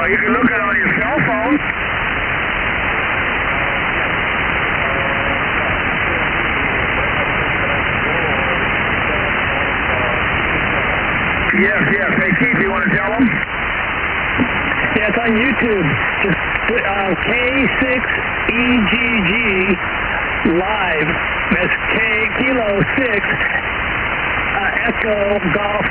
You can look at it on your cell phone. Yes. Hey, Keith, you want to tell them? Yeah, it's on YouTube. Just K6EGG live. That's Kilo 6 Echo Golf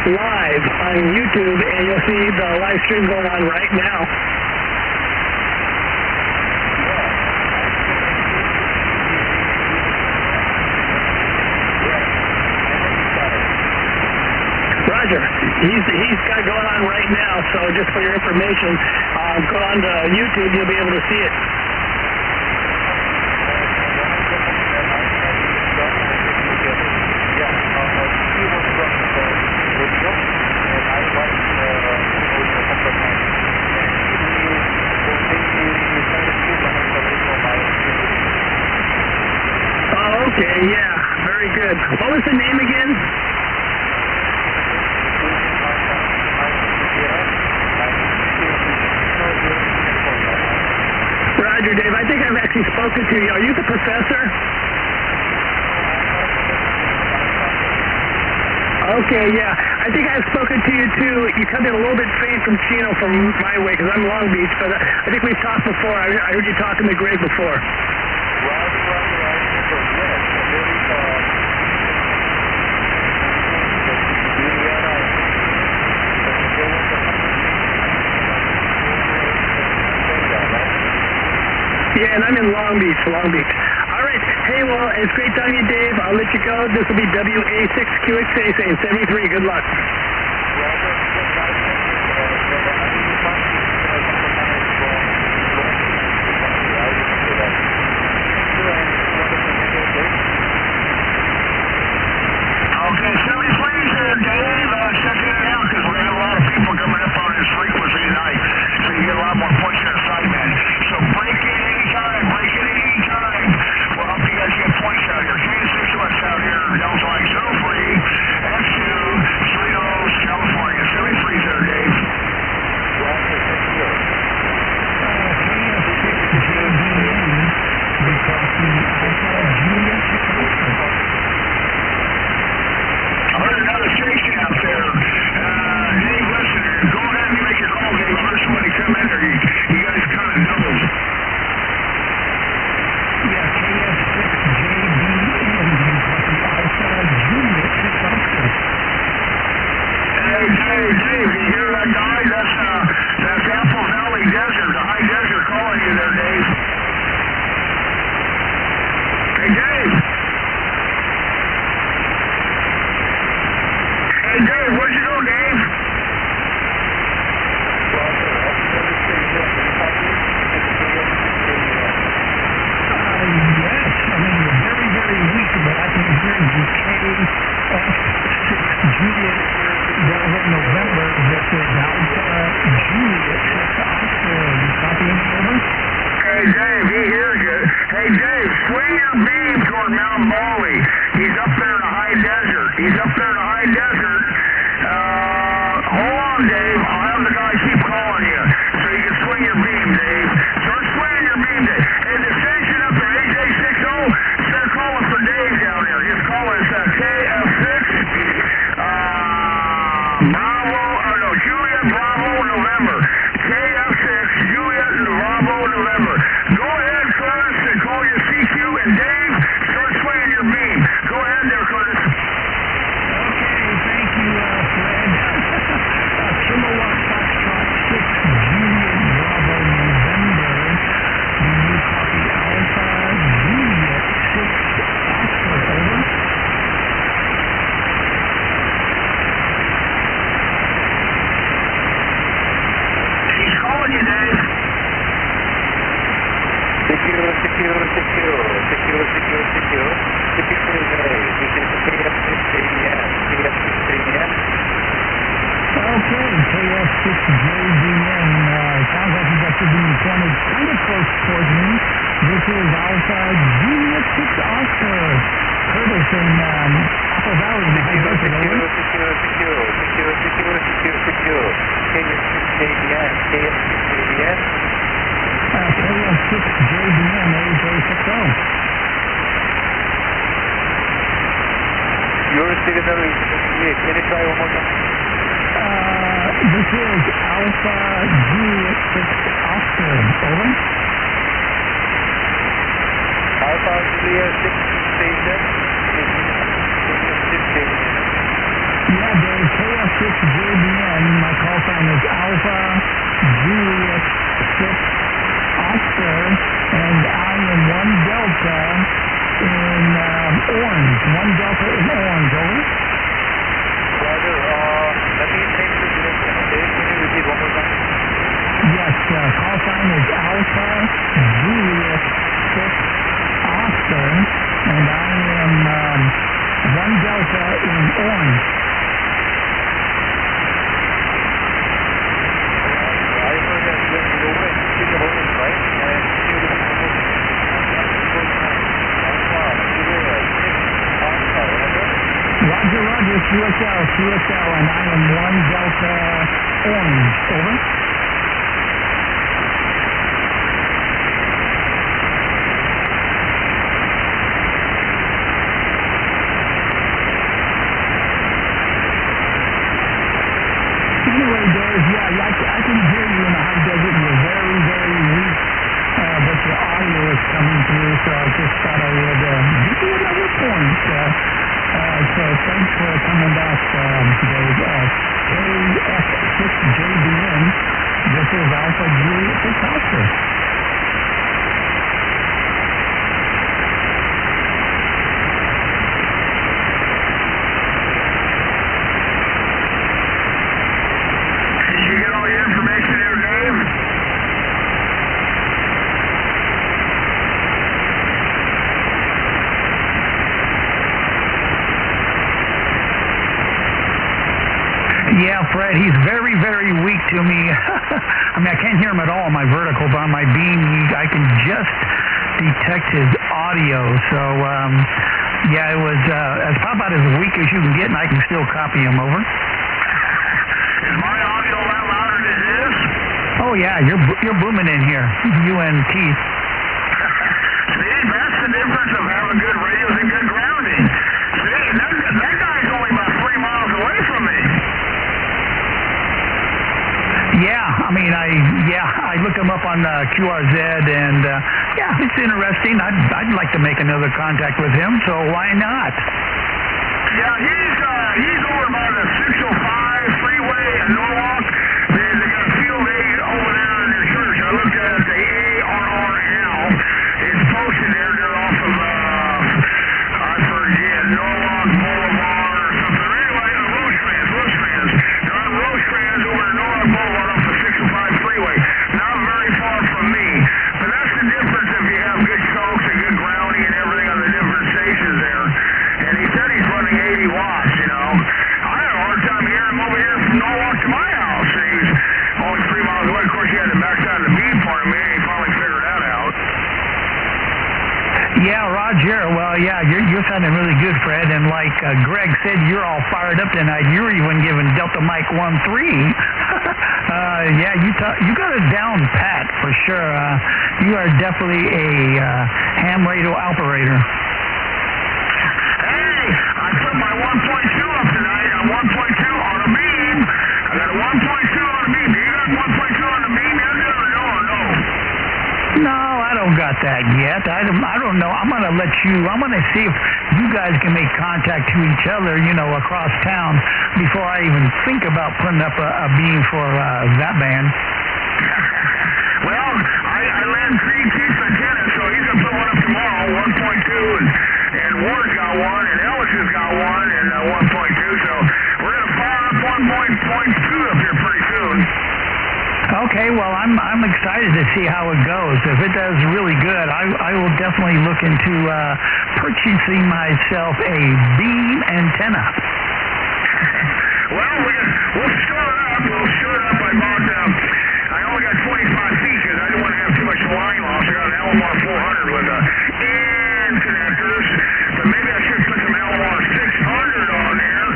live on YouTube, and you'll see the live stream going on right now. He's got it going on right now, so just for your information, go on to YouTube, you'll be able to see it. Oh, okay, yeah, very good. What was the name again? Roger, Dave. I think I've actually spoken to you. Are you the professor? Okay, yeah. I think I've spoken to you too. You come in a little bit faint from Chino from my way because I'm Long Beach, but I think we've talked before. I heard you talking to Greg before. Yeah, and I'm in Long Beach. All right. Hey, well, it's great talking to you, Dave. I'll let you go. This will be WA6QXA saying 73. Good luck. Okay, 73 there, Dave. Checking it out because we have a lot of people coming up on this frequency tonight. So you get a lot more points in the site, man. So break it anytime. We'll help you guys get points out here. K6 West out here, Delta Line 03, F2, Cerritos, California. 73 there, Dave. I heard another station out there. Dave, listen, go ahead and make your call, Dave. I heard somebody come in there. You guys kind of doubled. Yeah, Hey, Dave, you hear that guy? That's Apple Valley Desert, the high desert calling you there, Dave. Hey, Dave. Hey, Dave, where'd you go, Dave? yes, I mean, you're very, very weak, but I can hear you. K6 Juliet Delta November, this is Alpha Juliet 6 Oscar. You copy me, over? Hey, Dave, he hears you. Hey, Dave, swing your beam toward Mount Bali. He's up there in the high desert. Hold on, Dave. I'll have the guy keep calling you so you can swing your beam, Dave. Start swinging your beam, Dave. Hey, the station up there, AJ60, start calling for Dave down there. Just call us KF6, Juliet Bravo November. KF6, Juliet Bravo November. Go ahead, Curtis, and call your CQ, and Dave, start swinging your beam. Go ahead there, Curtis. Okay, thank you, Fred. Kilowatt Foxtrot 6 Juliet Bravo November. Do you copy Alpha Juliet 6 Oscar, over? He's calling you, Dave. Okay, KF6JBN, sounds like you got your being pointed kind of close towards me. This is Alpha Juliet 6 Oscar. Curtis in Apple Valley, the high desert, over. KF6JBN, AJ60. Your signal is, can you try one more time? This is Alpha Juliet 6 Oscar, over. Alpha Juliet 6 station. Yeah, Dave, KF6JBN, my call sign is Alpha Juliet 6 Oscar, and I am 1 Delta in orange. 1 Delta in orange, over. Roger, let me Yes, call sign is Alpha Juliet 6 Oscar, and I am 1 Delta in orange. I heard that when you win, speak of orange, right? And you do Roger, Roger, QSL, and I am 1 Delta orange. Over. Anyway, Dave, yeah, I can hear you in the high desert. You're very, very weak, but your audio is coming through, so I just thought I would give you another point. So thanks for coming back, Dave. K6EGG. This is Alpha Juliet 6 Oscar. Did you get all your information there, Dave? Yeah, Fred, he's very, very weak to me. I mean, I can't hear him at all on my vertical, but on my beam, I can just detect his audio. So, yeah, it was about as weak as you can get, and I can still copy him. Over. Is my audio a lot louder than this? Oh, yeah, you're booming in here. You and Keith. See, that's the difference of having good radios and good grounding. See, that guy's only about 3 miles away from me. Yeah, I mean, I looked him up on QRZ, and yeah, it's interesting. I'd like to make another contact with him, so why not? Yeah, he's over by the 605 freeway in Norwalk. They got a field aid over there in their church. I looked at the ARRL. It's posted there. They're off of I forget, Norwalk Boulevard or something. Anyway, Rosecrans. They're on Rosecrans over in Norwalk Boulevard off the 605 freeway. Not very far from me. But that's the difference if you have good chokes and good grounding and everything on the different stations there. And he said he's running 80 watts, you know. I had a hard time hearing him over here from Norwalk to my house. And he's only 3 miles away. Of course, he had to backside of the beam part of me, and he finally figured that out. Yeah, Roger. Well, yeah, you're sounding really good, Fred. And like Greg said, you're all fired up tonight. You're even giving Delta Mike 1-3. Yeah, you got it down pat for sure. You are definitely a ham radio operator. Hey, I put my 1.2 up tonight. I'm 1.2 on a beam. I got a 1.2 on a beam. Do you got 1.2 on the beam yet, or no? No, I don't got that yet. I don't know. I'm going to see if you guys can make contact to each other, you know, across town before I even think about putting up a beam for that band. Well, I land Creed keeps antenna, so he's going to put one up tomorrow, 1.2, and Ward's got one, and Ellis has got one, and 1.2, so we're going to fire up 1.2 up here pretty soon. Okay, well, I'm excited to see how it goes. If it does really good, I will definitely look into purchasing myself a beam antenna. Well, we'll start up. I bought, I only got 25 feet because I didn't want to have too much line loss. I got an LMR 400 with end connectors, but maybe I should put some LMR 600 on there.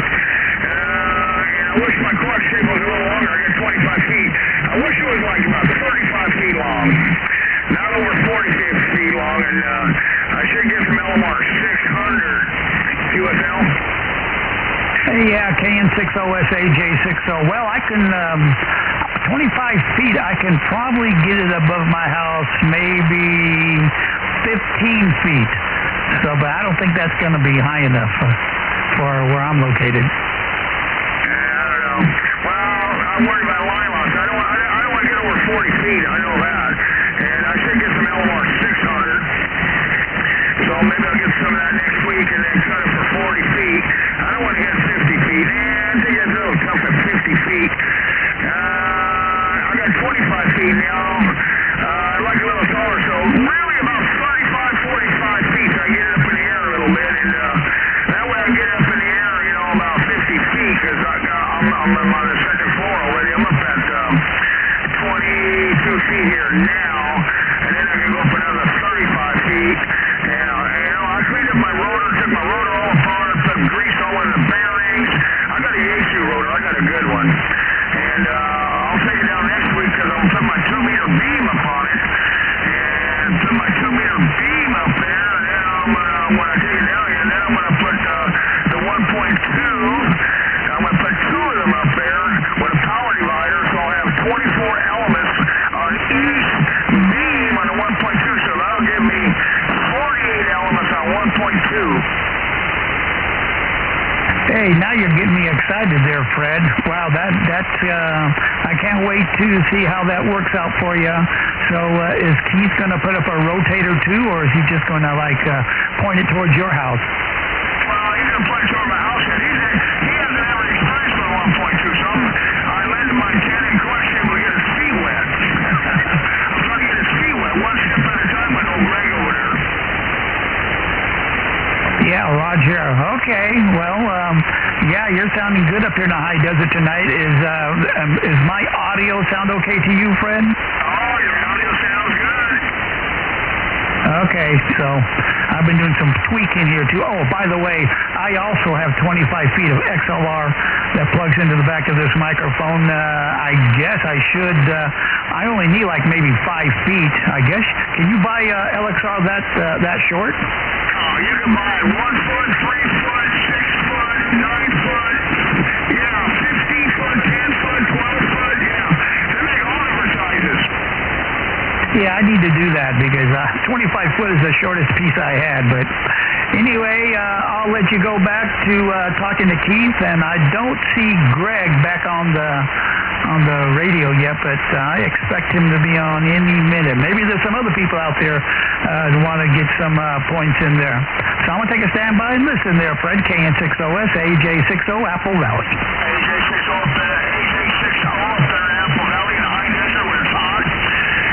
And I wish my coax shape was a little longer. I got 25 feet. I wish it was like about 35 feet long, not over 40 feet long, and I should get some LMR 600 QSL. Yeah, KN60SA, J60. Well, I can, 25 feet, I can probably get it above my house, maybe 15 feet. So, but I don't think that's going to be high enough for where I'm located. I don't know. Well, I'm worried about line loss. I don't want to get over 40 feet. I know that. And I should get some LMR 600. So maybe I'll get some of that next week and then cut it for 40 feet. I don't want to hit 50 feet. And I think it's a little tough at 50 feet. I got 25 feet excited there, Fred. Wow, that's I can't wait to see how that works out for you. So is Keith going to put up a rotator too, or is he just going to point it towards your house? Well, he's going to point it toward my house. He hasn't ever experienced with 1.2, so I landed my antenna in question to get his feet wet. I'm trying to get his feet wet, one step at a time with old Greg over there. Yeah, Roger. Okay. Well, yeah, you're sounding good up here in the high desert tonight. Is my audio sound okay to you, Fred? Oh, your audio sounds good. Okay, so I've been doing some tweaking here too. Oh, by the way, I also have 25 feet of XLR that plugs into the back of this microphone. I guess I should. I only need like maybe 5 feet. I guess. Can you buy LXR that short? Oh, you can buy 1 foot, 3 foot, 6 foot, 9 foot. Yeah, 15 foot, 10 foot, 12 foot. Yeah, they make all different sizes. Yeah, I need to do that because 25 foot is the shortest piece I had. But anyway, I'll let you go back to talking to Keith, and I don't see Greg back on the radio yet, but I expect him to be on any minute. Maybe there's some other people out there who want to get some points in there. So I'm going to take a standby and listen there, Fred. KN60S, AJ60, Apple Valley. AJ60 up there, Apple Valley in the high desert where it's hot.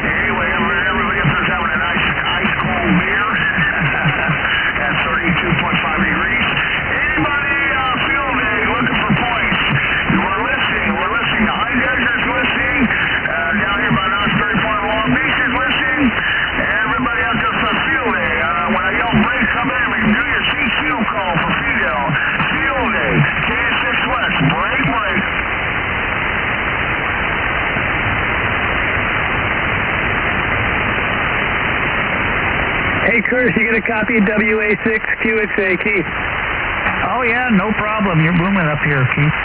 Anyway, everybody up there's having a nice ice cold beer at 32.5 degrees. Anybody field day looking for points? We're listening. The high desert's listening. Down here by Knott's Point, Long Beach is listening. Everybody out there for field day. When I yell break, come in. We can do your CQ call for Fidel. Field day. KN6 West. Break. Hey, Curtis, you get a copy of WA6QXA, Keith? Oh, yeah, no problem. You're booming up here, Keith.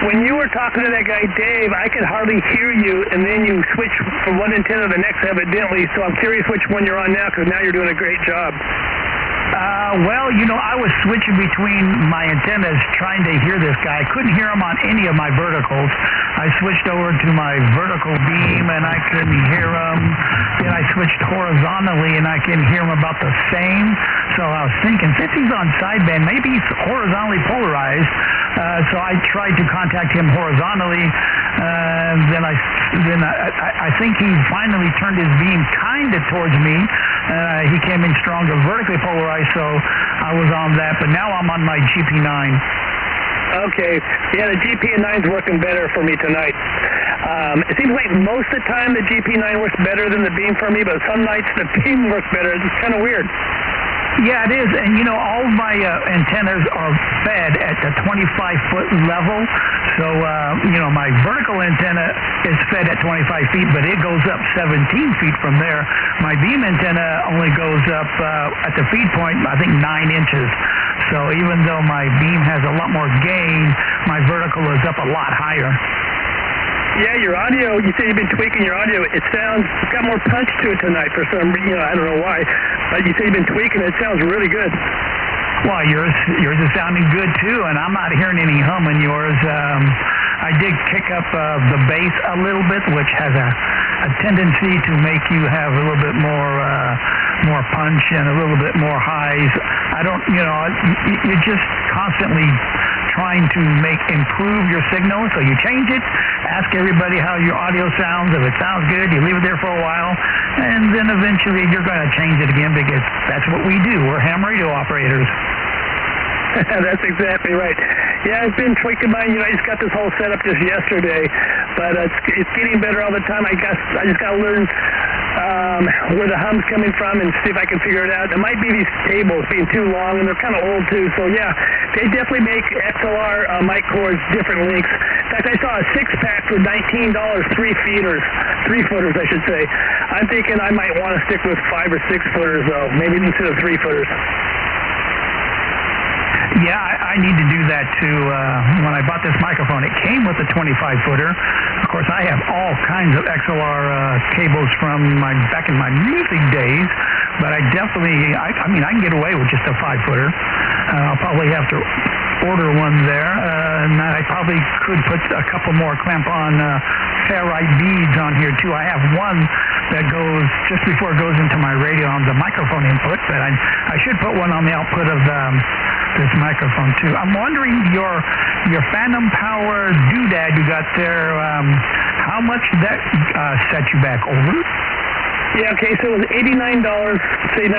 When you were talking to that guy, Dave, I could hardly hear you, and then you switch from one antenna to the next evidently, so I'm curious which one you're on now, because now you're doing a great job. Well, I was switching between my antennas trying to hear this guy. I couldn't hear him on any of my verticals. I switched over to my vertical beam, and I couldn't hear him. Then I switched horizontally, and I can hear him about the same. So I was thinking, since he's on sideband, maybe he's horizontally polarized. So I tried to contact him horizontally. Then I think he finally turned his beam kind of towards me. He came in stronger vertically polarized, so I was on that. But now I'm on my GP9. Okay. Yeah, the GP9's working better for me tonight. It seems like most of the time the GP9 works better than the beam for me, but some nights the beam works better. It's kind of weird. Yeah, it is. And, all of my antennas are fed at the 25-foot level. So, my vertical antenna is fed at 25 feet, but it goes up 17 feet from there. My beam antenna only goes up at the feed point, I think, 9 inches. So even though my beam has a lot more gain, my vertical is up a lot higher. Yeah, your audio, you said you've been tweaking your audio. It's got more punch to it tonight for some reason. I don't know why. But you said you've been tweaking it. It sounds really good. Well, yours is sounding good, too, and I'm not hearing any hum in yours. I did kick up the bass a little bit, which has a tendency to make you have a little bit more punch and a little bit more highs. I don't, you're just constantly trying to improve your signal, so you change it, ask everybody how your audio sounds. If it sounds good, you leave it there for a while, and then eventually you're going to change it again because that's what we do. We're ham radio operators. That's exactly right. Yeah, I've been tweaking mine. I just got this whole setup just yesterday, but it's getting better all the time. I just got to learn where the hum's coming from and see if I can figure it out. It might be these cables being too long, and they're kind of old too. So yeah, they definitely make XLR mic cords different lengths. In fact, I saw a 6-pack for $19, 3-footers, I should say. I'm thinking I might want to stick with 5 or 6 footers though, maybe instead of 3-footers. Yeah, I need to do that too. When I bought this microphone, it came with a 25-footer. Of course, I have all kinds of XLR cables from back in my music days, but I definitely, I can get away with just a 5-footer. I'll probably have to order one there, and I probably could put a couple more clamp-on ferrite beads on here too. I have one that goes just before it goes into my radio on the microphone input, but I should put one on the output of this microphone too. I'm wondering your phantom power doodad you got there, how much did that set you back? Over? Yeah, okay, so it was $89, say $90.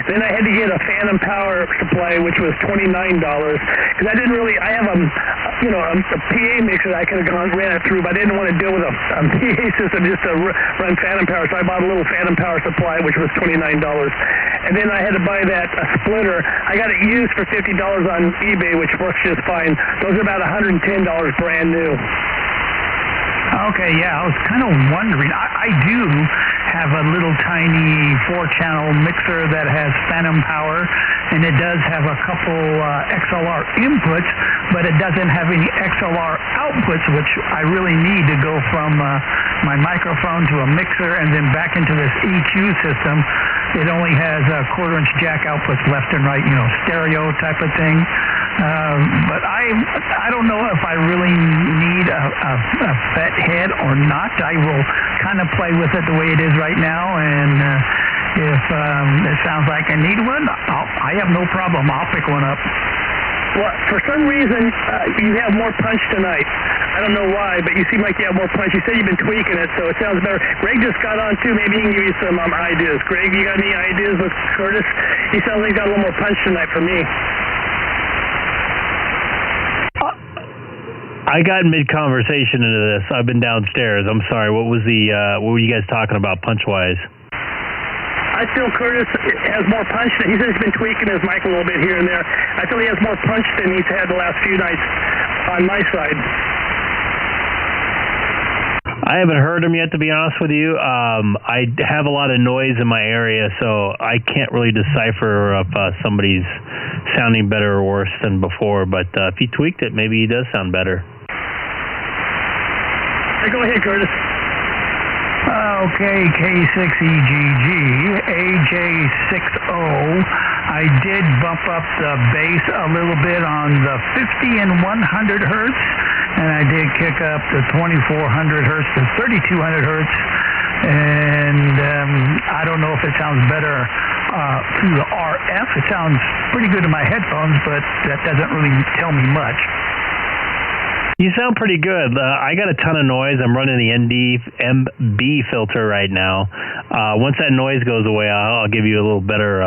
Then I had to get a phantom power supply, which was $29, because I didn't really, I have a PA mixer that I could have ran it through, but I didn't want to deal with a PA system just to run phantom power, so I bought a little phantom power supply, which was $29. And then I had to buy that splitter. I got it used for $50 on eBay, which works just fine. Those are about $110 brand new. Okay, yeah, I was kind of wondering. I do have a little tiny 4-channel mixer that has phantom power, and it does have a couple XLR inputs, but it doesn't have any XLR outputs, which I really need to go from my microphone to a mixer and then back into this EQ system. It only has a 1/4-inch jack outputs left and right, stereo type of thing. But I don't know if I really need a FET head or not. I will kind of play with it the way it is right now, and if it sounds like I need one, I have no problem. I'll pick one up. Well, for some reason, you have more punch tonight. I don't know why, but you seem like you have more punch. You said you've been tweaking it, so it sounds better. Greg just got on, too. Maybe he can give you some ideas. Greg, you got any ideas with Curtis? He sounds like he's got a little more punch tonight for me. I got mid-conversation into this. I've been downstairs. I'm sorry. What were you guys talking about punch-wise? I feel Curtis has more punch. He says he's been tweaking his mic a little bit here and there. I feel he has more punch than he's had the last few nights on my side. I haven't heard him yet, to be honest with you. I have a lot of noise in my area, so I can't really decipher if somebody's sounding better or worse than before. But if he tweaked it, maybe he does sound better. Hey, go ahead, Curtis. Okay, K6EGG, AJ60. I did bump up the bass a little bit on the 50 and 100 hertz, and I did kick up the 2400 hertz to 3200 hertz, and I don't know if it sounds better through the RF. It sounds pretty good in my headphones, but that doesn't really tell me much. You sound pretty good. I got a ton of noise. I'm running the ND-MB filter right now. Once that noise goes away, I'll give you a little better,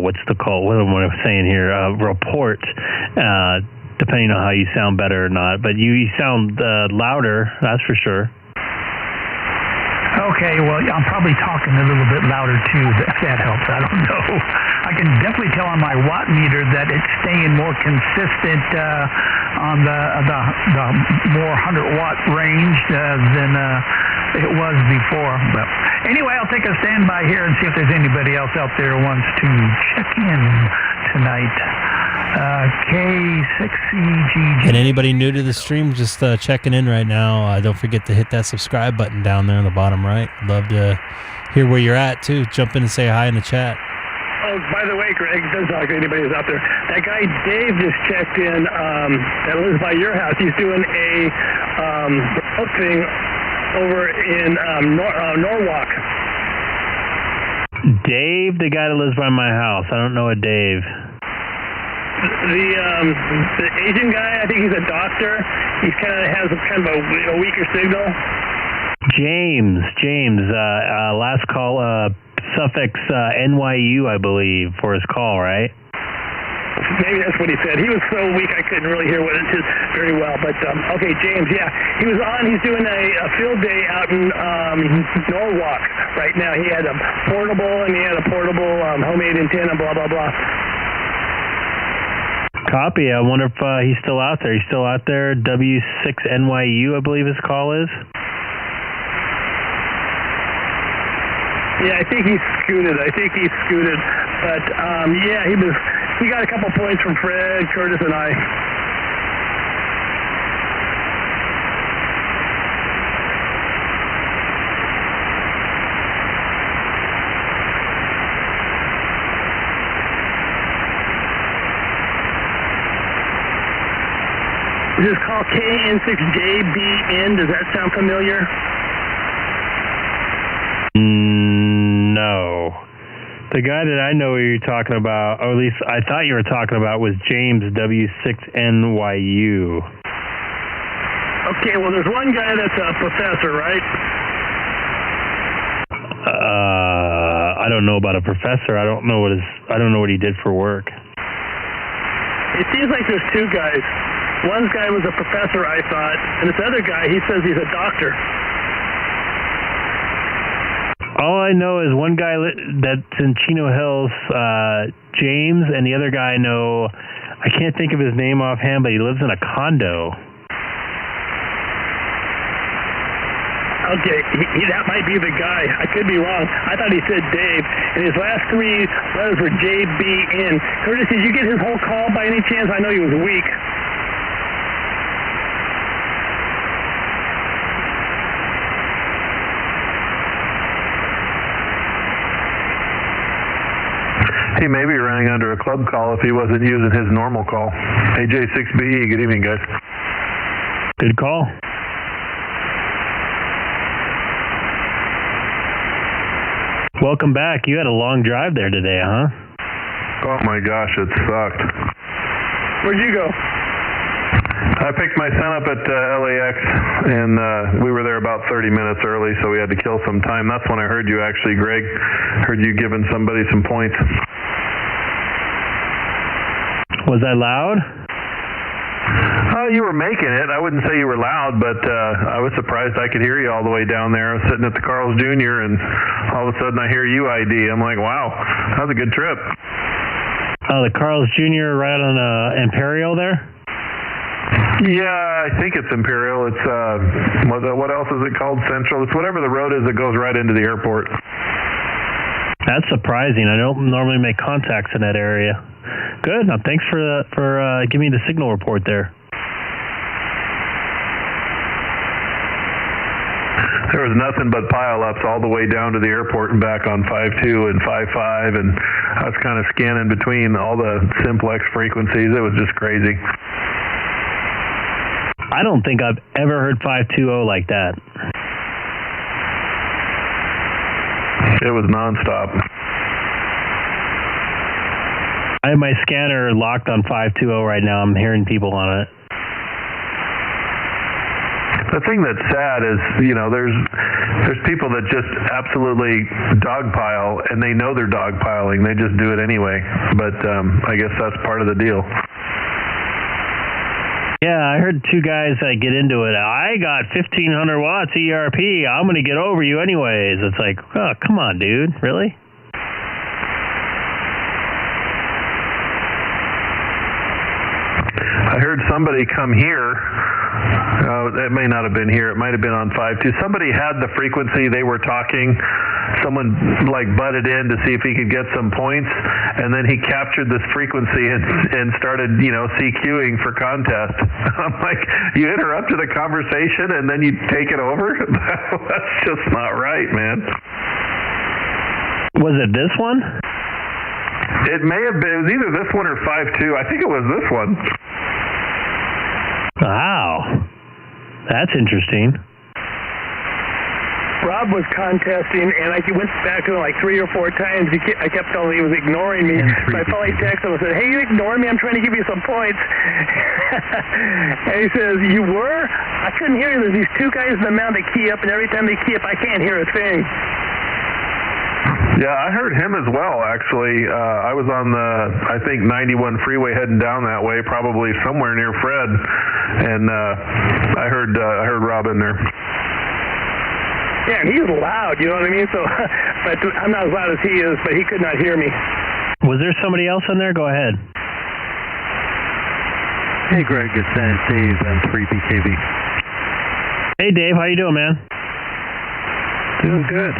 what's the call? What am I saying here? Report, depending on how you sound better or not. But you sound louder, that's for sure. Okay, well, I'm probably talking a little bit louder too, if that helps. I don't know. I can definitely tell on my watt meter that it's staying more consistent on the more 100-watt range than it was before. But anyway, I'll take a standby here and see if there's anybody else out there who wants to check in tonight. K6EGG. And anybody new to the stream, just checking in right now, don't forget to hit that subscribe button down there on the bottom right. Love to hear where you're at, too. Jump in and say hi in the chat. Oh, by the way, Greg, it doesn't look like anybody is out there. That guy Dave just checked in that lives by your house. He's doing a remote thing over in Norwalk. Dave, the guy that lives by my house. I don't know a Dave. The Asian guy, I think he's a doctor. He has kind of a weaker signal. James, last call, suffix NYU, I believe, for his call, right? Maybe that's what he said. He was so weak I couldn't really hear what it is very well. But, okay, James, yeah. He was on. He's doing a field day out in Norwalk right now. He had a portable, and he had a portable homemade antenna, blah, blah, blah. Copy. I wonder if he's still out there. He's still out there. W6NYU, I believe his call is. Yeah, I think he's scooted. But, yeah, he got a couple points from Fred, Curtis, and I. Is this call KN6JBN? Does that sound familiar? No. The guy that I know you're talking about, or at least I thought you were talking about, was James W6NYU. Okay, well, there's one guy that's a professor, right? I don't know about a professor. I don't know what he did for work. It seems like there's two guys. One guy was a professor, I thought, and this other guy, he says he's a doctor. All I know is one guy that's in Chino Hills, James, and the other guy I know, I can't think of his name offhand, but he lives in a condo. Okay, that might be the guy. I could be wrong. I thought he said Dave, and his last three letters were JBN. Curtis, did you get his whole call by any chance? I know he was weak. He may be running under a club call if he wasn't using his normal call. AJ6BE, good evening, guys. Good call. Welcome back. You had a long drive there today, huh? Oh my gosh, it sucked. Where'd you go? I picked my son up at LAX, and we were there about 30 minutes early, so we had to kill some time. That's when I heard you actually, Greg. Heard you giving somebody some points. Was I loud? You were making it. I wouldn't say you were loud, but I was surprised I could hear you all the way down there. I was sitting at the Carl's Jr., and all of a sudden I hear UID. I'm like, wow, that was a good trip. Oh, the Carl's Jr. right on Imperial there? Yeah, I think it's Imperial. It's, what else is it called? Central? It's whatever the road is that goes right into the airport. That's surprising. I don't normally make contacts in that area. Good. Now, thanks for giving me the signal report there. There was nothing but pile-ups all the way down to the airport and back on 5.2 and 5.5, and I was kind of scanning between all the simplex frequencies. It was just crazy. I don't think I've ever heard 520 like that. It was nonstop. I have my scanner locked on 520 right now. I'm hearing people on it. The thing that's sad is, there's people that just absolutely dogpile, and they know they're dogpiling. They just do it anyway. But I guess that's part of the deal. Yeah, I heard two guys get into it. I got 1,500 watts ERP. I'm going to get over you anyways. It's like, oh, come on, dude. Really? I heard somebody come here. It may not have been here. It might have been on 5.2. Somebody had the frequency. They were talking. Someone butted in to see if he could get some points, and then he captured this frequency and started, CQing for contest. I'm like, you interrupted a conversation and then you take it over? That's just not right, man. Was it this one? It may have been. It was either this one or 5.2. I think it was this one. Wow. That's interesting. Rob was contesting, and I went back to him 3 or 4 times. I kept telling him he was ignoring me. So I finally texted him and said, hey, you ignoring me? I'm trying to give you some points. And he says, you were? I couldn't hear you. There's these two guys in the mountain that key up, and every time they key up, I can't hear a thing. Yeah, I heard him as well, actually. I was on the, I think, 91 freeway heading down that way, probably somewhere near Fred, and I heard Rob in there. Yeah, and he was loud, you know what I mean? So, but I'm not as loud as he is, but he could not hear me. Was there somebody else in there? Go ahead. Hey, Greg, it's Dave, M3BKB. Hey, Dave, how you doing, man? Doing good.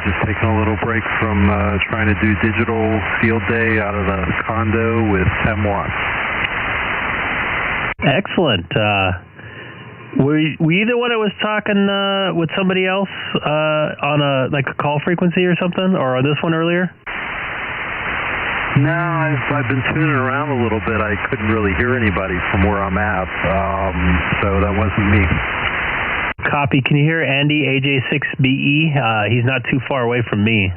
Just taking a little break from trying to do digital field day out of the condo with 10 watts. Excellent. Were either one of us talking with somebody else on a call frequency or something, or this one earlier? No, I've been tuning around a little bit. I couldn't really hear anybody from where I'm at, so that wasn't me. Copy. Can you hear Andy, AJ6BE? He's not too far away from me.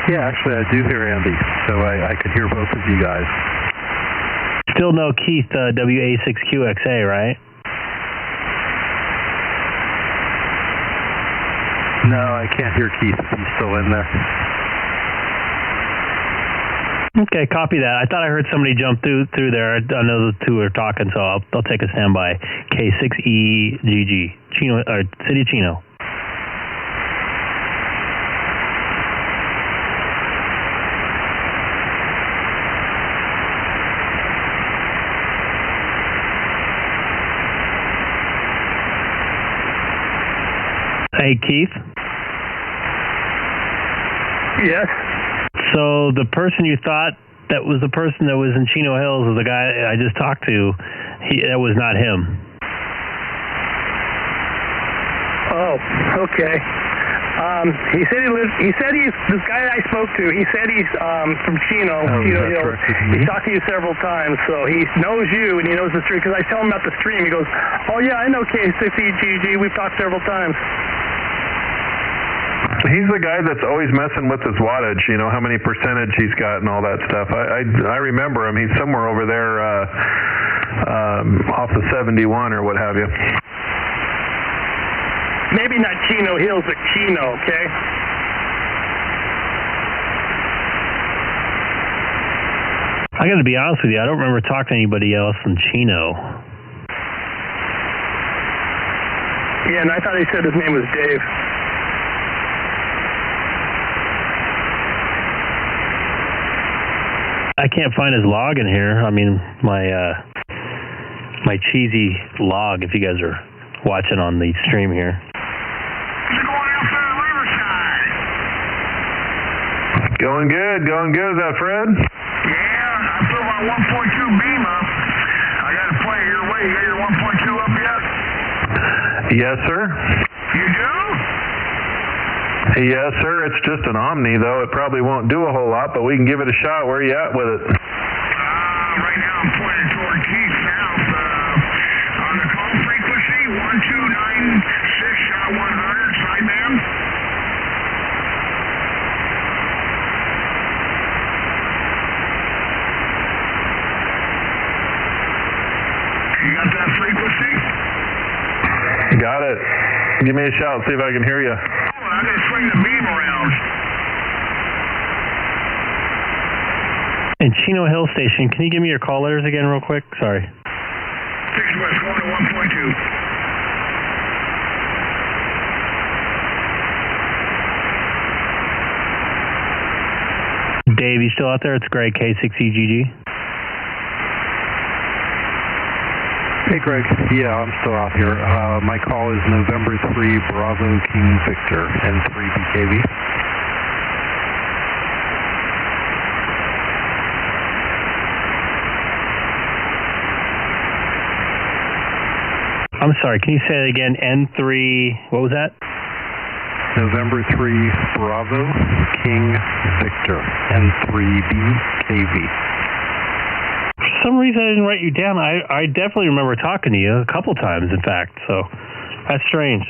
Yeah, actually, I do hear Andy, so I could hear both of you guys. Still no Keith, WA6QXA, right? No, I can't hear Keith if he's still in there. Okay, copy that. I thought I heard somebody jump through there. I know the two are talking, so I'll take a standby. K6EGG, Chino, or City of Chino. Hey, Keith? Yes? So the person you thought that was the person that was in Chino Hills was the guy I just talked to. That was not him. Oh, okay. This guy I spoke to, he said he's from Chino Hills. He's talked to you several times, so he knows you and he knows the stream. Because I tell him about the stream, he goes, oh yeah, I know K6EGG, we've talked several times. He's the guy that's always messing with his wattage, you know, how many percentage he's got and all that stuff. I remember him. He's somewhere over there off the 71 or what have you. Maybe not Chino Hills, but Chino, okay? I got to be honest with you, I don't remember talking to anybody else from Chino. Yeah, and I thought he said his name was Dave. I can't find his log in here. I mean, my cheesy log, if you guys are watching on the stream here. Going good. Is that Fred? Yeah, I put my 1.2 beam up. I got to play your way. You got your 1.2 up yet? Yes, sir. You do? Yes, sir. It's just an Omni, though. It probably won't do a whole lot, but we can give it a shot. Where are you at with it? Right now I'm pointed toward Keith South. On the call frequency, 1296.100, sideband. You got that frequency? Got it. Give me a shout, see if I can hear you. I'm going to swing the beam around. And Chino Hill Station, can you give me your call letters again real quick? Sorry. 6 West, going to 1.2. Dave, you still out there? It's Greg, K6EGG. Hey, Greg. Yeah, I'm still out here. My call is November 3, Bravo King Victor, N3 BKV. I'm sorry, can you say that again? N3, what was that? November 3, Bravo King Victor, N3 BKV. For some reason I didn't write you down. I definitely remember talking to you a couple times, in fact, so that's strange.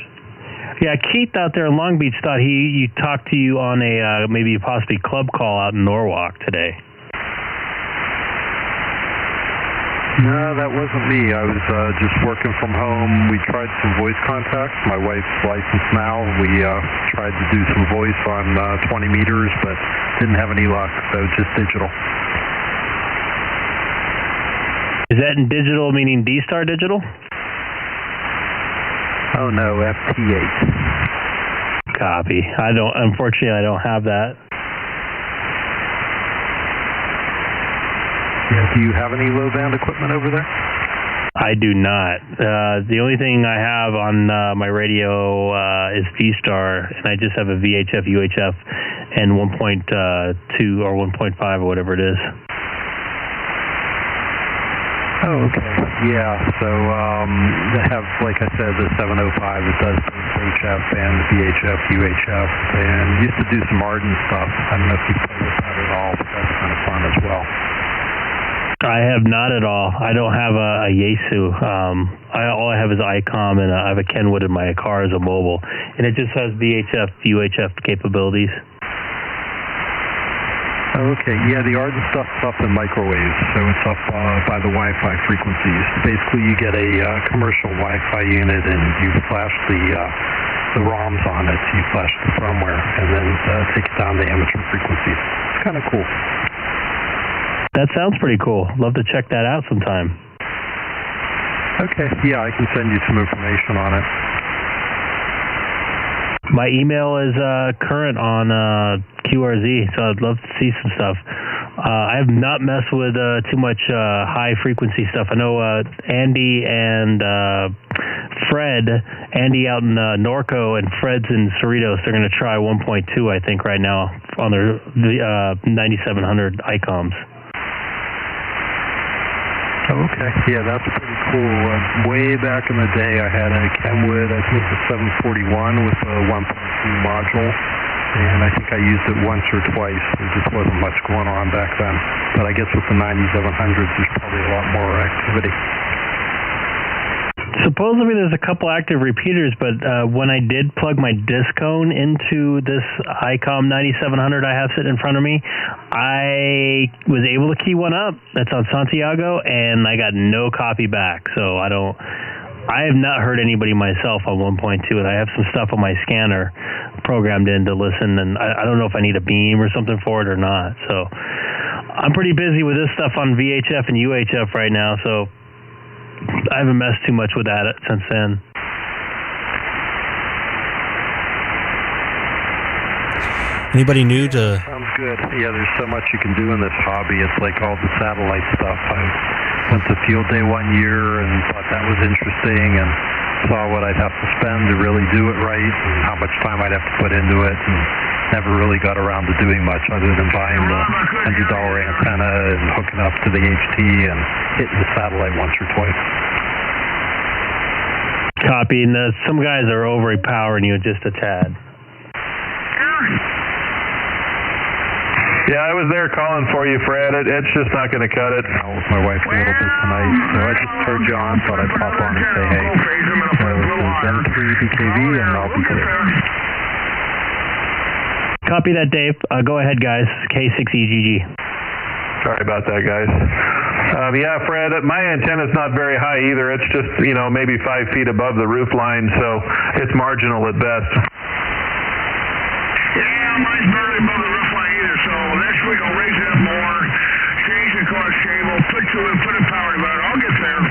Yeah, Keith out there in Long Beach thought he talked to you on a maybe possibly club call out in Norwalk today. No, that wasn't me. I was just working from home. We tried some voice contacts. My wife's licensed now. We tried to do some voice on 20 meters, but didn't have any luck, so just digital. Is that in digital, meaning D-Star digital? Oh no, FT8. Copy. Unfortunately, I don't have that. Yeah, do you have any low-band equipment over there? I do not. The only thing I have on my radio is D-Star, and I just have a VHF, UHF, and 1.2 or 1.5 or whatever it is. Oh, okay. Yeah, so they have, like I said, the 705. It does HF and VHF, UHF, and used to do some Arden stuff. I don't know if you play with that or all, but that's kind of fun as well. I have not at all. I don't have a Yaesu. All I have is Icom, and I have a Kenwood in my car as a mobile, and it just has VHF, UHF capabilities. Okay, yeah, the Arden stuff's up in microwaves, so it's up by the Wi-Fi frequencies. Basically, you get a commercial Wi-Fi unit, and you flash the ROMs on it, so you flash the firmware, and then take it down to amateur frequencies. It's kind of cool. That sounds pretty cool. Love to check that out sometime. Okay, yeah, I can send you some information on it. My email is current on QRZ, so I'd love to see some stuff. I have not messed with too much high-frequency stuff. I know Andy and Fred, Andy out in Norco and Fred's in Cerritos, they're going to try 1.2, I think, right now on their 9700 Icoms. Okay, yeah, that's pretty cool. Way back in the day, I had a Kenwood, I think the 741 with a 1.2 module, and I think I used it once or twice. There just wasn't much going on back then. But I guess with the 9700s, there's probably a lot more activity. Supposedly there's a couple active repeaters, but when I did plug my Discone into this Icom 9700 I have sitting in front of me, I was able to key one up. That's on Santiago, and I got no copy back. So I have not heard anybody myself on 1.2, and I have some stuff on my scanner programmed in to listen, and I don't know if I need a beam or something for it or not. So I'm pretty busy with this stuff on VHF and UHF right now, so I haven't messed too much with that since then. Anybody new to... Sounds good. Yeah, there's so much you can do in this hobby. It's like all the satellite stuff. I went to field day one year and thought that was interesting and saw what I'd have to spend to really do it right and how much time I'd have to put into it, and never really got around to doing much other than buying the $100 antenna and hooking up to the HT and hitting the satellite once or twice. Copy. And some guys are overpowering you just a tad. Yeah, I was there calling for you, Fred. It's just not going to cut it. I was with my wife a little bit tonight, so I just turned you on, thought I'd pop on and say hey. So it's M3BKV, and I'll be good. Copy that, Dave. Go ahead, guys. K6EGG. Sorry about that, guys. Yeah, Fred, my antenna's not very high either. It's just, maybe 5 feet above the roof line, so it's marginal at best. Yeah, mine's barely above the roof line either, so next week I'll raise it up more, change the coax cable, put a power divider. I'll get there.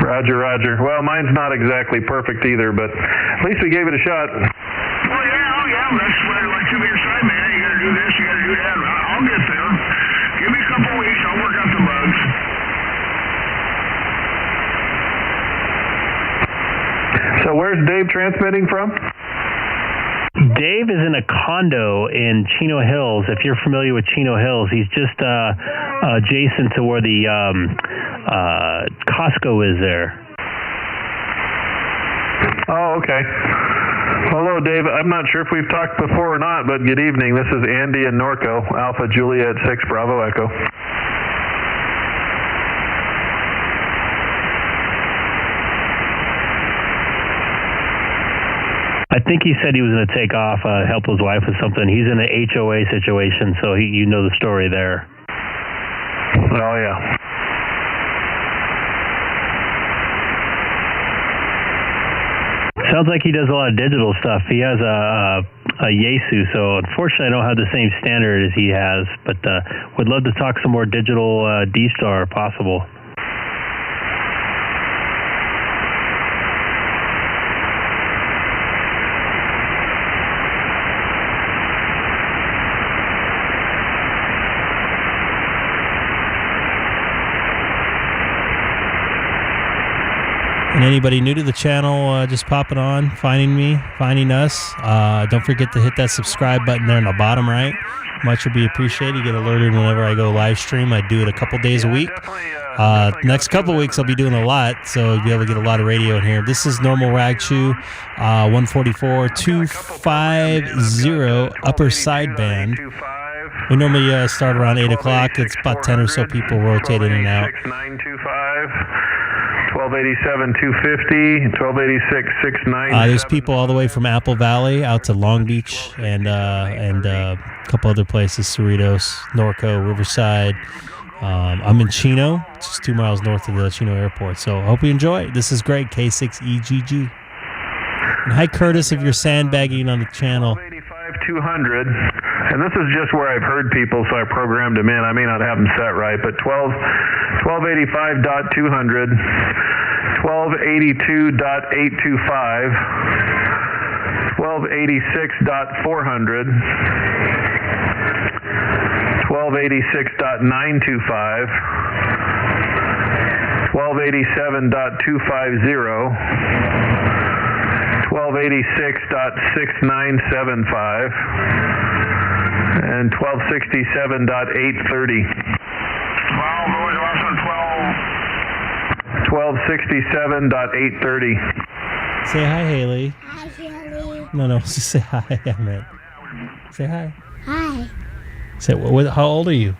Roger. Well, mine's not exactly perfect either, but at least we gave it a shot. Oh yeah, that's what I'd like to be your side man. You gotta do this, you gotta do that. I'll get there. Give me a couple weeks, I'll work out the bugs. So where's Dave transmitting from? Dave is in a condo in Chino Hills. If you're familiar with Chino Hills, he's just adjacent to where the Costco is there. Oh, okay. Hello, Dave. I'm not sure if we've talked before or not, but good evening. This is Andy in Norco, Alpha Juliet 6 Bravo Echo. I think he said he was going to take off, help his wife with something. He's in an HOA situation, so you know the story there. Oh, yeah. Sounds like he does a lot of digital stuff. He has a Yaesu, so unfortunately I don't have the same standard as he has, but would love to talk some more digital D-Star if possible. And anybody new to the channel, just pop it on, finding us. Don't forget to hit that subscribe button there in the bottom right. Much would be appreciated. You get alerted whenever I go live stream. I do it a couple days a week. Next couple weeks I'll be doing a lot, so you'll be able to get a lot of radio in here. This is Normal Ragchew, 144 250 upper sideband. We normally start around 8 o'clock. It's about 10 or so people rotate in and out. 1287 250, 1286 697. There's people all the way from Apple Valley out to Long Beach and a couple other places, Cerritos, Norco, Riverside. I'm in Chino, just 2 miles north of the Chino airport. So I hope you enjoy. This is Greg, K6EGG. And hi, Curtis, if you're sandbagging on the channel. 200, and this is just where I've heard people, so I programmed them in. I may not have them set right, but 1285.200, 1282.825, 1286.400, 1286.925, 1287.250, 1286.6975, and 1267.830. 1267.830. Say hi, Haley. Hi, Haley. No, just say hi. I meant. Say hi. Hi. Say, how old are you?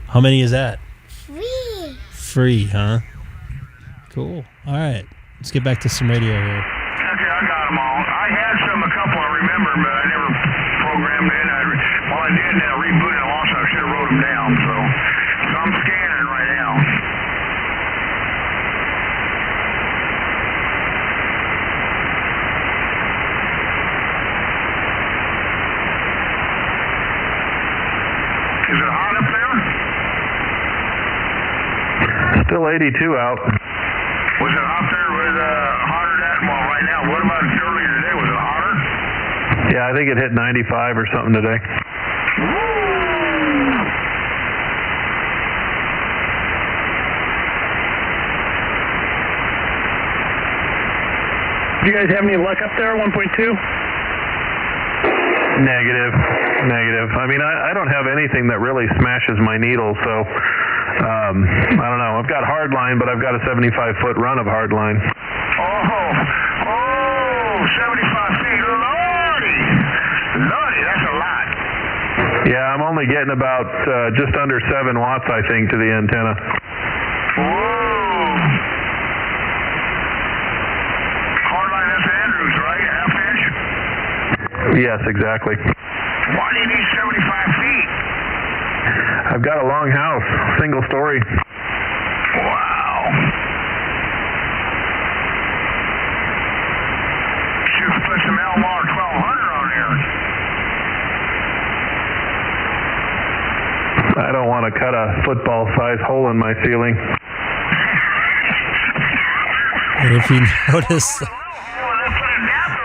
How many is that? 3. Free, huh? Cool. All right. Let's get back to some radio here. Okay, I got them all. I had a couple I remember, but I never programmed in. Well, I did, and then I rebooted them also. I should have wrote them down, so I'm scanning right now. Is it hot up there? Still 82 out. Was it hot there? Was hotter than well right now? What about earlier today? Was it hotter? Yeah, I think it hit 95 or something today. Do you guys have any luck up there, 1.2? Negative. I mean, I don't have anything that really smashes my needle, so I don't know. I've got hard line, but I've got a 75-foot run of hard line. Oh, 75 feet. Lordy, that's a lot. Yeah, I'm only getting about just under 7 watts, I think, to the antenna. Whoa. Hard line, that's Andrews, right? Half inch? Yes, exactly. Why do you need 75 feet? I've got a long house, single story. Wow. Should put some Elmar 1200 on there. I don't want to cut a football-sized hole in my ceiling. And if you notice,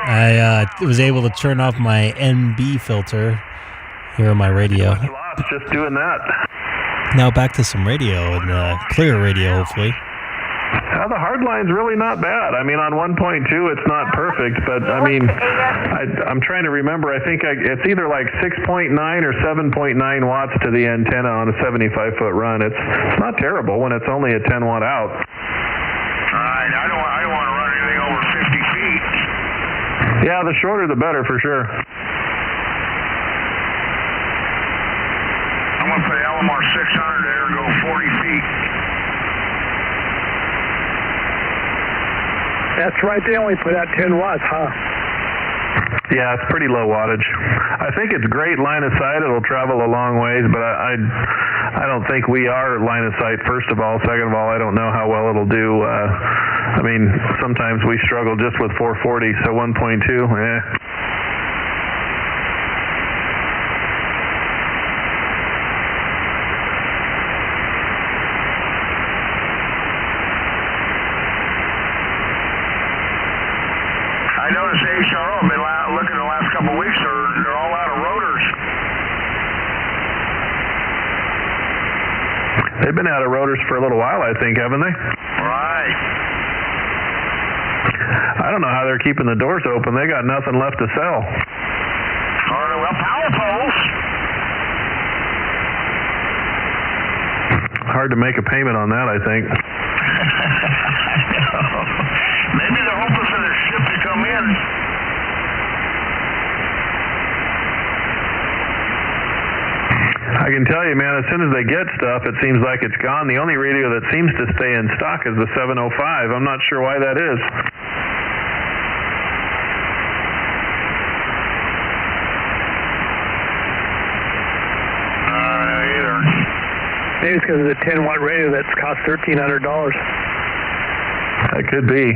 I was able to turn off my NB filter here on my radio. Just doing that. Now back to some radio and clear radio, hopefully. The hard line's really not bad. I mean, on 1.2, it's not perfect, but I mean, I'm trying to remember. I think it's either like 6.9 or 7.9 watts to the antenna on a 75-foot run. It's not terrible when it's only a 10-watt out. All right, I don't want to run anything over 50 feet. Yeah, the shorter the better for sure. I'm going to put LMR 600 there and go 40 feet. That's right. They only put out 10 watts, huh? Yeah, it's pretty low wattage. I think it's great line of sight. It'll travel a long ways, but I don't think we are line of sight, first of all. Second of all, I don't know how well it'll do. I mean, sometimes we struggle just with 440, so 1.2, I noticed HRO, I've been looking the last couple of weeks, they're all out of rotors. They've been out of rotors for a little while, I think, haven't they? Right. I don't know how they're keeping the doors open. They got nothing left to sell. Well, power poles. Hard to make a payment on that, I think. Maybe they're hoping for their ship to come in. can tell you, man, as soon as they get stuff, it seems like it's gone. The only radio that seems to stay in stock is the 705. I'm not sure why that is. Maybe it's because of the 10-watt radio that's cost $1,300. That could be.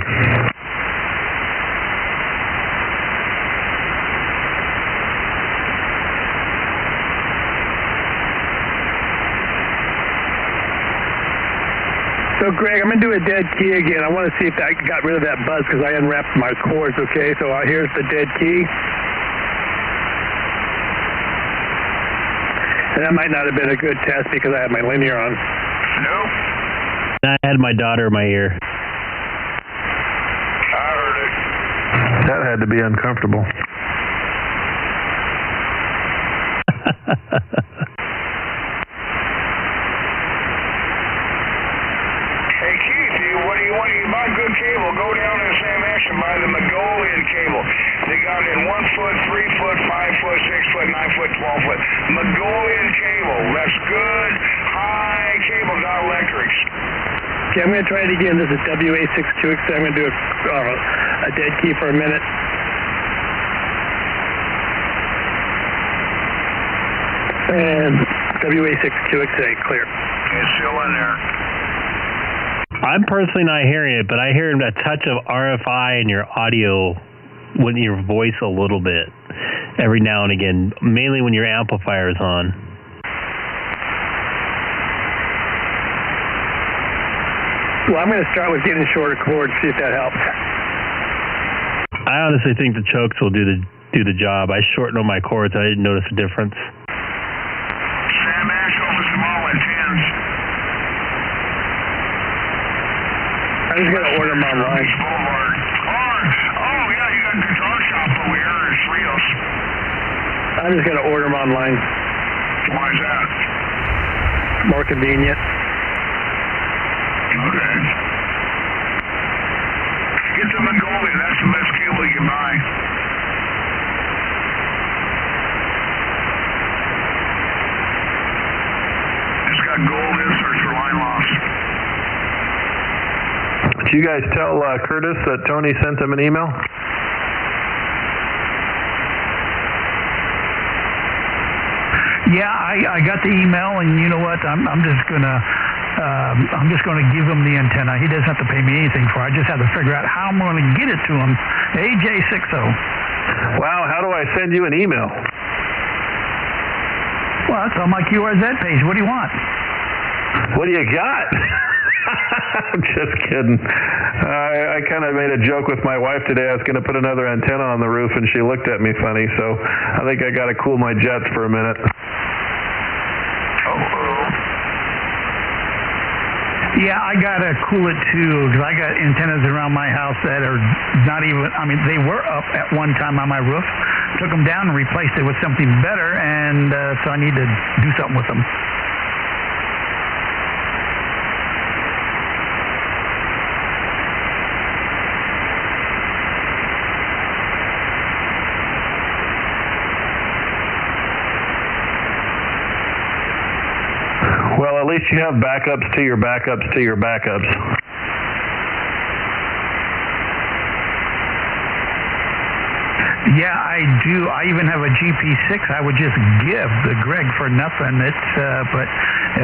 So, Greg, I'm going to do a dead key again. I want to see if I got rid of that buzz because I unwrapped my cords, okay? So here's the dead key. And that might not have been a good test because I had my linear on. Nope. I had my daughter in my ear. I heard it. That had to be uncomfortable. Hey, Keith, what do you want? You buy good cable, go down to Sam Ash and buy the Mongolian cable. They got it in 1 foot, 3 foot, 5 foot, 6 foot, 9 foot, 12 foot. Mongolian cable. That's good, high cable, not electrics. Okay, I'm going to try it again. This is WA62XA. I'm going to do a dead key for a minute. And WA62XA, clear. It's still in there. I'm personally not hearing it, but I hear a touch of RFI in your audio, with your voice a little bit, every now and again, mainly when your amplifier is on. Well, I'm going to start with getting shorter cords, see if that helps. I honestly think the chokes will do the job. I shortened all my cords. I didn't notice a difference. Sam Ash over small antennas. I'm just going to order them online. Oh, yeah, you got a guitar shop over here in Rios. I'm just going to order them online. Why is that? More convenient. Okay. Get the Mongolian. That's the best cable you can buy. It's got gold inserts for line loss. Did you guys tell Curtis that Tony sent him an email? Yeah, I got the email, and you know what? I'm just gonna give him the antenna. He doesn't have to pay me anything for it. I just have to figure out how I'm going to get it to him. AJ60. Wow, how do I send you an email? Well, that's on my QRZ page. What do you want? What do you got? I'm just kidding. I kind of made a joke with my wife today. I was going to put another antenna on the roof, and she looked at me funny, so I think I got to cool my jets for a minute. Yeah, I got to cool it too, because I got antennas around my house that are not even, I mean, they were up at one time on my roof, took them down and replaced it with something better, and so I need to do something with them. Well, at least you have backups to your backups to your backups. Yeah, I do. I even have a GP6 I would just give the Greg for nothing. It's but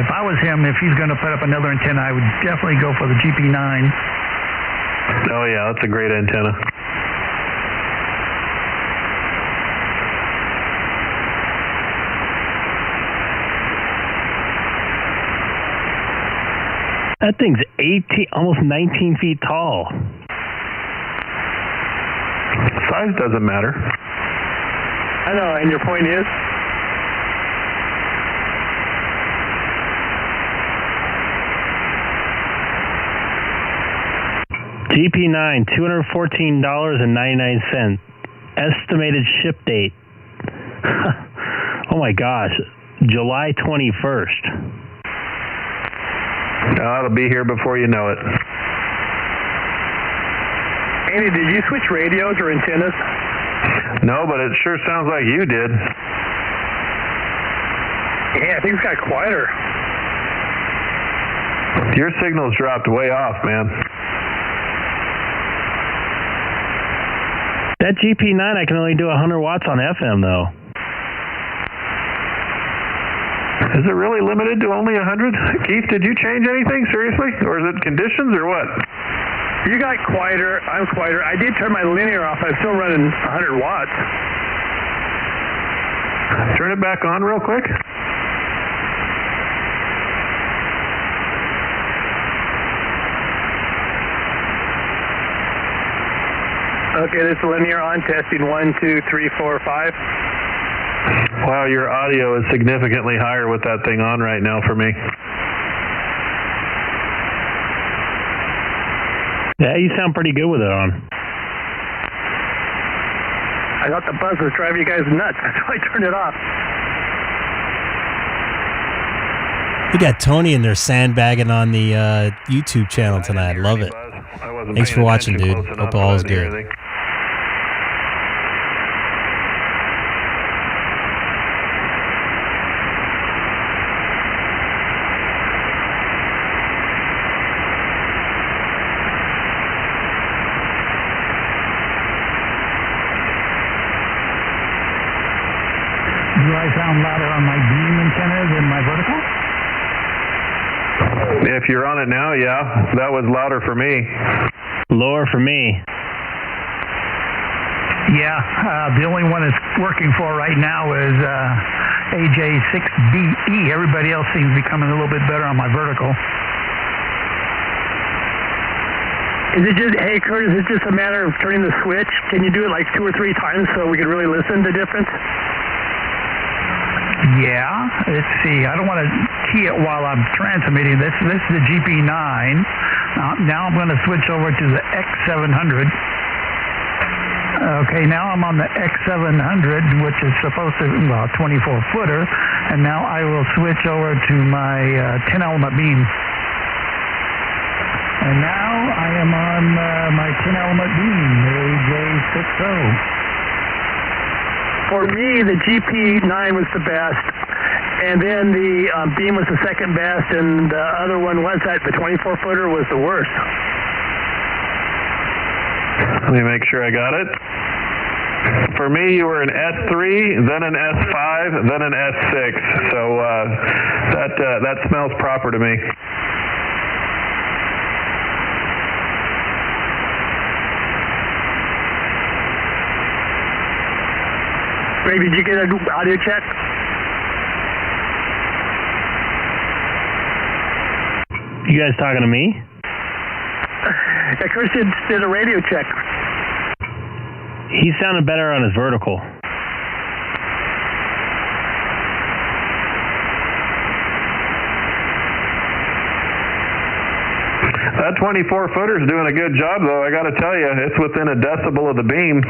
if I was him, if he's going to put up another antenna, I would definitely go for the GP9. Oh yeah, that's a great antenna. That thing's almost 19 feet tall. Size doesn't matter. I know, and your point is? GP9, $214.99. Estimated ship date. Oh my gosh, July 21st. It'll be here before you know it. Andy, did you switch radios or antennas? No, but it sure sounds like you did. Yeah, I think it's got quieter. Your signal's dropped way off, man. That GP9, I can only do 100 watts on FM, though. Is it really limited to only 100? Keith, did you change anything, seriously? Or is it conditions, or what? You got quieter, I'm quieter. I did turn my linear off. I'm still running 100 watts. Turn it back on real quick. Okay, this is linear on, testing 1, 2, 3, 4, 5. Wow, your audio is significantly higher with that thing on right now for me. Yeah, you sound pretty good with it on. I thought the buzz was driving you guys nuts. That's why I turned it off. We got Tony in there sandbagging on the YouTube channel tonight. Love it. Thanks for watching, dude. Hope all is good. Do I sound louder on my beam antenna than my vertical? If you're on it now, yeah. That was louder for me. Lower for me. Yeah, the only one that's working for right now is AJ6BE. Everybody else seems to be coming a little bit better on my vertical. Is it just, hey Kurt, is it just a matter of turning the switch? Can you do it like 2 or 3 times so we can really listen to the difference? Yeah, let's see. I don't want to key it while I'm transmitting. This is the GP9. Now I'm going to switch over to the X700. Okay, now I'm on the X700, which is supposed to, well, 24-footer. And now I will switch over to my 10-element beam. And now I am on my 10-element beam, AJ60. For me, the GP9 was the best, and then the beam was the second best, and the other one was that the 24-footer was the worst. Let me make sure I got it. For me, you were an S3, then an S5, then an S6. So that smells proper to me. Ray, did you get an audio check? You guys talking to me? Yeah, Chris did a radio check. He sounded better on his vertical. That 24-footer is doing a good job, though. I got to tell you, it's within a decibel of the beam.